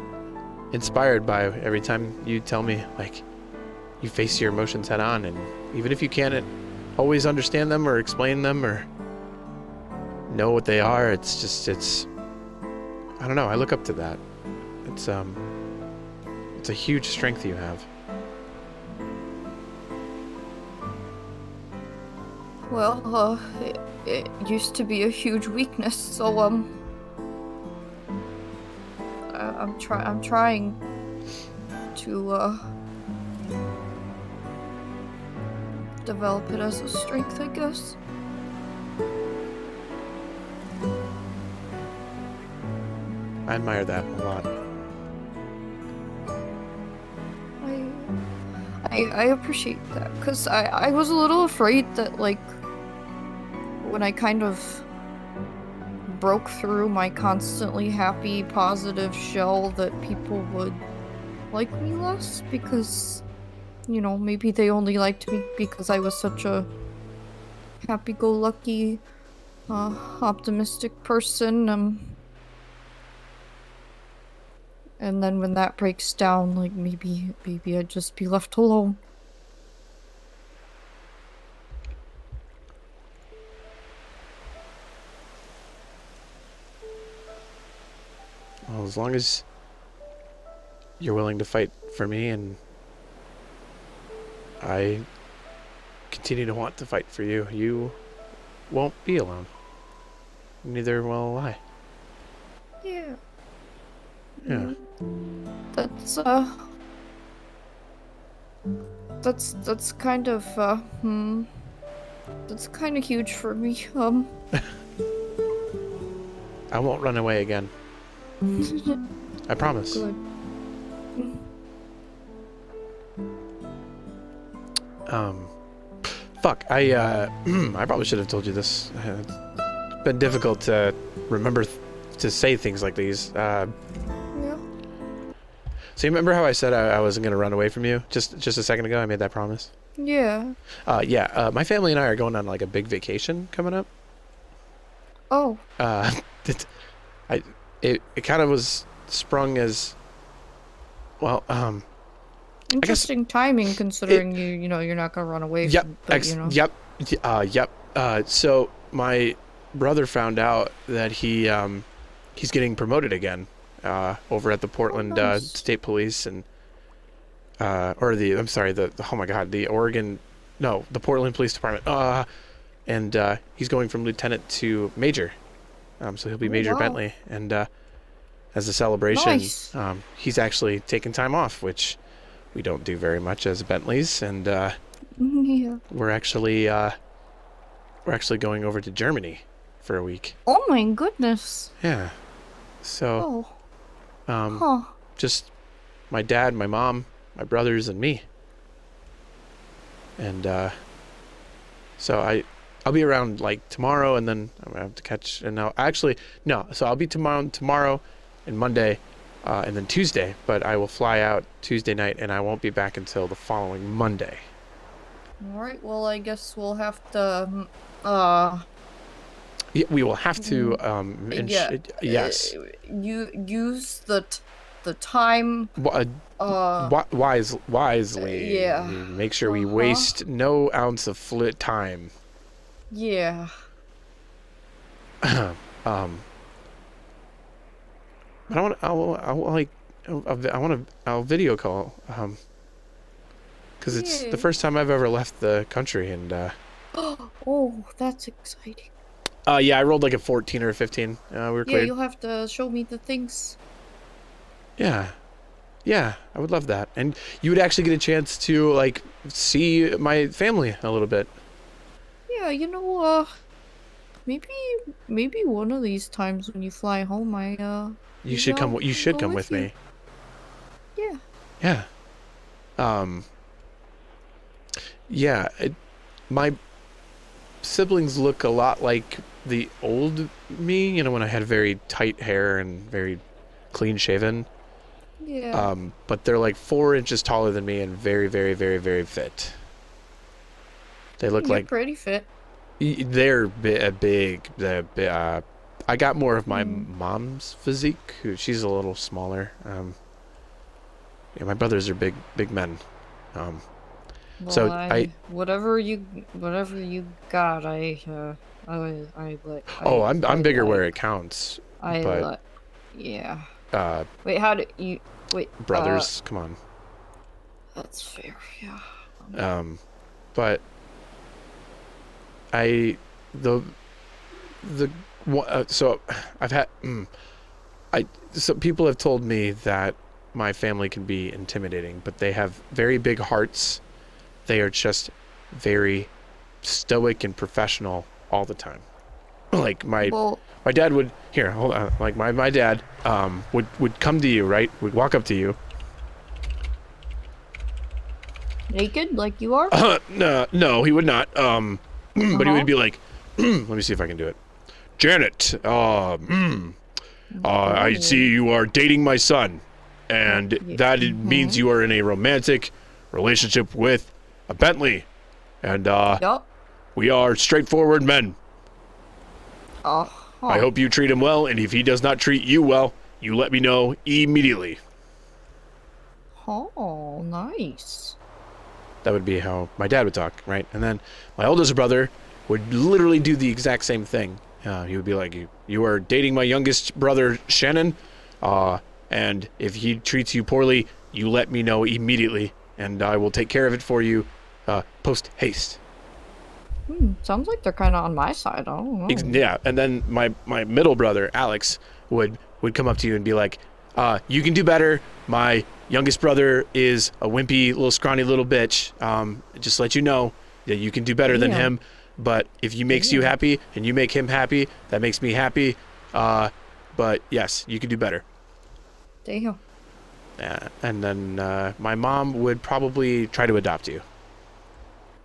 inspired by every time you tell me, like, you face your emotions head on, and even if you can't always understand them or explain them or know what they are, it's I don't know, I look up to that. It's a huge strength you have. well, it used to be a huge weakness, so I'm trying to develop it as a strength, I guess. I admire that a lot. I appreciate that, because I was a little afraid that, like, when I kind of broke through my constantly happy, positive shell, that people would like me less, because, you know, maybe they only liked me because I was such a happy-go-lucky, optimistic person, and then when that breaks down, like, maybe I'd just be left alone. Well, as long as you're willing to fight for me, and I continue to want to fight for you, you won't be alone. Neither will I. Yeah. Yeah. That's kind of, that's kind of huge for me, I won't run away again. I promise. Good. Fuck, I probably should have told you this. It's been difficult to remember to say things like these. Yeah. So you remember how I said I wasn't gonna run away from you just a second ago? I made that promise. Yeah. Yeah. My family and I are going on like a big vacation coming up. Oh. It kind of was sprung as well. Interesting timing, considering you know you're not gonna run away Yep. from. But, you know. Yep. Yep. So my brother found out that he's getting promoted again over at the Portland nice. State Police and oh my God, the Oregon, no, the Portland Police Department. And he's going from lieutenant to major. So he'll be Major wow. Bentley, and as a celebration, Nice. He's actually taking time off, which we don't do very much as Bentleys, and Yeah. we're actually going over to Germany for a week. Oh my goodness. Yeah. So, Huh. just my dad, my mom, my brothers, and me. And so I'll be around like tomorrow, and then I'm gonna have to catch. And now, actually, no. So I'll be tomorrow, and Monday, and then Tuesday. But I will fly out Tuesday night, and I won't be back until the following Monday. All right. Well, I guess we'll have to. Yeah, we will have to. Yes. You use the time. Wisely. Yeah. Make sure we waste no ounce of time. Yeah. But I'll video call, because it's the first time I've ever left the country, and Oh, that's exciting. yeah, I rolled like a 14 or a 15. We were Yeah, cleared. you'll have to show me the things. Yeah, I would love that, and you would actually get a chance to like see my family a little bit. Yeah, you know, maybe one of these times when you fly home, You should come. You should come with me. Yeah. Yeah. Yeah. My siblings look a lot like the old me. You know, when I had very tight hair and very clean shaven. Yeah. But they're like 4 inches taller than me and very, very, very, very fit. They look You're like pretty fit. they're big. I got more of my mom's physique. She's a little smaller. Yeah, my brothers are big men. Well, So whatever you got, I'm bigger where it counts. Yeah. Wait, how do you brothers? Come on. That's fair. Yeah. But so I've had so people have told me that my family can be intimidating, but they have very big hearts. They are just very stoic and professional all the time. Like my dad would hold on. Like my dad would come to you, right? Would walk up to you. Naked, like you are? No, he would not. But he would be like, let me see if I can do it. Janet, I see you are dating my son, and that means you are in a romantic relationship with a Bentley, and we are straightforward men. I hope you treat him well, and if he does not treat you well, you let me know immediately. Oh, nice. That would be how my dad would talk, right? And then my oldest brother would literally do the exact same thing. He would be like, you are dating my youngest brother, Shannon, and if he treats you poorly, you let me know immediately, and I will take care of it for you, post haste. Sounds like they're kind of on my side. I don't know. Yeah, and then my middle brother, Alex, would come up to you and be like, you can do better. My youngest brother is a wimpy, little scrawny little bitch. Just let you know that you can do better than him. But if he makes you happy and you make him happy, that makes me happy. But yes, you can do better. Damn. And then my mom would probably try to adopt you.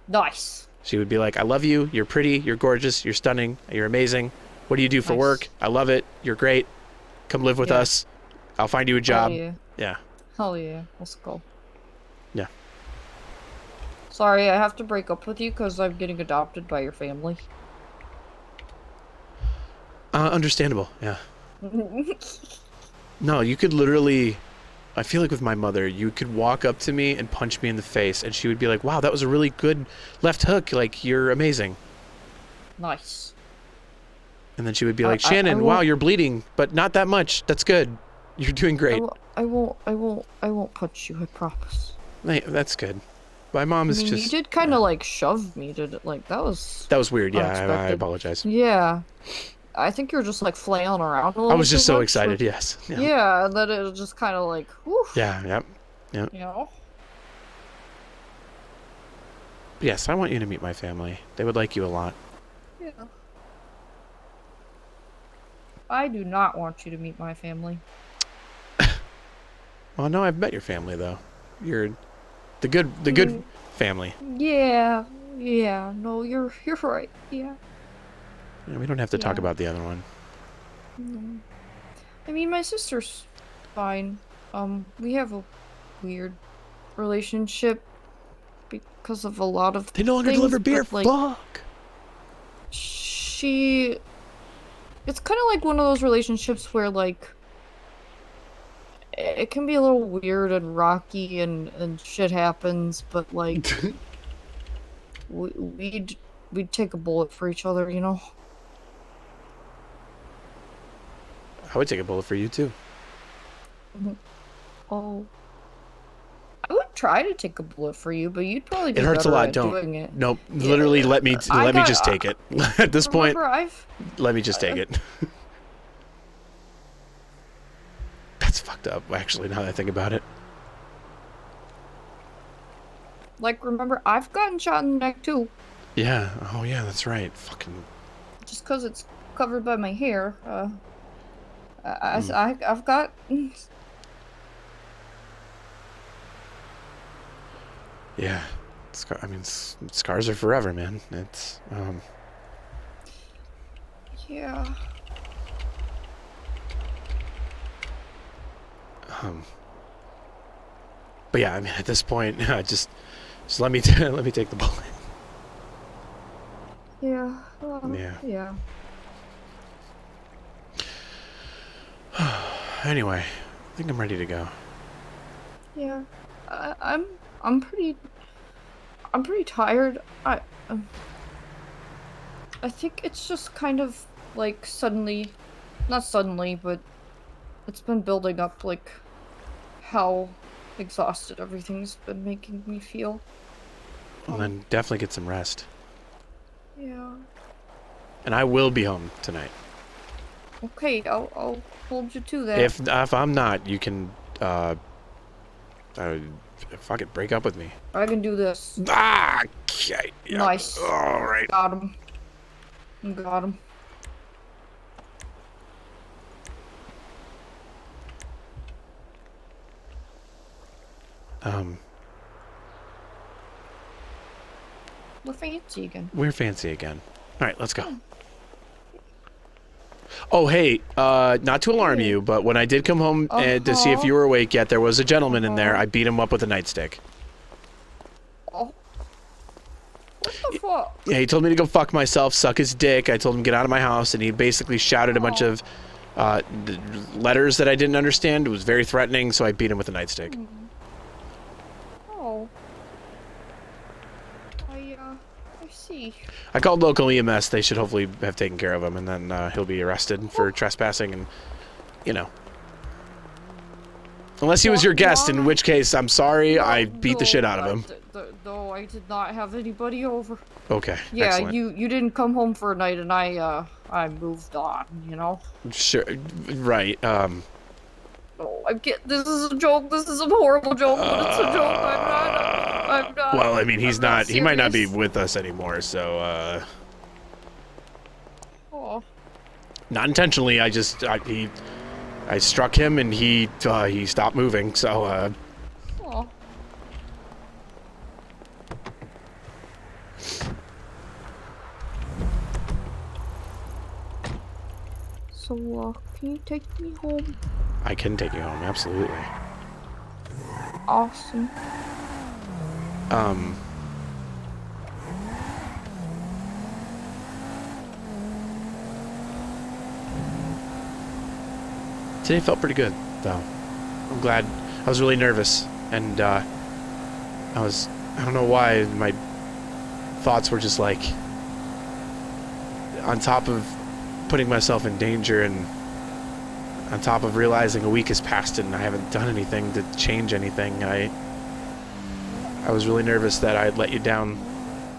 Nice. She would be like, I love you. You're pretty. You're gorgeous. You're stunning. You're amazing. What do you do for work? I love it. You're great. Come live with us. I'll find you a job. Hell yeah. Yeah. Hell yeah. Let's go. Yeah. Sorry, I have to break up with you because I'm getting adopted by your family. Understandable, yeah. No, you could literally... I feel like with my mother, you could walk up to me and punch me in the face, and she would be like, wow, that was a really good left hook. Like, you're amazing. Nice. And then she would be like, Shannon, wow, you're bleeding, but not that much. That's good. You're doing great. I won't punch you, I promise. Hey, that's good. My mom is You did kind of like shove me, did it? Like, that was... That was weird, yeah, I unexpected. apologize. Yeah. I think you were just like flailing around a little. I was just so much, excited, but- yes. Yeah, that it was just kind of like, whew. Yeah, yep. You know? Yes, I want you to meet my family. They would like you a lot. Yeah. I do not want you to meet my family. Well, no, I've met your family, though. You're the good family. Yeah, no, you're right, yeah. Yeah, we don't have to talk about the other one. No. I mean, my sister's fine. We have a weird relationship because of a lot of They no longer things, deliver beer, but, like, fuck! It's kind of like one of those relationships where, like, it can be a little weird and rocky and shit happens, but, like, we'd take a bullet for each other, you know? I would take a bullet for you, too. Oh. I would try to take a bullet for you, but you'd probably be It hurts a better lot, at don't. doing it. Nope, literally let me just take it. At this point, let me just take it. That's fucked up, actually, now that I think about it. Like, remember, I've gotten shot in the neck, too. Yeah, oh yeah, that's right. Fucking... Just because it's covered by my hair, I've got... Yeah. I mean, scars are forever, man. It's, Yeah. But yeah, I mean, at this point, just let me take the bullet. Yeah. Yeah. Yeah. Anyway, I think I'm ready to go. Yeah. I'm pretty tired. I think it's just kind of like not suddenly, but it's been building up, like how exhausted everything's been making me feel. Well, then definitely get some rest. Yeah. And I will be home tonight. Okay, I'll hold you to that. If I'm not, you can fuck it, break up with me. I can do this. Ah, okay. Yeah. Nice. All right. Got him. Got him. We're fancy again. We're fancy again. All right, let's go. Oh, hey, not to alarm you, but when I did come home to see if you were awake yet, there was a gentleman in there. I beat him up with a nightstick. Oh. What the fuck? Yeah, he told me to go fuck myself, suck his dick. I told him to get out of my house, and he basically shouted a bunch of letters that I didn't understand. It was very threatening, so I beat him with a nightstick. Oh. I see. I called local EMS. They should hopefully have taken care of him, and then he'll be arrested for trespassing and, you know. Unless he was your guest, in which case, I'm sorry, I beat the shit out of him. No, I did not have anybody over. Okay, Yeah, excellent. you didn't come home for a night, and I moved on, you know? Sure, right, Oh, this is a joke, this is a horrible joke, but it's a joke, I'm not. Well, I mean, he might not be serious. with us anymore, so, Oh. not intentionally, I struck him, and he stopped moving, so, Oh. So, can you take me home? I can take you home, absolutely. Awesome. Today felt pretty good, though. I'm glad. I was really nervous, and I don't know why, my thoughts were just like, on top of putting myself in danger and on top of realizing a week has passed and I haven't done anything to change anything, I was really nervous that I'd let you down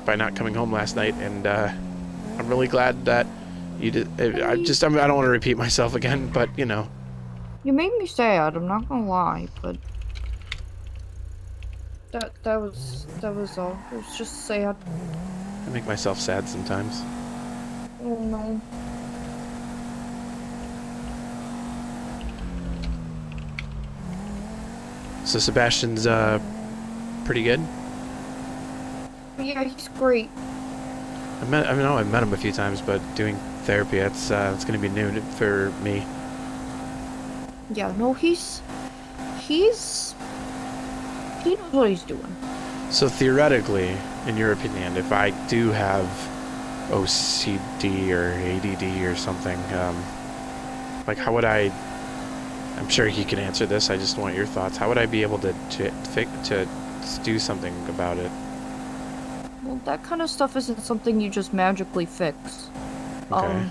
by not coming home last night, and I'm really glad that you did. I don't want to repeat myself again, but you know. You made me sad, I'm not gonna lie, but that was all. It was just sad. I make myself sad sometimes. Oh no. So Sebastian's pretty good? Yeah, he's great. I've met him a few times, but doing therapy, it's gonna be new for me. Yeah, no, he knows what he's doing. So theoretically, in your opinion, if I do have OCD or ADD or something, like how would I? I'm sure he can answer this. I just want your thoughts. How would I be able to do something about it? Well, that kind of stuff isn't something you just magically fix. Okay.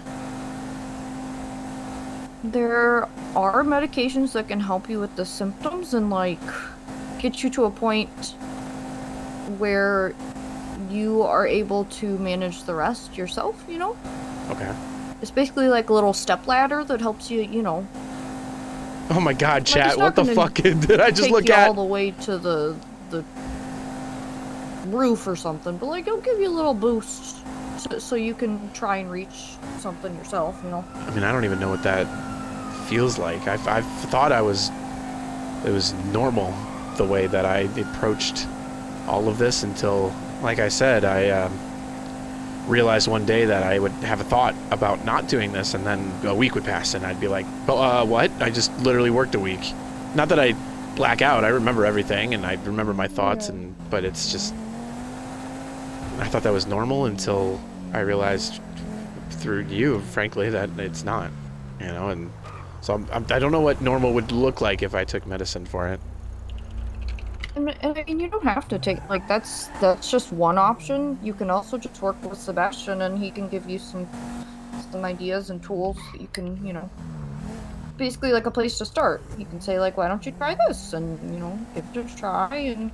There are medications that can help you with the symptoms and like get you to a point where you are able to manage the rest yourself, you know? Okay. It's basically like a little stepladder that helps you, you know. Oh my God, Like, chat! it's not What the gonna fuck did I just take look you at? all the way to the roof or something, but like it'll give you a little boost so you can try and reach something yourself, you know. I mean, I don't even know what that feels like. I thought it was normal the way that I approached all of this until, like I said, I realized one day that I would have a thought about not doing this, and then a week would pass and I'd be like, oh, what? I just literally worked a week. Not that I black out. I remember everything and I remember my thoughts, but it's just, I thought that was normal until I realized through you, frankly, that it's not, you know. And so I don't know what normal would look like if I took medicine for it. And I mean, you don't have to take, like, that's just one option. You can also just work with Sebastian and he can give you some ideas and tools that you can, you know, basically like a place to start. You can say like, why don't you try this, and you know, give it a try, and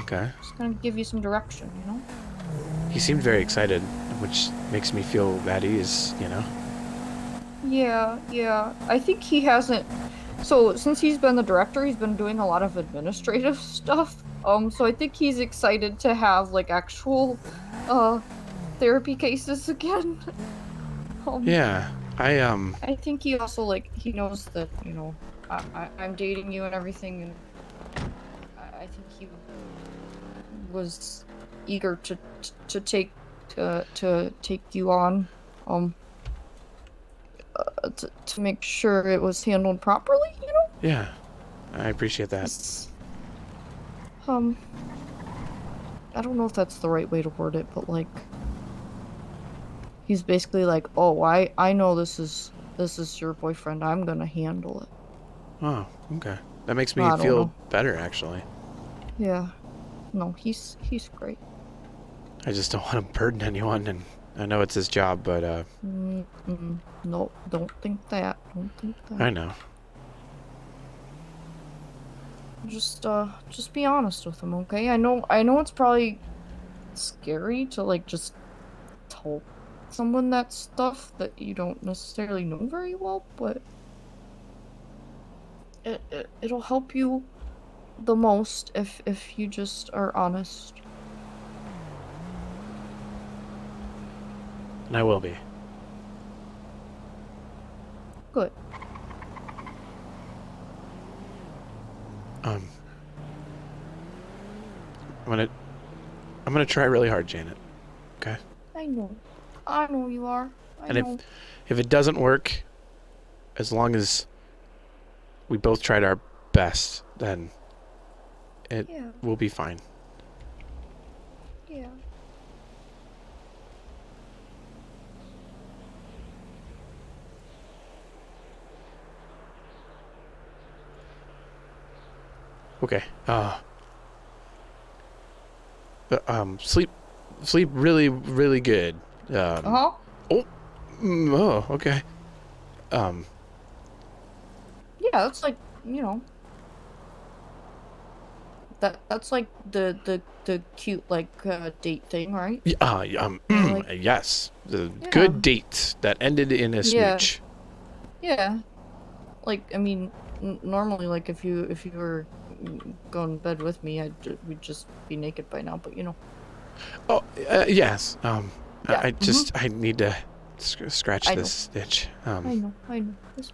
Okay. just kind of give you some direction, you know. He seemed very excited, which makes me feel at ease, you know. Yeah. I think he hasn't. So since he's been the director, he's been doing a lot of administrative stuff. So I think he's excited to have like actual, therapy cases again. Yeah, I think he also he knows that, you know, I'm dating you and everything, and I think he was eager to take you on, to make sure it was handled properly, you know? Yeah, I appreciate that. I don't know if that's the right way to word it, but like, he's basically like, oh, I know this is your boyfriend, I'm gonna handle it. Oh, okay. That makes me I don't feel know. better, actually. Yeah. No, he's great. I just don't want to burden anyone, and I know it's his job, but No, don't think that. Don't think that. I know. Just be honest with him, okay? I know it's probably scary to like just tell someone that stuff that you don't necessarily know very well, but it'll help you the most if you just are honest. And I will be. Good. I'm gonna try really hard, Janet. Okay? I know you are. I know. If it doesn't work, as long as we both tried our best, then it will be fine. Yeah. Okay. Sleep really, really good. Uh-huh. Oh. Oh, okay. Yeah, that's like, you know. That's like the cute like date thing, right? Yeah, yes. The Yeah. good date that ended in a Yeah. smooch. Yeah. Like, I mean, normally, like, if you were going to bed with me, we'd just be naked by now, but you know. Oh, yes. Yeah. I need to scratch I know. this itch. I know. It's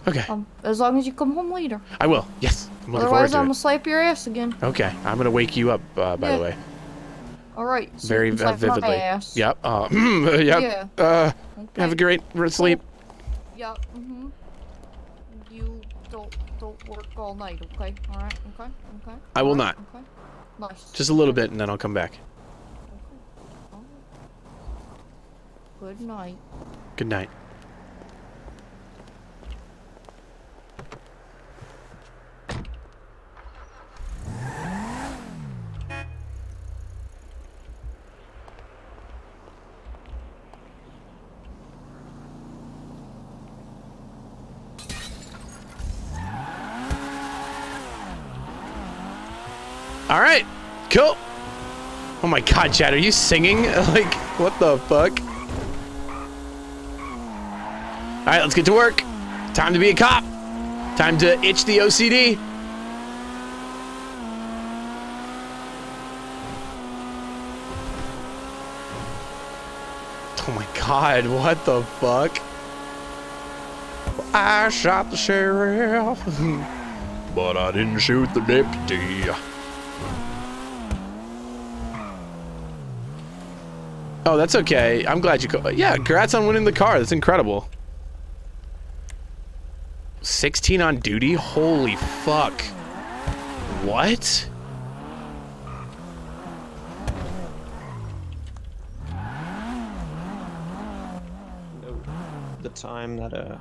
Okay. as long as you come home later. I will. Yes. I'm looking Otherwise, I'm forward gonna slap your ass again. to it. Okay. I'm gonna wake you up. By Yeah. the way. All right. So Very you can slap vividly. my ass. Yep. Yep. Yeah. Have a great sleep. Yeah. You don't work all night, okay? All right. Okay. I will All not. right, okay. Nice. Just a little bit, and then I'll come back. Good night. Good night. All right, cool. Oh my God, Chad, are you singing? Like, what the fuck? All right, let's get to work. Time to be a cop. Time to itch the OCD. Oh my God, what the fuck? I shot the sheriff, but I didn't shoot the deputy. Oh, that's okay. I'm glad you yeah, congrats on winning the car. That's incredible. 16 on duty? Holy fuck. What? The time that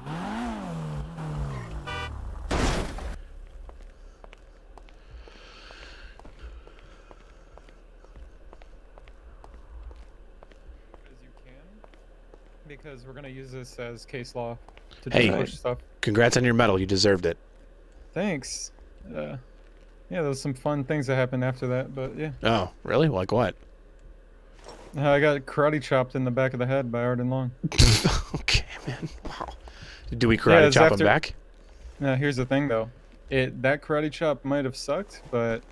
because we're gonna use this as case law to Hey, push stuff. congrats on your medal. You deserved it. Thanks. Yeah, there was some fun things that happened after that, but yeah. Oh, really? Like what? I got karate chopped in the back of the head by Arden Long. Okay, man. Wow. Do we karate chop him back? Now, here's the thing, though. That karate chop might have sucked, but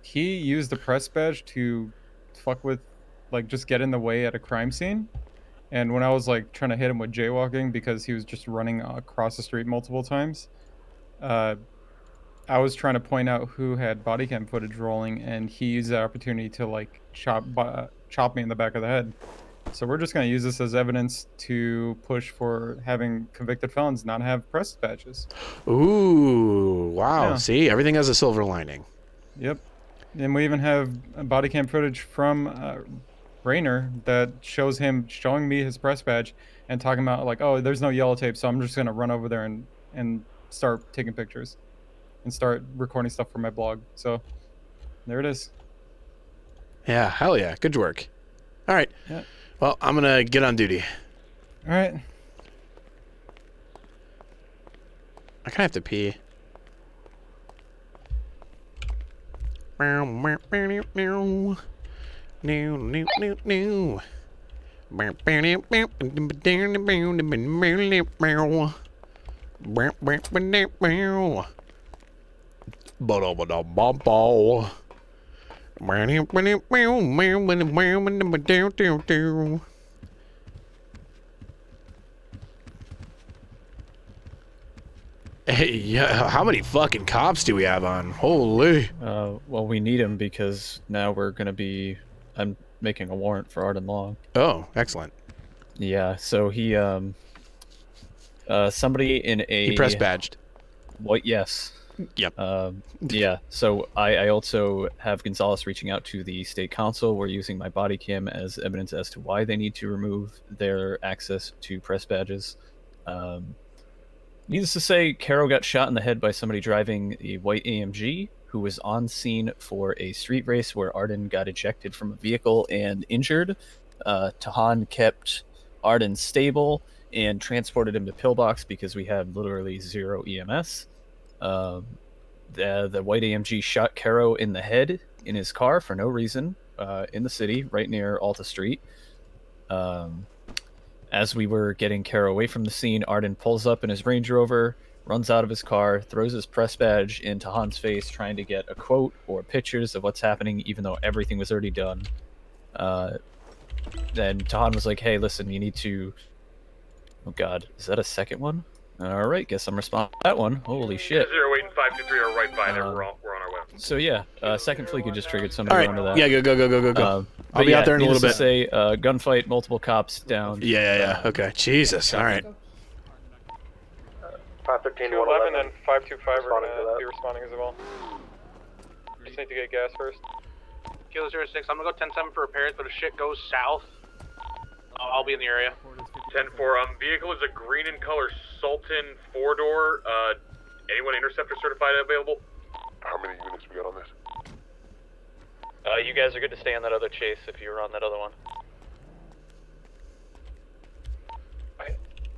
he used the press badge to fuck with, like, just get in the way at a crime scene. And when I was, like, trying to hit him with jaywalking because he was just running across the street multiple times, I was trying to point out who had body cam footage rolling, and he used that opportunity to, like, chop me in the back of the head. So we're just going to use this as evidence to push for having convicted felons not have press badges. Ooh, wow. Yeah. See, everything has a silver lining. Yep. And we even have body cam footage from Rainer that shows him showing me his press badge and talking about, like, oh, there's no yellow tape, so I'm just going to run over there and start taking pictures and start recording stuff for my blog. So there it is. Yeah, hell yeah. Good work. All right. Yeah. Well, I'm going to get on duty. All right. I kind of have to pee. Hey, yeah, how many fucking cops do we have on? Holy. Well, we need him because now we're gonna be. I'm making a warrant for Arden Long. Oh, excellent. Yeah. So he somebody in a. He press badged. What? Yes. Yep. Yeah. So I also have Gonzalez reaching out to the state council. We're using my body cam as evidence as to why they need to remove their access to press badges. Needless to say, Caro got shot in the head by somebody driving a white AMG who was on scene for a street race where Arden got ejected from a vehicle and injured. Tahan kept Arden stable and transported him to Pillbox because we had literally 0 EMS. The white AMG shot Caro in the head in his car for no reason in the city, right near Alta Street. As we were getting Caro away from the scene, Arden pulls up in his Range Rover, runs out of his car, throws his press badge in Tahan's face, trying to get a quote or pictures of what's happening, even though everything was already done. Then Tahan was like, hey, listen, you need to... Oh god, is that a second one? Alright, guess I'm responding to that one. Holy shit. 08 and 523 are right by there. We're on our way. So yeah, second fleet had just triggered somebody All right. onto that. Yeah, go. I'll be out there in a little bit. Say, gunfight, multiple cops down. Yeah. Okay. Jesus. All right. 513 211 and 525 are gonna be responding as well. Just need to get gas first. Kilo 06, I'm gonna go 10-7 for repairs, but if shit goes south, I'll be in the area. 10-4, vehicle is a green in color Sultan 4-door, anyone interceptor certified available? How many units we got on this? You guys are good to stay on that other chase if you were on that other one.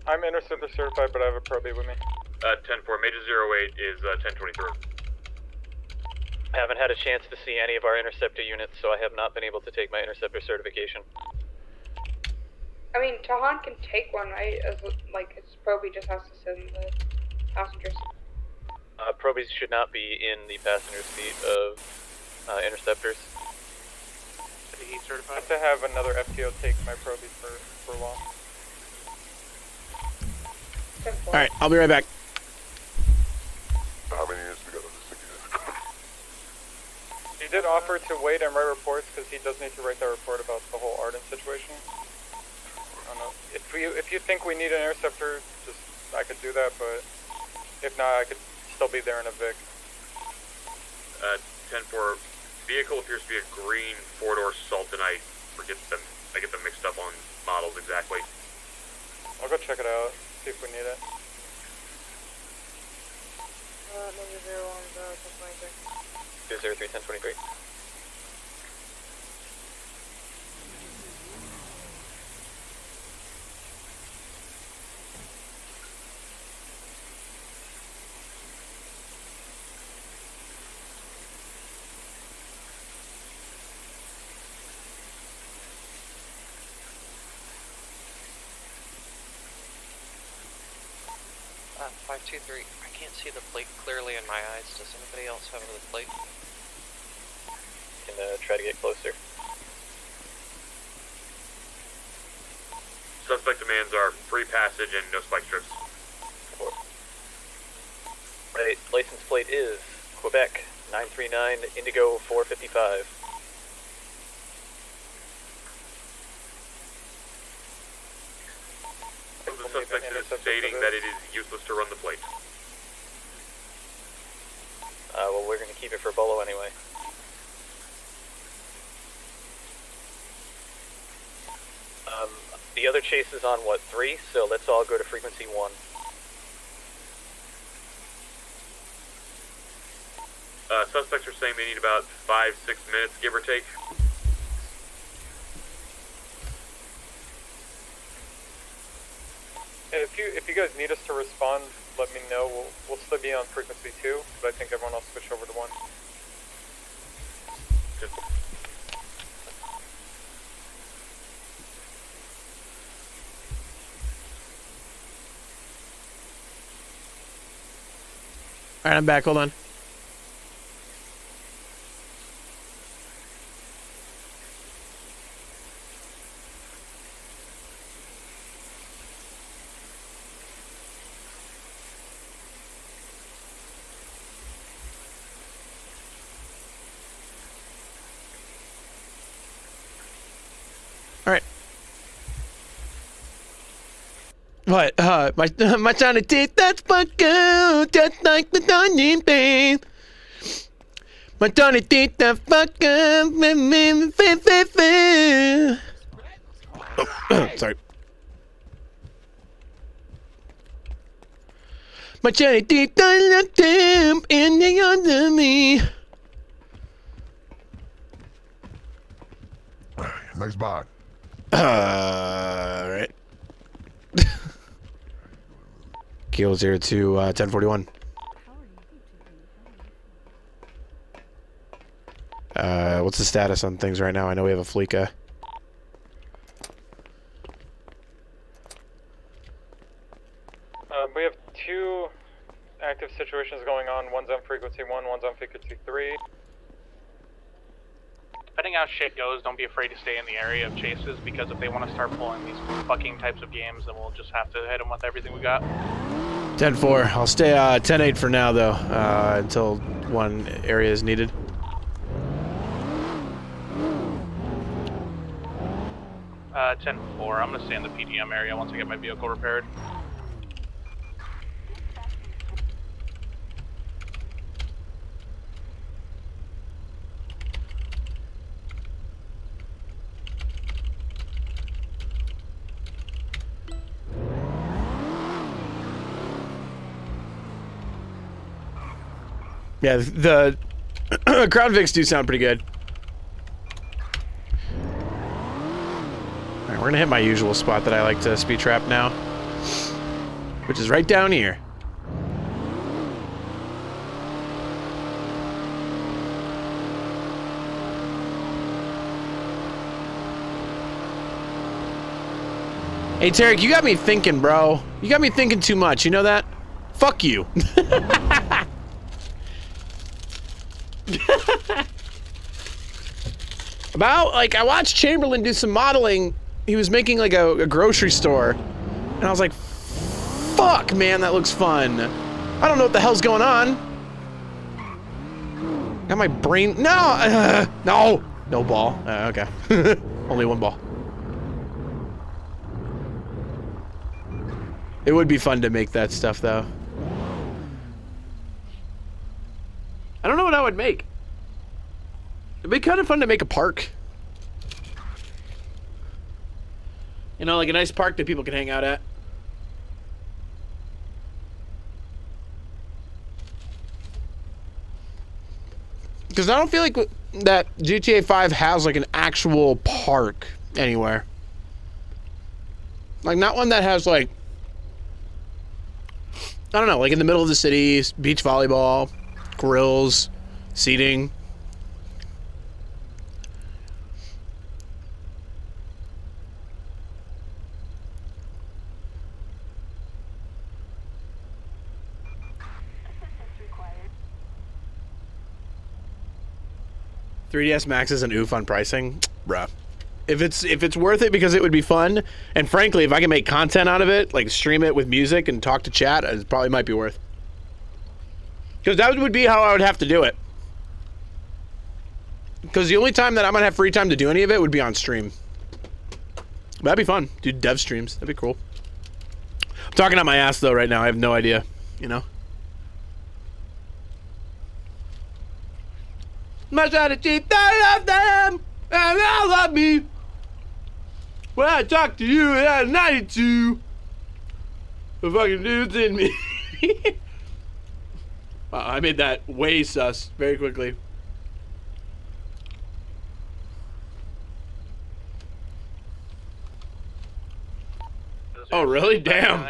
I'm interceptor certified, but I have a probie with me. 10-4, Major 08 is 1023. I haven't had a chance to see any of our interceptor units, so I have not been able to take my interceptor certification. I mean, Tahan can take one, right? As like his probie just has to sit in the passenger seat. Probies should not be in the passenger seat of interceptors. Is he certified? I have to have another FTO take my probies for long. All right, I'll be right back. How many units we got on this thing? He did offer to wait and write reports because he does need to write that report about the whole Arden situation. I don't know. If you think we need an interceptor, I could do that, but if not, I could still be there in a Vic. 10-4, vehicle appears to be a green 4-door Sultan. I get them mixed up on models exactly. I'll go check it out, see if we need it. Maybe 203, 1023. Uh, 523. I can't see the plate clearly in my eyes. Does anybody else have the plate? Can try to get closer. Suspect demands are free passage and no spike strips. Right, license plate is Quebec 939 Indigo 455. The suspect is stating that it is useless to run the plate. Well, we're going to keep it for Bolo anyway. The other chase is on, what, 3? So let's all go to frequency 1. Suspects are saying they need about 5-6 minutes, give or take. If you guys need us to respond, let me know. We'll still be on frequency 2, but I think everyone else switch over to 1. All right, I'm back. Hold on. All right. What? My tiny teeth, that's fucking just like the onion pain. My tiny teeth, that fucking sorry. My charity doesn't them ending under me. Nice bot. Alright. Kilo 02, 1041. What's the status on things right now? I know we have a Fleeka. We have 2 active situations going on. One's on frequency 1, one's on frequency 3. Depending how shit goes, don't be afraid to stay in the area of chases, because if they want to start pulling these fucking types of games, then we'll just have to hit them with everything we got. 10-4. I'll stay 10-8 for now, though, until one area is needed. Uh, 10-4. I'm gonna stay in the PDM area once I get my vehicle repaired. Yeah, the crowd Vics do sound pretty good. Alright, we're gonna hit my usual spot that I like to speed trap now, which is right down here. Hey, Tarek, you got me thinking, bro. You got me thinking too much, you know that? Fuck you. Like, I watched Chamberlain do some modeling. He was making, like, a grocery store. And I was like, fuck, man, that looks fun. I don't know what the hell's going on. Got my brain... No! No! No ball. Okay. Only one ball. It would be fun to make that stuff, though. I don't know what I would make. It'd be kind of fun to make a park. You know, like a nice park that people can hang out at. Because I don't feel like that GTA 5 has like an actual park anywhere. Like, not one that has like, I don't know, like in the middle of the city, beach volleyball, grills, seating. $3DS Max is an oof on pricing, bruh. If it's worth it because it would be fun, and frankly, if I can make content out of it, like stream it with music and talk to chat, it probably might be worth. Because that would be how I would have to do it. Because the only time that I'm gonna have free time to do any of it would be on stream. That'd be fun. Do dev streams. That'd be cool. I'm talking out my ass though right now. I have no idea. You know. My strategy, they love them, and they love me. When I talk to you at 92, the fucking dude's in me. Wow, I made that way sus very quickly. Oh, really? Damn.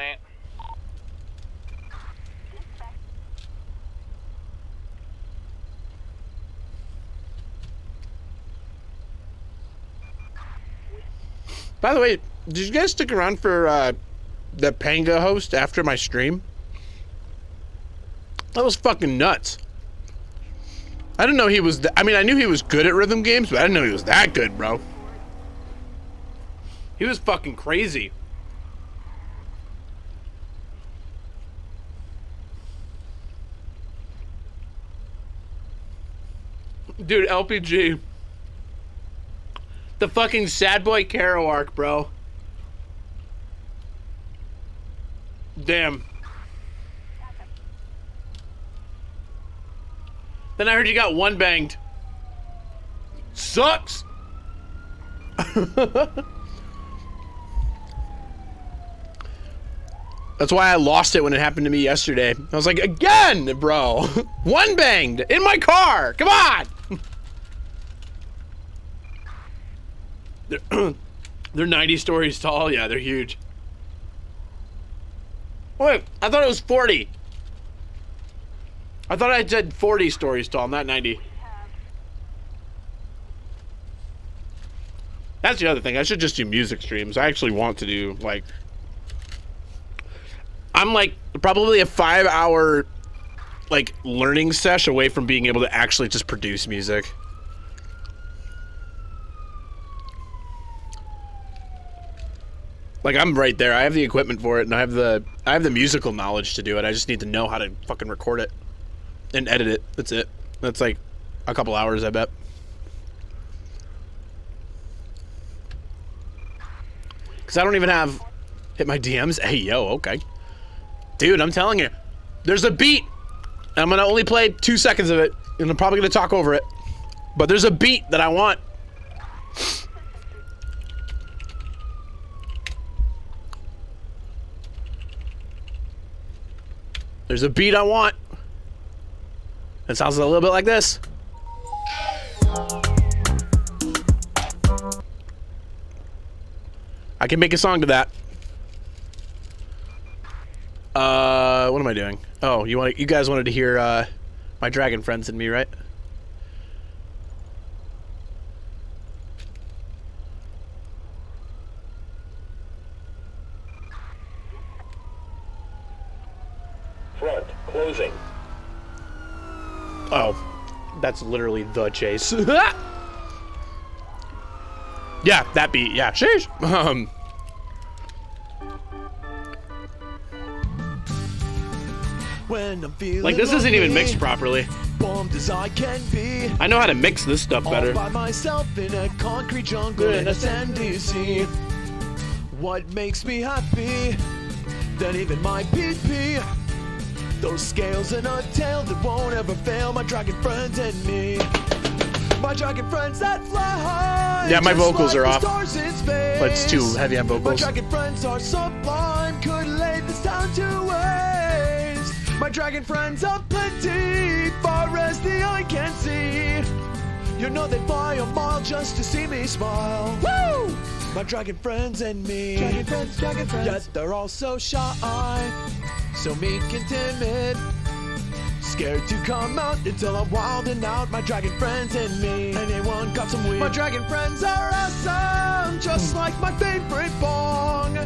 By the way, did you guys stick around for the Panga host after my stream? That was fucking nuts. I didn't know he was... I mean, I knew he was good at rhythm games, but I didn't know he was that good, bro. He was fucking crazy. Dude, LPG. The fucking Sad Boy Caro arc, bro. Damn. Then I heard you got one banged. Sucks. That's why I lost it when it happened to me yesterday. I was like, again, bro. One banged in my car. Come on. They're 90 stories tall. Yeah, they're huge. Wait, I thought it was 40. I thought I said 40 stories tall, not 90. That's the other thing. I should just do music streams. I actually want to do, like... I'm, like, probably a 5-hour, like, learning sesh away from being able to actually just produce music. Like, I'm right there. I have the equipment for it, and I have the musical knowledge to do it. I just need to know how to fucking record it and edit it. That's it. That's, like, a couple hours, I bet. Because I don't even have... Hit my DMs? Hey, yo, okay. Dude, I'm telling you. There's a beat. I'm going to only play 2 seconds of it, and I'm probably going to talk over it. But there's a beat that I want. There's a beat I want. It sounds a little bit like this. I can make a song to that. What am I doing? Oh, you guys wanted to hear my dragon friends and me, right? Front, closing. Oh, that's literally the chase. Yeah, that beat. Yeah, sheesh. When I'm feeling Like, this isn't even lonely, mixed properly. bombed as I can be. I know how to mix this stuff better. All by myself in a concrete jungle in a sandy sea. What makes me happy than even my PP? Those scales in a tail that won't ever fail. My dragon friends and me. My dragon friends that fly high. Yeah, my just vocals like are the off. stars in space. But it's too heavy on My vocals. dragon friends are sublime. Could lay this down to waste. My dragon friends are plenty, far as the eye can see. You know they fly a mile just to see me smile. Woo! My dragon friends and me. Dragon friends, dragon friends. Yet they're all so shy, so meek and timid. Scared to come out until I'm wilding out. My dragon friends and me. Anyone got some weed? My dragon friends are awesome, just like my favorite bong.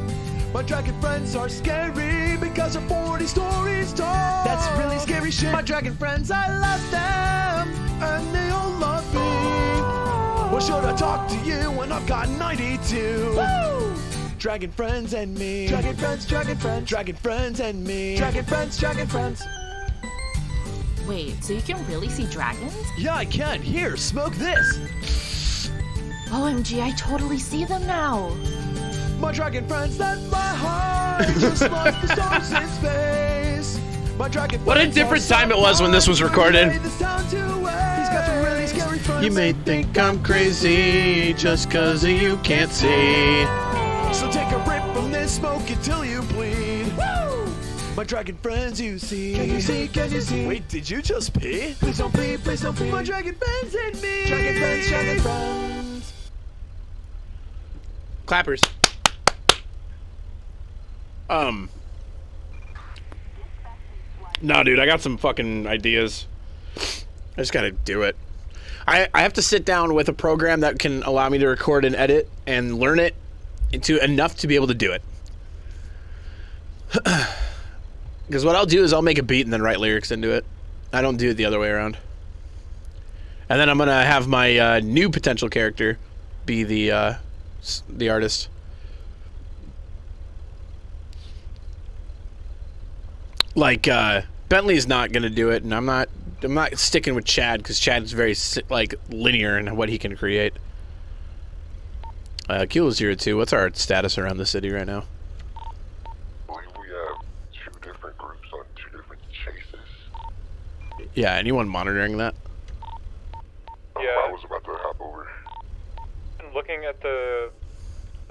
My dragon friends are scary because they're 40 stories tall. That's really scary shit. My dragon friends, I love them, and they all love me. Well, should I talk to you when I've got 92? Woo! Dragon friends and me. Dragon friends, dragon friends. Dragon friends and me. Dragon friends, dragon friends. Wait, so you can really see dragons? Yeah, I can. Here, smoke this. OMG, I totally see them now. My dragon friends that fly high, just like the stars in space. My dragon What a friends different are time it was when this was recorded. He's got some really scary friends. You may think I'm crazy just cause you can't see. So take a rip from this smoke until you bleed. Woo! My dragon friends, you see. Can you see? Can you see? Wait, did you just pee? Please don't pee, please don't pee. My dragon friends and me. Dragon friends, dragon friends. Clappers. No, dude, I got some fucking ideas. I just gotta do it. I have to sit down with a program that can allow me to record and edit and learn it into enough to be able to do it. Because what I'll do is I'll make a beat and then write lyrics into it. I don't do it the other way around. And then I'm gonna have my new potential character be the artist. Like Bentley's not gonna do it, and I'm not sticking with Chad because Chad's very like linear in what he can create. Kilo02, what's our status around the city right now? I believe we have 2 different groups on 2 different chases. Yeah, anyone monitoring that? Yeah. I was about to hop over. Looking at the...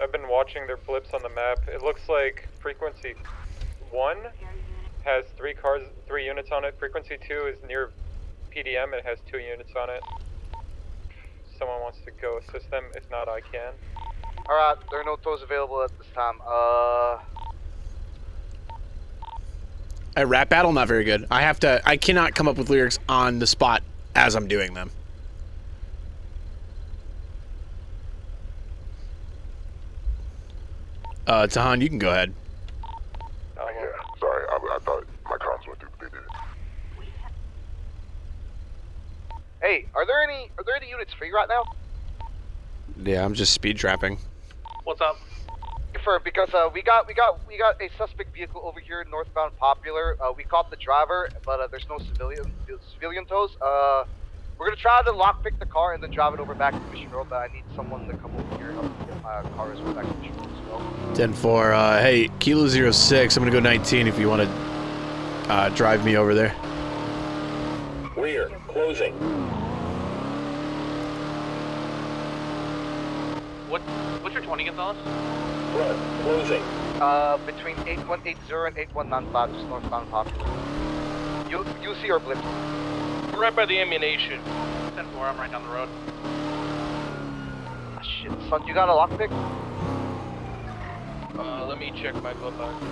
I've been watching their blips on the map. It looks like frequency 1 has 3 units on it. Frequency 2 is near PDM. It has 2 units on it. Someone wants to go assist them. If not, I can. Alright, there are no tows available at this time. At rap battle, not very good. I cannot come up with lyrics on the spot as I'm doing them. Tahan, you can go ahead. Yeah, sorry, I thought my comms went through, but they didn't. Hey, are there any units free right now? Yeah, I'm just speed trapping. What's up? Because we got a suspect vehicle over here northbound Popular. We caught the driver, but there's no civilian tows. We're gonna try to lockpick the car and then drive it over back to Mission Road, but I need someone to come over here and help me get my car as well back to Mission Road as well. 10-4, hey, Kilo 06, I'm gonna go 19 if you want to drive me over there. Rear, closing. What's your 20 Gonzalez? Front, closing. Between 8180 and 8195, just northbound Popular. You'll see our blips. Right by the ammunition. 10-4, I'm right down the road. Ah, shit, son, you got a lockpick? Let me check my glove box.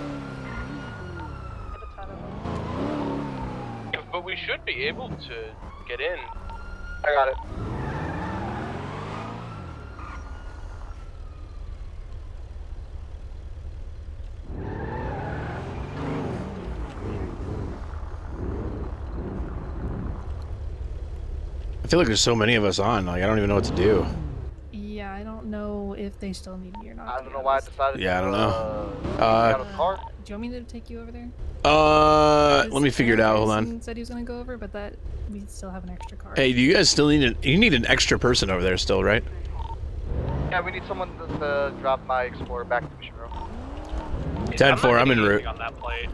But we should be able to get in. I got it. I feel like there's so many of us on, like I don't even know what to do. Yeah, I don't know if they still need me or not. I don't know why I decided Yeah, I don't know. Do you want me to take you over there? Let me figure it out, hold on. Said he was gonna go over, but that we still have an extra car. Hey, do you guys still need you need an extra person over there still, right? Yeah, we need someone to drop my Explorer back to Mission Road. 10-4, I'm en route. On that plate.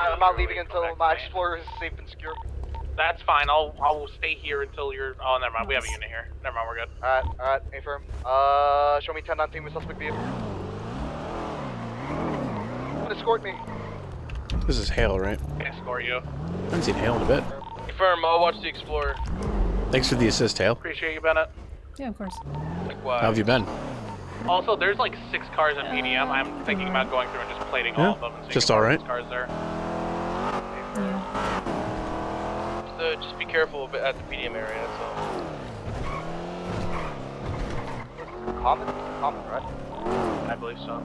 I'm not leaving until my Explorer is safe and secure. That's fine. I'll stay here until you're. Oh, never mind. We have a unit here. Never mind. We're good. Alright, affirm. Show me 1019 with suspect vehicle. Escort me. This is Hale, right? Escort you. I haven't seen Hale in a bit. Confirm, I'll watch the Explorer. Thanks for the assist, Hale. Appreciate you, Bennett. Yeah, of course. Likewise. How have you been? Also, there's like 6 cars in PDM. I'm thinking about going through and just plating all of them and seeing just if all right. cars there. Just be careful at the PDM area, that's all. Common, right? I believe so.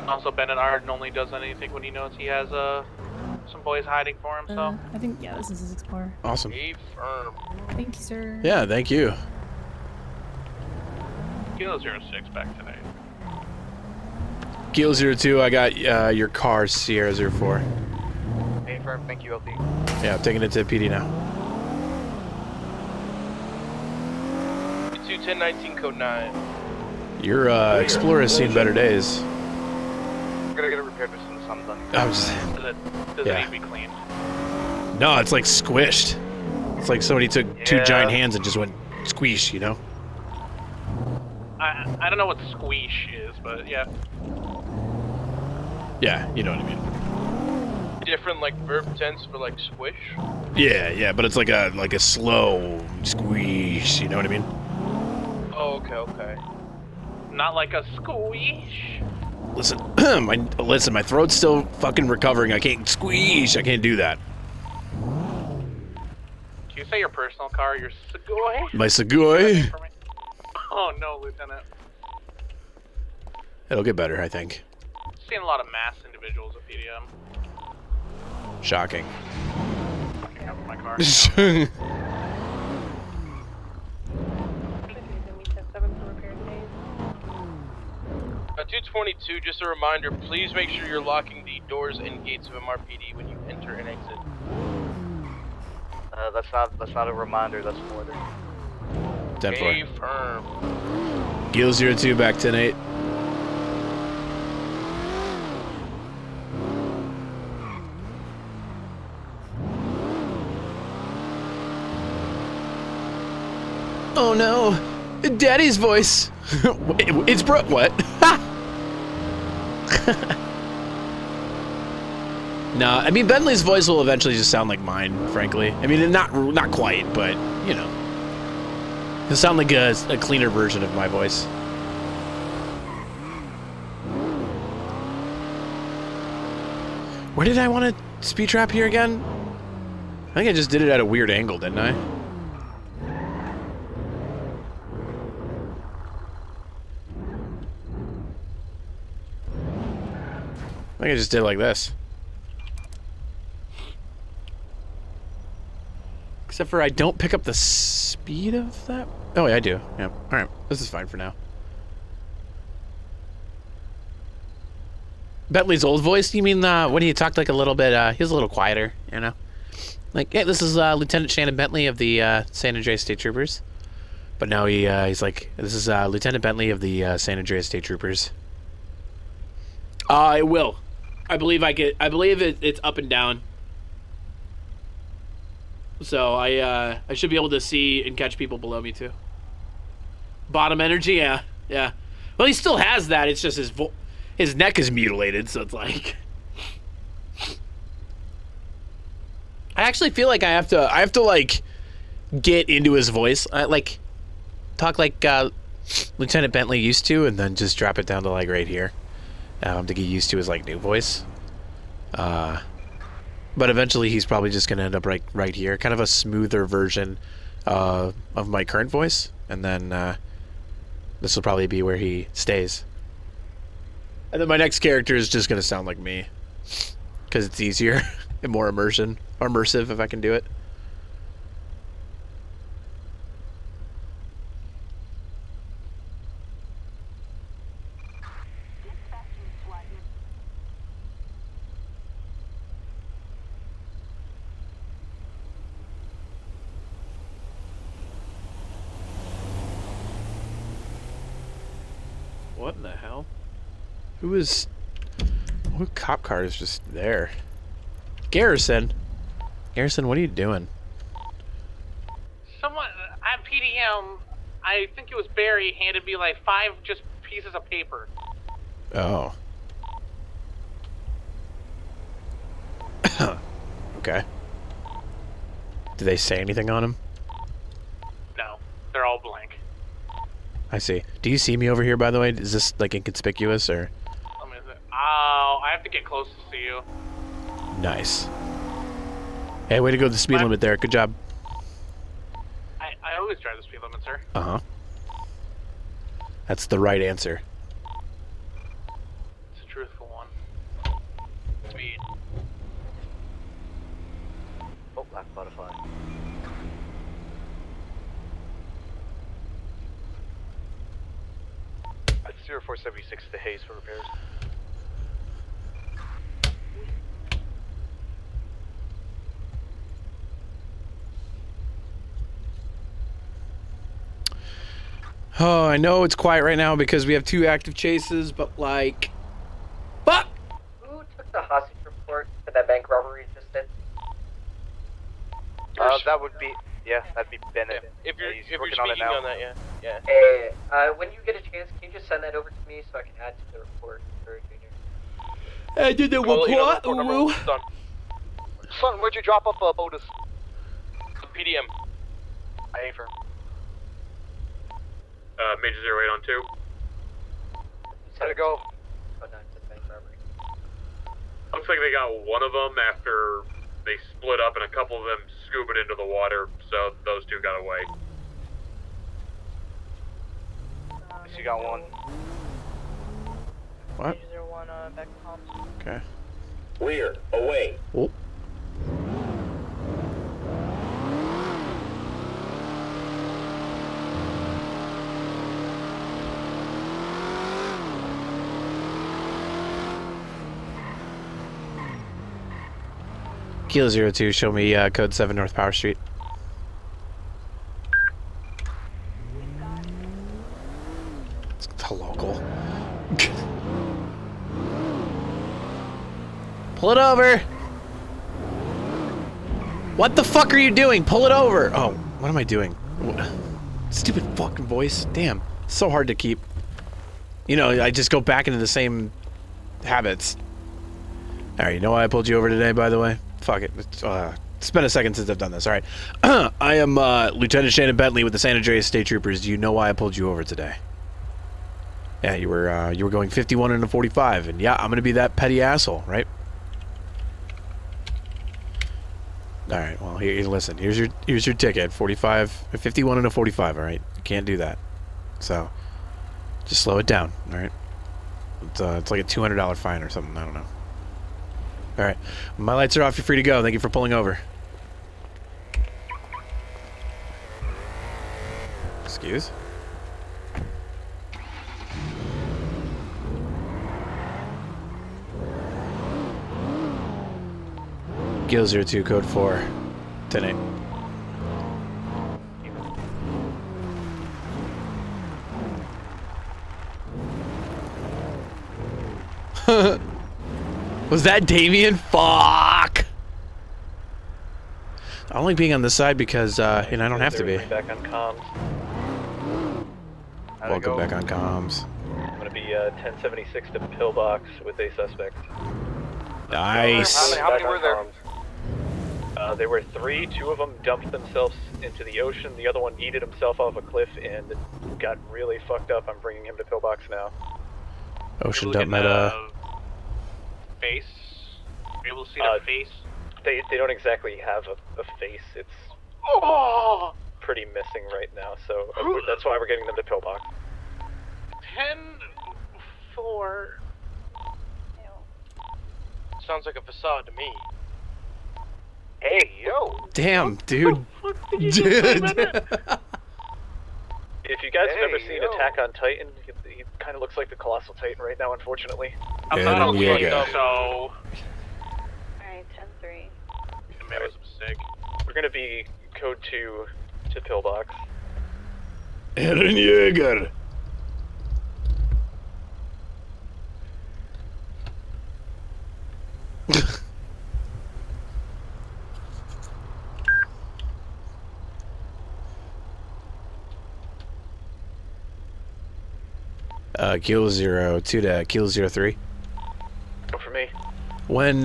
Also, Bennett Arden only does anything when he knows he has some boys hiding for him, so. I think, yeah, this is his Explorer. Awesome. Affirm. Thank you, sir. Yeah, thank you. Kilo 06 back today. Kilo 02, I got your car, Sierra 04. Affirm, thank you, LD. Yeah, I'm taking it to PD now. 1019 code 9. Your Explorer has seen better days. We're gonna get it repaired as soon as I'm done. Does it Yeah. need to be cleaned? No, it's like squished. It's like somebody took 2 giant hands and just went squish, you know? I don't know what squeesh is, but yeah. Yeah, you know what I mean. Different like verb tense for like squish. Yeah, but it's like a slow squeeze, you know what I mean? Oh, okay. Not like a squeesh. Listen, my throat's still fucking recovering. I can't squeeze. I can't do that. Can you say your personal car, your Segway? My Segway. Oh no, Lieutenant. It'll get better, I think. Seen a lot of mass individuals at PDM. Shocking. Fucking up my car. 222, just a reminder, please make sure you're locking the doors and gates of MRPD when you enter and exit. That's not a reminder, that's an order. 10-4. Firm. Gil 02 back 10-8. Oh no, Daddy's voice. It's Brooke. What? No, I mean Bentley's voice will eventually just sound like mine, frankly. I mean, not quite, but you know, it'll sound like a cleaner version of my voice. Where did I want to speed trap here again? I think I just did it at a weird angle, didn't I? I think I just did it like this. Except for I don't pick up the speed of that. Oh, yeah, I do. Yeah. All right. This is fine for now. Bentley's old voice? You mean when he talked like a little bit, he was a little quieter, you know? Like, hey, this is Lieutenant Shannon Bentley of the San Andreas State Troopers. But now he's like, this is Lieutenant Bentley of the San Andreas State Troopers. It will. I believe it's up and down. So I should be able to see and catch people below me too. Bottom energy, yeah. Well, he still has that. It's just his neck is mutilated, so it's like. I actually feel like I have to like get into his voice. I like talk like Lieutenant Bentley used to, and then just drop it down to like right here to get used to his like new voice. But eventually he's probably just gonna end up right here, kind of a smoother version of my current voice, and then this will probably be where he stays. And then my next character is just gonna sound like me, because it's easier and more immersive if I can do it. What in the hell? What cop car is just there? Garrison, what are you doing? Someone at PDM, I think it was Barry, handed me like 5 just pieces of paper. Oh. Okay. Did they say anything on him? No, they're all blank. I see. Do you see me over here, by the way? Is this like inconspicuous or? Oh, I have to get close to see you. Nice. Hey, way to go the speed limit there. Good job. I always drive the speed limit, sir. Uh-huh. That's the right answer. It's a truthful one. Speed. Oh, black butterfly. At 0476 to Hayes for repairs. Oh, I know it's quiet right now because we have 2 active chases, but like... Fuck! Who took the hostage report for that bank robbery just did? That would be... Yeah, that'd be Bennett. If you're working on it now. Yeah. Hey, when you get a chance, can you just send that over to me so I can add to the report for Junior? I did the report. Son, where'd you drop off Botus? PDM. I affirm. Major 08 on 2. Let it go. Oh, no, it's a bank robbery. Looks like they got one of them after they split up, and a couple of them scuba into the water, so those 2 got away. You got one. What? Back to comms. Okay. Clear. Away. Oh. Kilo 02, show me code 7 North Power Street. It's the local. Pull it over! What the fuck are you doing? Pull it over! Oh, what am I doing? Stupid fucking voice. Damn. So hard to keep. You know, I just go back into the same habits. Alright, you know why I pulled you over today, by the way? Fuck it. It's been a second since I've done this. Alright. I am Lieutenant Shannon Bentley with the San Andreas State Troopers. Do you know why I pulled you over today? Yeah, you were going 51 and a 45, and yeah, I'm gonna be that petty asshole, right? Alright, well, here, listen, here's your ticket. 51 and a 45, alright? You can't do that. So, just slow it down, alright? It's like a $200 fine or something, I don't know. Alright, my lights are off, you're free to go. Thank you for pulling over. Excuse? Gil 02, code 4, 10-8. Was that Damien? Fuck! I don't like being on this side because, you know, I don't have to be. Back on comms. Welcome back on comms. I'm gonna be 1076 to pillbox with a suspect. Nice. How many were there? There were 3. 2 of them dumped themselves into the ocean. The other one yeeted himself off a cliff and got really fucked up. I'm bringing him to pillbox now. Ocean dump meta. Face? Are you able to see the face? They don't exactly have a face. It's pretty missing right now, so that's why we're getting them to pillbox. 10-4. Sounds like a facade to me. Hey, yo! Damn, dude. If you guys have ever seen Attack on Titan, he kind of looks like the Colossal Titan right now, unfortunately. I'm not okay, so... Alright, 10-3. That was sick. We're gonna be code 2 to pillbox. Eren Yeager. Kilo 02 to Kilo 03. Go for me. When,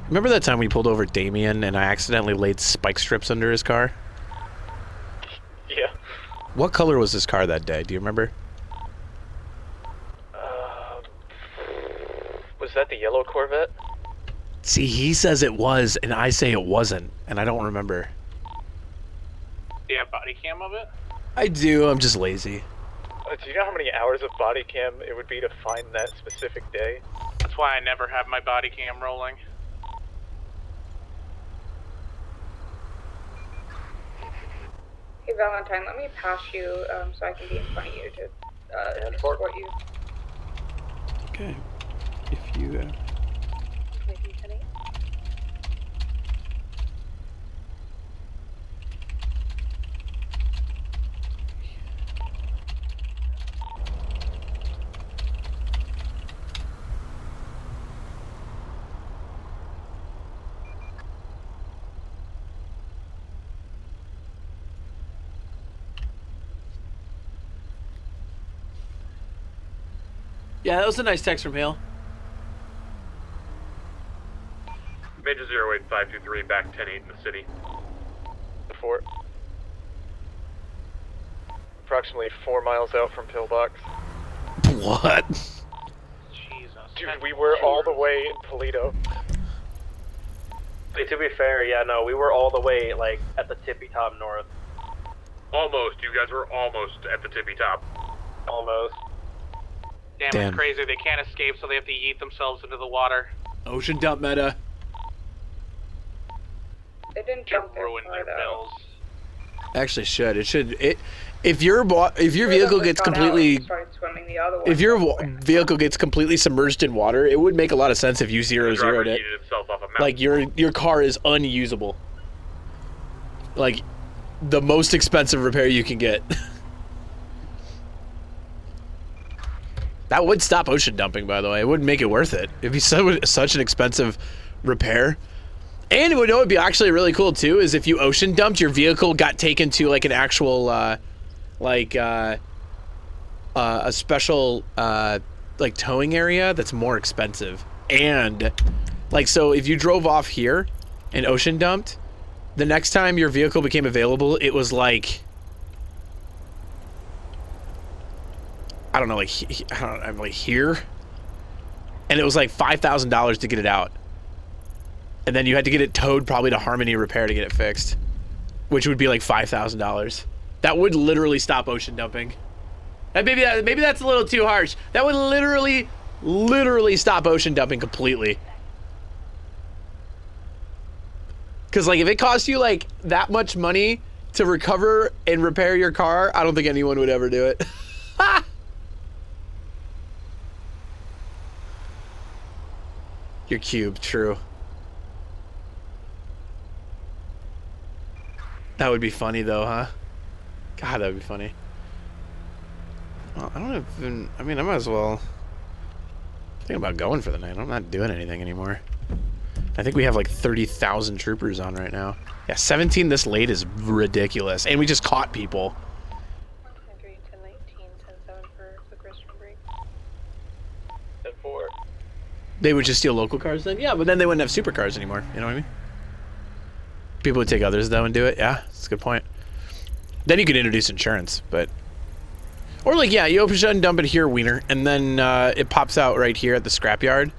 remember that time we pulled over Damien and I accidentally laid spike strips under his car? Yeah. What color was his car that day? Do you remember? Was that the yellow Corvette? See, he says it was, and I say it wasn't, and I don't remember. Do you have body cam of it? I do, I'm just lazy. Do you know how many hours of body cam it would be to find that specific day? That's why I never have my body cam rolling. Hey Valentine, let me pass you so I can be in front of you to escort you. Okay. If you Yeah, that was a nice text from Hale. Major 08523, back 10-8 in the city. Fort. Approximately 4 miles out from pillbox. What? Jesus. Dude, we were all the way in Toledo. Hey, to be fair, yeah, no, we were all the way, like, at the tippy top north. Almost. You guys were almost at the tippy top. Almost. Damn, it's crazy. They can't escape, so they have to yeet themselves into the water. Ocean dump meta. They didn't jump there ruin their bills. Actually, should if your vehicle gets completely if your vehicle gets completely submerged in water, it would make a lot of sense if you 0-0'd it. Like your car is unusable. Like the most expensive repair you can get. That would stop ocean dumping, by the way. It wouldn't make it worth it. It'd be such an expensive repair. And what would be actually really cool, too, is if you ocean dumped, your vehicle got taken to, like, an actual, like a special like towing area that's more expensive. And like, so if you drove off here and ocean dumped, the next time your vehicle became available, it was like, I don't know, like like here, and it was like $5,000 to get it out, and then you had to get it towed probably to Harmony Repair to get it fixed, which would be like $5,000. That would literally stop ocean dumping. Maybe that's a little too harsh. That would literally stop ocean dumping completely. Because like if it costs you like that much money to recover and repair your car, I don't think anyone would ever do it. Your cube, true. That would be funny though, huh? God, that would be funny. Well, I don't even, I mean, I might as well think about going for the night. I'm not doing anything anymore. I think we have like 30,000 troopers on right now. Yeah, 17 this late is ridiculous. And we just caught people. 10-3, 10-19, 10-7 for quick restroom break. 10-4. They would just steal local cars then? Yeah, but then they wouldn't have supercars anymore. You know what I mean? People would take others though and do it. Yeah, that's a good point. Then you could introduce insurance, but... Or like, yeah, you open shut and dump it here, Wiener, and then it pops out right here at the scrapyard.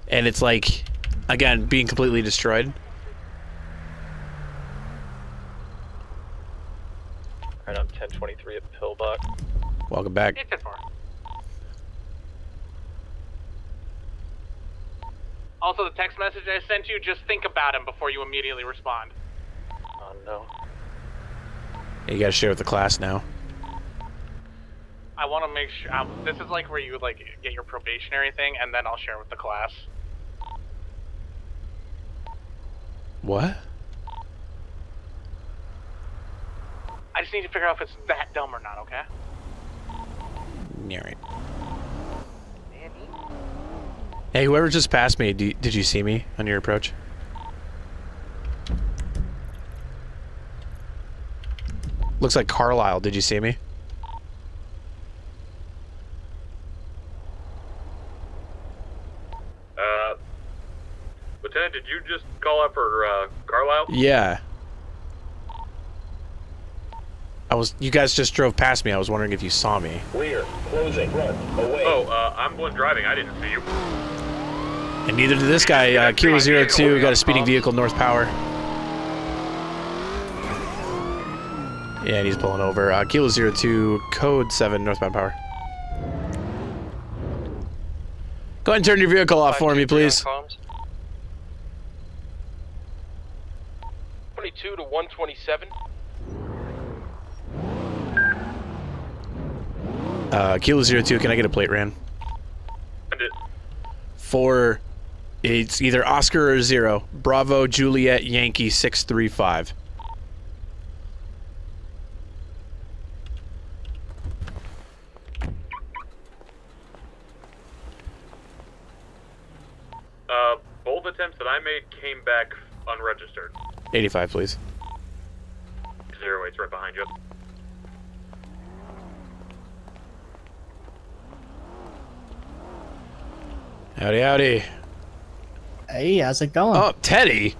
And it's like, again, being completely destroyed. Alright, I'm 1023 at Pillbuck. Welcome back. It's 10-4. Also, the text message I sent you, just think about him before you immediately respond. Oh, no. You gotta share with the class now. I want to make sure, this is like where you would like get your probationary thing, and then I'll share with the class. What? I just need to figure out if it's that dumb or not, okay? Alright. Hey, whoever just passed me, did you see me on your approach? Looks like Carlisle. Did you see me? Lieutenant, did you just call up for Carlisle? Yeah. You guys just drove past me. I was wondering if you saw me. Rear, closing, run, away. Oh, I'm the one driving. I didn't see you. And neither did this guy. Kilo 02 got a speeding vehicle, North Power. Yeah, and he's pulling over. Kilo 02, code 7, northbound power. Go ahead and turn your vehicle off for me, please. 22 to 127. Kilo 02, can I get a plate ran? For, it's either Oscar or 0. Bravo, Juliet, Yankee, 635. Both attempts that I made came back unregistered. 85, please. 08's right behind you. Howdy, howdy. Hey, how's it going? Oh, Teddy.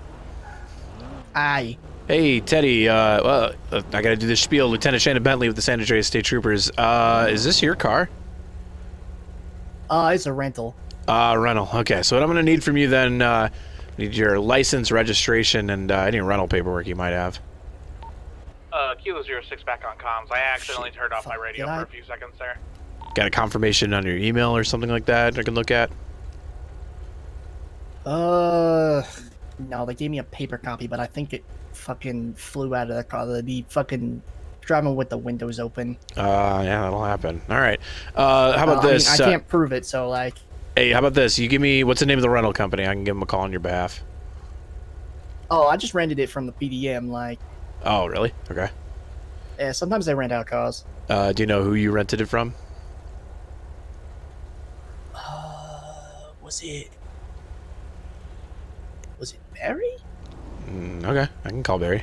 Aye. Hey, Teddy. Well, I gotta do this spiel. Lieutenant Shannon Bentley with the San Andreas State Troopers. Is this your car? It's a rental. Rental. Okay, so what I'm gonna need from you then, need your license, registration, and any rental paperwork you might have. Kilo 06 back on comms. I accidentally turned off my radio for a few seconds there. Got a confirmation on your email or something like that I can look at? No, they gave me a paper copy, but I think it fucking flew out of the car. The fucking driving with the windows open. Yeah, that'll happen. All right. How about this? I can't prove it, so like. Hey, how about this? You give me, what's the name of the rental company? I can give them a call on your behalf. Oh, I just rented it from the PDM, like. Oh, really? Okay. Yeah, sometimes they rent out cars. Do you know who you rented it from? Was it Barry? Okay, I can call Barry.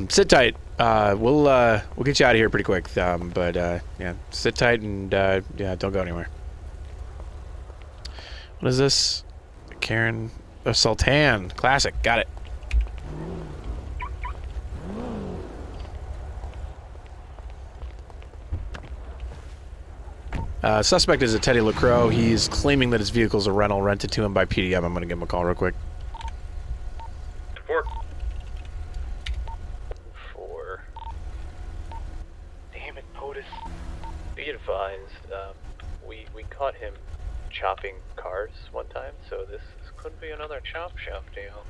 Sit tight. We'll get you out of here pretty quick. Yeah, sit tight and yeah, don't go anywhere. What is this? Karen, Sultan, classic. Got it. Suspect is a Teddy LaCroix. He's claiming that his vehicle is a rental rented to him by PDM. I'm gonna give him a call real quick. 4. Damn it, POTUS. Be advised, we caught him chopping cars one time, so this could be another chop shop deal.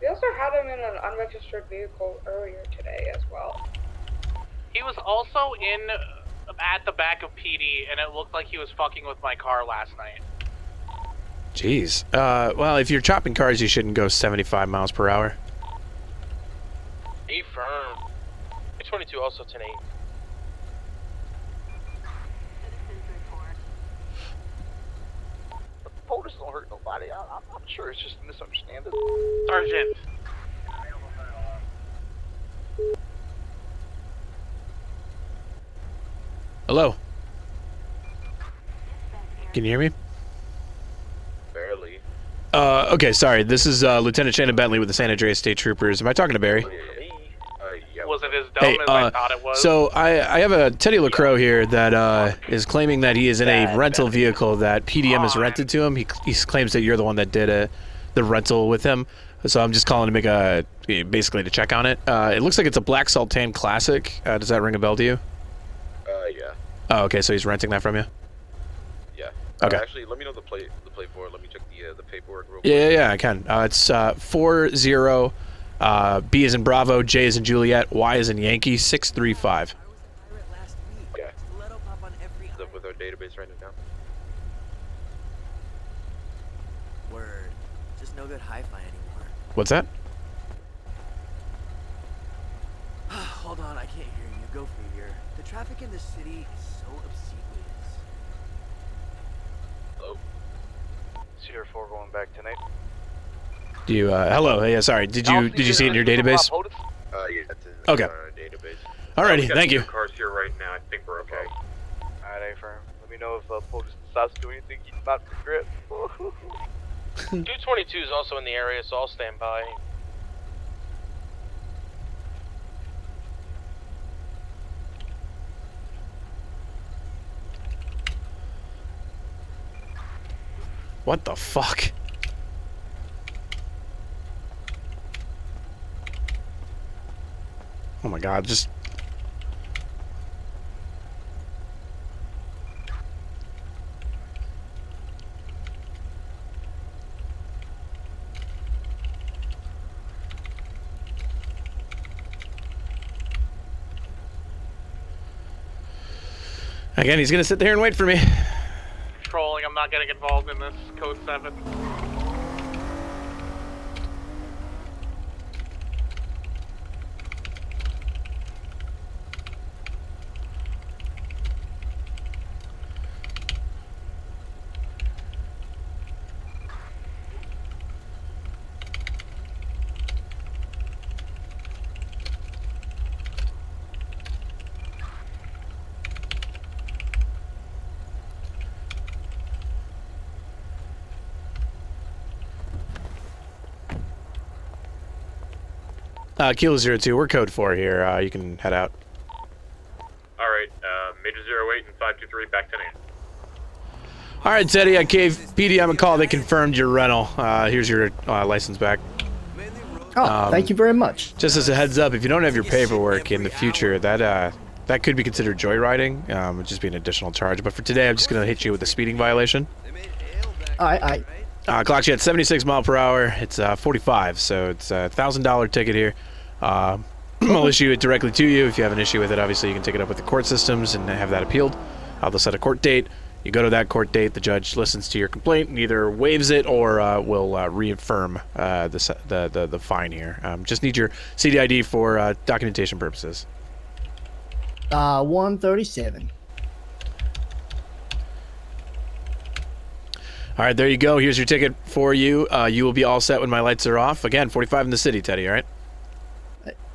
We also had him in an unregistered vehicle earlier today as well. He was also at the back of PD, and it looked like he was fucking with my car last night. Jeez. Well, if you're chopping cars, you shouldn't go 75 miles per hour. Affirm. 22 also 10-8. POTUS don't hurt nobody. I'm sure it's just a misunderstanding. Sergeant. Hello. Can you hear me? Barely. Okay, sorry. This is Lieutenant Shannon Bentley with the San Andreas State Troopers. Am I talking to Barry? Was it as dumb as I thought it was? So I have a Teddy LaCroix here that is claiming that he is in a rental vehicle that PDM has rented to him. He claims that you're the one that did the rental with him. So I'm just calling to make basically to check on it. It looks like it's a Black Sultan Classic. Does that ring a bell to you? Yeah. Oh, okay. So he's renting that from you? Yeah. Okay. Actually, let me know the plate for it. Let me check the paperwork real quick. Yeah, I can. It's 40 B as in Bravo, J as in Juliet, Y as in Yankee, 635. Okay. Up with our database right now. Word. Just no good hi-fi anymore. What's that? Hold on, I can't hear you. Go figure. The traffic in this city is so obsequious. Hello. Sierra 4 going back tonight. Do you hello? Yeah, sorry. Did you see it in your database? Yeah, it's in Okay. our database. Alrighty, thank you. Cars here right now. I think we're okay. Alright, A-Firm. Let me know if POTUS decides to do anything he's not regret. 222 is also in the area, so I'll stand by. What the fuck? Oh my god, just... Again, he's gonna sit there and wait for me. Trolling, I'm not getting involved in this. Code 7. Kilo 02, we're code 4 here. You can head out. Alright, Major 08 and 523 back to 10. Alright, Teddy, I gave PDM a call. They confirmed your rental. Here's your license back. Oh, thank you very much. Just as a heads up, if you don't have your paperwork in the future, that could be considered joyriding. It'd just be an additional charge. But for today, I'm just going to hit you with a speeding violation. Clocks you at 76 mile per hour. It's 45, so it's a $1,000 ticket here. I'll issue it directly to you. If you have an issue with it, obviously you can take it up with the court systems and have that appealed. They'll set a court date. You go to that court date, the judge listens to your complaint and either waives it or will reaffirm the fine here. Just need your CDID for documentation purposes. 137. All right, there you go. Here's your ticket for you. You will be all set when my lights are off. Again, 45 in the city, Teddy, all right?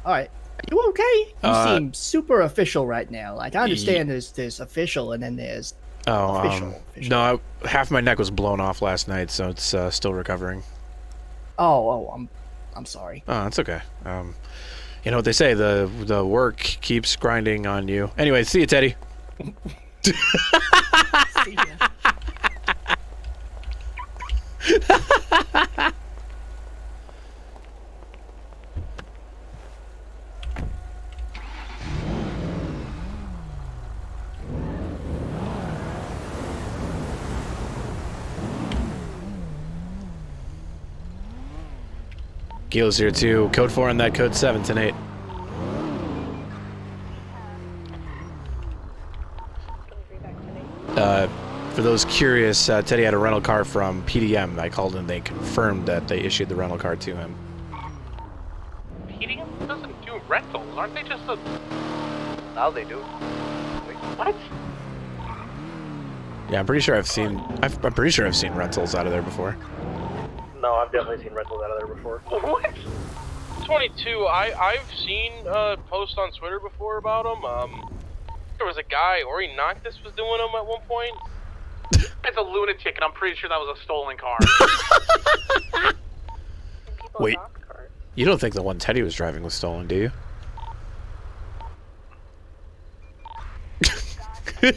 All right. Are you okay? You seem super official right now. Like, I understand there's official and then there's official. No, half my neck was blown off last night, so it's still recovering. I'm sorry. Oh, that's okay. You know what they say, the work keeps grinding on you. Anyway, see you, Teddy. See ya. Gil's here too. Code 4 on that, code 7, 10-8. For those curious, Teddy had a rental car from PDM. I called and they confirmed that they issued the rental car to him. PDM doesn't do rentals, aren't they just a... Now they do. Wait, what? Yeah, I'm pretty sure I've seen rentals out of there before. No, I've definitely seen rentals out of there before. What? 22. I've seen posts on Twitter before about them. There was a guy, Ori Noctis was doing them at one point. It's a lunatic, and I'm pretty sure that was a stolen car. Wait, you don't think the one Teddy was driving was stolen, do you?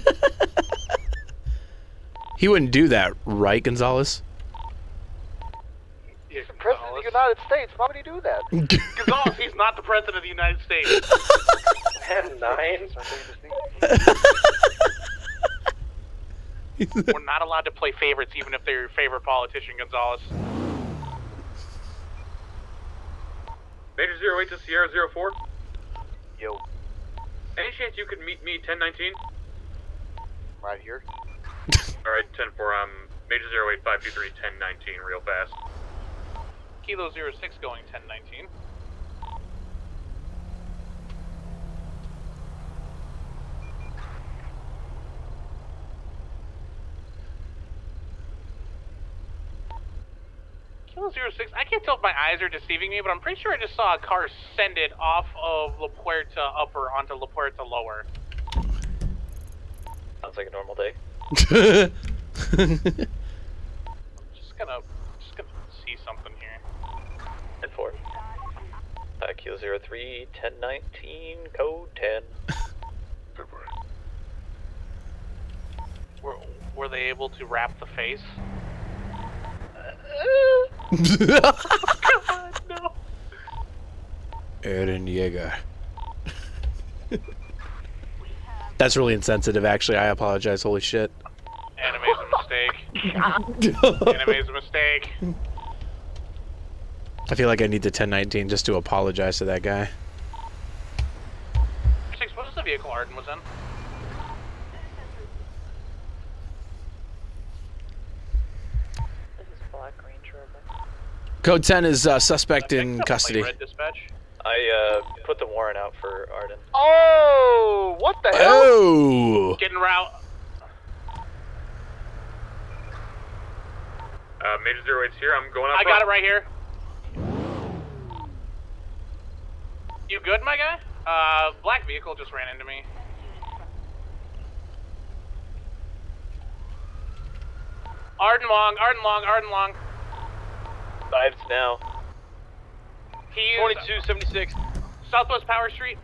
He wouldn't do that, right, Gonzalez? Yeah, He's the president of the United States. Why would he do that? Gonzalez, he's not the president of the United States. 10-9. We're not allowed to play favorites, even if they're your favorite politician, Gonzalez. Major 08 to Sierra 04. Yo. Any chance you could meet me 1019? Right here. Alright, 10-4, Major 08 523 1019, real fast. Kilo 06 going 1019. Kilo 06, I can't tell if my eyes are deceiving me, but I'm pretty sure I just saw a car send it off of La Puerta Upper onto La Puerta Lower. Sounds like a normal day. Just gonna see something here. 10-4. Kilo 03 1019, code 10. Were they able to wrap the face? God, no. Eren Yeager. That's really insensitive, actually. I apologize. Holy shit. Anime's a mistake. Anime's a mistake. I feel like I need the 1019 just to apologize to that guy. 6, what was the vehicle Arden was in? Code 10 is suspect in custody. Red dispatch. I put the warrant out for Arden. Oh, what the hell? Oh! Getting route. Major 08's here, I'm going out. I got it right here. You good, my guy? Black vehicle just ran into me. Arden long. Vibes now. He's 2276. Southwest Power Street.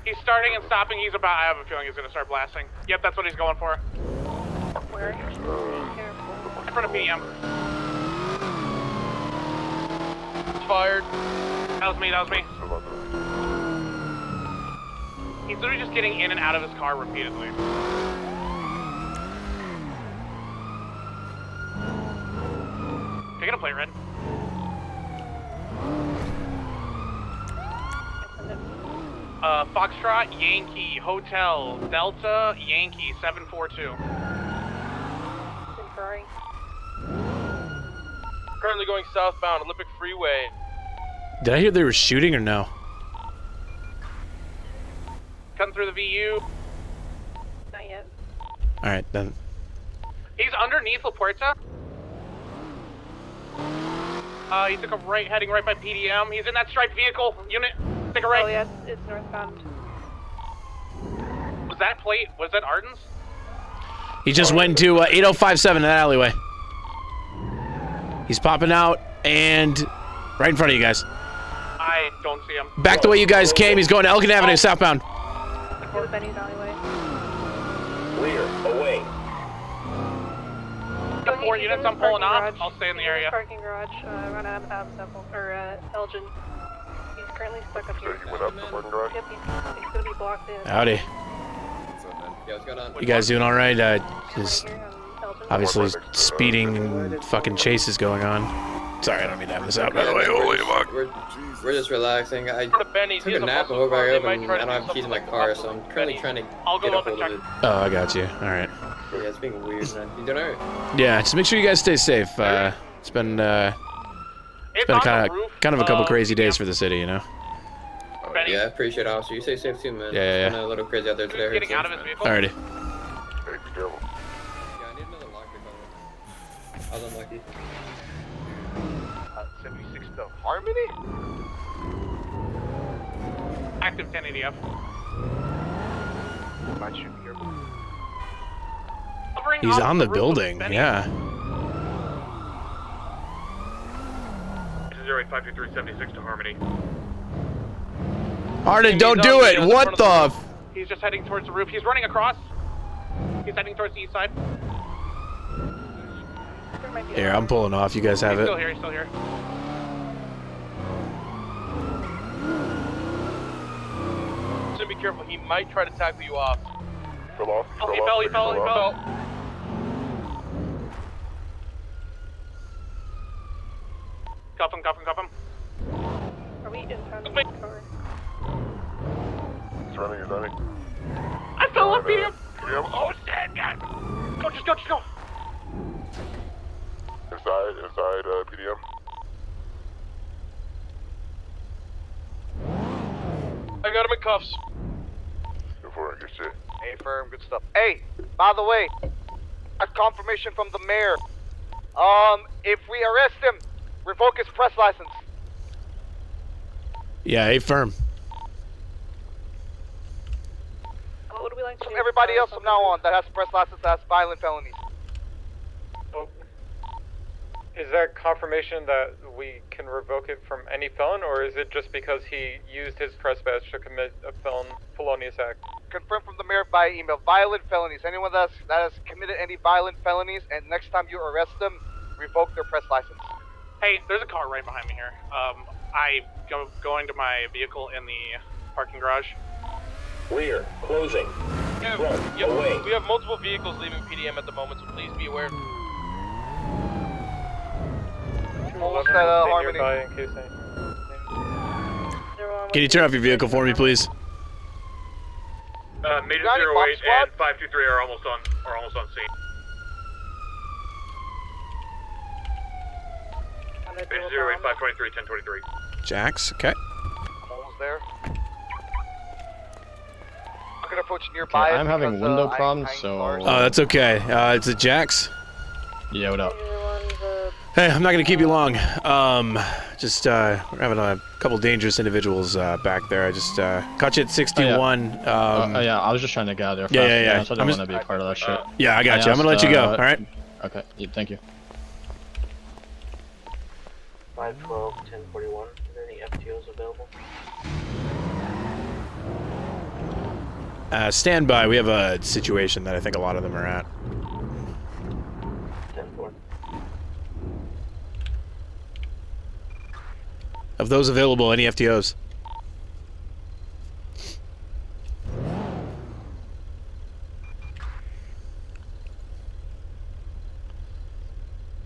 He's starting and stopping. I have a feeling he's going to start blasting. Yep, that's what he's going for. Where? In front of PM. Fired. That was me. He's literally just getting in and out of his car repeatedly. Taking a plate red. Foxtrot, Yankee, Hotel, Delta, Yankee, 742. Currently going southbound, Olympic Freeway. Did I hear they were shooting or no? Cutting through the VU. Not yet. All right, then. He's underneath La Puerta. He took a right, heading right by PDM. He's in that striped vehicle unit. Take a right. Oh yeah, it's northbound. Was that plate? Was that Arden's? He just went into 8057 in that alleyway. He's popping out and right in front of you guys. I don't see him. Back the way you guys came. He's going to Elgin Avenue southbound. Go to Benny's alleyway. Clear. Away. The 4 units I'm pulling off. I'll stay in the area. Parking garage, run out of Elgin. He's currently stuck up here. So he went up the parking garage? Yep, he's gonna be blocked in. Howdy. Yeah, what's going on? You guys doing all right? Just obviously speeding and fucking chases going on. Sorry, I don't mean to have this out, by the way. Holy fuck. We're just relaxing. I took a nap and woke back up and I don't have keys in my car, so I'm currently trying to get a hold of it. Oh, I got you. All right. Yeah, it's being weird, man. You doing alright? Yeah, just make sure you guys stay safe. It's been kind of a couple crazy days for the city, you know. Oh, yeah, I appreciate it, officer. You stay safe too, man. Yeah. It's been a little crazy out there today. Getting out of his vehicle. Alrighty. Hey, be careful. Yeah, I need another locker cover. I was unlucky. 76 to Harmony? Active 1080F. Might shoot me here. He's on the building, yeah. 08-523-76 to Harmony. Arden, don't do it! What the f- He's just heading towards the roof. He's running across. He's heading towards the east side. Here, I'm pulling off. You guys have He's it. still here, he's still here. So be careful, he might try to tackle you off. Fell off. Oh, he fell. Cuff him. Are we in town? He's running. I fell off him! Oh, shit, God! Just go! Inside, PDM. I got him in cuffs. Go for it, good shit. Hey, firm, good stuff. Hey, by the way, a confirmation from the mayor. If we arrest him, revoke his press license. Yeah, hey, firm. What would we like to do? Everybody else from now on that has a press license that has violent felonies. Is that confirmation that we can revoke it from any felon, or is it just because he used his press badge to commit a felonious act? Confirmed from the mayor by email. Violent felonies. Anyone that has committed any violent felonies, and next time you arrest them, revoke their press license. Hey, there's a car right behind me here. Going to my vehicle in the parking garage. Clear. Closing. Away. We have multiple vehicles leaving PDM at the moment, so please be aware. Almost at Harmony. Can you turn off your vehicle for me, please? Major 08 and 523 are almost on scene. Major 08, 523, 1023. Jax, okay. Almost there. I'm gonna approach nearby. I'm having window problems, so. Oh, that's okay. It's a Jax. Yeah, what up? Hey, I'm not gonna keep you long. Just we're having a couple dangerous individuals back there. I just caught you at 61. Yeah, I was just trying to get out of there. Yeah. So I don't want to be a part of that shit. Yeah, I got you. I'm gonna let you go. All right. Okay. Yeah, thank you. 512, 1041. Are there any FTOs available? Stand by. We have a situation that I think a lot of them are at. 10-4. Of those available, any FTOs?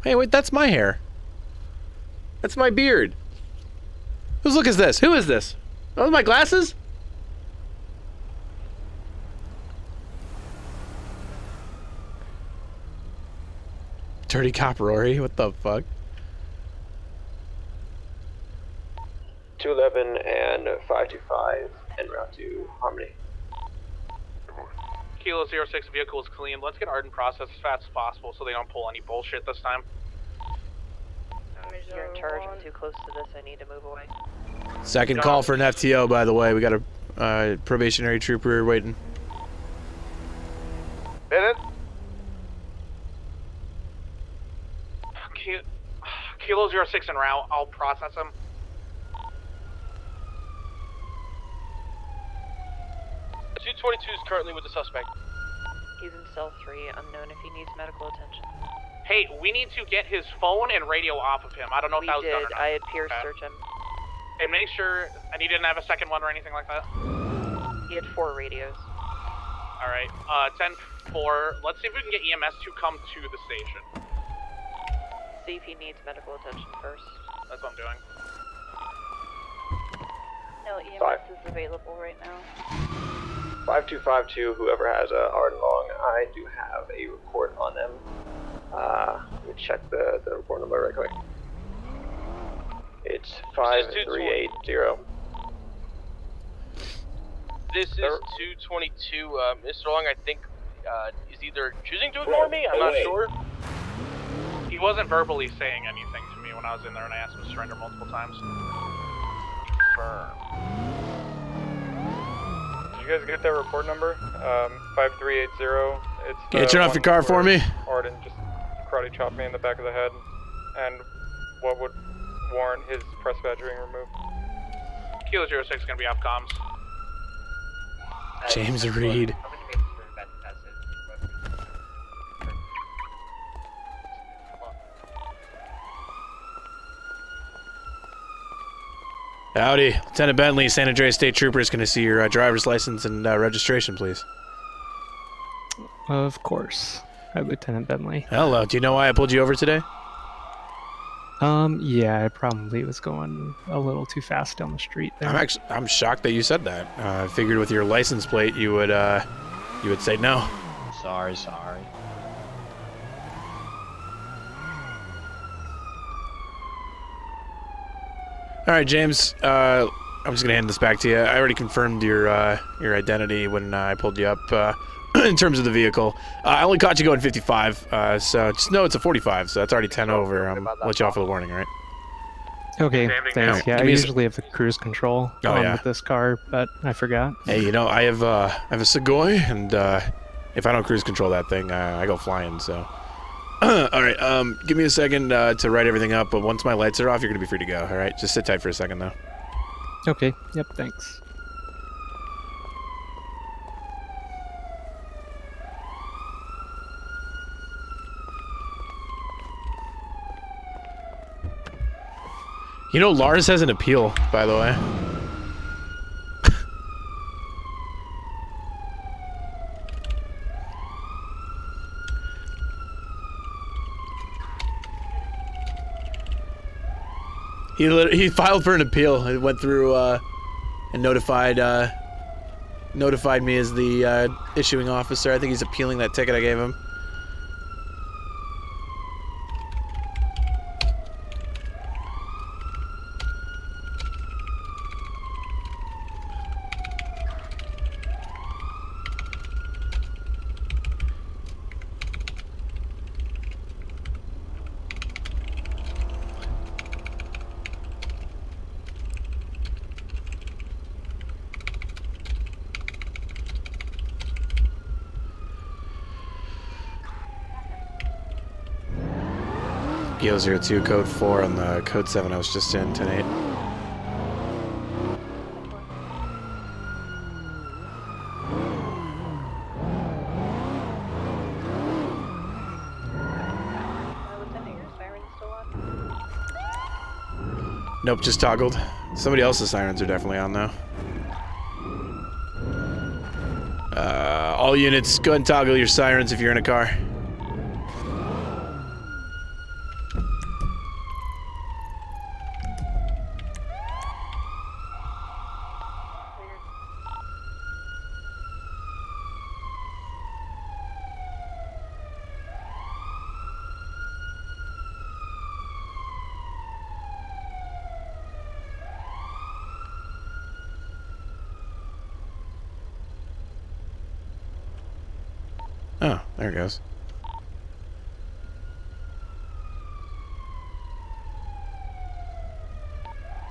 Hey, wait, that's my hair. That's my beard. Whose look is this? Who is this? Oh, my glasses? Dirty cop Rory, what the fuck? 211 and 525 en route to Harmony. Kilo 06, vehicle is clean. Let's get Arden processed as fast as possible so they don't pull any bullshit this time. You're in charge. I'm too close to this. I need to move away. Second call for an FTO, by the way. We got a probationary trooper waiting. Bennett? Kilo 06 en route. I'll process him. The 222 is currently with the suspect. He's in cell 3. Unknown if he needs medical attention. Hey, we need to get his phone and radio off of him. I don't know if that was done or not. I had Pierce search him. And make sure, and he didn't have a second one or anything like that? He had 4 radios. Alright, 10-4. Let's see if we can get EMS to come to the station. See if he needs medical attention first. That's what I'm doing. No, EMS is available right now. 5252, whoever has a hard and long, I do have a report on them. Let me check the report number right quick. It's 5380. This is 222. Mr. Long, I think, is either choosing to ignore me, I'm not sure. He wasn't verbally saying anything to me when I was in there and I asked him to surrender multiple times. Did you guys get that report number? 5380. It's Can you turn off your car for me? Arden just karate chopped me in the back of the head, and what would warrant his press badge being removed? Kilo 06 is gonna be off comms. James Reed. Howdy, Lieutenant Bentley, San Andreas State Trooper is going to see your driver's license and registration, please. Of course. Hi, Lieutenant Bentley. Hello. Do you know why I pulled you over today? Yeah, I probably was going a little too fast down the street there. I'm shocked that you said that. I figured with your license plate you would say no. Sorry. All right, James. I'm just gonna hand this back to you. I already confirmed your identity when I pulled you up. In terms of the vehicle, I only caught you going 55, so just know it's a 45. So that's already 10 over. I'll let you off with a warning, all right? Okay, thanks. Yeah, I usually have the cruise control on with this car, but I forgot. Hey, you know, I have a Segoy, and if I don't cruise control that thing, I go flying. So, all right, give me a second to write everything up. But once my lights are off, you're gonna be free to go. All right, just sit tight for a second, though. Okay. Yep. Thanks. You know, Lars has an appeal, by the way. He filed for an appeal. It went through and notified me as the issuing officer. I think he's appealing that ticket I gave him. Geo 02, code 4 on the code 7 I was just in, 10-8. Nope, just toggled. Somebody else's sirens are definitely on though. All units, go ahead and toggle your sirens if you're in a car. Oh, there it goes.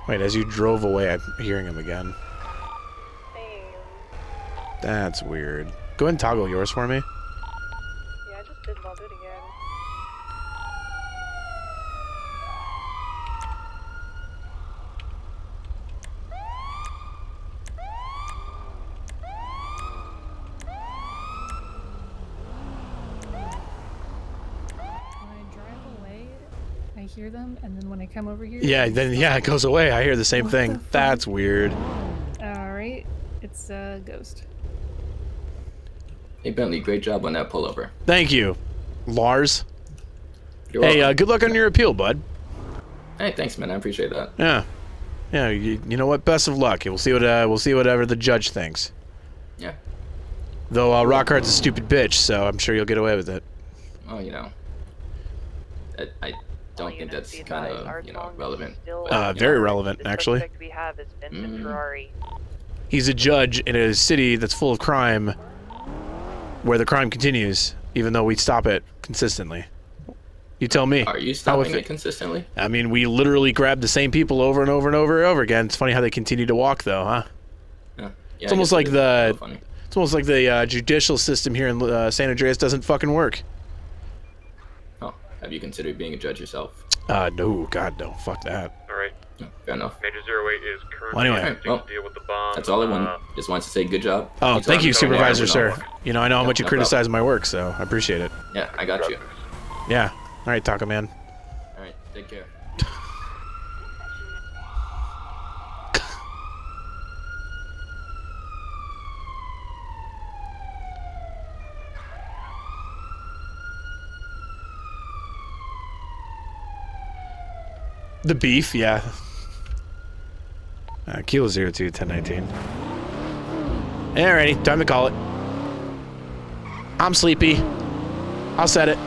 Wait, as you drove away, I'm hearing him again. That's weird. Go ahead and toggle yours for me. Yeah, I just did, and I'll do it again. I hear them, and then when I come over here... Yeah, then it goes away. I hear the same thing. That's weird. Alright, it's a ghost. Hey Bentley, great job on that pullover. Thank you, Lars. You're hey, welcome. good luck on your appeal, bud. Hey, thanks, man. I appreciate that. Yeah, yeah. You know what? Best of luck. We'll see whatever the judge thinks. Yeah. Though Rockhart's a stupid bitch, so I'm sure you'll get away with it. Well, you know, I don't think that's kind of relevant. Very relevant, actually. We have is Vincent Ferrari. He's a judge in a city that's full of crime, where the crime continues, even though we stop it consistently. You tell me. Are you stopping it consistently? I mean, we literally grab the same people over and over and over and over again. It's funny how they continue to walk, though, huh? Yeah. It's almost like the judicial system here in San Andreas doesn't fucking work. Oh, have you considered being a judge yourself? No, God, no, fuck that. All right. Fair enough. Major 08 is currently Well, anyway. attempting to deal with the bomb. That's all I want. Just wanted to say good job. Oh, thank you, Supervisor, Yeah, sir. You know, I know how much you no criticize my work, so I appreciate it. Yeah, I got you. Yeah. All right, Taco Man. All right, take care. The beef, yeah. Kilo 02, 1019. Alrighty, time to call it. I'm sleepy. I'll set it.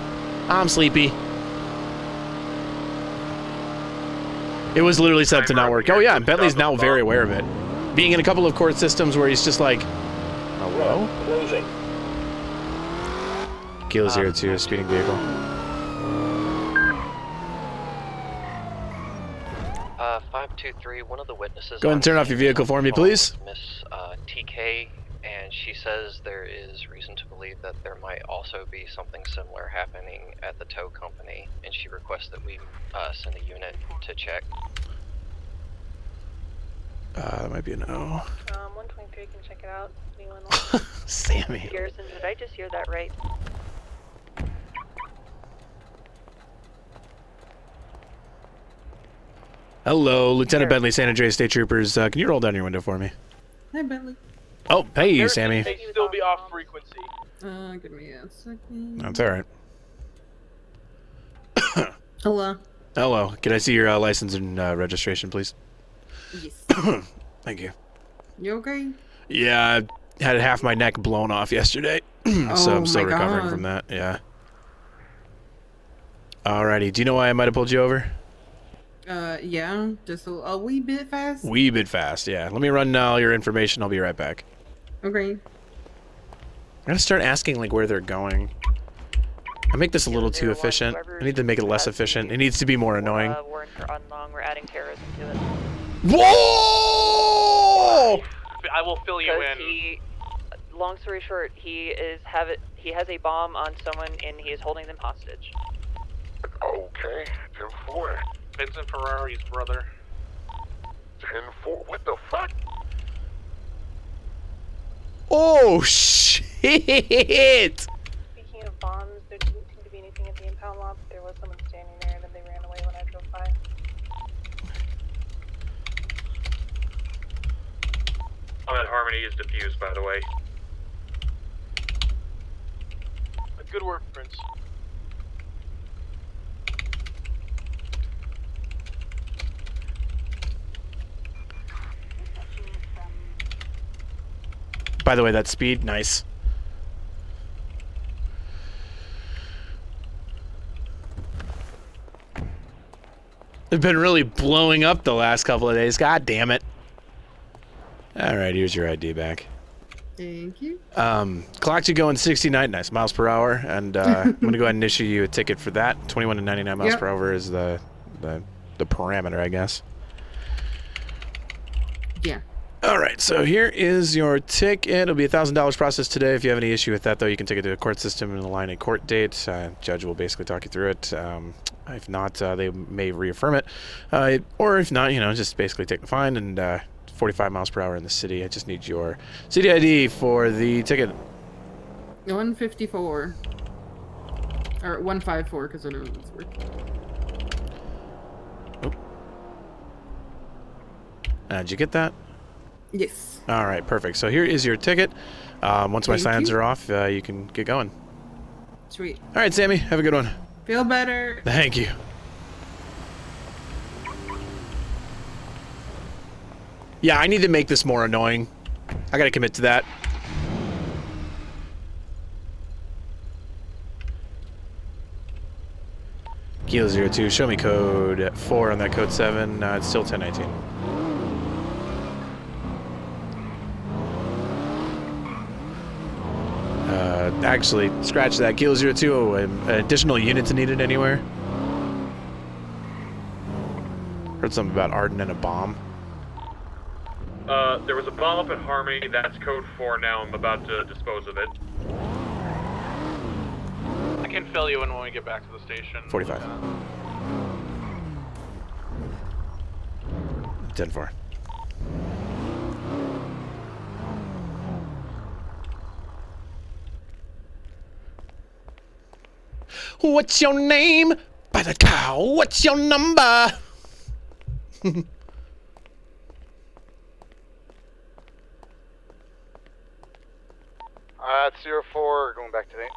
I'm sleepy. It was literally set up to not work. Oh yeah, and Bentley's now very aware of it. Being in a couple of court systems where he's just like, hello? Closing. Kilo 02, speeding vehicle. 523, one of the witnesses... Go ahead and turn off your vehicle for me, please. Miss TK, and she says there is reason to believe that there might also be something similar happening at the tow company, and she requests that we send a unit to check. That might be a no. 123 can check it out. Anyone Sammy. Garrison, did I just hear that right? Hello, Lieutenant Bentley, San Andreas State Troopers. Can you roll down your window for me? Hi, Bentley. Oh, hey, Sammy. May still be off frequency. Give me a second. That's all right. Hello. Hello. Can I see your license and registration, please? Yes. Thank you. You okay? Yeah, I had half my neck blown off yesterday, so I'm still recovering from that. Yeah. Alrighty. Do you know why I might have pulled you over? Yeah, just a wee bit fast. Wee bit fast, yeah. Let me run all your information. I'll be right back. Okay. I gotta start asking like where they're going. I make this a little too efficient. I need to make it less efficient. It needs to be more annoying. Warrant for unlong. We're adding terrorism to it. Whoa! I will fill you in. He, long story short, he has a bomb on someone and he is holding them hostage. Okay, 10-4. Vincent Ferrari's brother. 10-4. What the fuck? Oh shit! Speaking of bombs, there didn't seem to be anything at the impound lot, but there was someone standing there and then they ran away when I drove by. Oh, that Harmony is diffused, by the way. Good work, Prince. By the way, that speed, nice. They've been really blowing up the last couple of days. God damn it. Alright, here's your ID back. Thank you. Clocked you going 69 miles per hour, and I'm gonna go ahead and issue you a ticket for that. 21 to 99 miles per hour is the parameter, I guess. Yeah. All right, so here is your ticket. It'll be $1,000 processed today. If you have any issue with that, though, you can take it to the court system and align a court date. Judge will basically talk you through it. If not, they may reaffirm it, or if not, just basically take the fine and. 45 miles per hour in the city. I just need your city ID for the ticket. 154. Or 154, because I don't know what's worth. Oh. Did you get that? Yes. All right, perfect. So here is your ticket. Once my signs are off, you can get going. Sweet. All right, Sammy, have a good one. Feel better. Thank you. Yeah, I need to make this more annoying. I gotta commit to that. Kilo 02, show me code 4 on that code 7. It's still 1019. Actually, scratch that. Kilo 02, additional units needed anywhere? Heard something about Arden and a bomb. There was a bomb up at Harmony. That's code 4 now. I'm about to dispose of it. I can fill you in when we get back to the station. 45. 10-4. What's your name? By the cow. What's your number? It's 04, going back today.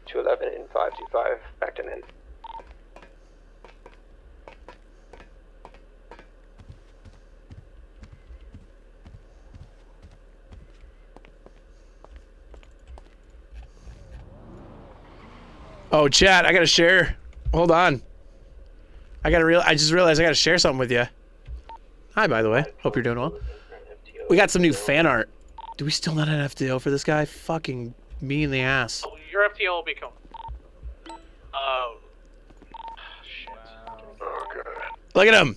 211 and 525, back to in. Oh, chat, I gotta share. Hold on. I just realized I gotta share something with you. Hi, by the way. Hope you're doing well. We got some new fan art. Do we still not have an FTO for this guy? Fucking me in the ass. Oh, your FTO will be coming. Shit. Look at him.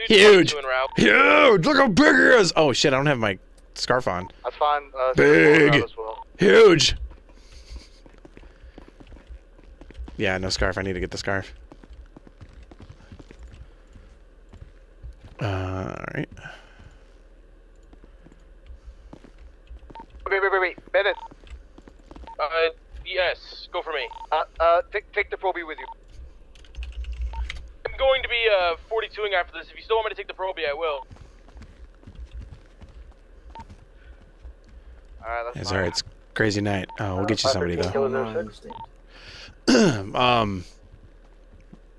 Huge. Huge. Look how big he is. Oh shit, I don't have my scarf on. That's fine. Big. As well. Huge. Yeah, no scarf. I need to get the scarf. Alright. Wait, Bennett. Yes, go for me. Take the Proby with you. I'm going to be 42ing after this. If you still want me to take the Proby, I will. Alright, that's It's fine. alright. It's crazy night. Oh, we'll get you somebody though.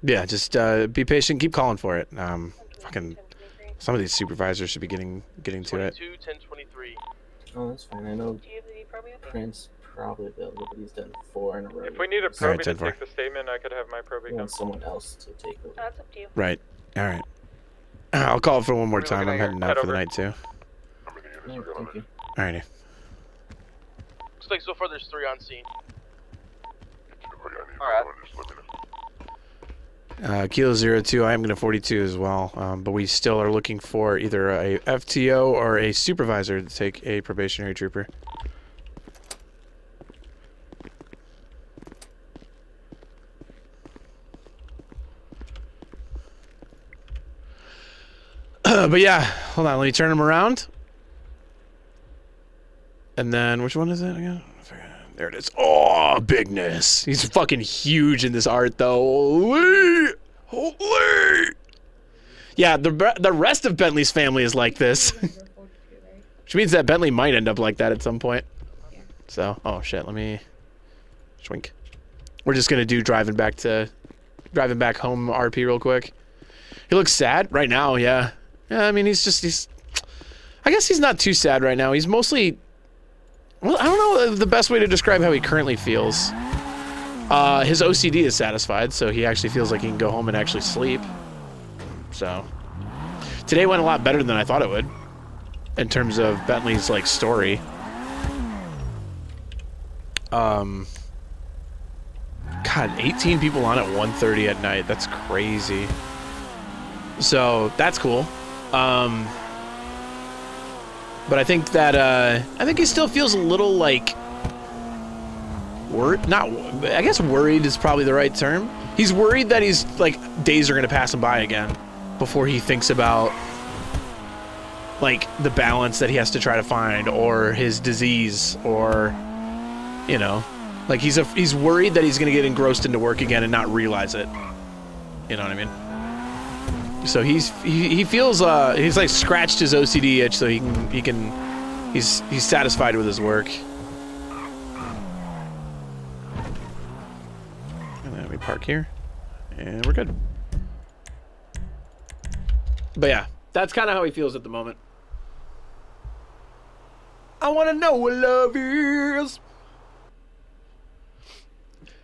Yeah, just be patient. Keep calling for it. Fucking. Some of these supervisors should be getting to it. 22, 1023. Oh, that's fine. I know Prince probably available, but he's done 4 in a row. If we need a Proby to take the statement, I could have my Proby come. Someone else to take over. That's up to you. Right. All right. I'll call it for one more time. I'm heading out for the night too. Yeah, thank you. Alrighty. Looks like so far there's 3 on scene. Alright. Kilo 02, I am going to 42 as well, but we still are looking for either a FTO or a supervisor to take a probationary trooper. But yeah, hold on, let me turn him around. And then, which one is it again? There it is. Oh, bigness. He's fucking huge in this art, though. Holy! Holy! Yeah, the rest of Bentley's family is like this. Which means that Bentley might end up like that at some point. So, oh shit, let me... Schwink. We're just gonna do driving back home RP real quick. He looks sad right now, yeah. Yeah, I mean, he's... I guess he's not too sad right now. He's mostly... Well, I don't know the best way to describe how he currently feels. His OCD is satisfied, so he actually feels like he can go home and actually sleep. So, Today went a lot better than I thought it would in terms of Bentley's like story. God, 18 people on at 1:30 at night. That's crazy. So that's cool. But I think that I think he still feels a little like I guess worried is probably the right term. He's worried that he's like days are gonna pass him by again before he thinks about like the balance that he has to try to find, or his disease, or you know, like he's worried that he's gonna get engrossed into work again and not realize it. You know what I mean? So he feels he's like scratched his OCD itch, so he's satisfied with his work. And then we park here, and we're good. But yeah, that's kind of how he feels at the moment. I want to know what love is.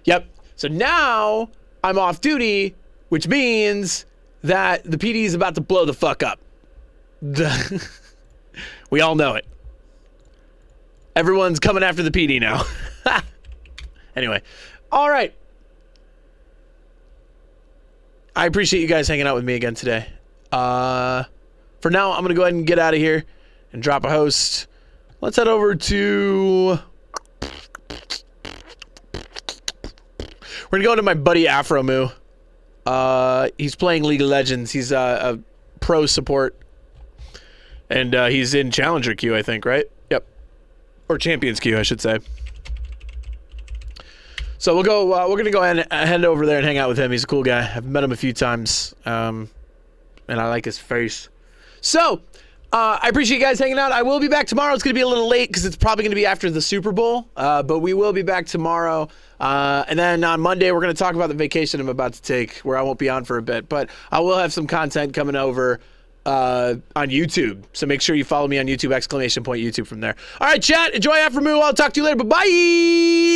Yep. So now I'm off duty, which means that the PD is about to blow the fuck up. We all know it. Everyone's coming after the PD now. Anyway, all right. I appreciate you guys hanging out with me again today. For now, I'm going to go ahead and get out of here and drop a host. Let's head over to... We're going to go to my buddy Afro Moo. He's playing League of Legends. He's a pro support. And he's in Challenger queue, I think, right? Yep. Or Champions queue, I should say. So we'll go. We're going to go ahead and head over there and hang out with him. He's a cool guy. I've met him a few times. And I like his face. So, I appreciate you guys hanging out. I will be back tomorrow. It's going to be a little late because it's probably going to be after the Super Bowl. But we will be back tomorrow. And then on Monday, we're going to talk about the vacation I'm about to take, where I won't be on for a bit. But I will have some content coming over on YouTube. So make sure you follow me on YouTube, !YouTube from there. All right, chat. Enjoy Afro Moo. I'll talk to you later. Bye-bye.